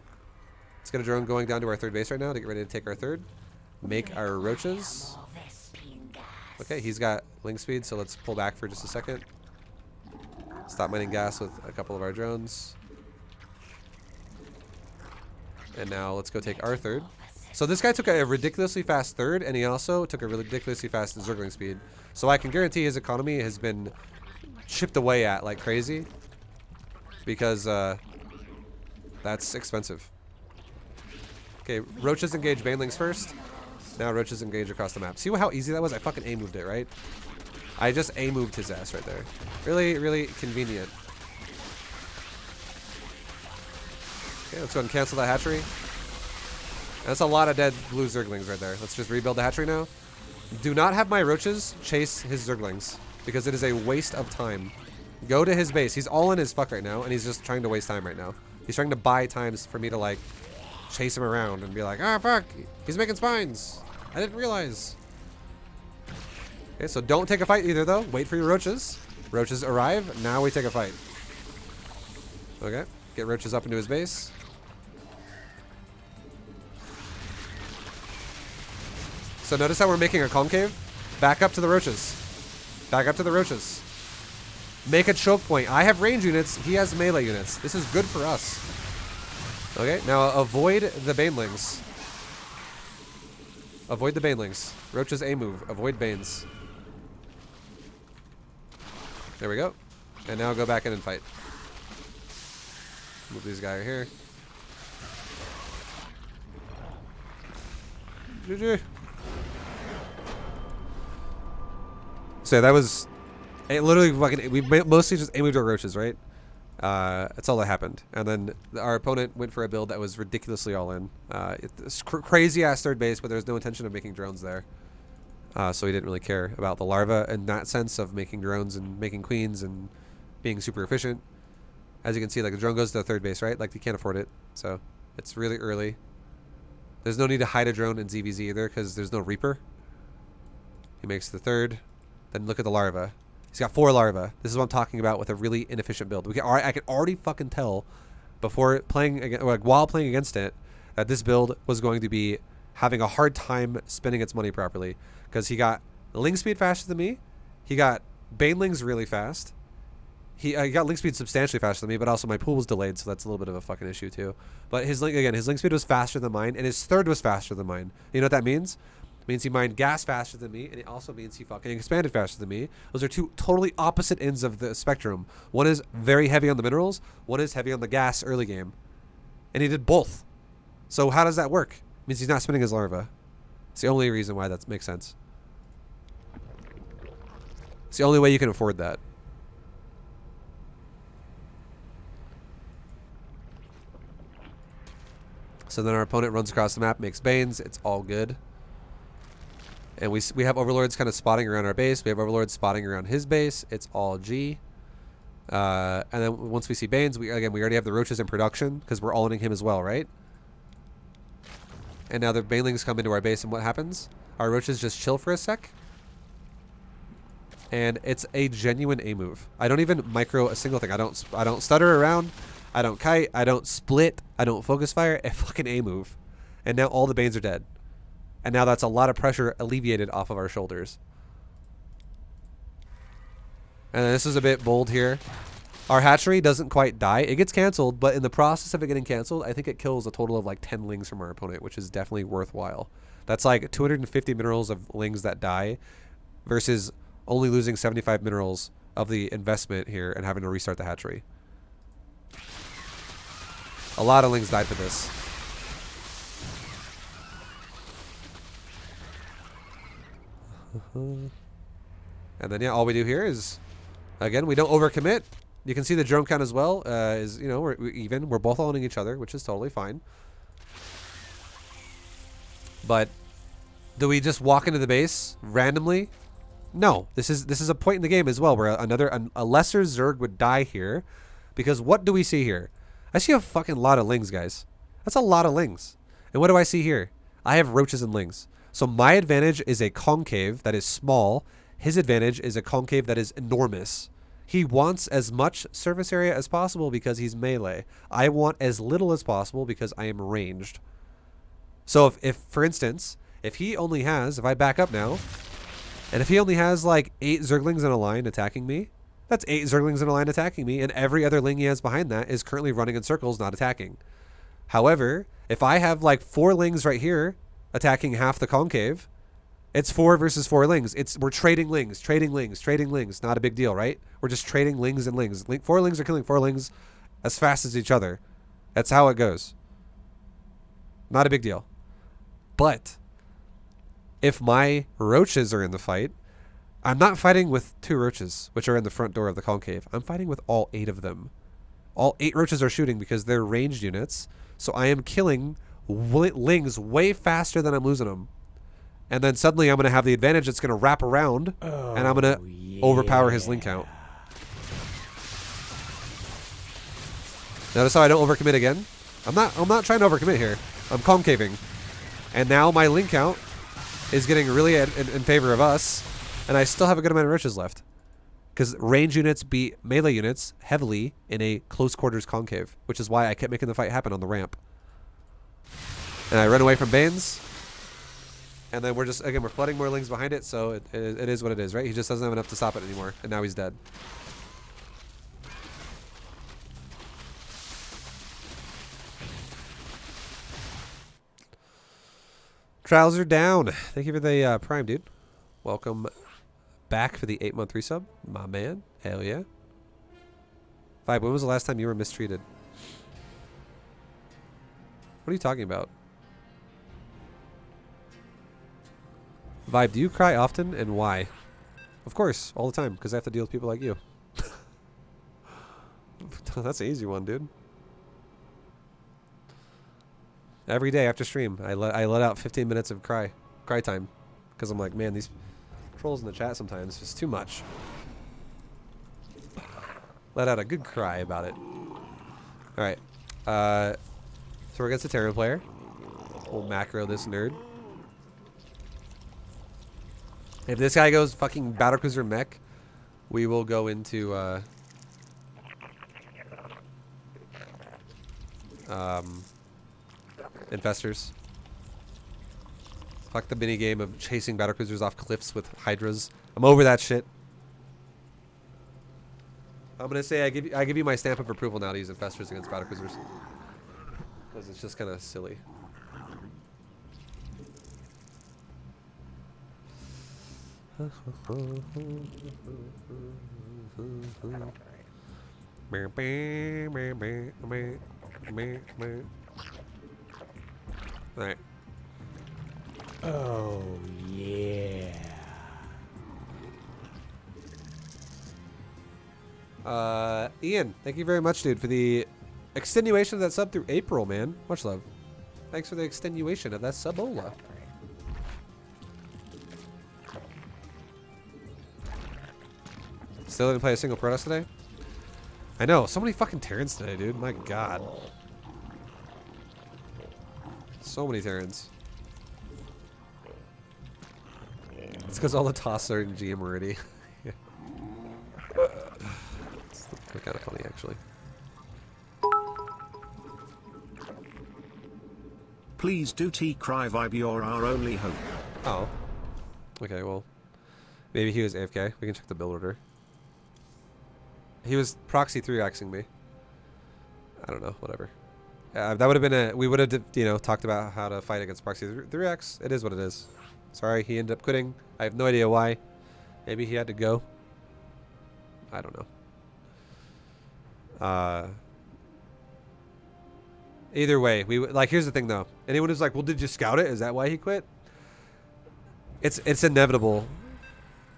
Let's get a drone going down to our third base right now to get ready to take our third. Make our roaches. Okay, he's got ling speed, so let's pull back for just a second. Stop mining gas with a couple of our drones. And now let's go take our third. So this guy took a ridiculously fast third, and he also took a ridiculously fast Zergling speed. So I can guarantee his economy has been chipped away at like crazy. Because that's expensive. Okay, roaches engage banelings first. Now roaches engage across the map. See how easy that was? I fucking A-moved it, right? I just A-moved his ass right there. Really convenient. Okay, let's go ahead and cancel that hatchery. That's a lot of dead blue Zerglings right there. Let's just rebuild the hatchery now. Do not have my roaches chase his Zerglings, because it is a waste of time. Go to his base. He's all in his fuck right now, and he's just trying to waste time right now. He's trying to buy times for me to, like, chase him around and be like, ah, fuck, he's making spines. I didn't realize. Okay, so don't take a fight either, though. Wait for your roaches. Roaches arrive. Now we take a fight. Okay, get roaches up into his base. So notice how we're making a concave? Back up to the roaches. Back up to the roaches. Make a choke point. I have range units. He has melee units. This is good for us. Okay, now avoid the banelings. Avoid the banelings. Roaches A move. Avoid banes. There we go. And now go back in and fight. Move these guys here. GG. So that was... It literally fucking... We mostly just A moved our roaches, right? That's all that happened. And then our opponent went for a build that was ridiculously all in. It's crazy ass third base, but there's no intention of making drones there. So he didn't really care about the larva in that sense of making drones and making queens and being super efficient. As you can see, like the drone goes to the third base, right? Like you can't afford it. So it's really early. There's no need to hide a drone in ZVZ either because there's no Reaper. He makes the third. Then look at the larva. He's got 4 larvae. This is what I'm talking about with a really inefficient build. I can already fucking tell before playing against, like while playing against it, that this build was going to be having a hard time spending its money properly because he got ling speed faster than me. He got banelings really fast. He got ling speed substantially faster than me, but also my pool was delayed, so that's a little bit of a fucking issue too. But his ling speed was faster than mine, and his third was faster than mine. You know what that means? Means he mined gas faster than me, and it also means he fucking expanded faster than me. Those are 2 totally opposite ends of the spectrum. One is very heavy on the minerals, one is heavy on the gas early game. And he did both. So how does that work? It means he's not spinning his larva. It's the only reason why that makes sense. It's the only way you can afford that. So then our opponent runs across the map, makes Banes. It's all good. And we have Overlords kind of spotting around our base. We have Overlords spotting around his base. It's all G. And then once we see Banes, we already have the Roaches in production because we're all-inning him as well, right? And now the Banelings come into our base, and what happens? Our Roaches just chill for a sec. And it's a genuine A move. I don't even micro a single thing. I don't stutter around. I don't kite. I don't split. I don't focus fire. A fucking A move. And now all the Banes are dead. And now that's a lot of pressure alleviated off of our shoulders. And then this is a bit bold here. Our hatchery doesn't quite die. It gets canceled, but in the process of it getting canceled, I think it kills a total of like 10 lings from our opponent, which is definitely worthwhile. That's like 250 minerals of lings that die versus only losing 75 minerals of the investment here and having to restart the hatchery. A lot of lings died for this. And then, yeah, all we do here is, again, we don't overcommit. You can see the drone count as well. Is, you know, we're even. We're both owning each other, which is totally fine. But do we just walk into the base randomly? No. This is a point in the game as well where a lesser Zerg would die here, because what do we see here? I see a fucking lot of lings, guys. That's a lot of lings. And what do I see here? I have roaches and lings. So my advantage is a concave that is small. His advantage is a concave that is enormous. He wants as much surface area as possible because he's melee. I want as little as possible because I am ranged. So if for instance, if I back up now, and if he only has like 8 Zerglings in a line attacking me, that's 8 Zerglings in a line attacking me, and every other ling he has behind that is currently running in circles, not attacking. However, if I have like 4 lings right here attacking half the concave, it's 4 versus 4 lings. We're trading lings, trading lings, trading lings. Not a big deal, right? We're just trading lings and lings. 4 lings are killing 4 lings as fast as each other. That's how it goes. Not a big deal. But if my roaches are in the fight, I'm not fighting with 2 roaches, which are in the front door of the concave. I'm fighting with all 8 of them. All 8 roaches are shooting because they're ranged units. So I am killing lings way faster than I'm losing them. And then suddenly I'm going to have the advantage that's going to wrap around, and I'm going to overpower his ling count. Notice how I don't overcommit again? I'm not trying to overcommit here. I'm concaving. And now my ling count is getting really in favor of us, and I still have a good amount of riches left. Because range units beat melee units heavily in a close quarters concave, which is why I kept making the fight happen on the ramp. And I run away from Banes. And then we're flooding more lings behind it, so it is what it is, right? He just doesn't have enough to stop it anymore, and now he's dead. Trouser down. Thank you for the Prime, dude. Welcome back for the 8-month resub, my man. Hell yeah. Vibe, when was the last time you were mistreated? What are you talking about? Vibe, do you cry often, and why? Of course, all the time, because I have to deal with people like you. That's an easy one, dude. Every day after stream, I let out 15 minutes of cry time, because I'm like, man, these trolls in the chat sometimes is just too much. Let out a good cry about it. All right, so we're against a Terran player. We'll macro this nerd. If this guy goes fucking battlecruiser mech, we will go into infestors. Fuck the mini game of chasing battlecruisers off cliffs with hydras. I'm over that shit. I'm gonna say I give you my stamp of approval now to use infestors against battlecruisers, because it's just kind of silly. Alright. Oh, yeah. Ian, thank you very much, dude, for the extenuation of that sub through April, man. Much love. Thanks for the extenuation of that subola. Still didn't play a single Protoss today? I know, so many fucking Terrans today, dude. My god. So many Terrans. It's because all the toss are in GM already. Yeah. It's kind of funny, actually. Please do T-Cry vibe, you're our only hope. Oh. Okay, well. Maybe he was AFK. We can check the build order. He was proxy 3xing me. I don't know, whatever. That would have been a... We would have, you know, talked about how to fight against proxy 3x. It is what it is. Sorry, he ended up quitting. I have no idea why. Maybe he had to go. I don't know. Either way, like, here's the thing though. Anyone who's like, well, did you scout it? Is that why he quit? It's inevitable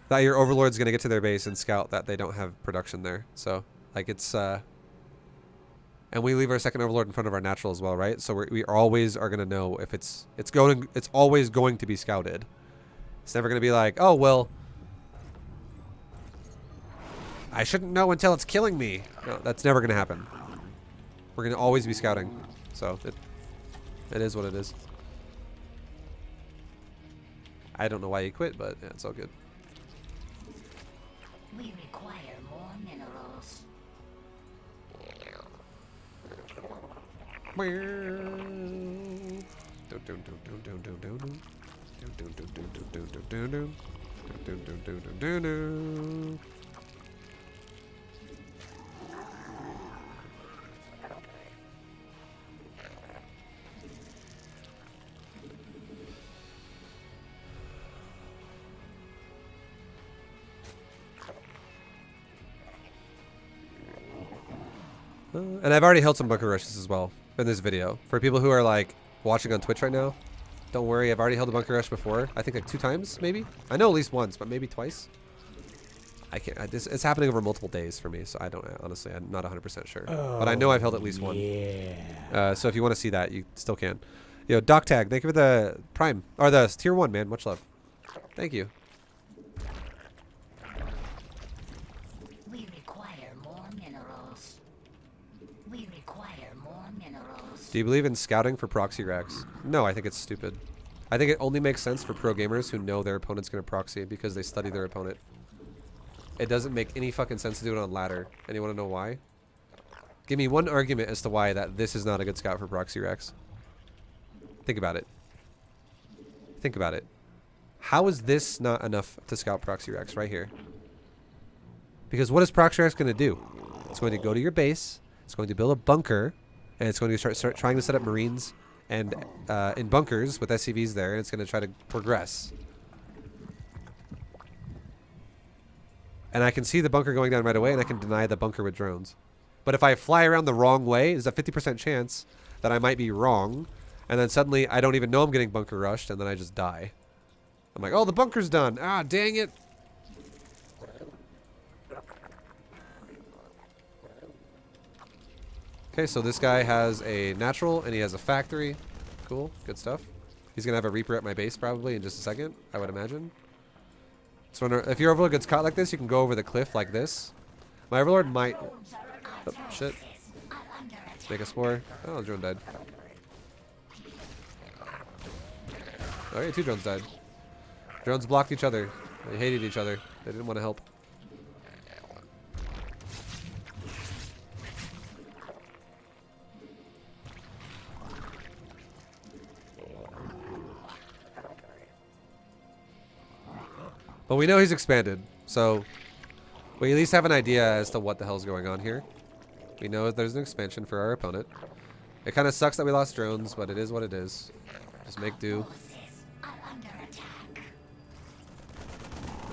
that your overlord's gonna get to their base and scout that they don't have production there. So like it's and we leave our second overlord in front of our natural as well, right? So we always are gonna know if it's always going to be scouted. It's never gonna be like, oh well, I shouldn't know until it's killing me. No, that's never gonna happen. We're gonna always be scouting. So it is what it is. I don't know why he quit, but yeah, it's all good. We require more minerals. And I've already held some bunker rushes as well in this video. For people who are like watching on Twitch right now, don't worry, I've already held a bunker rush before. I think like 2 times, maybe. I know at least once, but maybe twice. I can't. It's happening over multiple days for me, so I don't honestly. I'm not 100% sure, but I know I've held at least one. So if you want to see that, you still can. Yo, Doc Tag, thank you for the Prime or the Tier 1, man. Much love. Thank you. We require more minerals. We require more minerals. Do you believe in scouting for proxy racks? No, I think it's stupid. I think it only makes sense for pro gamers who know their opponent's going to proxy because they study their opponent. It doesn't make any fucking sense to do it on ladder. And you want to know why? Give me one argument as to why that this is not a good scout for proxy racks. Think about it. Think about it. How is this not enough to scout proxy racks right here? Because what is proxy racks going to do? It's going to go to your base. It's going to build a bunker. And it's going to start trying to set up marines and in bunkers with SCVs there. And it's going to try to progress. And I can see the bunker going down right away, and I can deny the bunker with drones. But if I fly around the wrong way, there's a 50% chance that I might be wrong. And then suddenly, I don't even know I'm getting bunker rushed, and then I just die. I'm like, oh, the bunker's done. Ah, dang it. Okay, so this guy has a natural, and he has a factory. Cool, good stuff. He's going to have a Reaper at my base probably in just a second, I would imagine. So if your overlord gets caught like this, you can go over the cliff like this. My overlord might... Oh, shit. Make a spore. Oh, the drone died. Oh, yeah, 2 drones died. Drones blocked each other. They hated each other. They didn't want to help. But we know he's expanded, so we at least have an idea as to what the hell's going on here. We know there's an expansion for our opponent. It kind of sucks that we lost drones, but it is what it is. Just make do.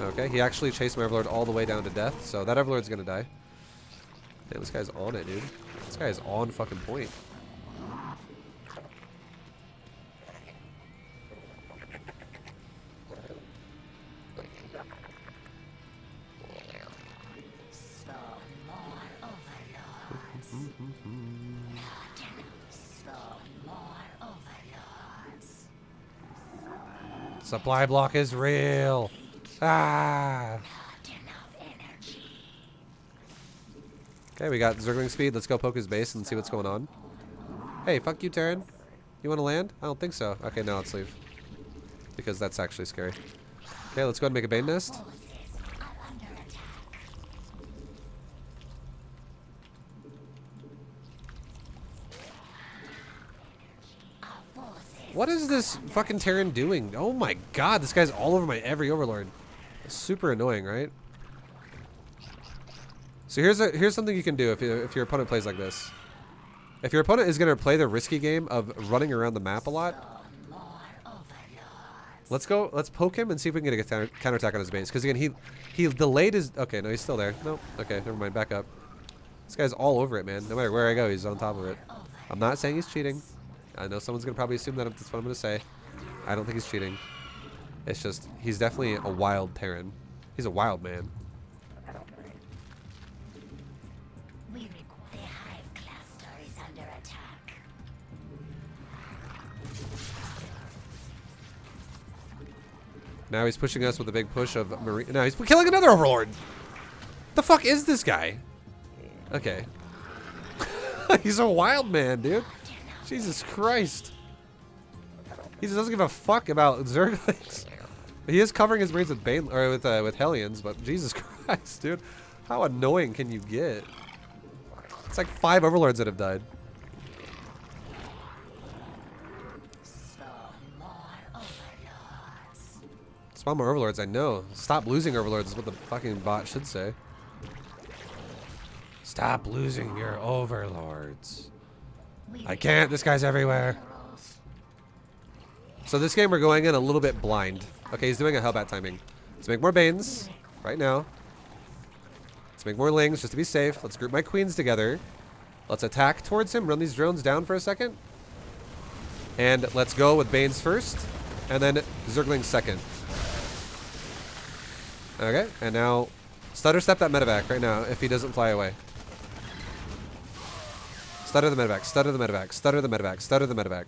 Okay, he actually chased my overlord all the way down to death, so that overlord's gonna die. Damn, this guy's on it, dude. This guy is on fucking point. Supply block is real. Ah. Not enough energy. Okay, we got Zergling speed. Let's go poke his base and see what's going on. Hey, fuck you, Terran. You want to land? I don't think so. Okay, now let's leave. Because that's actually scary. Okay, let's go ahead and make a Bane nest. Forces are under attack. Our forces. What is this fucking Terran doing? Oh my god, this guy's all over my every Overlord. It's super annoying, right? So here's something you can do if your opponent plays like this. If your opponent is going to play the risky game of running around the map a lot, More overlords. let's poke him and see if we can get a counterattack on his base. Because again, he delayed his... Okay, no, he's still there. Nope. Okay, never mind. Back up. This guy's all over it, man. No matter where I go, he's on top of it. I'm not saying he's cheating. I know someone's going to probably assume that that's what I'm going to say. I don't think he's cheating. It's just, he's definitely a wild Terran. He's a wild man. The hive cluster is under attack. Now he's pushing us with a big push of Marine. Now he's killing another Overlord. The fuck is this guy? Okay. He's a wild man, dude. Jesus Christ. He just doesn't give a fuck about Zerglings. He is covering his Marines with Bane or with Hellions, but Jesus Christ, dude. How annoying can you get? It's like 5 Overlords that have died. Spawn more Overlords, I know. Stop losing Overlords is what the fucking bot should say. Stop losing your Overlords. I can't, this guy's everywhere. So this game we're going in a little bit blind. Okay, he's doing a Hellbat timing. Let's make more Banes right now. Let's make more Lings just to be safe. Let's group my Queens together. Let's attack towards him, run these drones down for a second. And let's go with Banes first, and then Zerglings second. Okay, and now stutter step that medevac right now if he doesn't fly away. Stutter the medevac, stutter the medevac, stutter the medevac, stutter the medevac.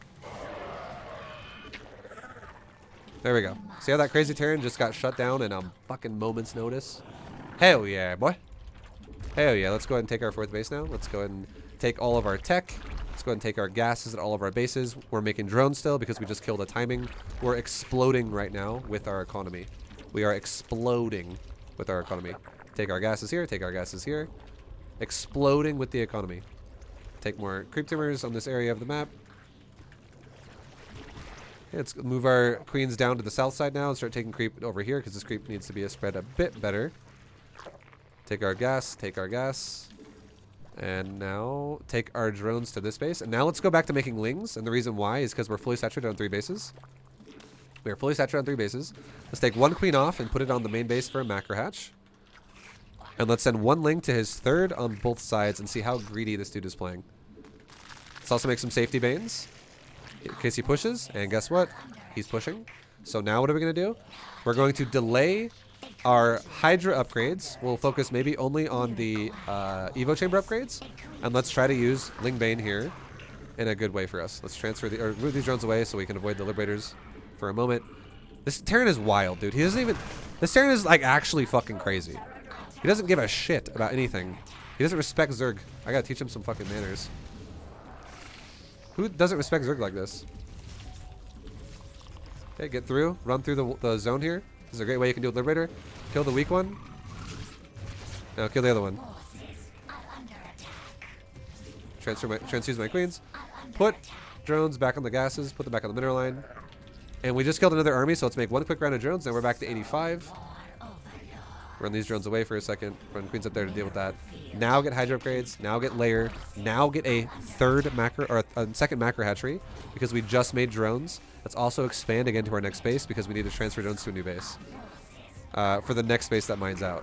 There we go. See how that crazy Terran just got shut down in a fucking moment's notice? Hell yeah, boy. Hell yeah, let's go ahead and take our 4th base now. Let's go ahead and take all of our tech. Let's go ahead and take our gases at all of our bases. We're making drones still because we just killed a timing. We're exploding right now with our economy. We are exploding with our economy. Take our gases here, take our gases here. Exploding with the economy. Take more creep tumors on this area of the map. Let's move our Queens down to the south side now and start taking creep over here because this creep needs to be spread a bit better. Take our gas, take our gas. And now take our drones to this base. And now let's go back to making Lings. And the reason why is because we're fully saturated on 3 bases. We are fully saturated on 3 bases. Let's take 1 Queen off and put it on the main base for a macro hatch. And let's send 1 Ling to his 3rd on both sides and see how greedy this dude is playing. Let's also make some safety Banes in case he pushes. And guess what? He's pushing. So now what are we going to do? We're going to delay our Hydra upgrades. We'll focus maybe only on the Evo Chamber upgrades. And let's try to use Ling Bane here in a good way for us. Let's transfer or move these drones away so we can avoid the Liberators for a moment. This Terran is wild, dude. He doesn't even... This Terran is like actually fucking crazy. He doesn't give a shit about anything. He doesn't respect Zerg. I gotta teach him some fucking manners. Who doesn't respect Zerg like this? Okay, get through. Run through the zone here. This is a great way you can do with Liberator. Kill the weak one. Now kill the other one. Transfuse my Queens. Put drones back on the gases. Put them back on the mineral line. And we just killed another army, so let's make 1 quick round of drones. Now we're back to 85. Run these drones away for a second. Run Queens up there to deal with that. Now get Hydra upgrades. Now get Layer. Now get a 3rd macro or a 2nd macro hatchery because we just made drones. Let's also expand again to our next base because we need to transfer drones to a new base for the next base that mines out.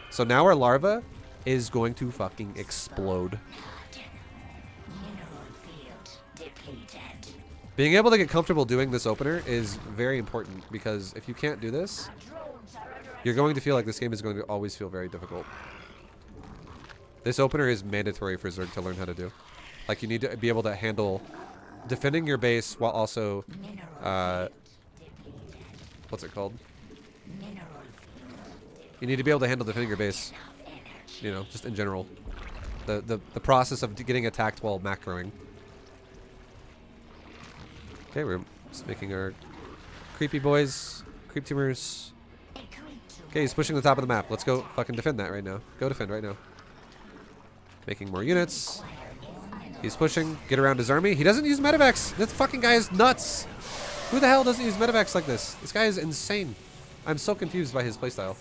So now our larva is going to fucking explode. Being able to get comfortable doing this opener is very important because if you can't do this, you're going to feel like this game is going to always feel very difficult. This opener is mandatory for Zerg to learn how to do. Like, you need to be able to handle defending your base while also what's it called? Mineral You need to be able to handle defending your base. You know, just in general. The process of getting attacked while macroing. Okay, we're just making our creepy boys, creep tumors. Okay, he's pushing the top of the map. Let's go fucking defend that right now. Go defend right now. Making more units. He's pushing. Get around his army. He doesn't use medevacs. This fucking guy is nuts. Who the hell doesn't use medevacs like this? This guy is insane. I'm so confused by his playstyle.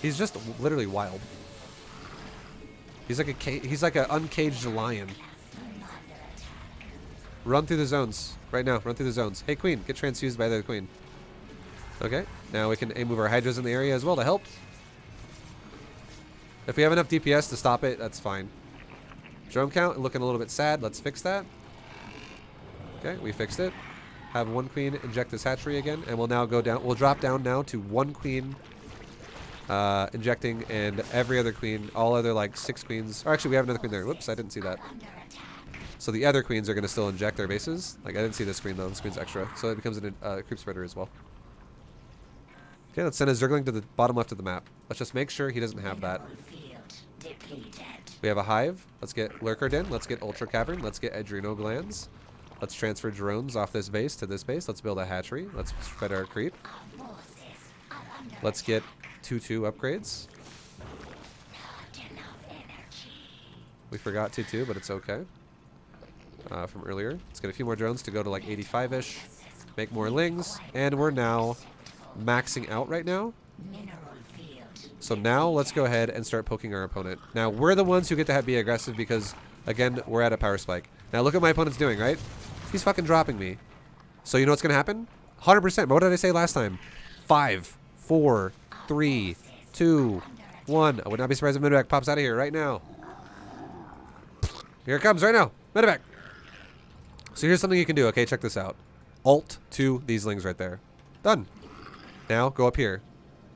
He's just literally wild. He's like an uncaged lion. Run through the zones right now. Run through the zones. Hey, queen, get transfused by the queen. Okay, now we can move our hydras in the area as well to help. If we have enough DPS to stop it, that's fine. Drone count looking a little bit sad. Let's fix that. Okay, we fixed it. Have one queen inject this hatchery again, and we'll now go down. We'll drop down now to one queen injecting, and every other queen, all other like 6 queens. Or actually, we have another queen there. Whoops, I didn't see that. So the other queens are going to still inject their bases. Like, I didn't see this queen though. This queen's extra, so it becomes a creep spreader as well. Okay, let's send a Zergling to the bottom left of the map. Let's just make sure he doesn't have that. We have a hive. Let's get Lurker Den. Let's get Ultra Cavern. Let's get Adrenal Glands. Let's transfer drones off this base to this base. Let's build a hatchery. Let's spread our creep. Let's get 2-2 upgrades. We forgot 2-2, but it's okay. From earlier. Let's get a few more drones to go to like 85-ish. Make more lings. And we're now maxing out right now. So now let's go ahead and start poking our opponent. Now we're the ones who get to be aggressive because, again, we're at a power spike. Now look at my opponent's doing, right? He's fucking dropping me. So you know what's going to happen? 100%. What did I say last time? 5, 4, 3, 2, 1. I would not be surprised if Medevac pops out of here right now. Here it comes right now. Medevac. So here's something you can do. Okay, check this out. Alt to these lings right there. Done. Now go up here.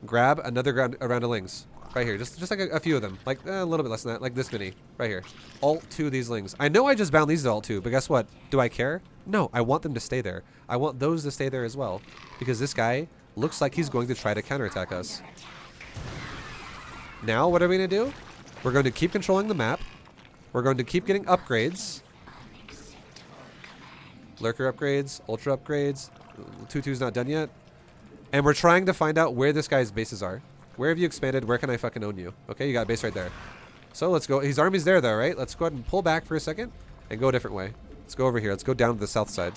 Grab another round of lings. Right here. Just like a few of them. Like a little bit less than that. Like this many. Right here. Alt to these lings. I know I just bound these to alt 2, but guess what? Do I care? No, I want them to stay there. I want those to stay there as well. Because this guy looks like he's going to try to counterattack us. Now, what are we going to do? We're going to keep controlling the map. We're going to keep getting upgrades. Lurker upgrades. Ultra upgrades. 2-2's not done yet. And we're trying to find out where this guy's bases are. Where have you expanded? Where can I fucking own you? Okay, you got a base right there. So let's go. His army's there though, right? Let's go ahead and pull back for a second and go a different way. Let's go over here. Let's go down to the south side.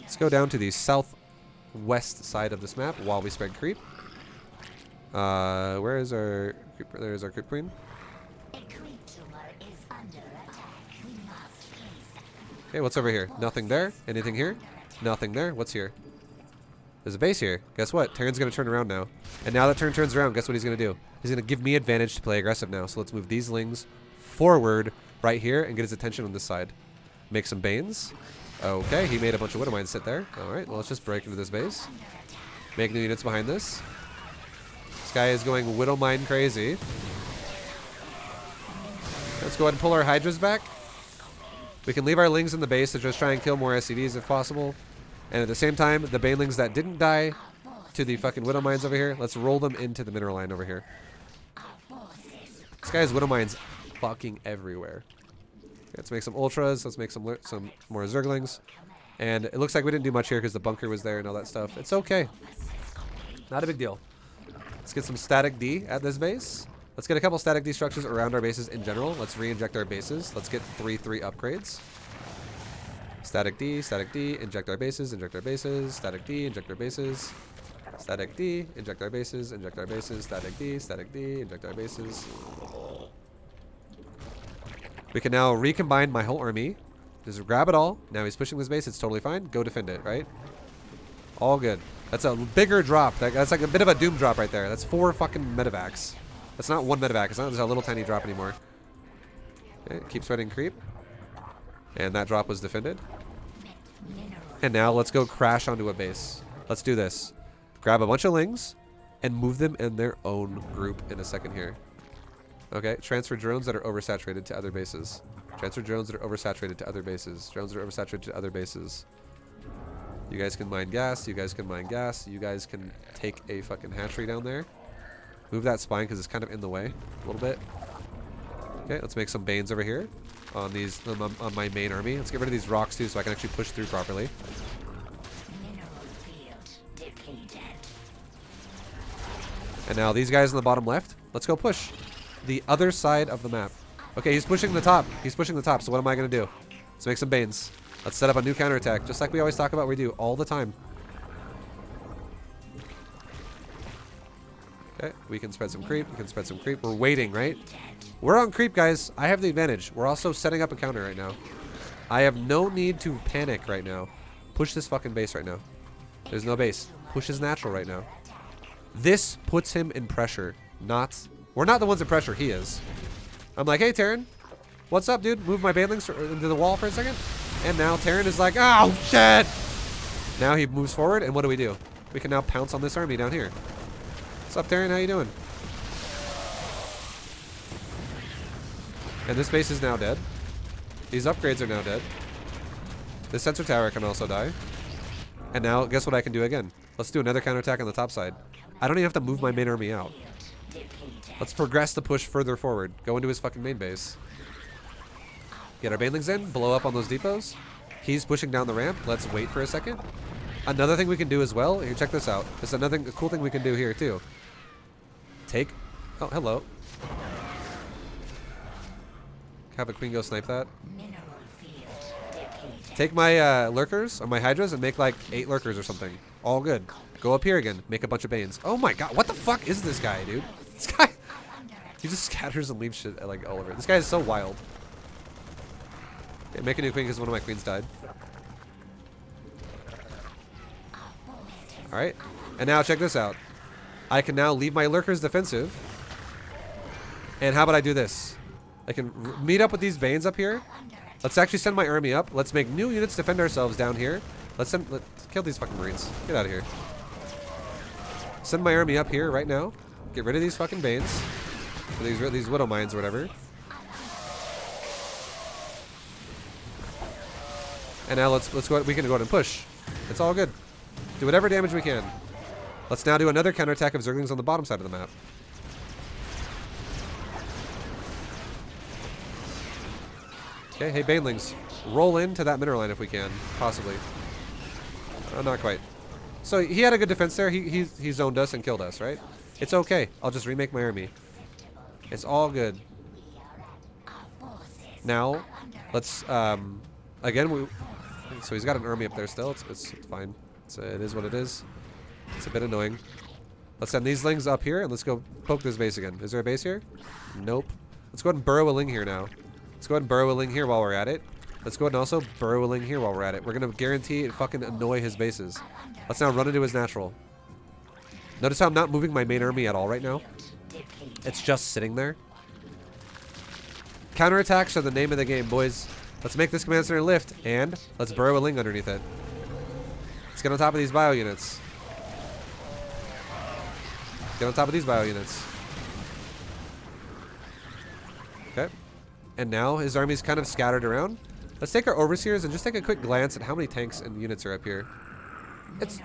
Let's go down to the southwest side of this map while we spread creep. Where is our creep? There's our creep queen. Okay, what's over here? Nothing there. Anything here? Nothing there. What's here? There's a base here. Guess what? Terran's going to turn around now. And now that Terran turns around, guess what he's going to do? He's going to give me advantage to play aggressive now. So let's move these lings forward right here and get his attention on this side. Make some Banes. Okay, he made a bunch of Widowmines sit there. Alright, well, let's just break into this base. Make new units behind this. This guy is going Widowmine crazy. Let's go ahead and pull our Hydras back. We can leave our lings in the base to just try and kill more SCVs if possible. And at the same time, the Banelings that didn't die to the fucking Widow Mines over here, let's roll them into the mineral line over here. This guy has Widow Mines fucking everywhere. Let's make some Ultras. Let's make some more Zerglings. And it looks like we didn't do much here because the bunker was there and all that stuff. It's okay. Not a big deal. Let's get some Static D at this base. Let's get a couple Static D structures around our bases in general. Let's re-inject our bases. Let's get 3-3 upgrades. Static D, inject our bases, Static D, inject our bases. Static D, inject our bases, Static D, inject our bases. We can now recombine my whole army. Just grab it all. Now he's pushing this base, it's totally fine. Go defend it, right? All good. That's a bigger drop. That's like a bit of a doom drop right there. That's 4 fucking medevacs. That's not 1 medevac. It's not just a little tiny drop anymore. Okay, keep spreading creep. And that drop was defended. And now let's go crash onto a base. Let's do this. Grab a bunch of lings and move them in their own group in a second here. Okay, transfer drones that are oversaturated to other bases. Transfer drones that are oversaturated to other bases. Drones that are oversaturated to other bases. You guys can mine gas. You guys can mine gas. You guys can take a fucking hatchery down there. Move that spine because it's kind of in the way a little bit. Okay, let's make some banes over here on these on my main army. Let's get rid of these rocks too so I can actually push through properly. Mineral field depleted. And now these guys on the bottom left, let's go push the other side of the map. Okay, he's pushing the top. He's pushing the top, so what am I going to do? Let's make some banes. Let's set up a new counterattack, just like we always talk about we do all the time. Okay, we can spread some creep. We can spread some creep. We're waiting, right? We're on creep, guys. I have the advantage. We're also setting up a counter right now. I have no need to panic right now. Push this fucking base right now. There's no base. Push his natural right now. This puts him in pressure. We're not the ones in pressure. He is. I'm like, hey, Terran. What's up, dude? Move my banelings into the wall for a second. And now Terran is like, oh, shit. Now he moves forward, and what do? We can now pounce on this army down here. What's up, Terran? How you doing? And this base is now dead. These upgrades are now dead. This sensor tower can also die. And now, guess what I can do again? Let's do another counterattack on the top side. I don't even have to move my main army out. Let's progress the push further forward. Go into his fucking main base. Get our banelings in. Blow up on those depots. He's pushing down the ramp. Let's wait for a second. Another thing we can do as well. Here, check this out. There's another cool thing we can do here, too. Oh, hello. Have a queen go snipe that. Take my lurkers or my hydras and make like 8 lurkers or something. All good. Go up here again. Make a bunch of banes. Oh my god. What the fuck is this guy, dude? This guy. He just scatters and leaves shit like all over. This guy is so wild. Okay, make a new queen because one of my queens died. Alright. And now check this out. I can now leave my lurkers defensive. And how about I do this? I can meet up with these banes up here. Let's actually send my army up. Let's make new units defend ourselves down here. Let's kill these fucking marines. Get out of here. Send my army up here right now. Get rid of these fucking banes. Or these widow mines or whatever. And now let's go. We can go ahead and push. It's all good. Do whatever damage we can. Let's now do another counterattack of Zerglings on the bottom side of the map. Okay, hey banelings, roll into that mineral line if we can, possibly. Not quite. So he had a good defense there. He zoned us and killed us, right? It's okay. I'll just remake my army. It's all good. Now, let's again. So he's got an army up there still. It's fine. It is what it is. It's a bit annoying. Let's send these lings up here and let's go poke this base again. Is there a base here? Nope. Let's go ahead and burrow a ling here now. Let's go ahead and burrow a ling here while we're at it. Let's go ahead and also burrow a ling here while we're at it. We're going to guarantee it fucking annoy his bases. Let's now run into his natural. Notice how I'm not moving my main army at all right now? It's just sitting there. Counterattacks are the name of the game, boys. Let's make this command center lift, and let's burrow a ling underneath it. Let's get on top of these bio units. Get on top of these bio units. Okay. And now his army's kind of scattered around. Let's take our overseers and just take a quick glance at how many tanks and units are up here. It's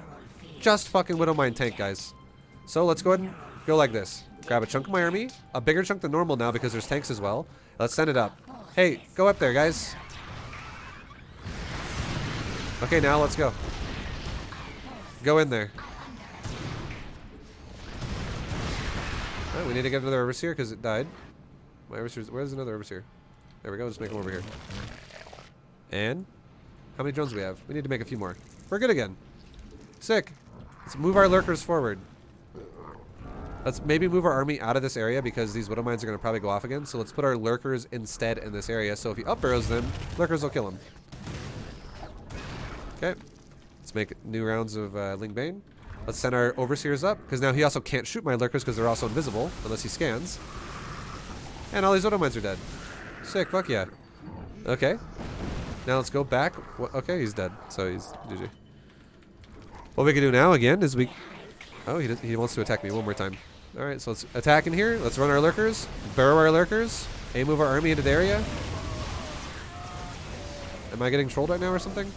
just fucking Widowmine tank, guys. So let's go ahead and go like this. Grab a chunk of my army. A bigger chunk than normal now because there's tanks as well. Let's send it up. Hey, go up there, guys. Okay, now let's go. Go in there. Alright, we need to get another overseer because it died. My overseers. Where's another overseer? There we go. Just make them over here. And how many drones do we have? We need to make a few more. We're good again. Sick. Let's move our lurkers forward. Let's maybe move our army out of this area because these widow mines are going to probably go off again. So let's put our lurkers instead in this area. So if he up barrows them, lurkers will kill him. Okay. Let's make new rounds of Ling Bane. Let's send our overseers up because now he also can't shoot my lurkers because they're also invisible unless he scans. And all these widow mines are dead. Sick, fuck yeah. Okay. Now let's go back. Okay, he's dead. So he's GG. What we can do now again is we... Oh, he wants to attack me one more time. Alright, so let's attack in here. Let's run our lurkers. Burrow our lurkers. And move our army into the area. Am I getting trolled right now or something?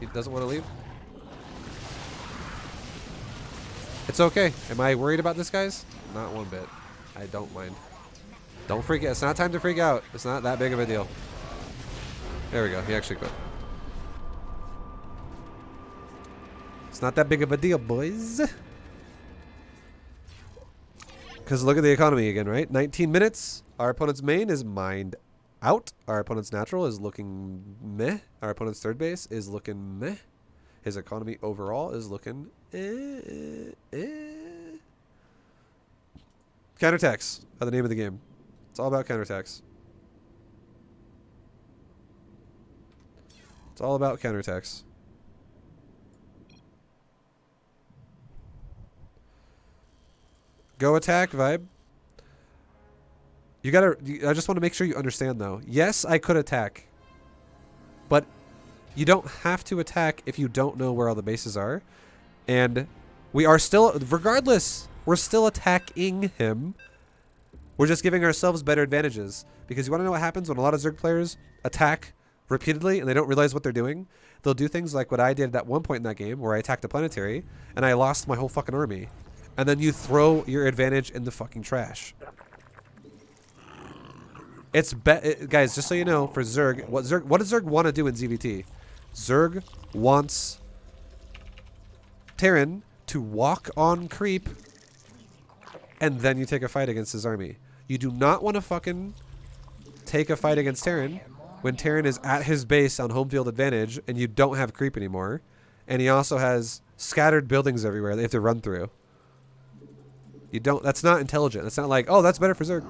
He doesn't want to leave. It's okay. Am I worried about this, guys? Not one bit. I don't mind. Don't freak out. It's not time to freak out. It's not that big of a deal. There we go. He actually quit. It's not that big of a deal, boys. Because look at the economy again, right? 19 minutes. Our opponent's main is mined out. Our opponent's natural is looking meh. Our opponent's third base is looking meh. His economy overall is looking Counterattacks are the name of the game. It's all about counterattacks. It's all about counterattacks. Go attack vibe. You gotta. I just want to make sure you understand though. Yes, I could attack. But you don't have to attack if you don't know where all the bases are. And we are still, regardless, we're still attacking him. We're just giving ourselves better advantages. Because you want to know what happens when a lot of Zerg players attack repeatedly and they don't realize what they're doing? They'll do things like what I did at one point in that game where I attacked a planetary and I lost my whole fucking army. And then you throw your advantage in the fucking trash. It's guys, just so you know, for Zerg, what does Zerg want to do in ZVT? Zerg wants Terran to walk on creep and then you take a fight against his army. You do not want to fucking take a fight against Terran when Terran is at his base on home field advantage and you don't have creep anymore. And he also has scattered buildings everywhere they have to run through. You don't, that's not intelligent. That's not like, oh, that's better for Zerg.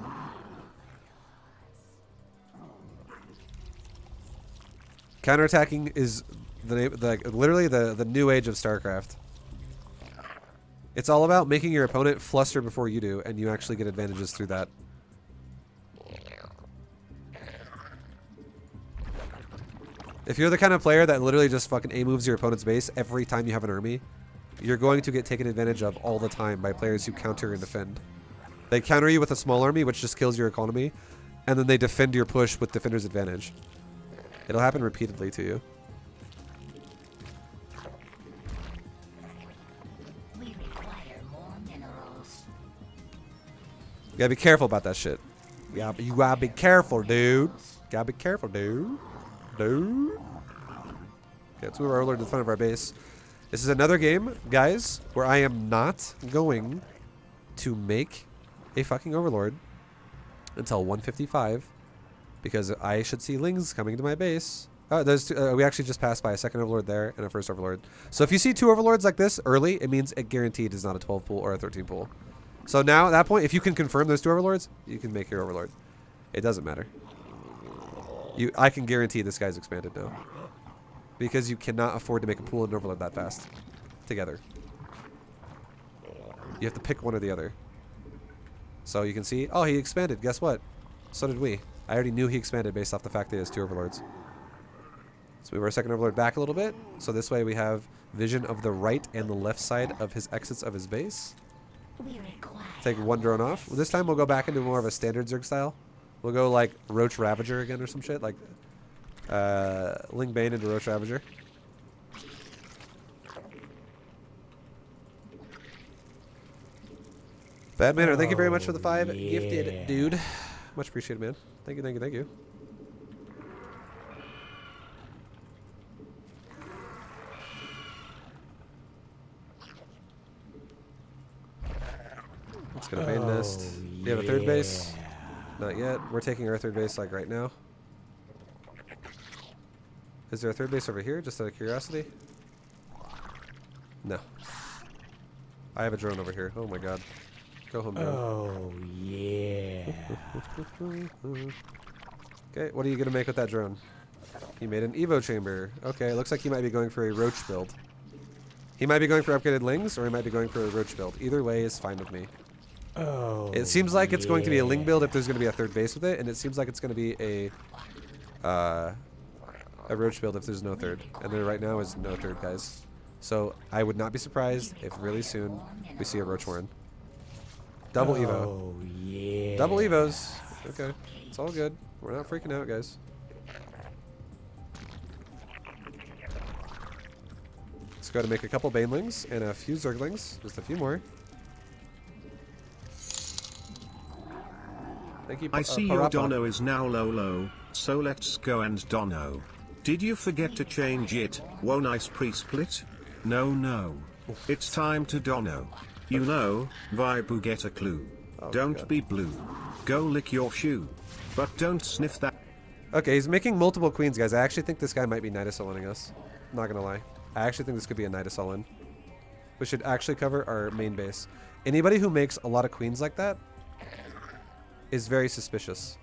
Counterattacking is the name, literally the new age of StarCraft. It's all about making your opponent fluster before you do, and you actually get advantages through that. If you're the kind of player that literally just fucking A-moves your opponent's base every time you have an army, you're going to get taken advantage of all the time by players who counter and defend. They counter you with a small army, which just kills your economy, and then they defend your push with defender's advantage. It'll happen repeatedly to you. We require more minerals. You gotta be careful about that shit. You gotta be careful, dude. Gotta be careful, dude. Dude. Okay, let's move our overlord to the front of our base. This is another game, guys, where I am not going to make a fucking overlord until 155 because I should see lings coming to my base. Oh, there's two, we actually just passed by a second overlord there and a first overlord. So if you see two overlords like this early, it means it guaranteed is not a 12 pool or a 13 pool. So now at that point, if you can confirm those two overlords, you can make your overlord. It doesn't matter. I can guarantee this guy's expanded now. Because you cannot afford to make a pool and overload that fast. Together. You have to pick one or the other. So you can see, oh, he expanded. Guess what? So did we. I already knew he expanded based off the fact that he has two overlords. Let's move our second overlord back a little bit. So this way we have vision of the right and the left side of his exits of his base. Take one drone off. Well, this time we'll go back into more of a standard Zerg style. We'll go like Roach Ravager again or some shit. Like Ling Bane into Roach Ravager. Bad Manner, thank you very much for the 5 gifted, dude. Much appreciated, man. Thank you, thank you, thank you. Let's get a Bane Nest. Do you have a third base? Not yet. We're taking our third base like right now. Is there a third base over here, just out of curiosity? No. I have a drone over here. Oh my god. Go home, drone. Oh, yeah. Okay, what are you going to make with that drone? He made an Evo chamber. Okay, looks like he might be going for a Roach build. He might be going for upgraded Lings, or he might be going for a Roach build. Either way is fine with me. Oh, It seems like it's going to be a Ling build if there's going to be a third base with it, and it seems like it's going to be a Roach build if there's no third. And there right now is no third, guys. So I would not be surprised if really soon we see a Roach Warren. Double Evo. Oh, yeah. Double Evos. Okay, it's all good. We're not freaking out, guys. Let's go to make a couple banelings and a few zerglings. Just a few more. Thank you, I see your Parappa. dono is now low, so let's go and dono. Did you forget to change it? Whoa, nice pre-split? No. It's time to dono. You know, Vibu get a clue. Oh, Don't God. be blue. Go lick your shoe. But don't sniff that. Okay, he's making multiple queens, guys. I actually think this guy might be Night Assaulting us. I'm not gonna lie. I actually think this could be a Night Assault. We should actually cover our main base. Anybody who makes a lot of queens like that is very suspicious.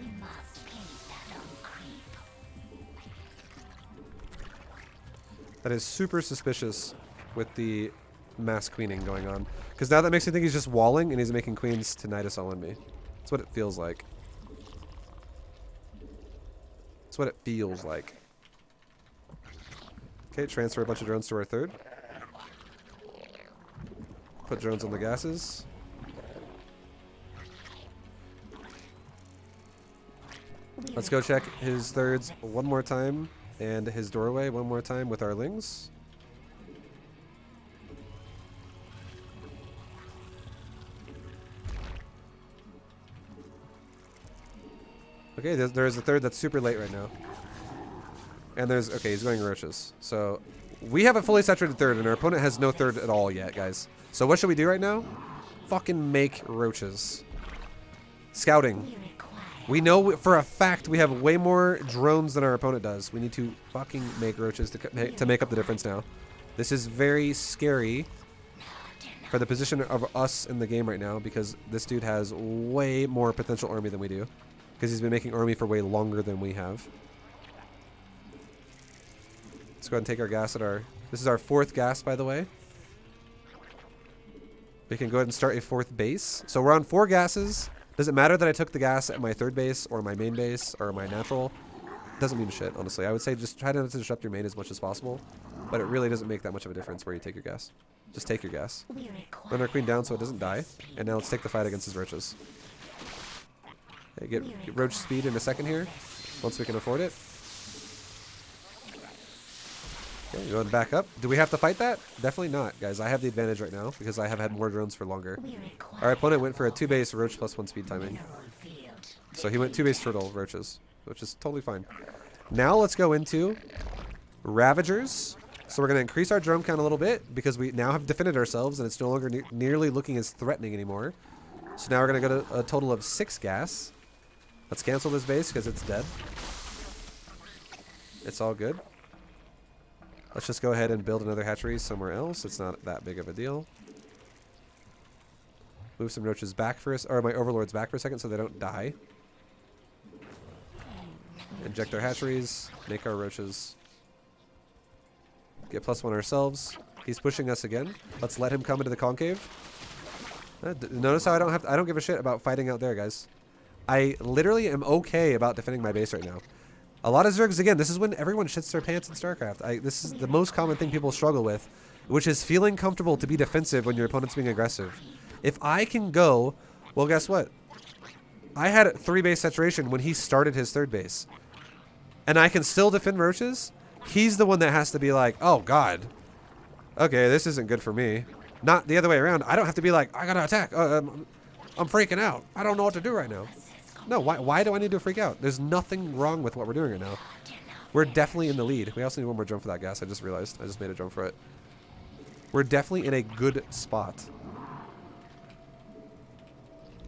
We must place that on creep. That is super suspicious with the mass queening going on. Because now that makes me think he's just walling and he's making queens to Night Assault me. That's what it feels like. That's what it feels like. Okay, transfer a bunch of drones to our third. Put drones on the gases. Let's go check his thirds one more time and his doorway one more time with our lings. Okay, there's a third that's super late right now. And there's, okay, he's going roaches. So we have a fully saturated third and our opponent has no third at all yet, guys. So what should we do right now? Fucking make roaches. Scouting. We know for a fact we have way more drones than our opponent does. We need to fucking make roaches to make up the difference now. This is very scary for the position of us in the game right now because this dude has way more potential army than we do. Because he's been making army for way longer than we have. Let's go ahead and take our gas at our... This is our fourth gas, by the way. We can go ahead and start a fourth base. So we're on 4 gases. Does it matter that I took the gas at my third base or my main base or my natural? Doesn't mean shit, honestly. I would say just try not to disrupt your main as much as possible. But it really doesn't make that much of a difference where you take your gas. Just take your gas. Run our queen down so it doesn't die. And now let's take the fight against his roaches. Okay, get roach speed in a second here. Once we can afford it. Okay, going back up. Do we have to fight that? Definitely not, guys. I have the advantage right now because I have had more drones for longer. Our opponent went for a 2-base roach plus 1 speed timing. So he went 2-base turtle roaches, which is totally fine. Now let's go into Ravagers. So we're going to increase our drone count a little bit because we now have defended ourselves and it's no longer nearly looking as threatening anymore. So now we're going to go to a total of 6 gas. Let's cancel this base because it's dead. It's all good. Let's just go ahead and build another hatchery somewhere else. It's not that big of a deal. Move some roaches back for us, or my overlords back for a second so they don't die. Inject our hatcheries, make our roaches. Get +1 ourselves. He's pushing us again. Let's let him come into the concave. Notice how I don't give a shit about fighting out there, guys. I literally am okay about defending my base right now. A lot of Zergs, again, this is when everyone shits their pants in StarCraft. This is the most common thing people struggle with, which is feeling comfortable to be defensive when your opponent's being aggressive. If I can go, well, guess what? I had 3-base saturation when he started his 3rd base. And I can still defend roaches. He's the one that has to be like, oh, God. Okay, this isn't good for me. Not the other way around. I don't have to be like, I gotta attack. I'm freaking out. I don't know what to do right now. No, why do I need to freak out? There's nothing wrong with what we're doing right now. We're definitely in the lead. We also need 1 more drone for that gas. I just realized. I just made a drone for it. We're definitely in a good spot.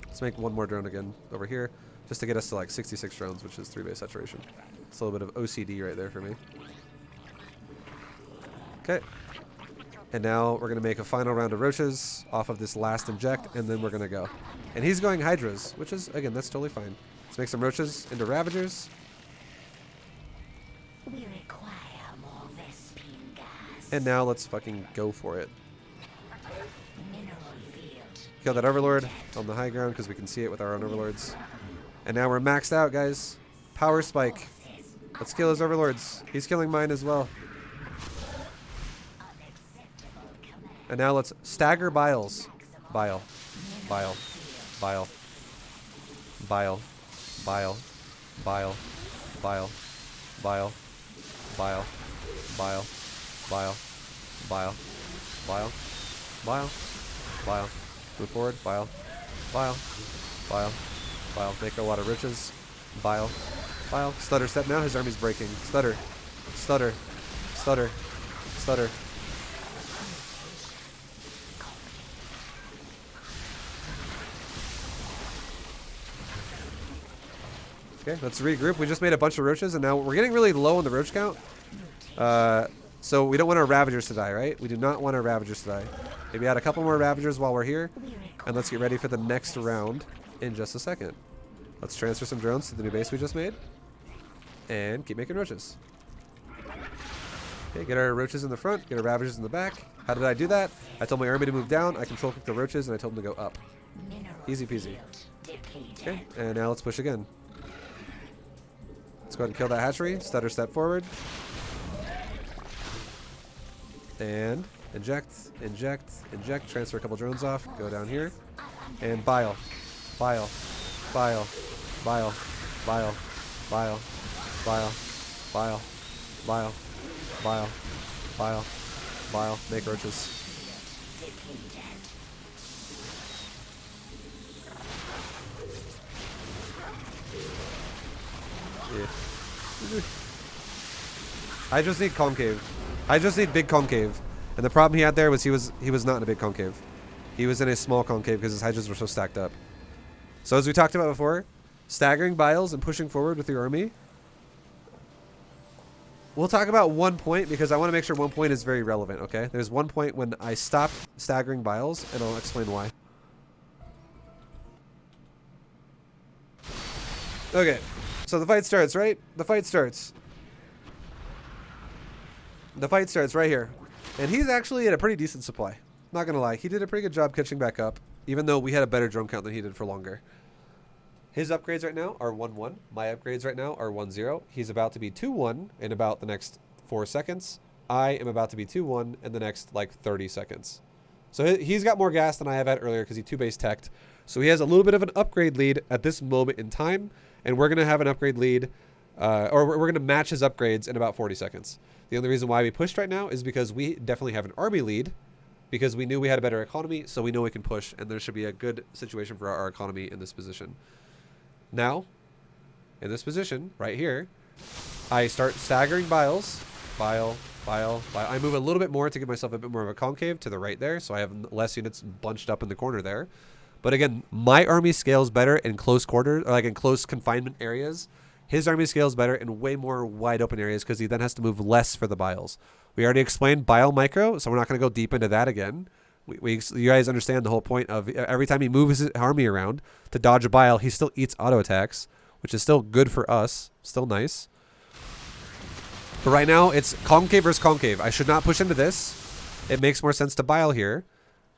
Let's make 1 more drone again over here. Just to get us to like 66 drones, which is 3-base saturation. It's a little bit of OCD right there for me. Okay. And now we're going to make a final round of roaches off of this last inject, and then we're going to go. And he's going hydras, which is, again, that's totally fine. Let's make some roaches into ravagers. We require more Vespine gas. And now let's fucking go for it. Mineral field. Kill that overlord on the high ground because we can see it with our own overlords. And now we're maxed out, guys. Power spike. Let's kill his overlords. He's killing mine as well. And now let's stagger biles. Bile. Bile. Bile. Bile. Bile. Bile. Bile. Bile. Bile. Bile. Bile. Bile. Bile. Bile. Bile. Move forward. Bile. Bile. Bile. Bile. Make a lot of riches. Bile. Bile. Stutter step now. His army's breaking. Stutter. Stutter. Stutter. Stutter. Okay, let's regroup. We just made a bunch of roaches, and now we're getting really low on the roach count. So we don't want our Ravagers to die, right? We do not want our Ravagers to die. Maybe add a couple more Ravagers while we're here, and let's get ready for the next round in just a second. Let's transfer some drones to the new base we just made, and keep making roaches. Okay, get our roaches in the front, get our Ravagers in the back. How did I do that? I told my army to move down, I control clicked the roaches, and I told them to go up. Easy peasy. Okay, and now let's push again. Let's go ahead and kill that hatchery. Stutter step forward. And inject, inject, inject. Transfer a couple drones off. Go down here. And bile. Bile. Bile. Bile. Bile. Bile. Bile. Bile. Bile. Bile. Bile. Bile. Make roaches. Yeah. I just need concave. I just need big concave. And the problem he had there was he was not in a big concave. He was in a small concave because his hydras were so stacked up. So as we talked about before, staggering biles and pushing forward with your army. We'll talk about one point because I want to make sure one point is very relevant, okay? There's one point when I stopped staggering biles, and I'll explain why. Okay. So the fight starts, right? The fight starts. The fight starts right here. And he's actually at a pretty decent supply. Not going to lie. He did a pretty good job catching back up, even though we had a better drone count than he did for longer. His upgrades right now are 1-1. My upgrades right now are 1-0. He's about to be 2-1 in about the next 4 seconds. I am about to be 2-1 in the next, like, 30 seconds. So he's got more gas than I have had earlier because he 2-base teched. So he has a little bit of an upgrade lead at this moment in time. And we're going to have an upgrade lead, or we're going to match his upgrades in about 40 seconds. The only reason why we pushed right now is because we definitely have an army lead, because we knew we had a better economy, so we know we can push, and there should be a good situation for our economy in this position. Now, in this position, right here, I start staggering biles. Bile, bile, bile. I move a little bit more to give myself a bit more of a concave to the right there, so I have less units bunched up in the corner there. But again, my army scales better in close quarters, or like in close confinement areas. His army scales better in way more wide open areas because he then has to move less for the biles. We already explained bile micro, so we're not going to go deep into that again. You guys understand the whole point of every time he moves his army around to dodge a bile, he still eats auto attacks, which is still good for us. Still nice. But right now, it's concave versus concave. I should not push into this. It makes more sense to bile here.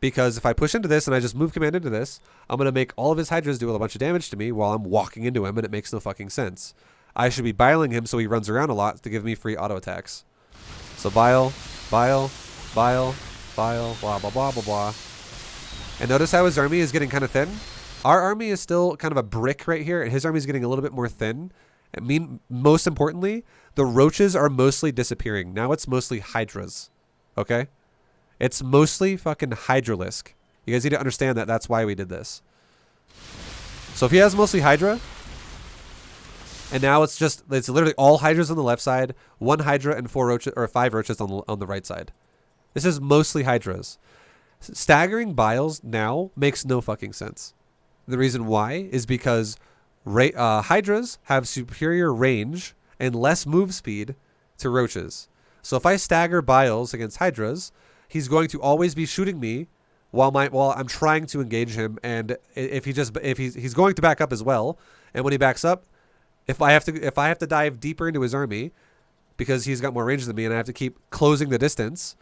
Because if I push into this and I just move command into this, I'm going to make all of his hydras do a bunch of damage to me while I'm walking into him, and it makes no fucking sense. I should be biling him so he runs around a lot to give me free auto attacks. So bile, bile, bile, bile, blah, blah, blah, blah, blah. And notice how his army is getting kind of thin? Our army is still kind of a brick right here, and his army is getting a little bit more thin. I mean, most importantly, the roaches are mostly disappearing. Now it's mostly hydras. Okay? It's mostly fucking Hydralisk. You guys need to understand that that's why we did this. So if he has mostly Hydra, and now it's literally all Hydras on the left side, 1 Hydra and 4 roaches, or 5 roaches on the right side. This is mostly Hydras. Staggering biles now makes no fucking sense. The reason why is because Hydras have superior range and less move speed to roaches. So if I stagger biles against Hydras, he's going to always be shooting me while I'm trying to engage him, and if he's going to back up as well. And when he backs up, if I have to dive deeper into his army because he's got more range than me, and I have to keep closing the distance,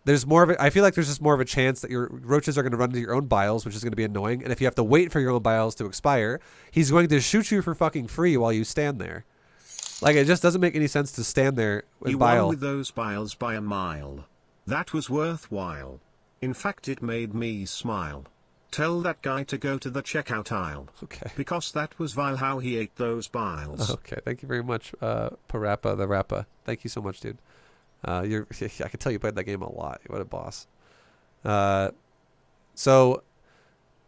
there's more of it. I feel like there's just more of a chance that your roaches are going to run into your own biles, which is going to be annoying. And if you have to wait for your own biles to expire, he's going to shoot you for fucking free while you stand there. Like, it just doesn't make any sense to stand there with bile. You won with those biles by a mile. That was worthwhile. In fact, it made me smile. Tell that guy to go to the checkout aisle. Okay. Because that was vile how he ate those biles. Okay, thank you very much, Parappa the Rappa. Thank you so much, dude. I can tell you played that game a lot. What a boss. So,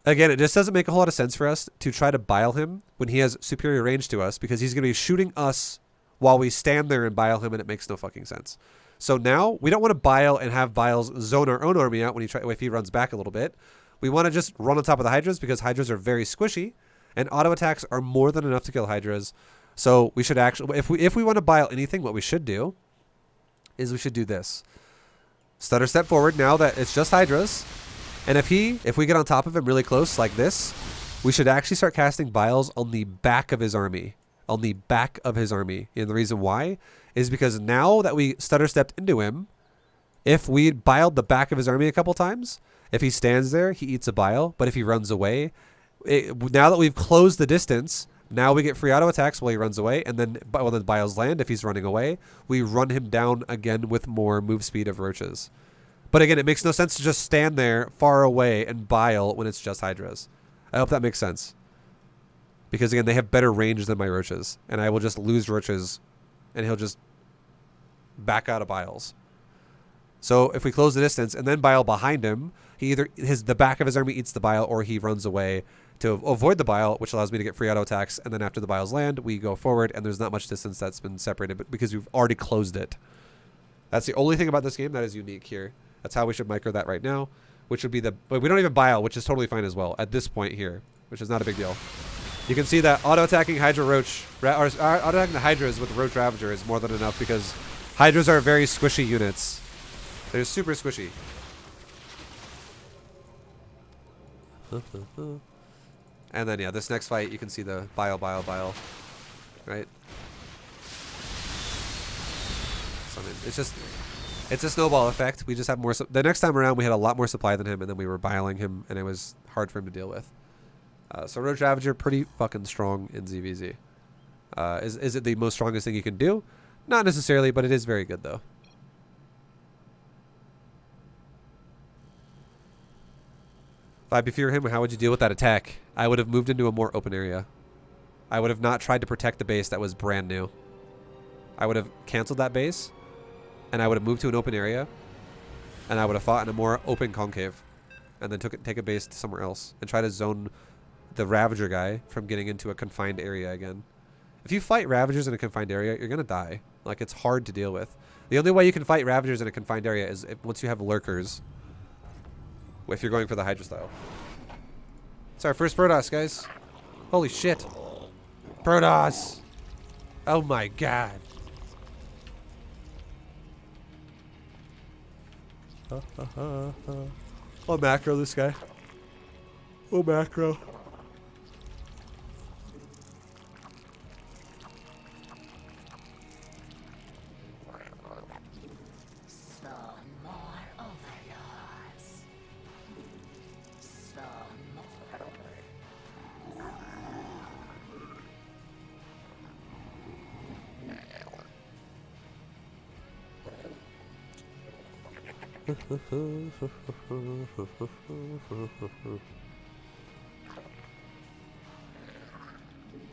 again, it just doesn't make a whole lot of sense for us to try to bile him when he has superior range to us, because he's going to be shooting us while we stand there and bile him, and it makes no fucking sense. So now, we don't want to bile and have biles zone our own army out when if he runs back a little bit. We want to just run on top of the Hydras, because Hydras are very squishy, and auto attacks are more than enough to kill Hydras. So we should actually, if we want to bile anything, what we should do is we should do this. Stutter step forward now that it's just Hydras. And if we get on top of him really close like this, we should actually start casting biles on the back of his army. On the back of his army. And the reason why is because now that we stutter stepped into him, if we biled the back of his army a couple times, if he stands there, he eats a bile. But if he runs away, now that we've closed the distance, now we get free auto attacks while he runs away. And then when the biles land, if he's running away, we run him down again with more move speed of roaches. But again, it makes no sense to just stand there far away and bile when it's just Hydras. I hope that makes sense. Because again, they have better range than my roaches. And I will just lose roaches and he'll just back out of biles. So if we close the distance and then bile behind him, he either the back of his army eats the bile or he runs away to avoid the bile, which allows me to get free auto attacks. And then after the biles land, we go forward and there's not much distance that's been separated, but because we've already closed it. That's the only thing about this game that is unique here. That's how we should micro that right now, which would be but we don't even bile, which is totally fine as well at this point here, which is not a big deal. You can see that auto-attacking Hydra Roach, or auto-attacking the Hydras with Roach Ravager is more than enough because Hydras are very squishy units. They're super squishy. And then, yeah, this next fight, you can see the bile, right? So, I mean, it's a snowball effect. We just have more. The next time around, we had a lot more supply than him, and then we were biling him, and it was hard for him to deal with. So Roach Ravager, pretty fucking strong in ZVZ. Is it the most strongest thing you can do? Not necessarily, but it is very good, though. If I fear him, how would you deal with that attack? I would have moved into a more open area. I would have not tried to protect the base that was brand new. I would have canceled that base, and I would have moved to an open area, and I would have fought in a more open concave, and then take a base to somewhere else, and try to zone the Ravager guy from getting into a confined area again. If you fight Ravagers in a confined area, you're going to die. Like, it's hard to deal with. The only way you can fight Ravagers in a confined area is once you have Lurkers. If you're going for the Hydra style. It's our first Protoss, guys. Holy shit. Protoss! Oh my god. I'll macro this guy. Oh, macro. Spawn more overlords. Spawn more.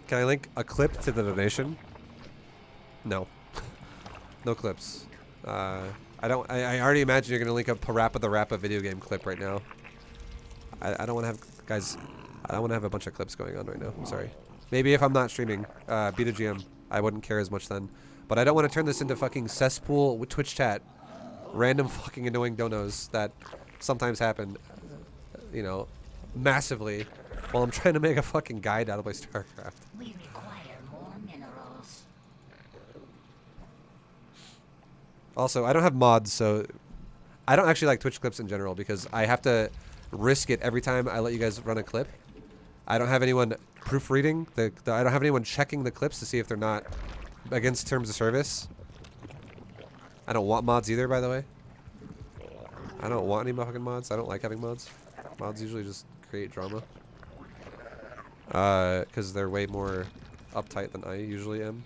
Can I link a clip to the donation? No. No clips. I already imagine you're gonna link a Parappa the Rappa video game clip right now. I don't want to have guys. I don't want to have a bunch of clips going on right now. I'm sorry. Maybe if I'm not streaming B2GM, I wouldn't care as much then. But I don't want to turn this into fucking cesspool with Twitch chat. Random fucking annoying donos that sometimes happen, you know, massively while I'm trying to make a fucking guide out of my StarCraft. We require more minerals. Also, I don't have mods, so I don't actually like Twitch clips in general because I have to risk it every time I let you guys run a clip. I don't have anyone proofreading I don't have anyone checking the clips to see if they're not against terms of service. I don't want mods either, by the way. I don't want any fucking mods. I don't like having mods. Mods usually just create drama. Because they're way more uptight than I usually am.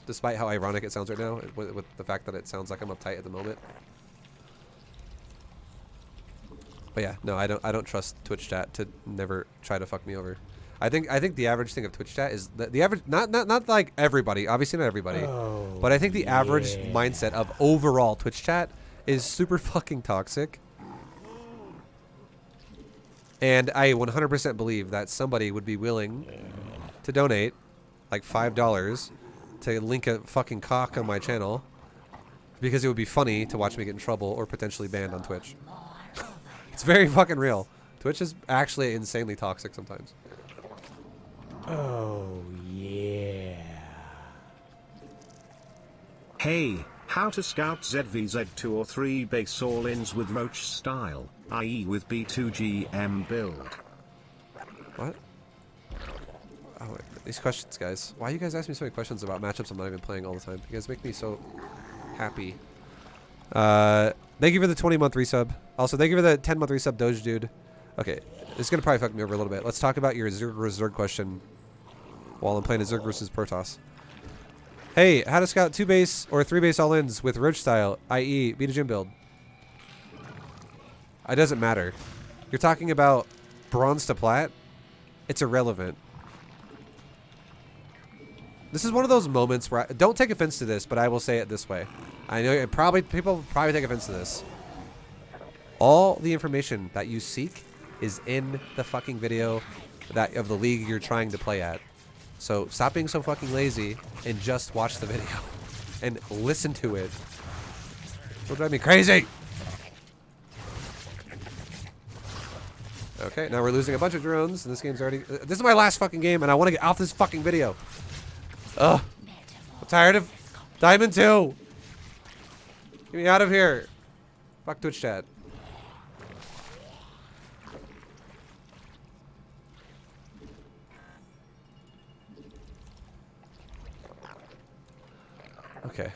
Despite how ironic it sounds right now, with the fact that it sounds like I'm uptight at the moment. But yeah, no, I don't trust Twitch chat to never try to fuck me over. I think the average thing of Twitch chat is the average, not like everybody, obviously not everybody, but I think the average mindset of overall Twitch chat is super fucking toxic. And I 100% believe that somebody would be willing to donate like $5 to link a fucking cock on my channel because it would be funny to watch me get in trouble or potentially banned on Twitch. It's very fucking real. Twitch is actually insanely toxic sometimes. Oh, yeah. Hey, how to scout ZVZ2 or 3 base all-ins with Roach style, i.e. with B2GM build. What? Oh, wait, these questions, guys. Why you guys ask me so many questions about matchups I'm not even playing all the time? You guys make me so happy. Thank you for the 20-month resub. Also, thank you for the 10-month resub, Doge Dude. Okay, this is going to probably fuck me over a little bit. Let's talk about your Zerg question while I'm playing a Zerg versus Protoss. Hey, how to scout 2 base or 3 base all-ins with Roach style, i.e. B2GM build. It doesn't matter. You're talking about bronze to plat? It's irrelevant. This is one of those moments where don't take offense to this, but I will say it this way. I know people probably take offense to this. All the information that you seek is in the fucking video of the league you're trying to play at. So stop being so fucking lazy and just watch the video and listen to it. It'll drive me crazy. Okay, now we're losing a bunch of drones, and this game's already... this is my last fucking game, and I want to get off this fucking video. Ugh. I'm tired of Diamond 2. Get me out of here. Fuck Twitch chat. Okay.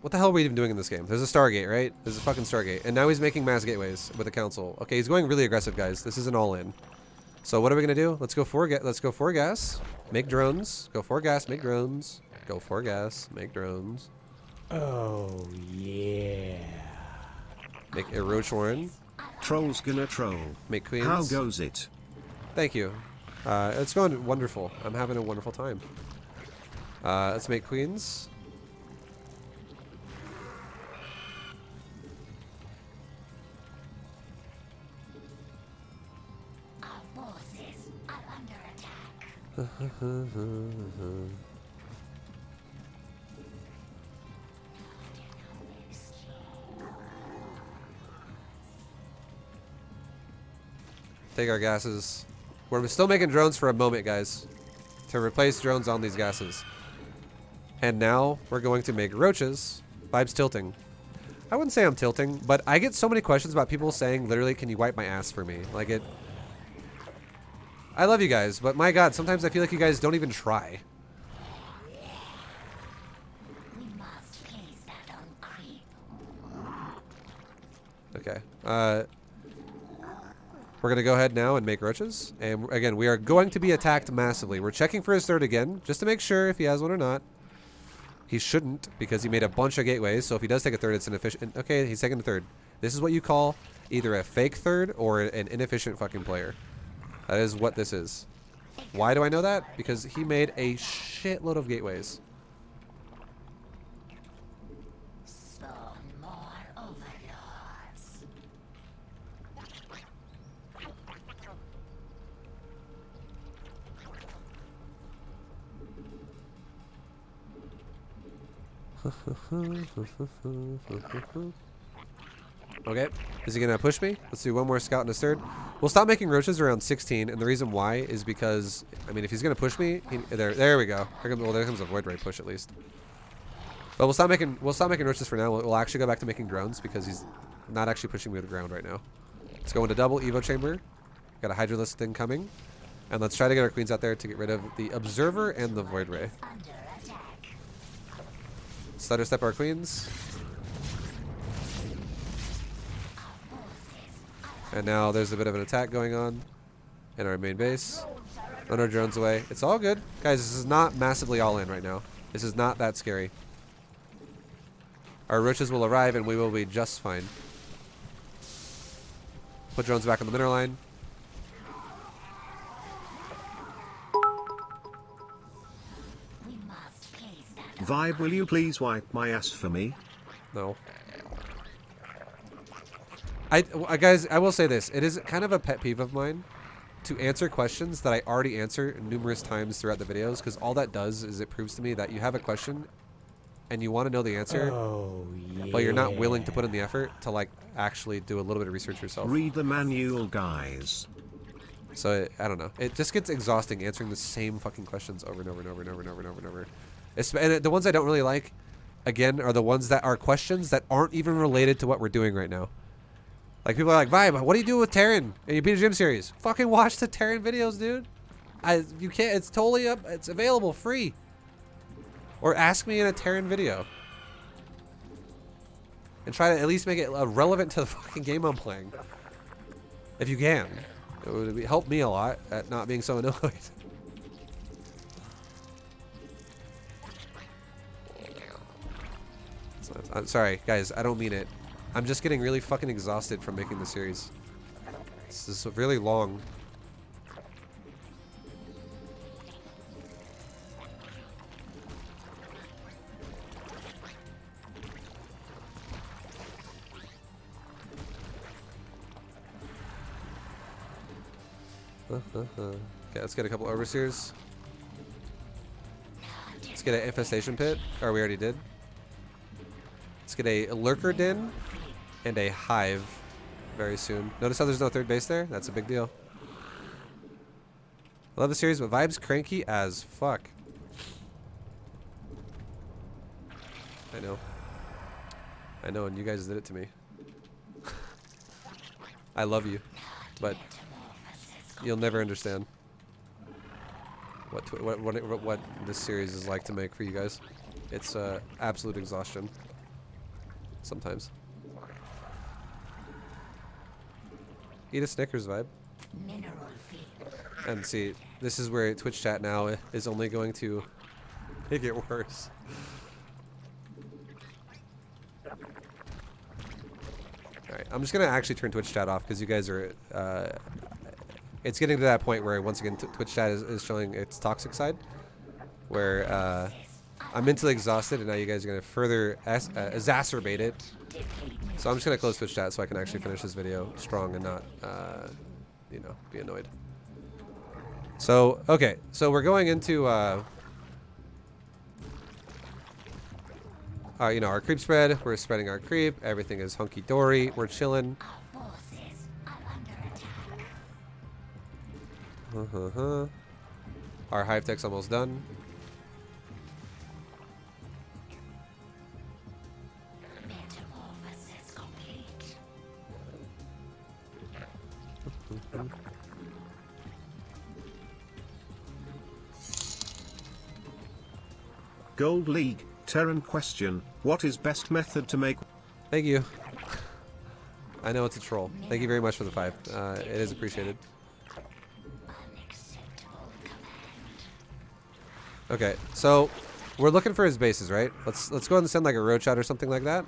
What the hell are we even doing in this game? There's a Stargate, right? There's a fucking Stargate. And now he's making mass gateways with the council. Okay, he's going really aggressive, guys. This is an all-in. So what are we going to do? Let's go for gas. Make drones. Go for gas. Make drones. Go for gas. Make drones. Oh, yeah. Make a Roach Warren. Troll's gonna troll. Make queens. How goes it? Thank you. It's going wonderful. I'm having a wonderful time. Let's make queens. Our forces are under attack. Take our gases. We're still making drones for a moment, guys, to replace drones on these gases. And now we're going to make roaches. Vibes tilting. I wouldn't say I'm tilting, but I get so many questions about people saying, literally, can you wipe my ass for me? Like it... I love you guys, but my god, sometimes I feel like you guys don't even try. We must place that on creep. Okay. We're going to go ahead now and make roaches. And again, we are going to be attacked massively. We're checking for his third again, just to make sure if he has one or not. He shouldn't, because he made a bunch of gateways, so if he does take a third, it's inefficient. Okay, he's taking a third. This is what you call either a fake third or an inefficient fucking player. That is what this is. Why do I know that? Because he made a shitload of gateways. Spawn more overlords. Okay, is he gonna push me? Let's do one more scout and a third. We'll stop making roaches around 16, and the reason why is because, I mean, if he's gonna push me, there we go. There comes a void ray push at least. But we'll stop making roaches for now. We'll actually go back to making drones because he's not actually pushing me to the ground right now. Let's go into double Evo chamber. Got a Hydralisk thing coming, and let's try to get our queens out there to get rid of the observer and the void ray. Under attack. Stutter step our queens. And now there's a bit of an attack going on in our main base. Run our drones away. It's all good. Guys, this is not massively all in right now. This is not that scary. Our roaches will arrive and we will be just fine. Put drones back on the mineral line. We must place that Vibe, will you please wipe my ass for me? No. Guys, I will say this. It is kind of a pet peeve of mine to answer questions that I already answer numerous times throughout the videos, because all that does is it proves to me that you have a question and you want to know the answer, Oh, yeah. but you're not willing to put in the effort to like actually do a little bit of research yourself. Read the manual, guys. So I don't know. It just gets exhausting answering the same fucking questions over and over and over and over and over and over and over. And the ones I don't really like, again, are the ones that are questions that aren't even related to what we're doing right now. Like, people are like, Vibe, what do you do with Terran in your B2GM series? Fucking watch the Terran videos, dude. You can't, it's totally up, it's available, free. Or ask me in a Terran video. And try to at least make it relevant to the fucking game I'm playing. If you can. It would help me a lot at not being so annoyed. I'm sorry, guys, I don't mean it. I'm just getting really fucking exhausted from making the series. This is really long. Okay, let's get a couple overseers. Let's get an infestation pit. Or we already did. Let's get a lurker den and a hive very soon. Notice how there's no third base there? That's a big deal. I love the series, but Vibe's cranky as fuck. I know. I know, and you guys did it to me. I love you, but you'll never understand what this series is like to make for you guys. It's absolute exhaustion. Sometimes. Eat a Snickers, Vibe. mineral field. And see, this is where Twitch chat now is only going to make it worse. Alright, I'm just going to actually turn Twitch chat off because you guys are... it's getting to that point where, once again, Twitch chat is showing its toxic side. Where I'm mentally exhausted and now you guys are going to further exacerbate it. So I'm just going to close Twitch chat so I can actually finish this video strong and not, you know, be annoyed. So, okay. So we're going into, you know, our creep spread. We're spreading our creep. Everything is hunky-dory. We're chilling. Our forces are under attack. Our hive tech's almost done. Metamorphosis complete. Gold League, Terran question, what is best method to make... Thank you. I know it's a troll. Thank you very much for the 5. It is appreciated. Unacceptable command. Okay, so we're looking for his bases, right? Let's go ahead and send like a road shot or something like that.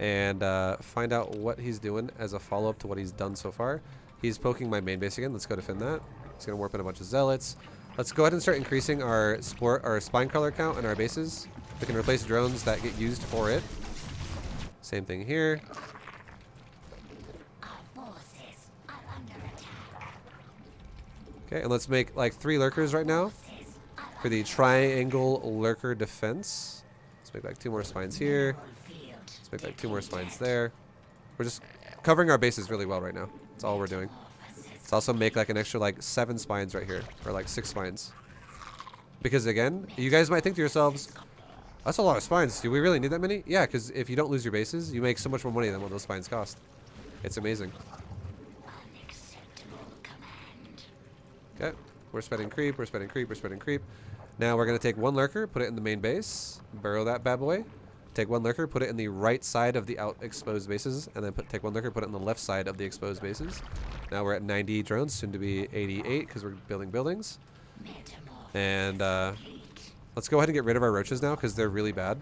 And find out what he's doing as a follow-up to what he's done so far. He's poking my main base again. Let's go defend that. He's gonna warp in a bunch of zealots. Let's go ahead and start increasing our spine crawler count in our bases. We can replace drones that get used for it. Same thing here. Our forces are under attack. Okay, and let's make like 3 lurkers right now for the triangle lurker defense. Let's make like 2 more spines here. Let's make like 2 more spines there. We're just covering our bases really well right now. That's all we're doing. Let's also make like an extra like 7 spines right here, or like 6 spines. Because again, you guys might think to yourselves, that's a lot of spines. Do we really need that many? Yeah, because if you don't lose your bases, you make so much more money than what those spines cost. It's amazing. Unacceptable command. Okay, we're spreading creep, we're spreading creep, we're spreading creep. Now we're going to take 1 lurker, put it in the main base, burrow that bad boy. Take 1 lurker, put it in the right side of the out exposed bases, and then take 1 lurker, put it in the left side of the exposed bases. Now we're at 90 drones, soon to be 88 because we're building buildings. And let's go ahead and get rid of our roaches now because they're really bad.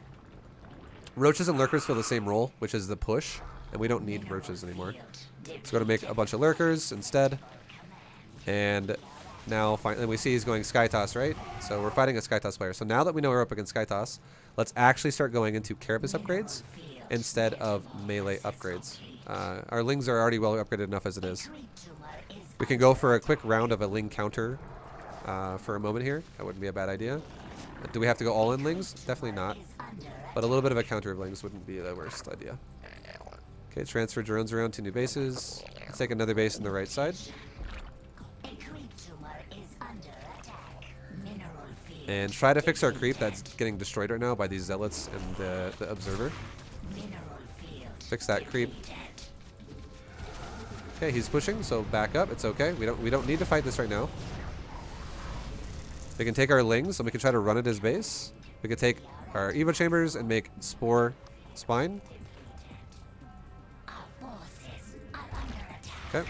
Roaches and lurkers fill the same role, which is the push, and we don't need roaches anymore. Let's go to make a bunch of lurkers instead. And now finally we see he's going Sky Toss, right? So we're fighting a Sky Toss player. So now that we know we're up against Sky Toss, let's actually start going into Carapace upgrades instead of melee upgrades. Our Lings are already well upgraded enough as it is. We can go for a quick round of a Ling counter for a moment here. That wouldn't be a bad idea. Do we have to go all in Lings? Definitely not. But a little bit of a counter of Lings wouldn't be the worst idea. Okay, transfer drones around to new bases. Let's take another base on the right side. And try to fix our creep that's getting destroyed right now by these zealots and the observer. Fix that creep. Okay, he's pushing, so back up. It's okay. We don't need to fight this right now. We can take our Lings and we can try to run at his base. We could take our Evo chambers and make Spore Spine. Okay.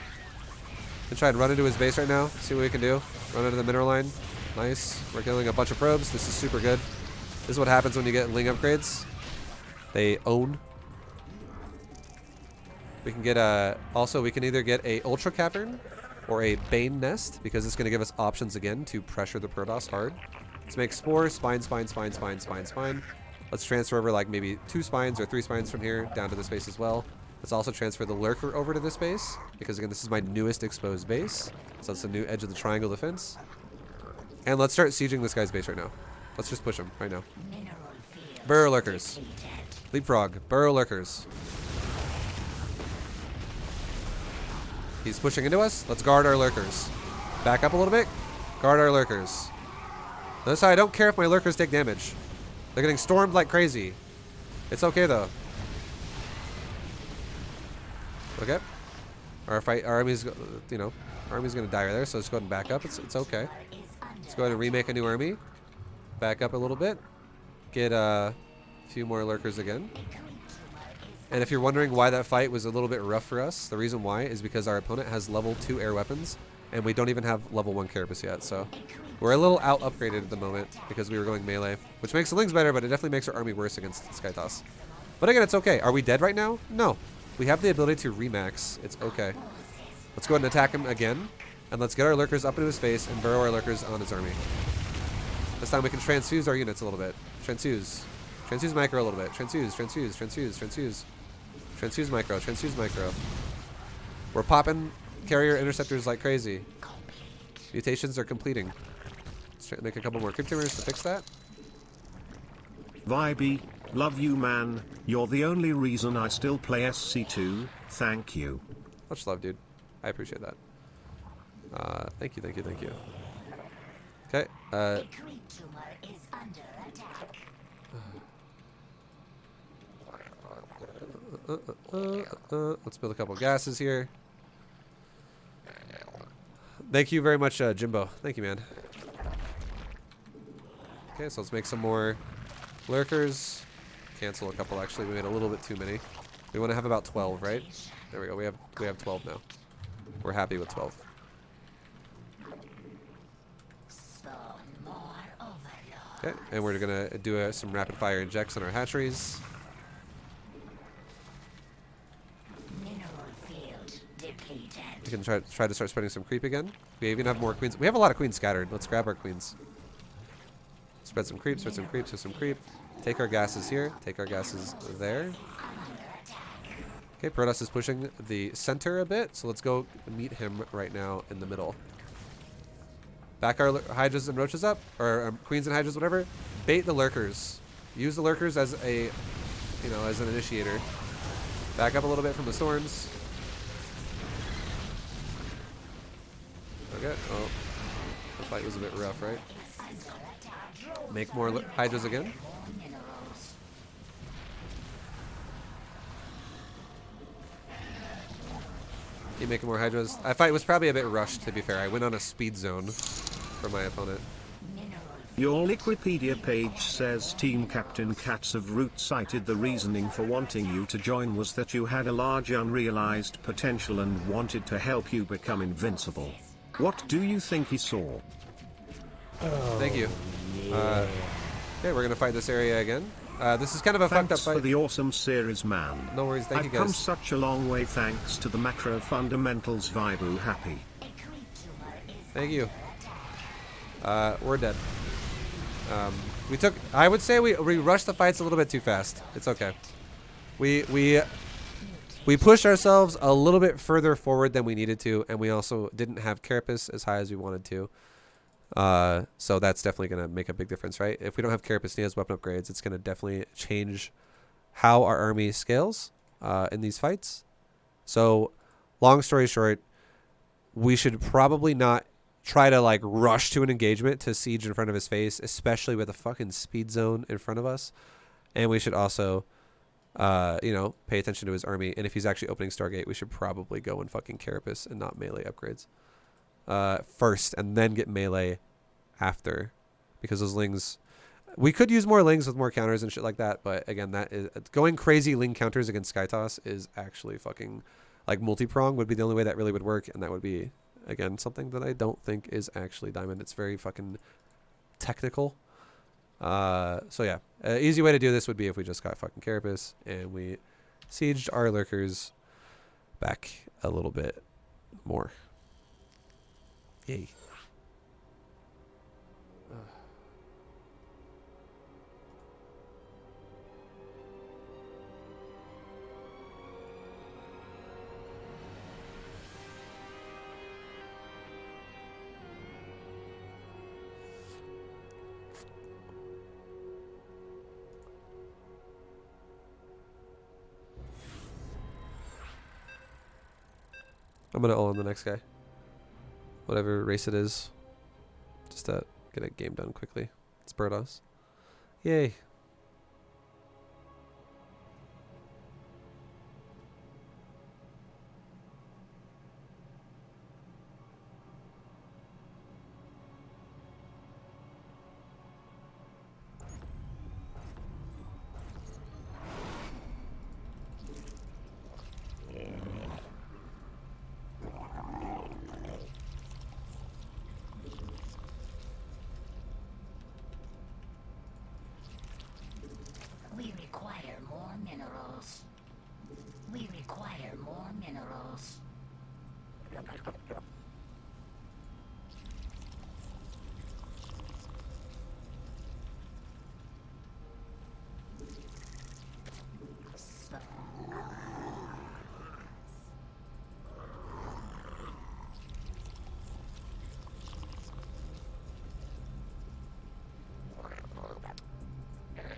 And try and run into his base right now. See what we can do. Run into the mineral line. Nice. We're killing a bunch of probes. This is super good. This is what happens when you get Ling upgrades. They own. We can get also we can either get a Ultra Cavern or a Bane Nest, because it's going to give us options again to pressure the Protoss hard. Let's make Spore, Spine, Spine, Spine, Spine, Spine, Spine. Let's transfer over like maybe 2 spines or 3 spines from here down to this base as well. Let's also transfer the Lurker over to this base, because again, this is my newest exposed base. So it's the new edge of the triangle defense. And let's start sieging this guy's base right now. Let's just push him right now. Burrow Lurkers. Leapfrog. Burrow Lurkers. He's pushing into us. Let's guard our Lurkers. Back up a little bit. Guard our Lurkers. Notice how I don't care if my Lurkers take damage. They're getting stormed like crazy. It's okay though. Okay. Our army's, you know, army's gonna die right there, so let's go ahead and back up. It's okay. Let's go ahead and remake a new army. Back up a little bit. Get a few more Lurkers again. And if you're wondering why that fight was a little bit rough for us, the reason why is because our opponent has level 2 air weapons, and we don't even have level 1 Carapace yet, so we're a little out upgraded at the moment because we were going melee, which makes the Lings better, but it definitely makes our army worse against Sky Toss. But again, it's okay. Are we dead right now? No. We have the ability to remax. It's okay. Let's go ahead and attack him again, and let's get our Lurkers up into his face and burrow our Lurkers on his army. This time we can transfuse our units a little bit. Transfuse. Transfuse micro a little bit. Transfuse, transfuse, transfuse, transfuse. Transfuse micro, transfuse micro. We're popping carrier interceptors like crazy. Mutations are completing. Let's try to make a couple more creep tumors to fix that. Vibey, love you man, you're the only reason I still play SC2, thank you. Much love, dude. I appreciate that. Thank you, thank you, thank you. Okay, let's build a couple gases here. Thank you very much, Jimbo. Thank you, man. Okay, so let's make some more Lurkers. Cancel a couple, actually. We made a little bit too many. We want to have about 12, right? There we go. We have 12 now. We're happy with 12. Okay, and we're going to do some rapid fire injects on our hatcheries. We can try to start spreading some creep again. We even have more queens. We have a lot of queens scattered. Let's grab our queens. Spread some creep, spread some creep, spread some creep. Take our gases here. Take our gases there. Okay, Protoss is pushing the center a bit, so let's go meet him right now in the middle. Back our Hydras and Roaches up, or Queens and Hydras, whatever. Bait the Lurkers. Use the Lurkers as a, you know, as an initiator. Back up a little bit from the storms. Okay. Oh, the fight was a bit rough, right? Make more Hydras again. Keep making more Hydras. That fight was probably a bit rushed, to be fair. I went on a speed zone for my opponent. Your Liquipedia page says Team Captain Cats of Root cited the reasoning for wanting you to join was that you had a large unrealized potential and wanted to help you become invincible. What do you think he saw? Oh, Thank you. Yeah. Okay, we're going to fight this area again. This is kind of a fucked up Thanks for fight. the awesome series, man. No worries, thank I've you come guys. such a long way thanks to the macro fundamentals Vibu happy. A creature is Thank you. We're dead. I would say we rushed the fights a little bit too fast. It's okay. We pushed ourselves a little bit further forward than we needed to, and we also didn't have Carapace as high as we wanted to. So that's definitely going to make a big difference, right? If we don't have Carapace and he has weapon upgrades, it's going to definitely change how our army scales in these fights. So long story short, we should probably not try to like rush to an engagement to siege in front of his face, especially with a fucking speed zone in front of us. And we should also, pay attention to his army. And if he's actually opening Stargate, we should probably go and fucking Carapace and not melee upgrades first, and then get melee after, because those lings. We could use more lings with more counters and shit like that, but again, that is going crazy ling counters against Skytoss is actually fucking like multi-prong would be the only way that really would work, and that would be again something that I don't think is actually Diamond. It's very fucking technical. So yeah, easy way to do this would be if we just got fucking Carapace and we sieged our lurkers back a little bit more. Yay. I'm gonna ult on the next guy. Whatever race it is. Just to get a game done quickly. It's Birdos. Yay. We require more minerals. We require more minerals.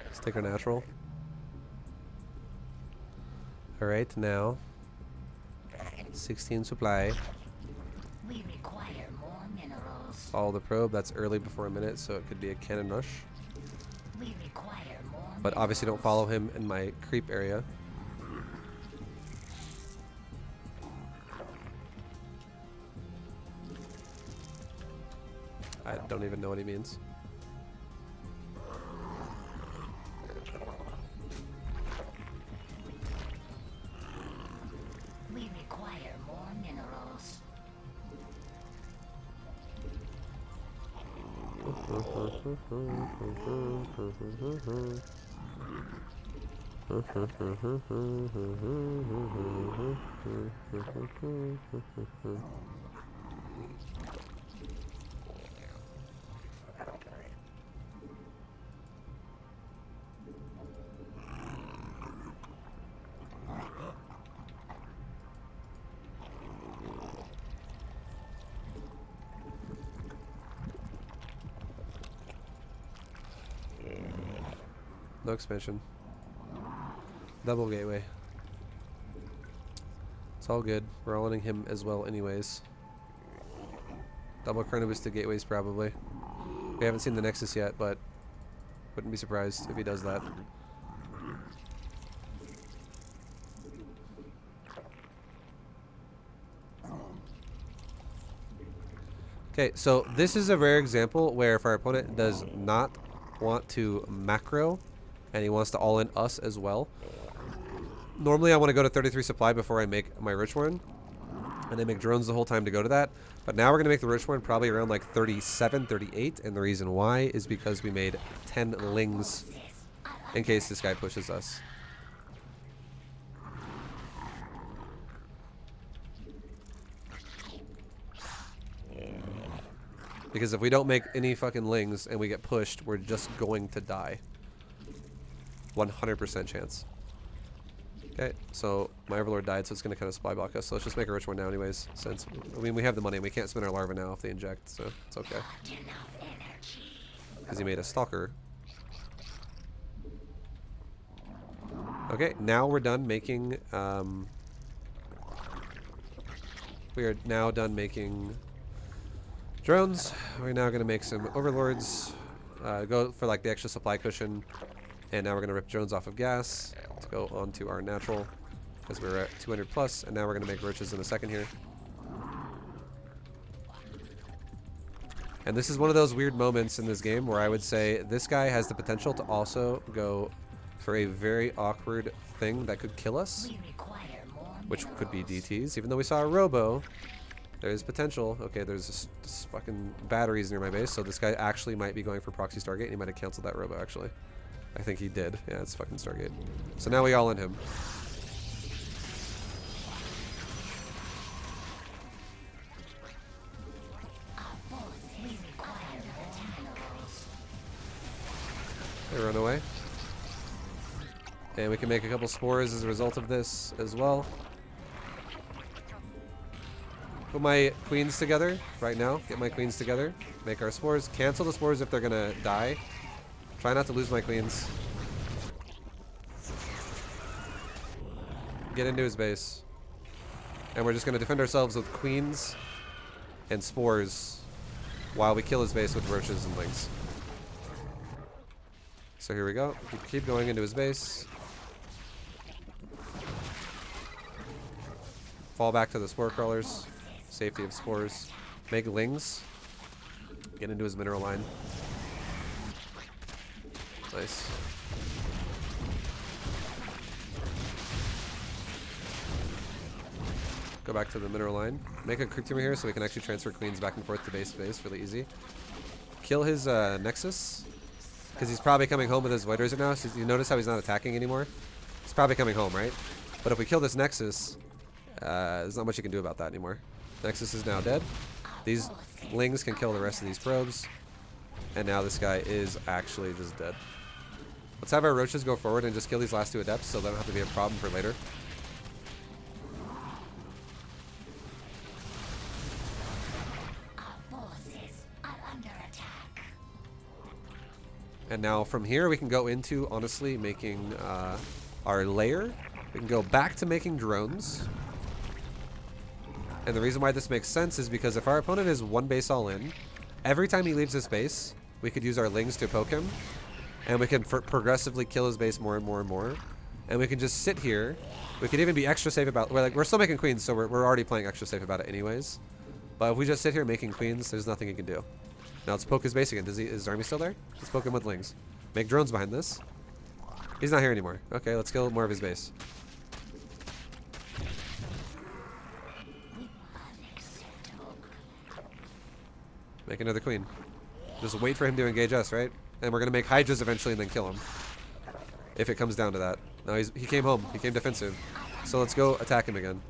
Let's take our natural. Alright, now 16 supply. We require more minerals. Follow the probe. That's early before a minute, so it could be a cannon rush. We require more But obviously don't minerals. follow him in my creep area. I don't even know what he means. We require more minerals. No expansion. Double gateway. It's all good. We're all-inning him as well anyways. Double Chronobus to gateways probably. We haven't seen the Nexus yet, but wouldn't be surprised if he does that. Okay, so this is a rare example where if our opponent does not want to macro and he wants to all-in us as well. Normally I want to go to 33 supply before I make my Rich Warren, and I make drones the whole time to go to that. But now we're going to make the Rich Warren probably around like 37, 38, and the reason why is because we made 10 lings in case this guy pushes us. Because if we don't make any fucking lings and we get pushed, we're just going to die. 100% chance. Okay, so my Overlord died, so it's going to kind of supply block us. So let's just make a rich one now anyways, since, I mean, we have the money and we can't spend our larva now if they inject, so it's okay. Because he made a Stalker. Okay, now we're done making, we are now done making drones. We're now going to make some Overlords, go for like the extra supply cushion, and now we're going to rip drones off of gas to go onto our natural, because we're at 200 plus, and now we're going to make roaches in a second here. And this is one of those weird moments in this game where I would say this guy has the potential to also go for a very awkward thing that could kill us, which could be DTs. Even though we saw a robo, there's potential. Okay, there's just fucking batteries near my base, so this guy actually might be going for proxy Stargate, and he might have canceled that robo actually. I think he did. Yeah, it's fucking Stargate. So now we all in him. They run away. And we can make a couple spores as a result of this as well. Put my queens together right now. Get my queens together. Make our spores. Cancel the spores if they're gonna die. Try not to lose my queens. Get into his base. And we're just gonna defend ourselves with queens and spores while we kill his base with roaches and lings. So here we go. Keep going into his base. Fall back to the spore crawlers. Safety of spores. Make lings. Get into his mineral line. Nice. Go back to the mineral line. Make a creep tumor here so we can actually transfer queens back and forth to base really easy. Kill his Nexus. Because he's probably coming home with his Void Razor now. So you notice how he's not attacking anymore? He's probably coming home, right? But if we kill this Nexus, there's not much you can do about that anymore. Nexus is now dead. These lings can kill the rest of these probes. And now this guy is actually just dead. Let's have our roaches go forward and just kill these last two adepts so they don't have to be a problem for later. And now from here we can go into, honestly, making our lair. We can go back to making drones. And the reason why this makes sense is because if our opponent is one base all in, every time he leaves this base, we could use our lings to poke him. And we can progressively kill his base more and more and more. And we can just sit here. We could even be extra safe about, we're still making queens, so we're already playing extra safe about it anyways. But if we just sit here making queens, there's nothing he can do. Now let's poke his base again. Is his army still there? Let's poke him with lings. Make drones behind this. He's not here anymore. Okay, let's kill more of his base. Make another queen. Just wait for him to engage us, right? And we're going to make Hydras eventually and then kill him. If it comes down to that. No, he came home. He came defensive. So let's go attack him again.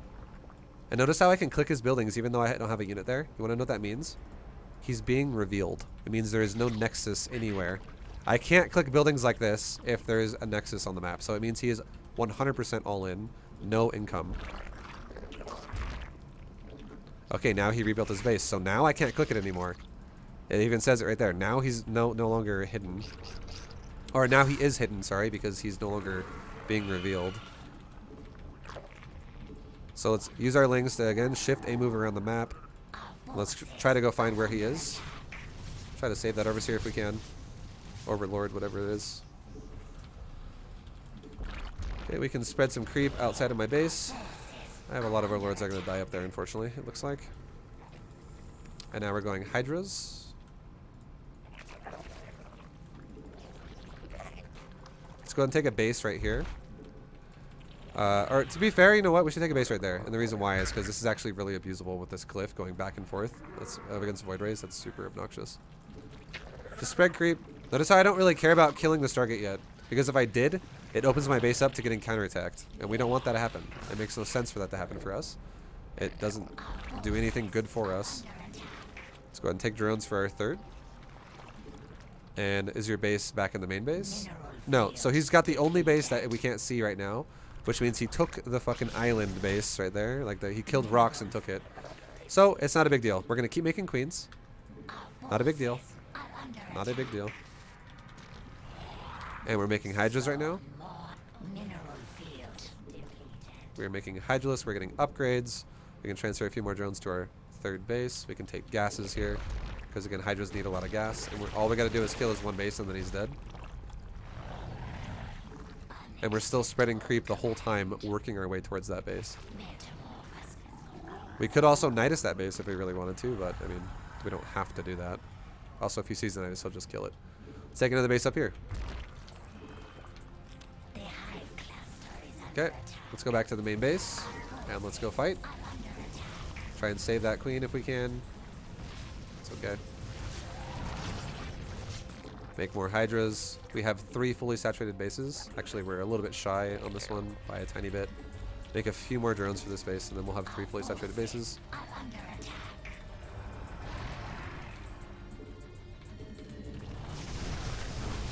And notice how I can click his buildings even though I don't have a unit there? You want to know what that means? He's being revealed. It means there is no nexus anywhere. I can't click buildings like this if there is a nexus on the map. So it means he is 100% all in. No income. Okay, now he rebuilt his base. So now I can't click it anymore. It even says it right there. Now he's no longer hidden. Or now he is hidden, sorry, because he's no longer being revealed. So let's use our lings to, again, shift a move around the map. Let's try to go find where he is. Try to save that overseer if we can. Overlord, whatever it is. Okay, we can spread some creep outside of my base. I have a lot of overlords that are going to die up there, unfortunately, it looks like. And now we're going Hydras. Let's go ahead and take a base right here. Or to be fair, you know what? We should take a base right there. And the reason why is because this is actually really abusable with this cliff going back and forth. That's against Void Rays. That's super obnoxious. Just spread creep. Notice how I don't really care about killing the Stargate yet. Because if I did, it opens my base up to getting counterattacked. And we don't want that to happen. It makes no sense for that to happen for us. It doesn't do anything good for us. Let's go ahead and take drones for our third. And is your base back in the main base? No, so he's got the only base that we can't see right now, which means he took the fucking island base right there. Like, he killed rocks and took it. So, it's not a big deal. We're going to keep making queens. Not a big deal. Not a big deal. And we're making hydras right now. We're making hydralists. We're getting upgrades. We can transfer a few more drones to our third base. We can take gases here. Because again, hydras need a lot of gas. And all we got to do is kill his one base and then he's dead. And we're still spreading creep the whole time, working our way towards that base. We could also Nidus that base if we really wanted to, but I mean, we don't have to do that. Also, if he sees the Nidus, he'll just kill it. Let's take another base up here. Okay, let's go back to the main base, and let's go fight. Try and save that queen if we can. It's okay. Make more hydras. We have 3 fully saturated bases. Actually, we're a little bit shy on this one by a tiny bit. Make a few more drones for this base, and then we'll have 3 fully saturated bases.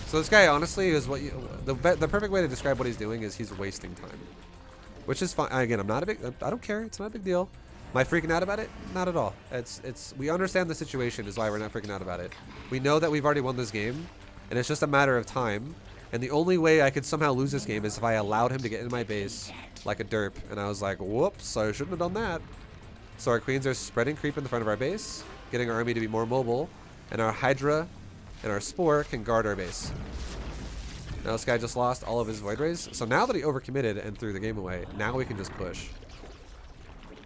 So this guy, honestly, is what the perfect way to describe what he's doing is he's wasting time, which is fine. Again, I don't care. It's not a big deal. Am I freaking out about it? Not at all. We understand the situation is why we're not freaking out about it. We know that we've already won this game, and it's just a matter of time. And the only way I could somehow lose this game is if I allowed him to get in my base like a derp. And I was like, whoops, I shouldn't have done that. So our queens are spreading creep in the front of our base, getting our army to be more mobile, and our hydra and our spore can guard our base. Now this guy just lost all of his void rays. So now that he overcommitted and threw the game away, now we can just push.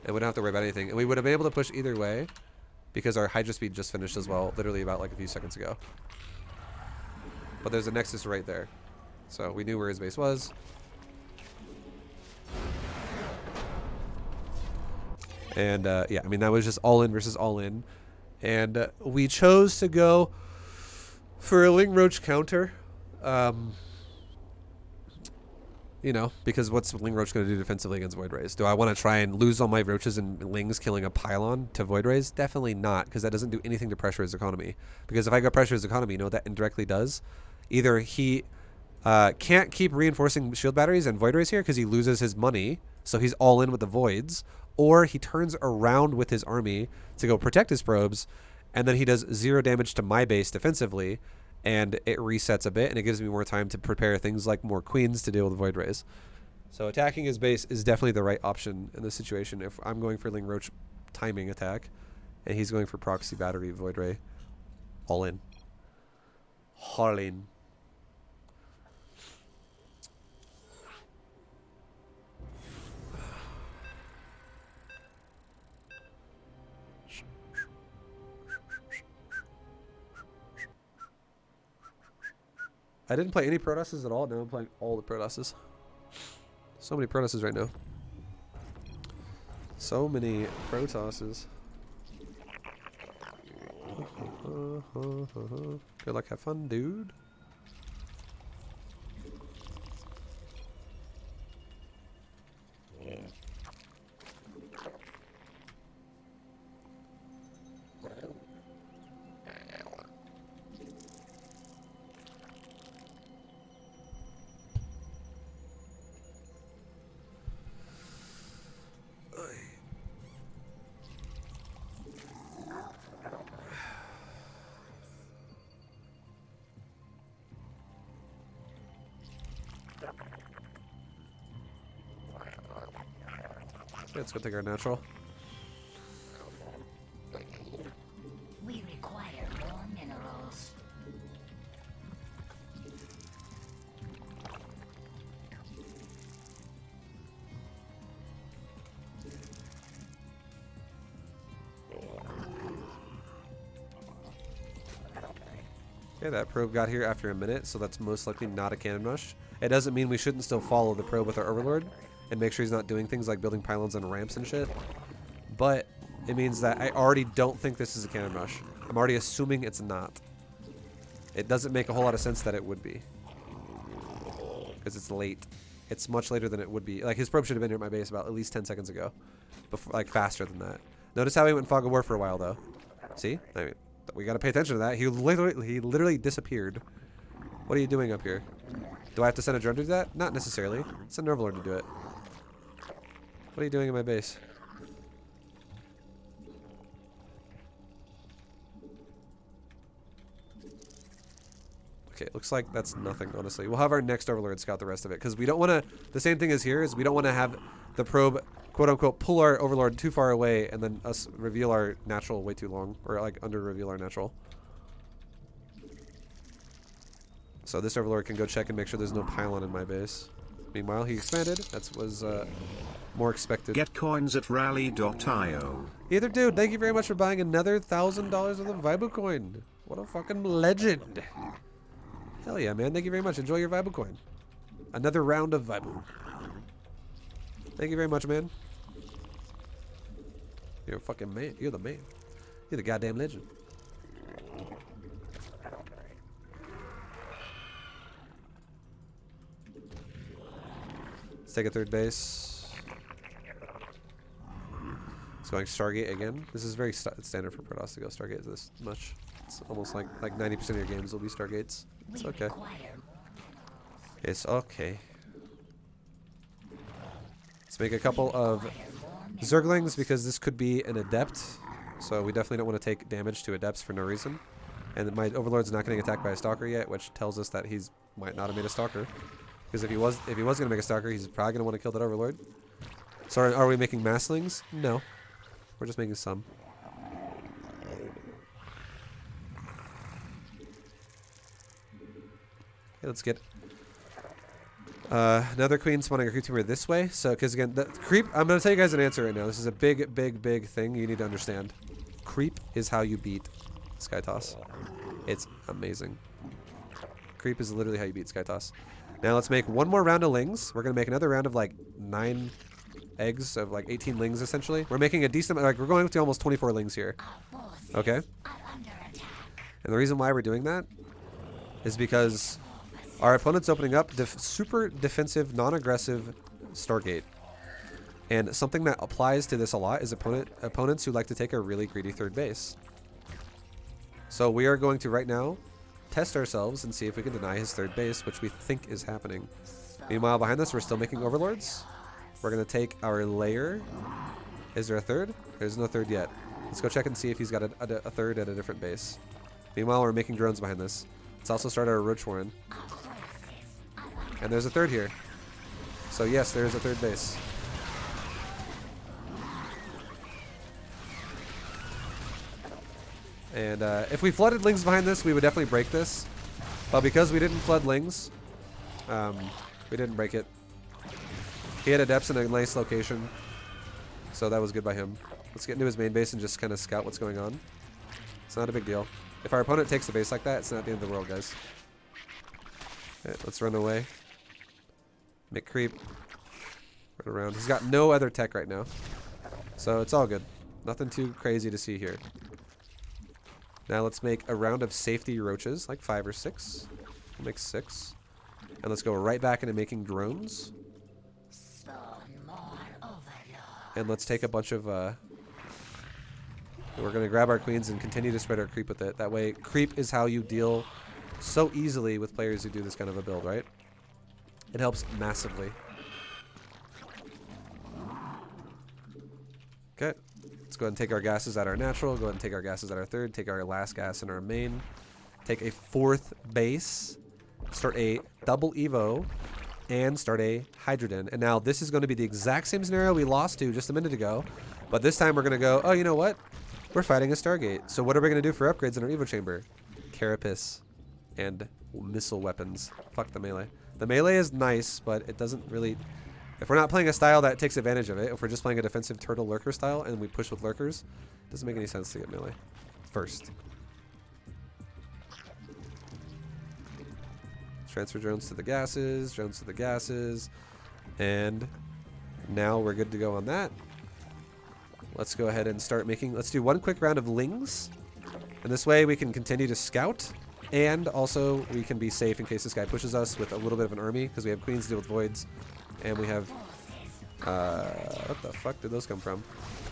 And we don't have to worry about anything. And we would have been able to push either way because our hydra speed just finished as well, literally about like a few seconds ago. But there's a nexus right there. So we knew where his base was. And yeah, I mean, that was just all in versus all in. And we chose to go for a Ling Roach counter. You know, because what's Ling Roach going to do defensively against Void Rays? Do I want to try and lose all my Roaches and Lings killing a pylon to Void Rays? Definitely not, because that doesn't do anything to pressure his economy. Because if I go pressure his economy, you know what that indirectly does? Either he can't keep reinforcing shield batteries and Void Rays here because he loses his money, so he's all in with the Voids, or he turns around with his army to go protect his probes, and then he does 0 damage to my base defensively, and it resets a bit, and it gives me more time to prepare things like more queens to deal with Void Rays. So attacking his base is definitely the right option in this situation. If I'm going for Ling Roach timing attack, and he's going for proxy battery Void Ray, all in. All in. I didn't play any Protosses at all. Now I'm playing all the Protosses. So many Protosses right now. So many Protosses. Good luck, have fun, dude. Let's go take our natural. We require more minerals. Okay, that probe got here after a minute, so that's most likely not a cannon rush. It doesn't mean we shouldn't still follow the probe with our Overlord and make sure he's not doing things like building pylons and ramps and shit. But it means that I already don't think this is a cannon rush. I'm already assuming it's not. It doesn't make a whole lot of sense that it would be. because it's late. It's much later than it would be. Like, his probe should have been here at my base about at least 10 seconds ago. Before, like, faster than that. Notice how he went Fog of War for a while, though. See? I mean, we got to pay attention to that. He literally disappeared. What are you doing up here? Do I have to send a drone to do that? Not necessarily. Send an Overlord to do it. What are you doing in my base? Okay, it looks like that's nothing, honestly. We'll have our next Overlord scout the rest of it, because we don't want to... The same thing as here is we don't want to have the probe, quote-unquote, pull our Overlord too far away and then us reveal our natural way too long. Or, like, under-reveal our natural. So this Overlord can go check and make sure there's no pylon in my base. Meanwhile, he expanded. That was more expected. Get coins at rally.io. Either dude, thank you very much for buying another $1,000 worth of Vibu coin. What a fucking legend. Hell yeah, man. Thank you very much. Enjoy your Vibu coin. Another round of Vibu. Thank you very much, man. You're a fucking man. You're the man. You're the goddamn legend. Let's take a third base. It's going Stargate again. This is very standard for Protoss to go Stargate this much. It's almost like 90% of your games will be Stargates. It's okay. It's okay. Let's make a couple of Zerglings because this could be an Adept. So we definitely don't want to take damage to Adepts for no reason. And my Overlord's not getting attacked by a Stalker yet, which tells us that he's might not have made a Stalker. Because if he was going to make a Stalker, he's probably going to want to kill that Overlord. So are we making Masslings? No. We're just making some. Okay, let's get another queen spawning a creep tumor this way. So, because again, the creep, I'm going to tell you guys an answer right now. This is a big, big, big thing you need to understand. Creep is how you beat Sky Toss. It's amazing. Creep is literally how you beat Sky Toss. Now let's make one more round of lings. We're going to make another round of like 9 eggs of like 18 lings essentially. We're making a decent, like we're going up to almost 24 lings here. Okay? And the reason why we're doing that is because our opponent's opening up super defensive, non-aggressive Stargate. And something that applies to this a lot is opponents who like to take a really greedy third base. So we are going to right now test ourselves and see if we can deny his third base, which we think is happening. Meanwhile, behind us, we're still making Overlords. We're going to take our layer. Is there a third? There's no third yet. Let's go check and see if he's got a third at a different base. Meanwhile, we're making drones behind this. Let's also start our Roach Warren. And there's a third here. So yes, there is a third base. And if we flooded lings behind this, we would definitely break this. But because we didn't flood lings, we didn't break it. He had adepts in a nice location, so that was good by him. Let's get into his main base and just kind of scout what's going on. It's not a big deal. If our opponent takes the base like that, it's not the end of the world, guys. Okay, let's run away. Make creep. Run around. He's got no other tech right now, so it's all good. Nothing too crazy to see here. Now let's make a round of safety roaches, like 5 or 6. We'll make 6. And let's go right back into making drones. And let's take a bunch of, we're going to grab our queens and continue to spread our creep with it. That way, creep is how you deal so easily with players who do this kind of a build, right? It helps massively. Okay. Let's go ahead and take our gases at our natural. Go ahead and take our gases at our third. Take our last gas in our main. Take a 4th base. Start a double Evo. And start a Hydrogen. And now this is going to be the exact same scenario we lost to just a minute ago. But this time we're going to go, oh, you know what? We're fighting a Stargate. So what are we going to do for upgrades in our Evo chamber? Carapace and missile weapons. Fuck the melee. The melee is nice, but it doesn't really... If we're not playing a style that takes advantage of it, if we're just playing a defensive turtle lurker style and we push with lurkers, it doesn't make any sense to get melee first. Transfer drones to the gases, and now we're good to go on that. Let's go ahead and start making, let's do one quick round of lings, and this way we can continue to scout And also, we can be safe in case this guy pushes us with a little bit of an army, because we have queens to deal with voids, and we have... what the fuck did those come from?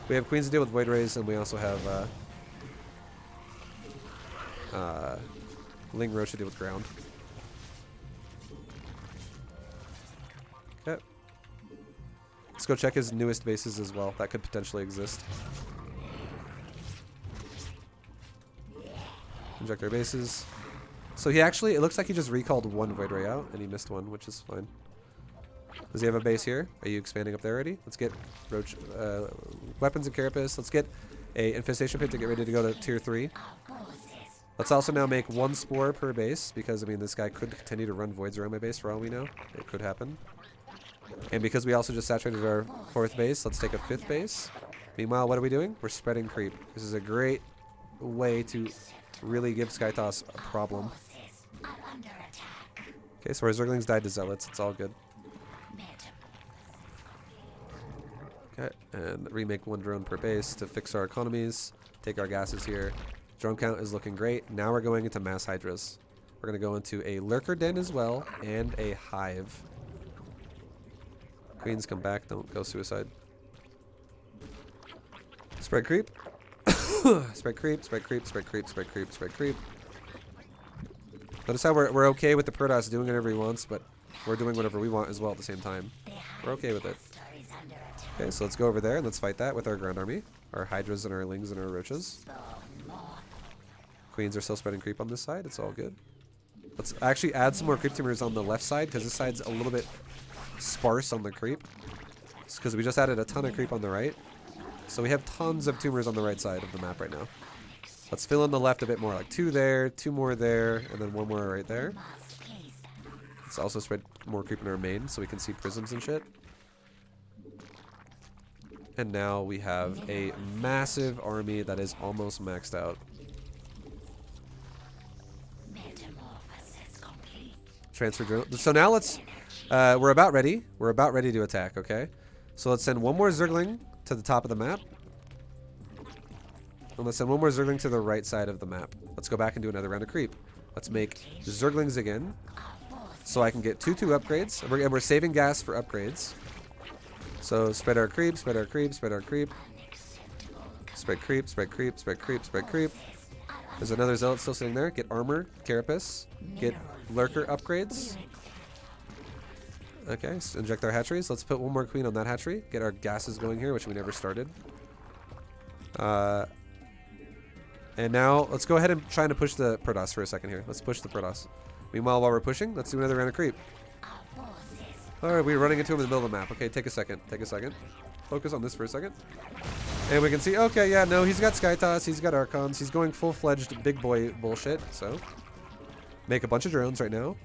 We have queens to deal with void rays, and we also have Ling Roche to deal with ground. Okay. Let's go check his newest bases as well. That could potentially exist. Inject our bases. So he actually, it looks like he just recalled one Void Ray out, and he missed one, which is fine. Does he have a base here? Are you expanding up there already? Let's get Roach, weapons and carapace. Let's get a infestation pit to get ready to go to tier 3. Let's also now make 1 spore per base, because, I mean, this guy could continue to run voids around my base for all we know. It could happen. And because we also just saturated our 4th base, let's take a 5th base. Meanwhile, what are we doing? We're spreading creep. This is a great way to really give Skytoss a problem. Okay, so our Zerglings died to Zealots. It's all good. Okay, and remake 1 drone per base to fix our economies. Take our gases here. Drone count is looking great. Now we're going into mass hydras. We're going to go into a lurker den as well, and a hive. Queens, come back. Don't go suicide. Spread creep. Spread creep, spread creep, spread creep, spread creep, spread creep. Notice how we're okay with the Protoss doing whatever he wants, but we're doing whatever we want as well at the same time. We're okay with it. Okay, so let's go over there and let's fight that with our ground army. Our Hydras and our Lings and our Roaches. Queens are still spreading creep on this side. It's all good. Let's actually add some more creep tumors on the left side, because this side's a little bit sparse on the creep. It's because we just added a ton of creep on the right. So we have tons of tumors on the right side of the map right now. Let's fill in the left a bit more, like 2 there, 2 more there, and then 1 more right there. Let's also spread more creep in our main so we can see prisms and shit. And now we have a massive army that is almost maxed out. Transfer drone. So now let's, we're about ready. We're about ready to attack, okay? So let's send 1 more Zergling to the top of the map. And let's send 1 more Zergling to the right side of the map. Let's go back and do another round of creep. Let's make Zerglings again, so I can get 2/2 upgrades. And we're saving gas for upgrades. So spread our creep, spread our creep, spread our creep. Spread creep, spread creep, spread creep, spread creep. There's another Zealot still sitting there. Get armor, carapace. Get lurker upgrades. Okay, so inject our hatcheries. Let's put 1 more queen on that hatchery. Get our gases going here, which we never started. And now, let's go ahead and try to push the Protoss for a second here. Let's push the Protoss. Meanwhile, while we're pushing, let's do another round of creep. Alright, we're running into him in the middle of the map. Okay, take a second. Take a second. Focus on this for a second. And we can see, okay, yeah, no, he's got Skytoss, he's got Archons, he's going full-fledged big boy bullshit, so. Make a bunch of drones right now.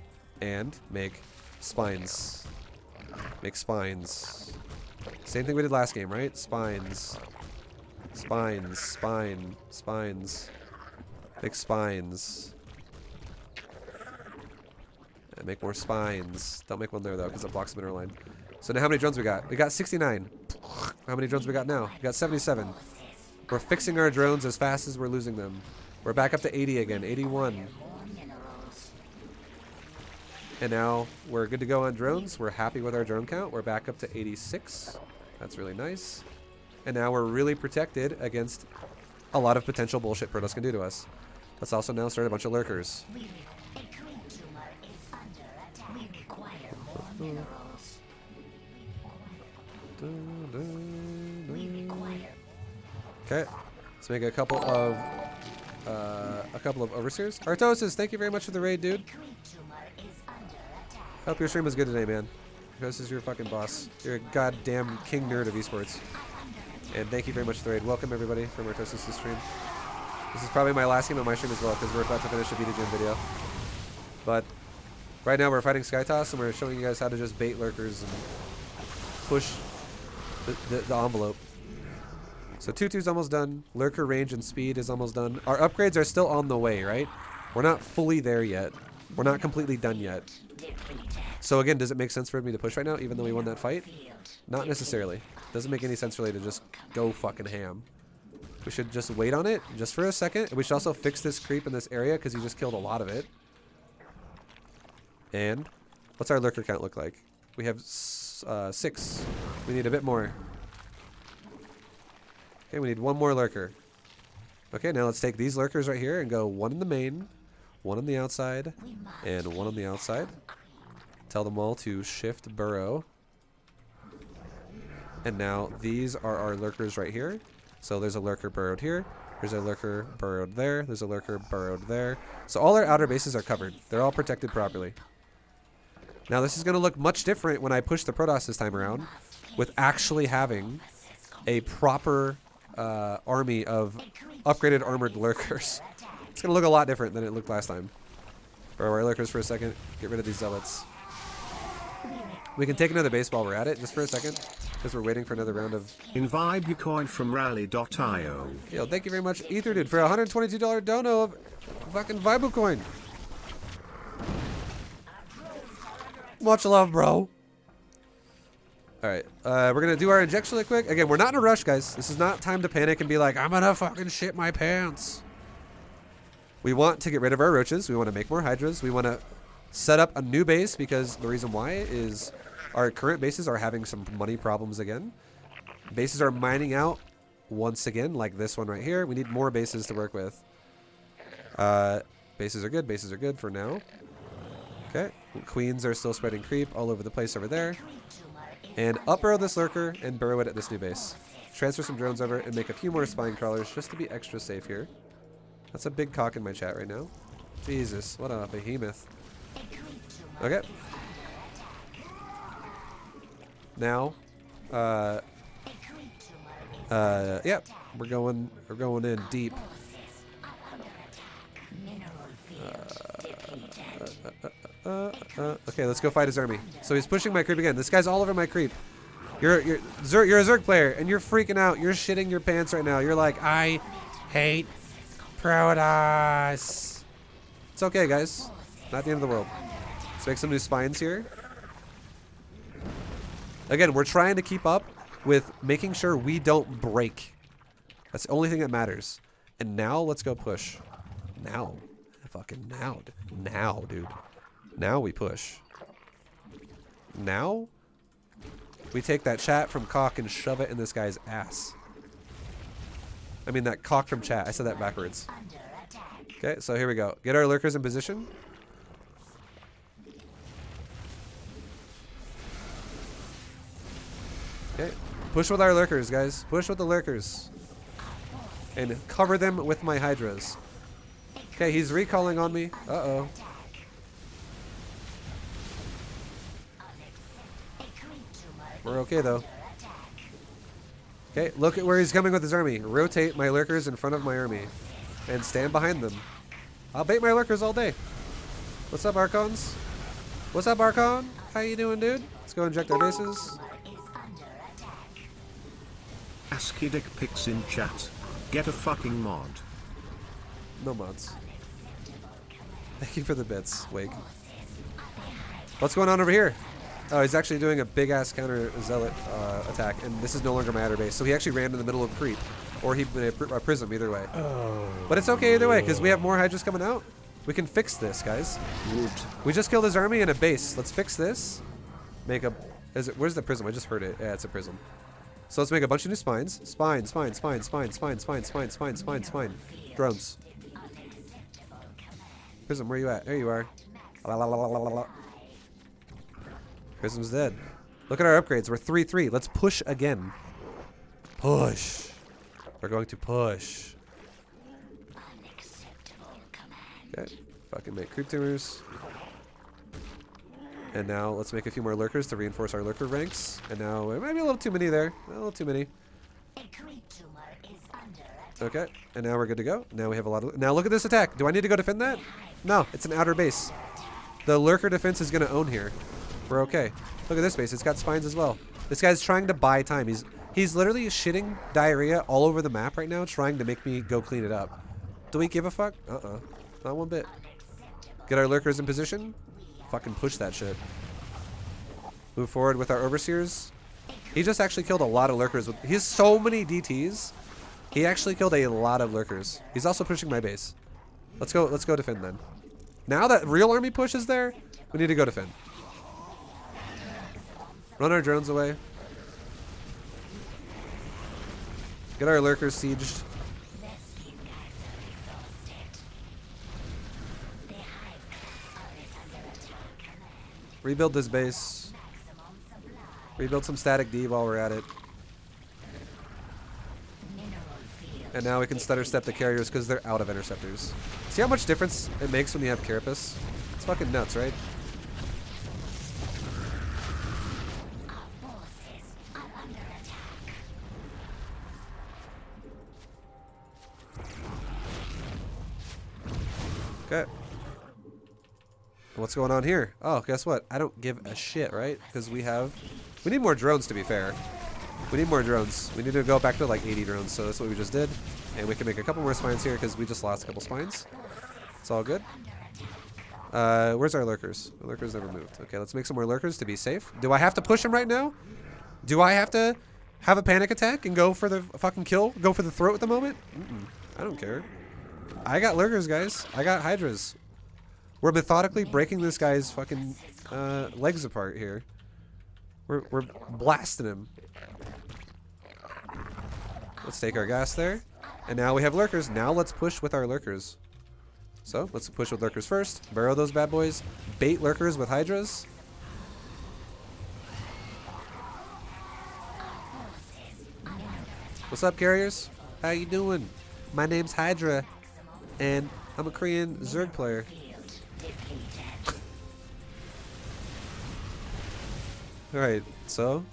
And make spines. Make spines. Same thing we did last game, right? Spines. Spines. Spine. Spines. Make spines. And make more spines. Don't make one there, though, because it blocks the mineral line. So now how many drones we got? We got 69. How many drones we got now? We got 77. We're fixing our drones as fast as we're losing them. We're back up to 80 again. 81. And now we're good to go on drones. We're happy with our drone count. We're back up to 86. That's really nice. And now we're really protected against a lot of potential bullshit Protoss can do to us. Let's also now start a bunch of lurkers. Okay, let's make a couple of overseers. Artosis, thank you very much for the raid, dude. Hope your stream was good today, man. This is your fucking boss. You're a goddamn king nerd of esports. And thank you very much for the raid. Welcome everybody from Artosis' stream. This is probably my last game on my stream as well, because we're about to finish a B2GM video. But right now we're fighting Skytoss, and we're showing you guys how to just bait lurkers and push the envelope. So 2/2's almost done. Lurker range and speed is almost done. Our upgrades are still on the way, right? We're not fully there yet. We're not completely done yet. So again, does it make sense for me to push right now, even though we won that fight? Not necessarily. Doesn't make any sense really to just go fucking ham. We should just wait on it just for a second. We should also fix this creep in this area because he just killed a lot of it. And what's our lurker count look like? We have 6. We need a bit more. Okay, we need 1 more lurker. Okay, now let's take these lurkers right here and go 1 in the main, 1 on the outside, and 1 on the outside. Tell them all to shift burrow. And now these are our lurkers right here. So there's a lurker burrowed here. There's a lurker burrowed there. There's a lurker burrowed there. So all our outer bases are covered. They're all protected properly. Now this is going to look much different when I push the Protoss this time around with actually having a proper army of upgraded armored lurkers. It's going to look a lot different than it looked last time. Burrow our lurkers for a second. Get rid of these zealots. We can take another base while we're at it, just for a second, because we're waiting for another round of... Invite your coin from rally.io. Yo, thank you very much, Ether Dude, for a $122 dono of fucking Vibu coin. Much love, bro. Alright, we're gonna do our injection really quick. Again, we're not in a rush, guys. This is not time to panic and be like, I'm gonna fucking shit my pants. We want to get rid of our roaches. We want to make more hydras. We want to set up a new base because the reason why is our current bases are having some money problems again. Bases are mining out once again, like this one right here. We need more bases to work with. Bases are good. Bases are good for now. Okay. Queens are still spreading creep all over the place over there. And up burrow this lurker and burrow it at this new base. Transfer some drones over and make a few more spine crawlers just to be extra safe here. That's a big cock in my chat right now. Jesus, what a behemoth. Okay. Now, yeah, we're going in deep. Okay, let's go fight his army. So he's pushing my creep again. This guy's all over my creep. You're a Zerg player, and you're freaking out. You're shitting your pants right now. You're like, I hate Protoss. It's okay, guys. Not the end of the world. Let's make some new spines here. Again, we're trying to keep up with making sure we don't break. That's the only thing that matters. And now let's go push. Now. Fucking now. Now, dude. Now we push. Now we take that chat from cock and shove it in this guy's ass. I mean that cock from chat. I said that backwards. Okay, so here we go. Get our lurkers in position. Okay, push with our lurkers, guys. Push with the lurkers. And cover them with my hydras. Okay, he's recalling on me. Uh-oh. We're okay, though. Okay, look at where he's coming with his army. Rotate my lurkers in front of my army. And stand behind them. I'll bait my lurkers all day. What's up, Archons? What's up, Archon? How you doing, dude? Let's go inject our bases. ASCII dick pics in chat. Get a fucking mod. No mods. Thank you for the bits, Wake. What's going on over here? Oh, he's actually doing a big-ass counter zealot attack, and this is no longer my outer base. So he actually ran in the middle of creep. Or he a prism, either way. Oh, but it's okay either way, because we have more hydras coming out. We can fix this, guys. We just killed his army in a base. Let's fix this. Make a... where's the prism? I just heard it. Yeah, it's a prism. So let's make a bunch of new spines. Spine. Drones. Prism, where you at? There you are. Prism's dead. Look at our upgrades. We're 3-3. Let's push again. Push. We're going to push. Okay. Fucking make creep tumors. And now let's make a few more lurkers to reinforce our lurker ranks. And now it might be a little too many there. A little too many. Okay. And now we're good to go. Now we have a lot of... Now look at this attack. Do I need to go defend that? No. It's an outer base. The lurker defense is going to own here. We're okay. Look at this base. It's got spines as well. This guy's trying to buy time. He's literally shitting diarrhea all over the map right now, trying to make me go clean it up. Do we give a fuck? Uh-uh. Not one bit. Get our lurkers in position. Fucking push that shit. Move forward with our overseers. He just actually killed a lot of lurkers. He has so many DTs. He actually killed a lot of lurkers. He's also pushing my base. Let's go defend then. Now that real army push is there, we need to go defend. Run our drones away. Get our lurkers sieged. Rebuild this base. Rebuild some static D while we're at it. And now we can stutter step the carriers because they're out of interceptors. See how much difference it makes when you have carapace? It's fucking nuts, right? Okay. What's going on here? Oh, guess what? I don't give a shit, right? Because we need more drones, to be fair. We need more drones. We need to go back to like 80 drones, so that's what we just did. And we can make a couple more spines here because we just lost a couple spines. It's all good. Where's our lurkers? The lurkers never moved. Okay, let's make some more lurkers to be safe. Do I have to push them right now? Do I have to have a panic attack and go for the fucking kill? Go for the throat at the moment? I don't care. I got lurkers, guys. I got hydras. We're methodically breaking this guy's fucking legs apart here. We're blasting him. Let's take our gas there. And now we have lurkers. Now let's push with our lurkers. So let's push with lurkers first. Burrow those bad boys. Bait lurkers with hydras. What's up, carriers? How you doing? My name's Hydra, and I'm a Korean Zerg player. Alright, so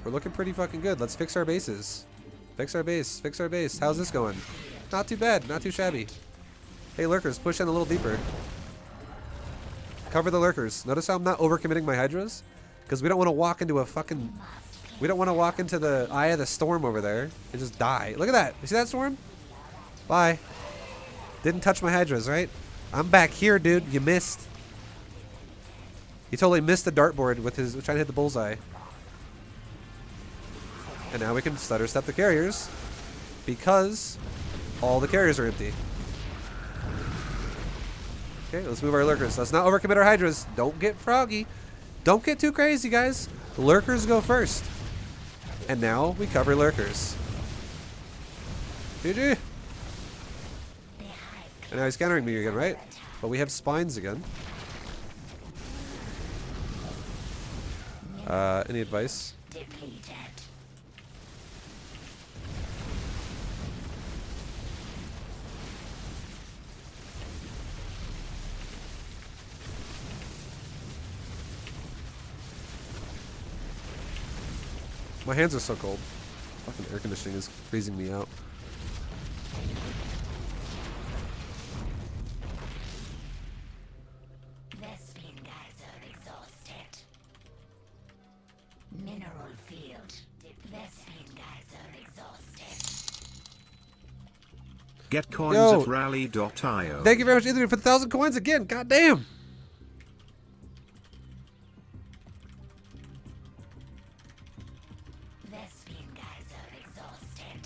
we're looking pretty fucking good. Let's fix our bases. Fix our base. Fix our base. How's this going? Not too bad. Not too shabby. Hey, lurkers, push in a little deeper. Cover the lurkers. Notice how I'm not overcommitting my hydras? Because we don't want to walk into a fucking... We don't want to walk into the eye of the storm over there and just die. Look at that. You see that storm? Bye. Didn't touch my hydras, right? I'm back here, dude. You missed. He totally missed the dartboard with his trying to hit the bullseye. And now we can stutter step the carriers because all the carriers are empty. Okay, let's move our lurkers. Let's not overcommit our hydras. Don't get froggy. Don't get too crazy, guys. Lurkers go first. And now we cover lurkers. GG. And now he's countering me again, right? But we have spines again. Any advice? My hands are so cold. Fucking air conditioning is freezing me out. Vespene guys are exhausted. Mineral field. Vespene guys are exhausted. Get coins Yo. at rally.io. Thank you very much, Anthony, for the 1,000 coins again. God damn. Vespene guys are exhausted.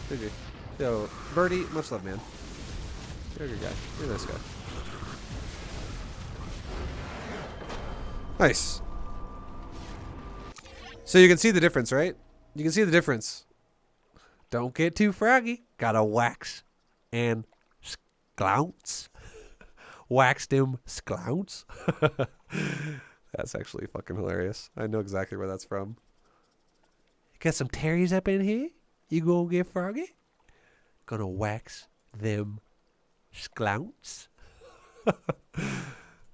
GG. Yo, Birdie, much love, man. You're a good guy. You're a nice guy. Nice. So you can see the difference, right? You can see the difference. Don't get too froggy. Gotta wax and sklounce. Wax them sklounce. That's actually fucking hilarious. I know exactly where that's from. Got some Terry's up in here? You gonna get froggy? Gonna wax them sklounce.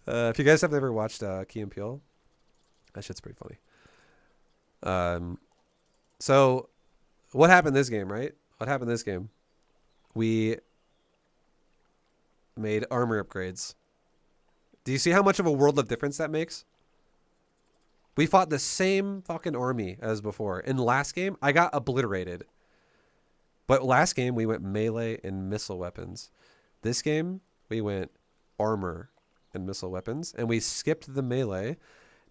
If you guys have never watched Key and Peele, that shit's pretty funny. So what happened this game, right? What happened this game? We made armor upgrades. Do you see how much of a world of difference that makes? We fought the same fucking army as before. In the last game, I got obliterated. But last game, we went melee and missile weapons. This game, we went armor and missile weapons. And we skipped the melee.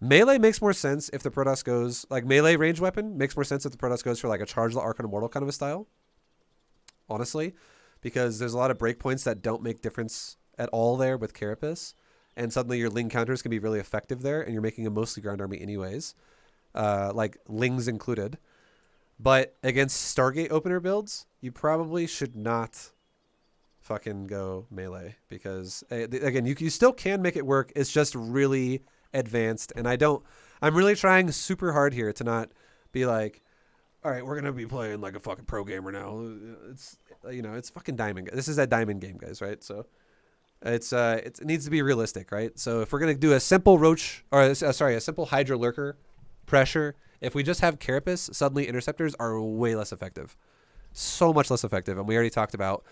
Melee makes more sense if the Protoss goes... Like, melee range weapon makes more sense if the Protoss goes for, like, a Charge the Archon Immortal kind of a style. Honestly. Because there's a lot of breakpoints that don't make difference at all there with Carapace. And suddenly your Ling counters can be really effective there. And you're making a mostly ground army anyways. Like, Lings included. But against Stargate opener builds, you probably should not fucking go melee. Because, again, you still can make it work. It's just really advanced. And I'm really trying super hard here to not be like, all right, we're going to be playing like a fucking pro gamer now. It's, you know, it's fucking Diamond. This is that Diamond game, guys, right? So it needs to be realistic, right? So if we're going to do a simple Roach, or a simple Hydra Lurker pressure, if we just have Carapace, suddenly Interceptors are way less effective. So much less effective. And we already talked about,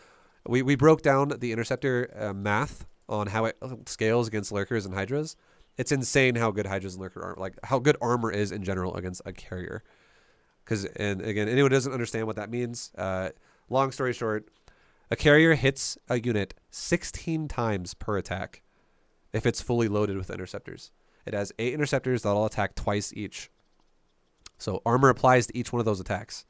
we broke down the Interceptor math on how it scales against Lurkers and Hydras. It's insane how good Hydras and Lurker are, like how good armor is in general against a carrier. Because, and again, anyone who doesn't understand what that means, long story short, a carrier hits a unit 16 times per attack if it's fully loaded with interceptors. It has 8 interceptors that'll attack twice each. So armor applies to each one of those attacks.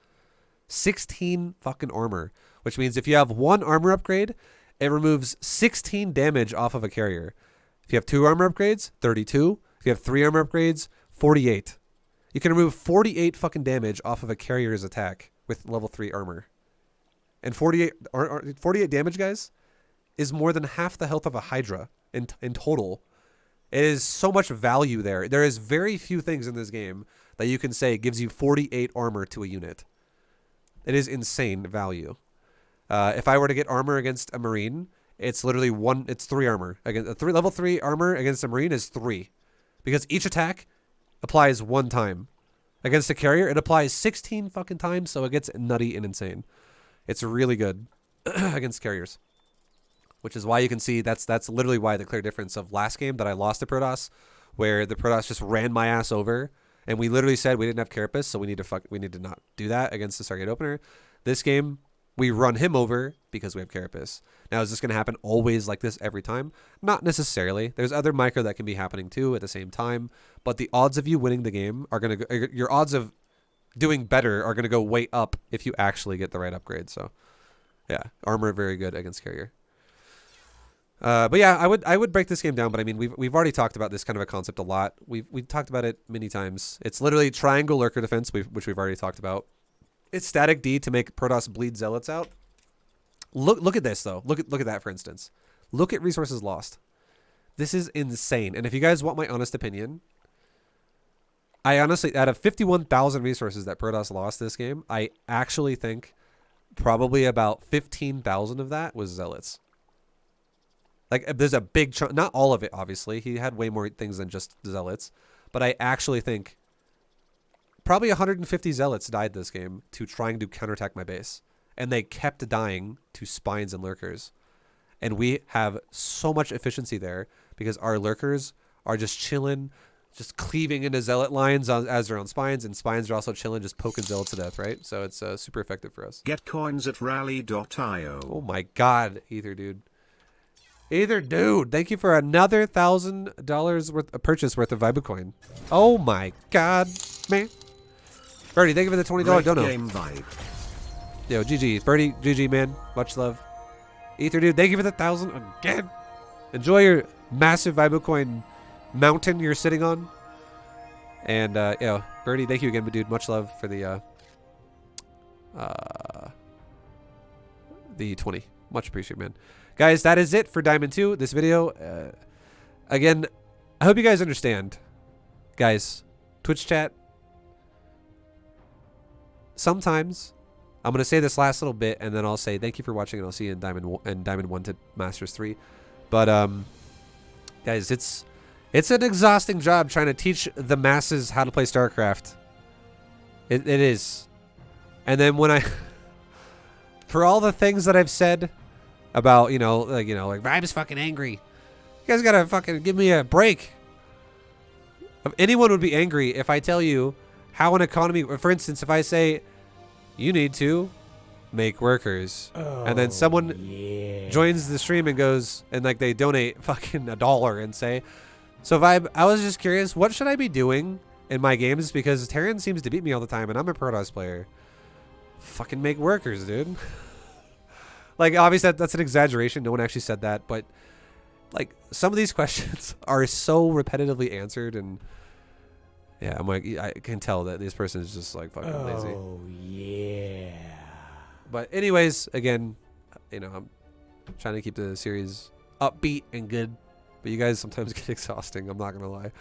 16 fucking armor, which means if you have 1 armor upgrade, it removes 16 damage off of a carrier. If you have 2 armor upgrades, 32. If you have 3 armor upgrades, 48. You can remove 48 fucking damage off of a carrier's attack with level 3 armor. And 48 damage, guys, is more than half the health of a Hydra in total. It is so much value there. There is very few things in this game that you can say gives you 48 armor to a unit. It is insane value. If I were to get armor against a Marine, it's literally 3 armor. Level 3 armor against a Marine is 3. Because each attack applies 1 time. Against a carrier, it applies 16 fucking times, so it gets nutty and insane. It's really good against carriers. Which is why you can see that's literally why the clear difference of last game that I lost to Protoss, where the Protoss just ran my ass over, and we literally said we didn't have Carapace, so we need to not do that against the Stargate opener. This game, we run him over because we have Carapace. Now, is this going to happen always like this every time? Not necessarily. There's other micro that can be happening too at the same time, but the odds of you winning the game are going to go, your odds of doing better are going to go way up if you actually get the right upgrade. So, yeah, armor very good against carrier. But yeah, I would break this game down. But I mean, we've already talked about this kind of a concept a lot. We've talked about it many times. It's literally triangle lurker defense, which we've already talked about. It's static D to make Protoss bleed zealots out. Look at this though. Look at that for instance. Look at resources lost. This is insane. And if you guys want my honest opinion, I honestly, out of 51,000 resources that Protoss lost this game, I actually think probably about 15,000 of that was zealots. Like, there's a big chunk, not all of it, obviously. He had way more things than just zealots. But I actually think probably 150 zealots died this game to trying to counterattack my base. And they kept dying to spines and lurkers. And we have so much efficiency there because our lurkers are just chilling, just cleaving into zealot lines as they're on spines. And spines are also chilling, just poking zealots to death, right? So it's super effective for us. Get coins at rally.io. Oh my god, Ether dude. Ether dude, thank you for another $1,000 worth of purchase worth of Vibecoin. Oh my god, man. Birdie, thank you for the $20 dono. Game vibe. Yo, GG. Birdie, GG, man. Much love. Ether dude, thank you for the 1,000 again. Enjoy your massive Vibecoin mountain you're sitting on. And, yo, Birdie, thank you again, dude. Much love for the 20. Much appreciated, man. Guys, that is it for Diamond 2. This video, again, I hope you guys understand. Guys, Twitch chat, sometimes I'm going to say this last little bit, and then I'll say thank you for watching, and I'll see you in Diamond 1 to Masters 3. But, guys, it's an exhausting job trying to teach the masses how to play StarCraft. It is. And then when I, for all the things that I've said about, like Vibe's fucking angry. You guys gotta fucking give me a break. Anyone would be angry if I tell you how an economy, for instance, if I say you need to make workers, and then someone joins the stream and goes and like they donate fucking $1 and say, so Vibe, I was just curious, what should I be doing in my games because Terran seems to beat me all the time and I'm a Protoss player. Fucking make workers, dude. Like, obviously that's an exaggeration. No one actually said that, but like some of these questions are so repetitively answered, and yeah, I'm like, I can tell that this person is just like fucking lazy. Oh yeah. But anyways, again, I'm trying to keep the series upbeat and good, but you guys sometimes get exhausting. I'm not gonna lie.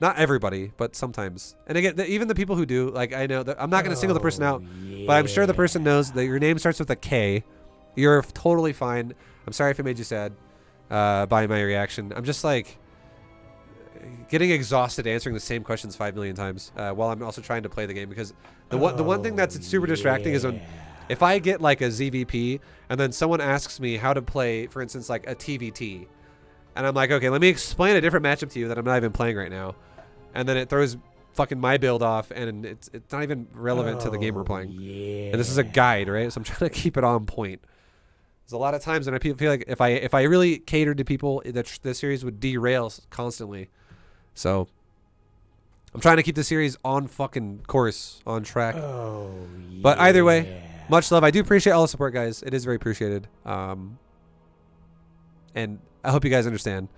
Not everybody, but sometimes. And again, even the people who do, like, I know that I'm not gonna single the person out, but I'm sure the person knows that your name starts with a K. You're totally fine. I'm sorry if it made you sad by my reaction. I'm just like getting exhausted answering the same questions 5 million times while I'm also trying to play the game, because the one thing that's super distracting is when if I get like a ZVP and then someone asks me how to play, for instance, like a TVT, and I'm like, okay, let me explain a different matchup to you that I'm not even playing right now, and then it throws fucking my build off, and it's not even relevant to the game we're playing. And this is a guide, right? So I'm trying to keep it on point. There's a lot of times when I feel like if I really catered to people, that this series would derail constantly. So I'm trying to keep the series on fucking course, on track. But either way, much love. I do appreciate all the support, guys. It is very appreciated. And I hope you guys understand.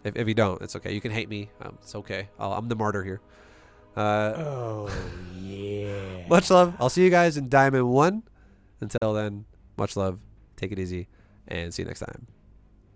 If you don't, it's okay. You can hate me. It's okay. I'm the martyr here. Much love. I'll see you guys in Diamond 1. Until then, much love. Take it easy, and see you next time.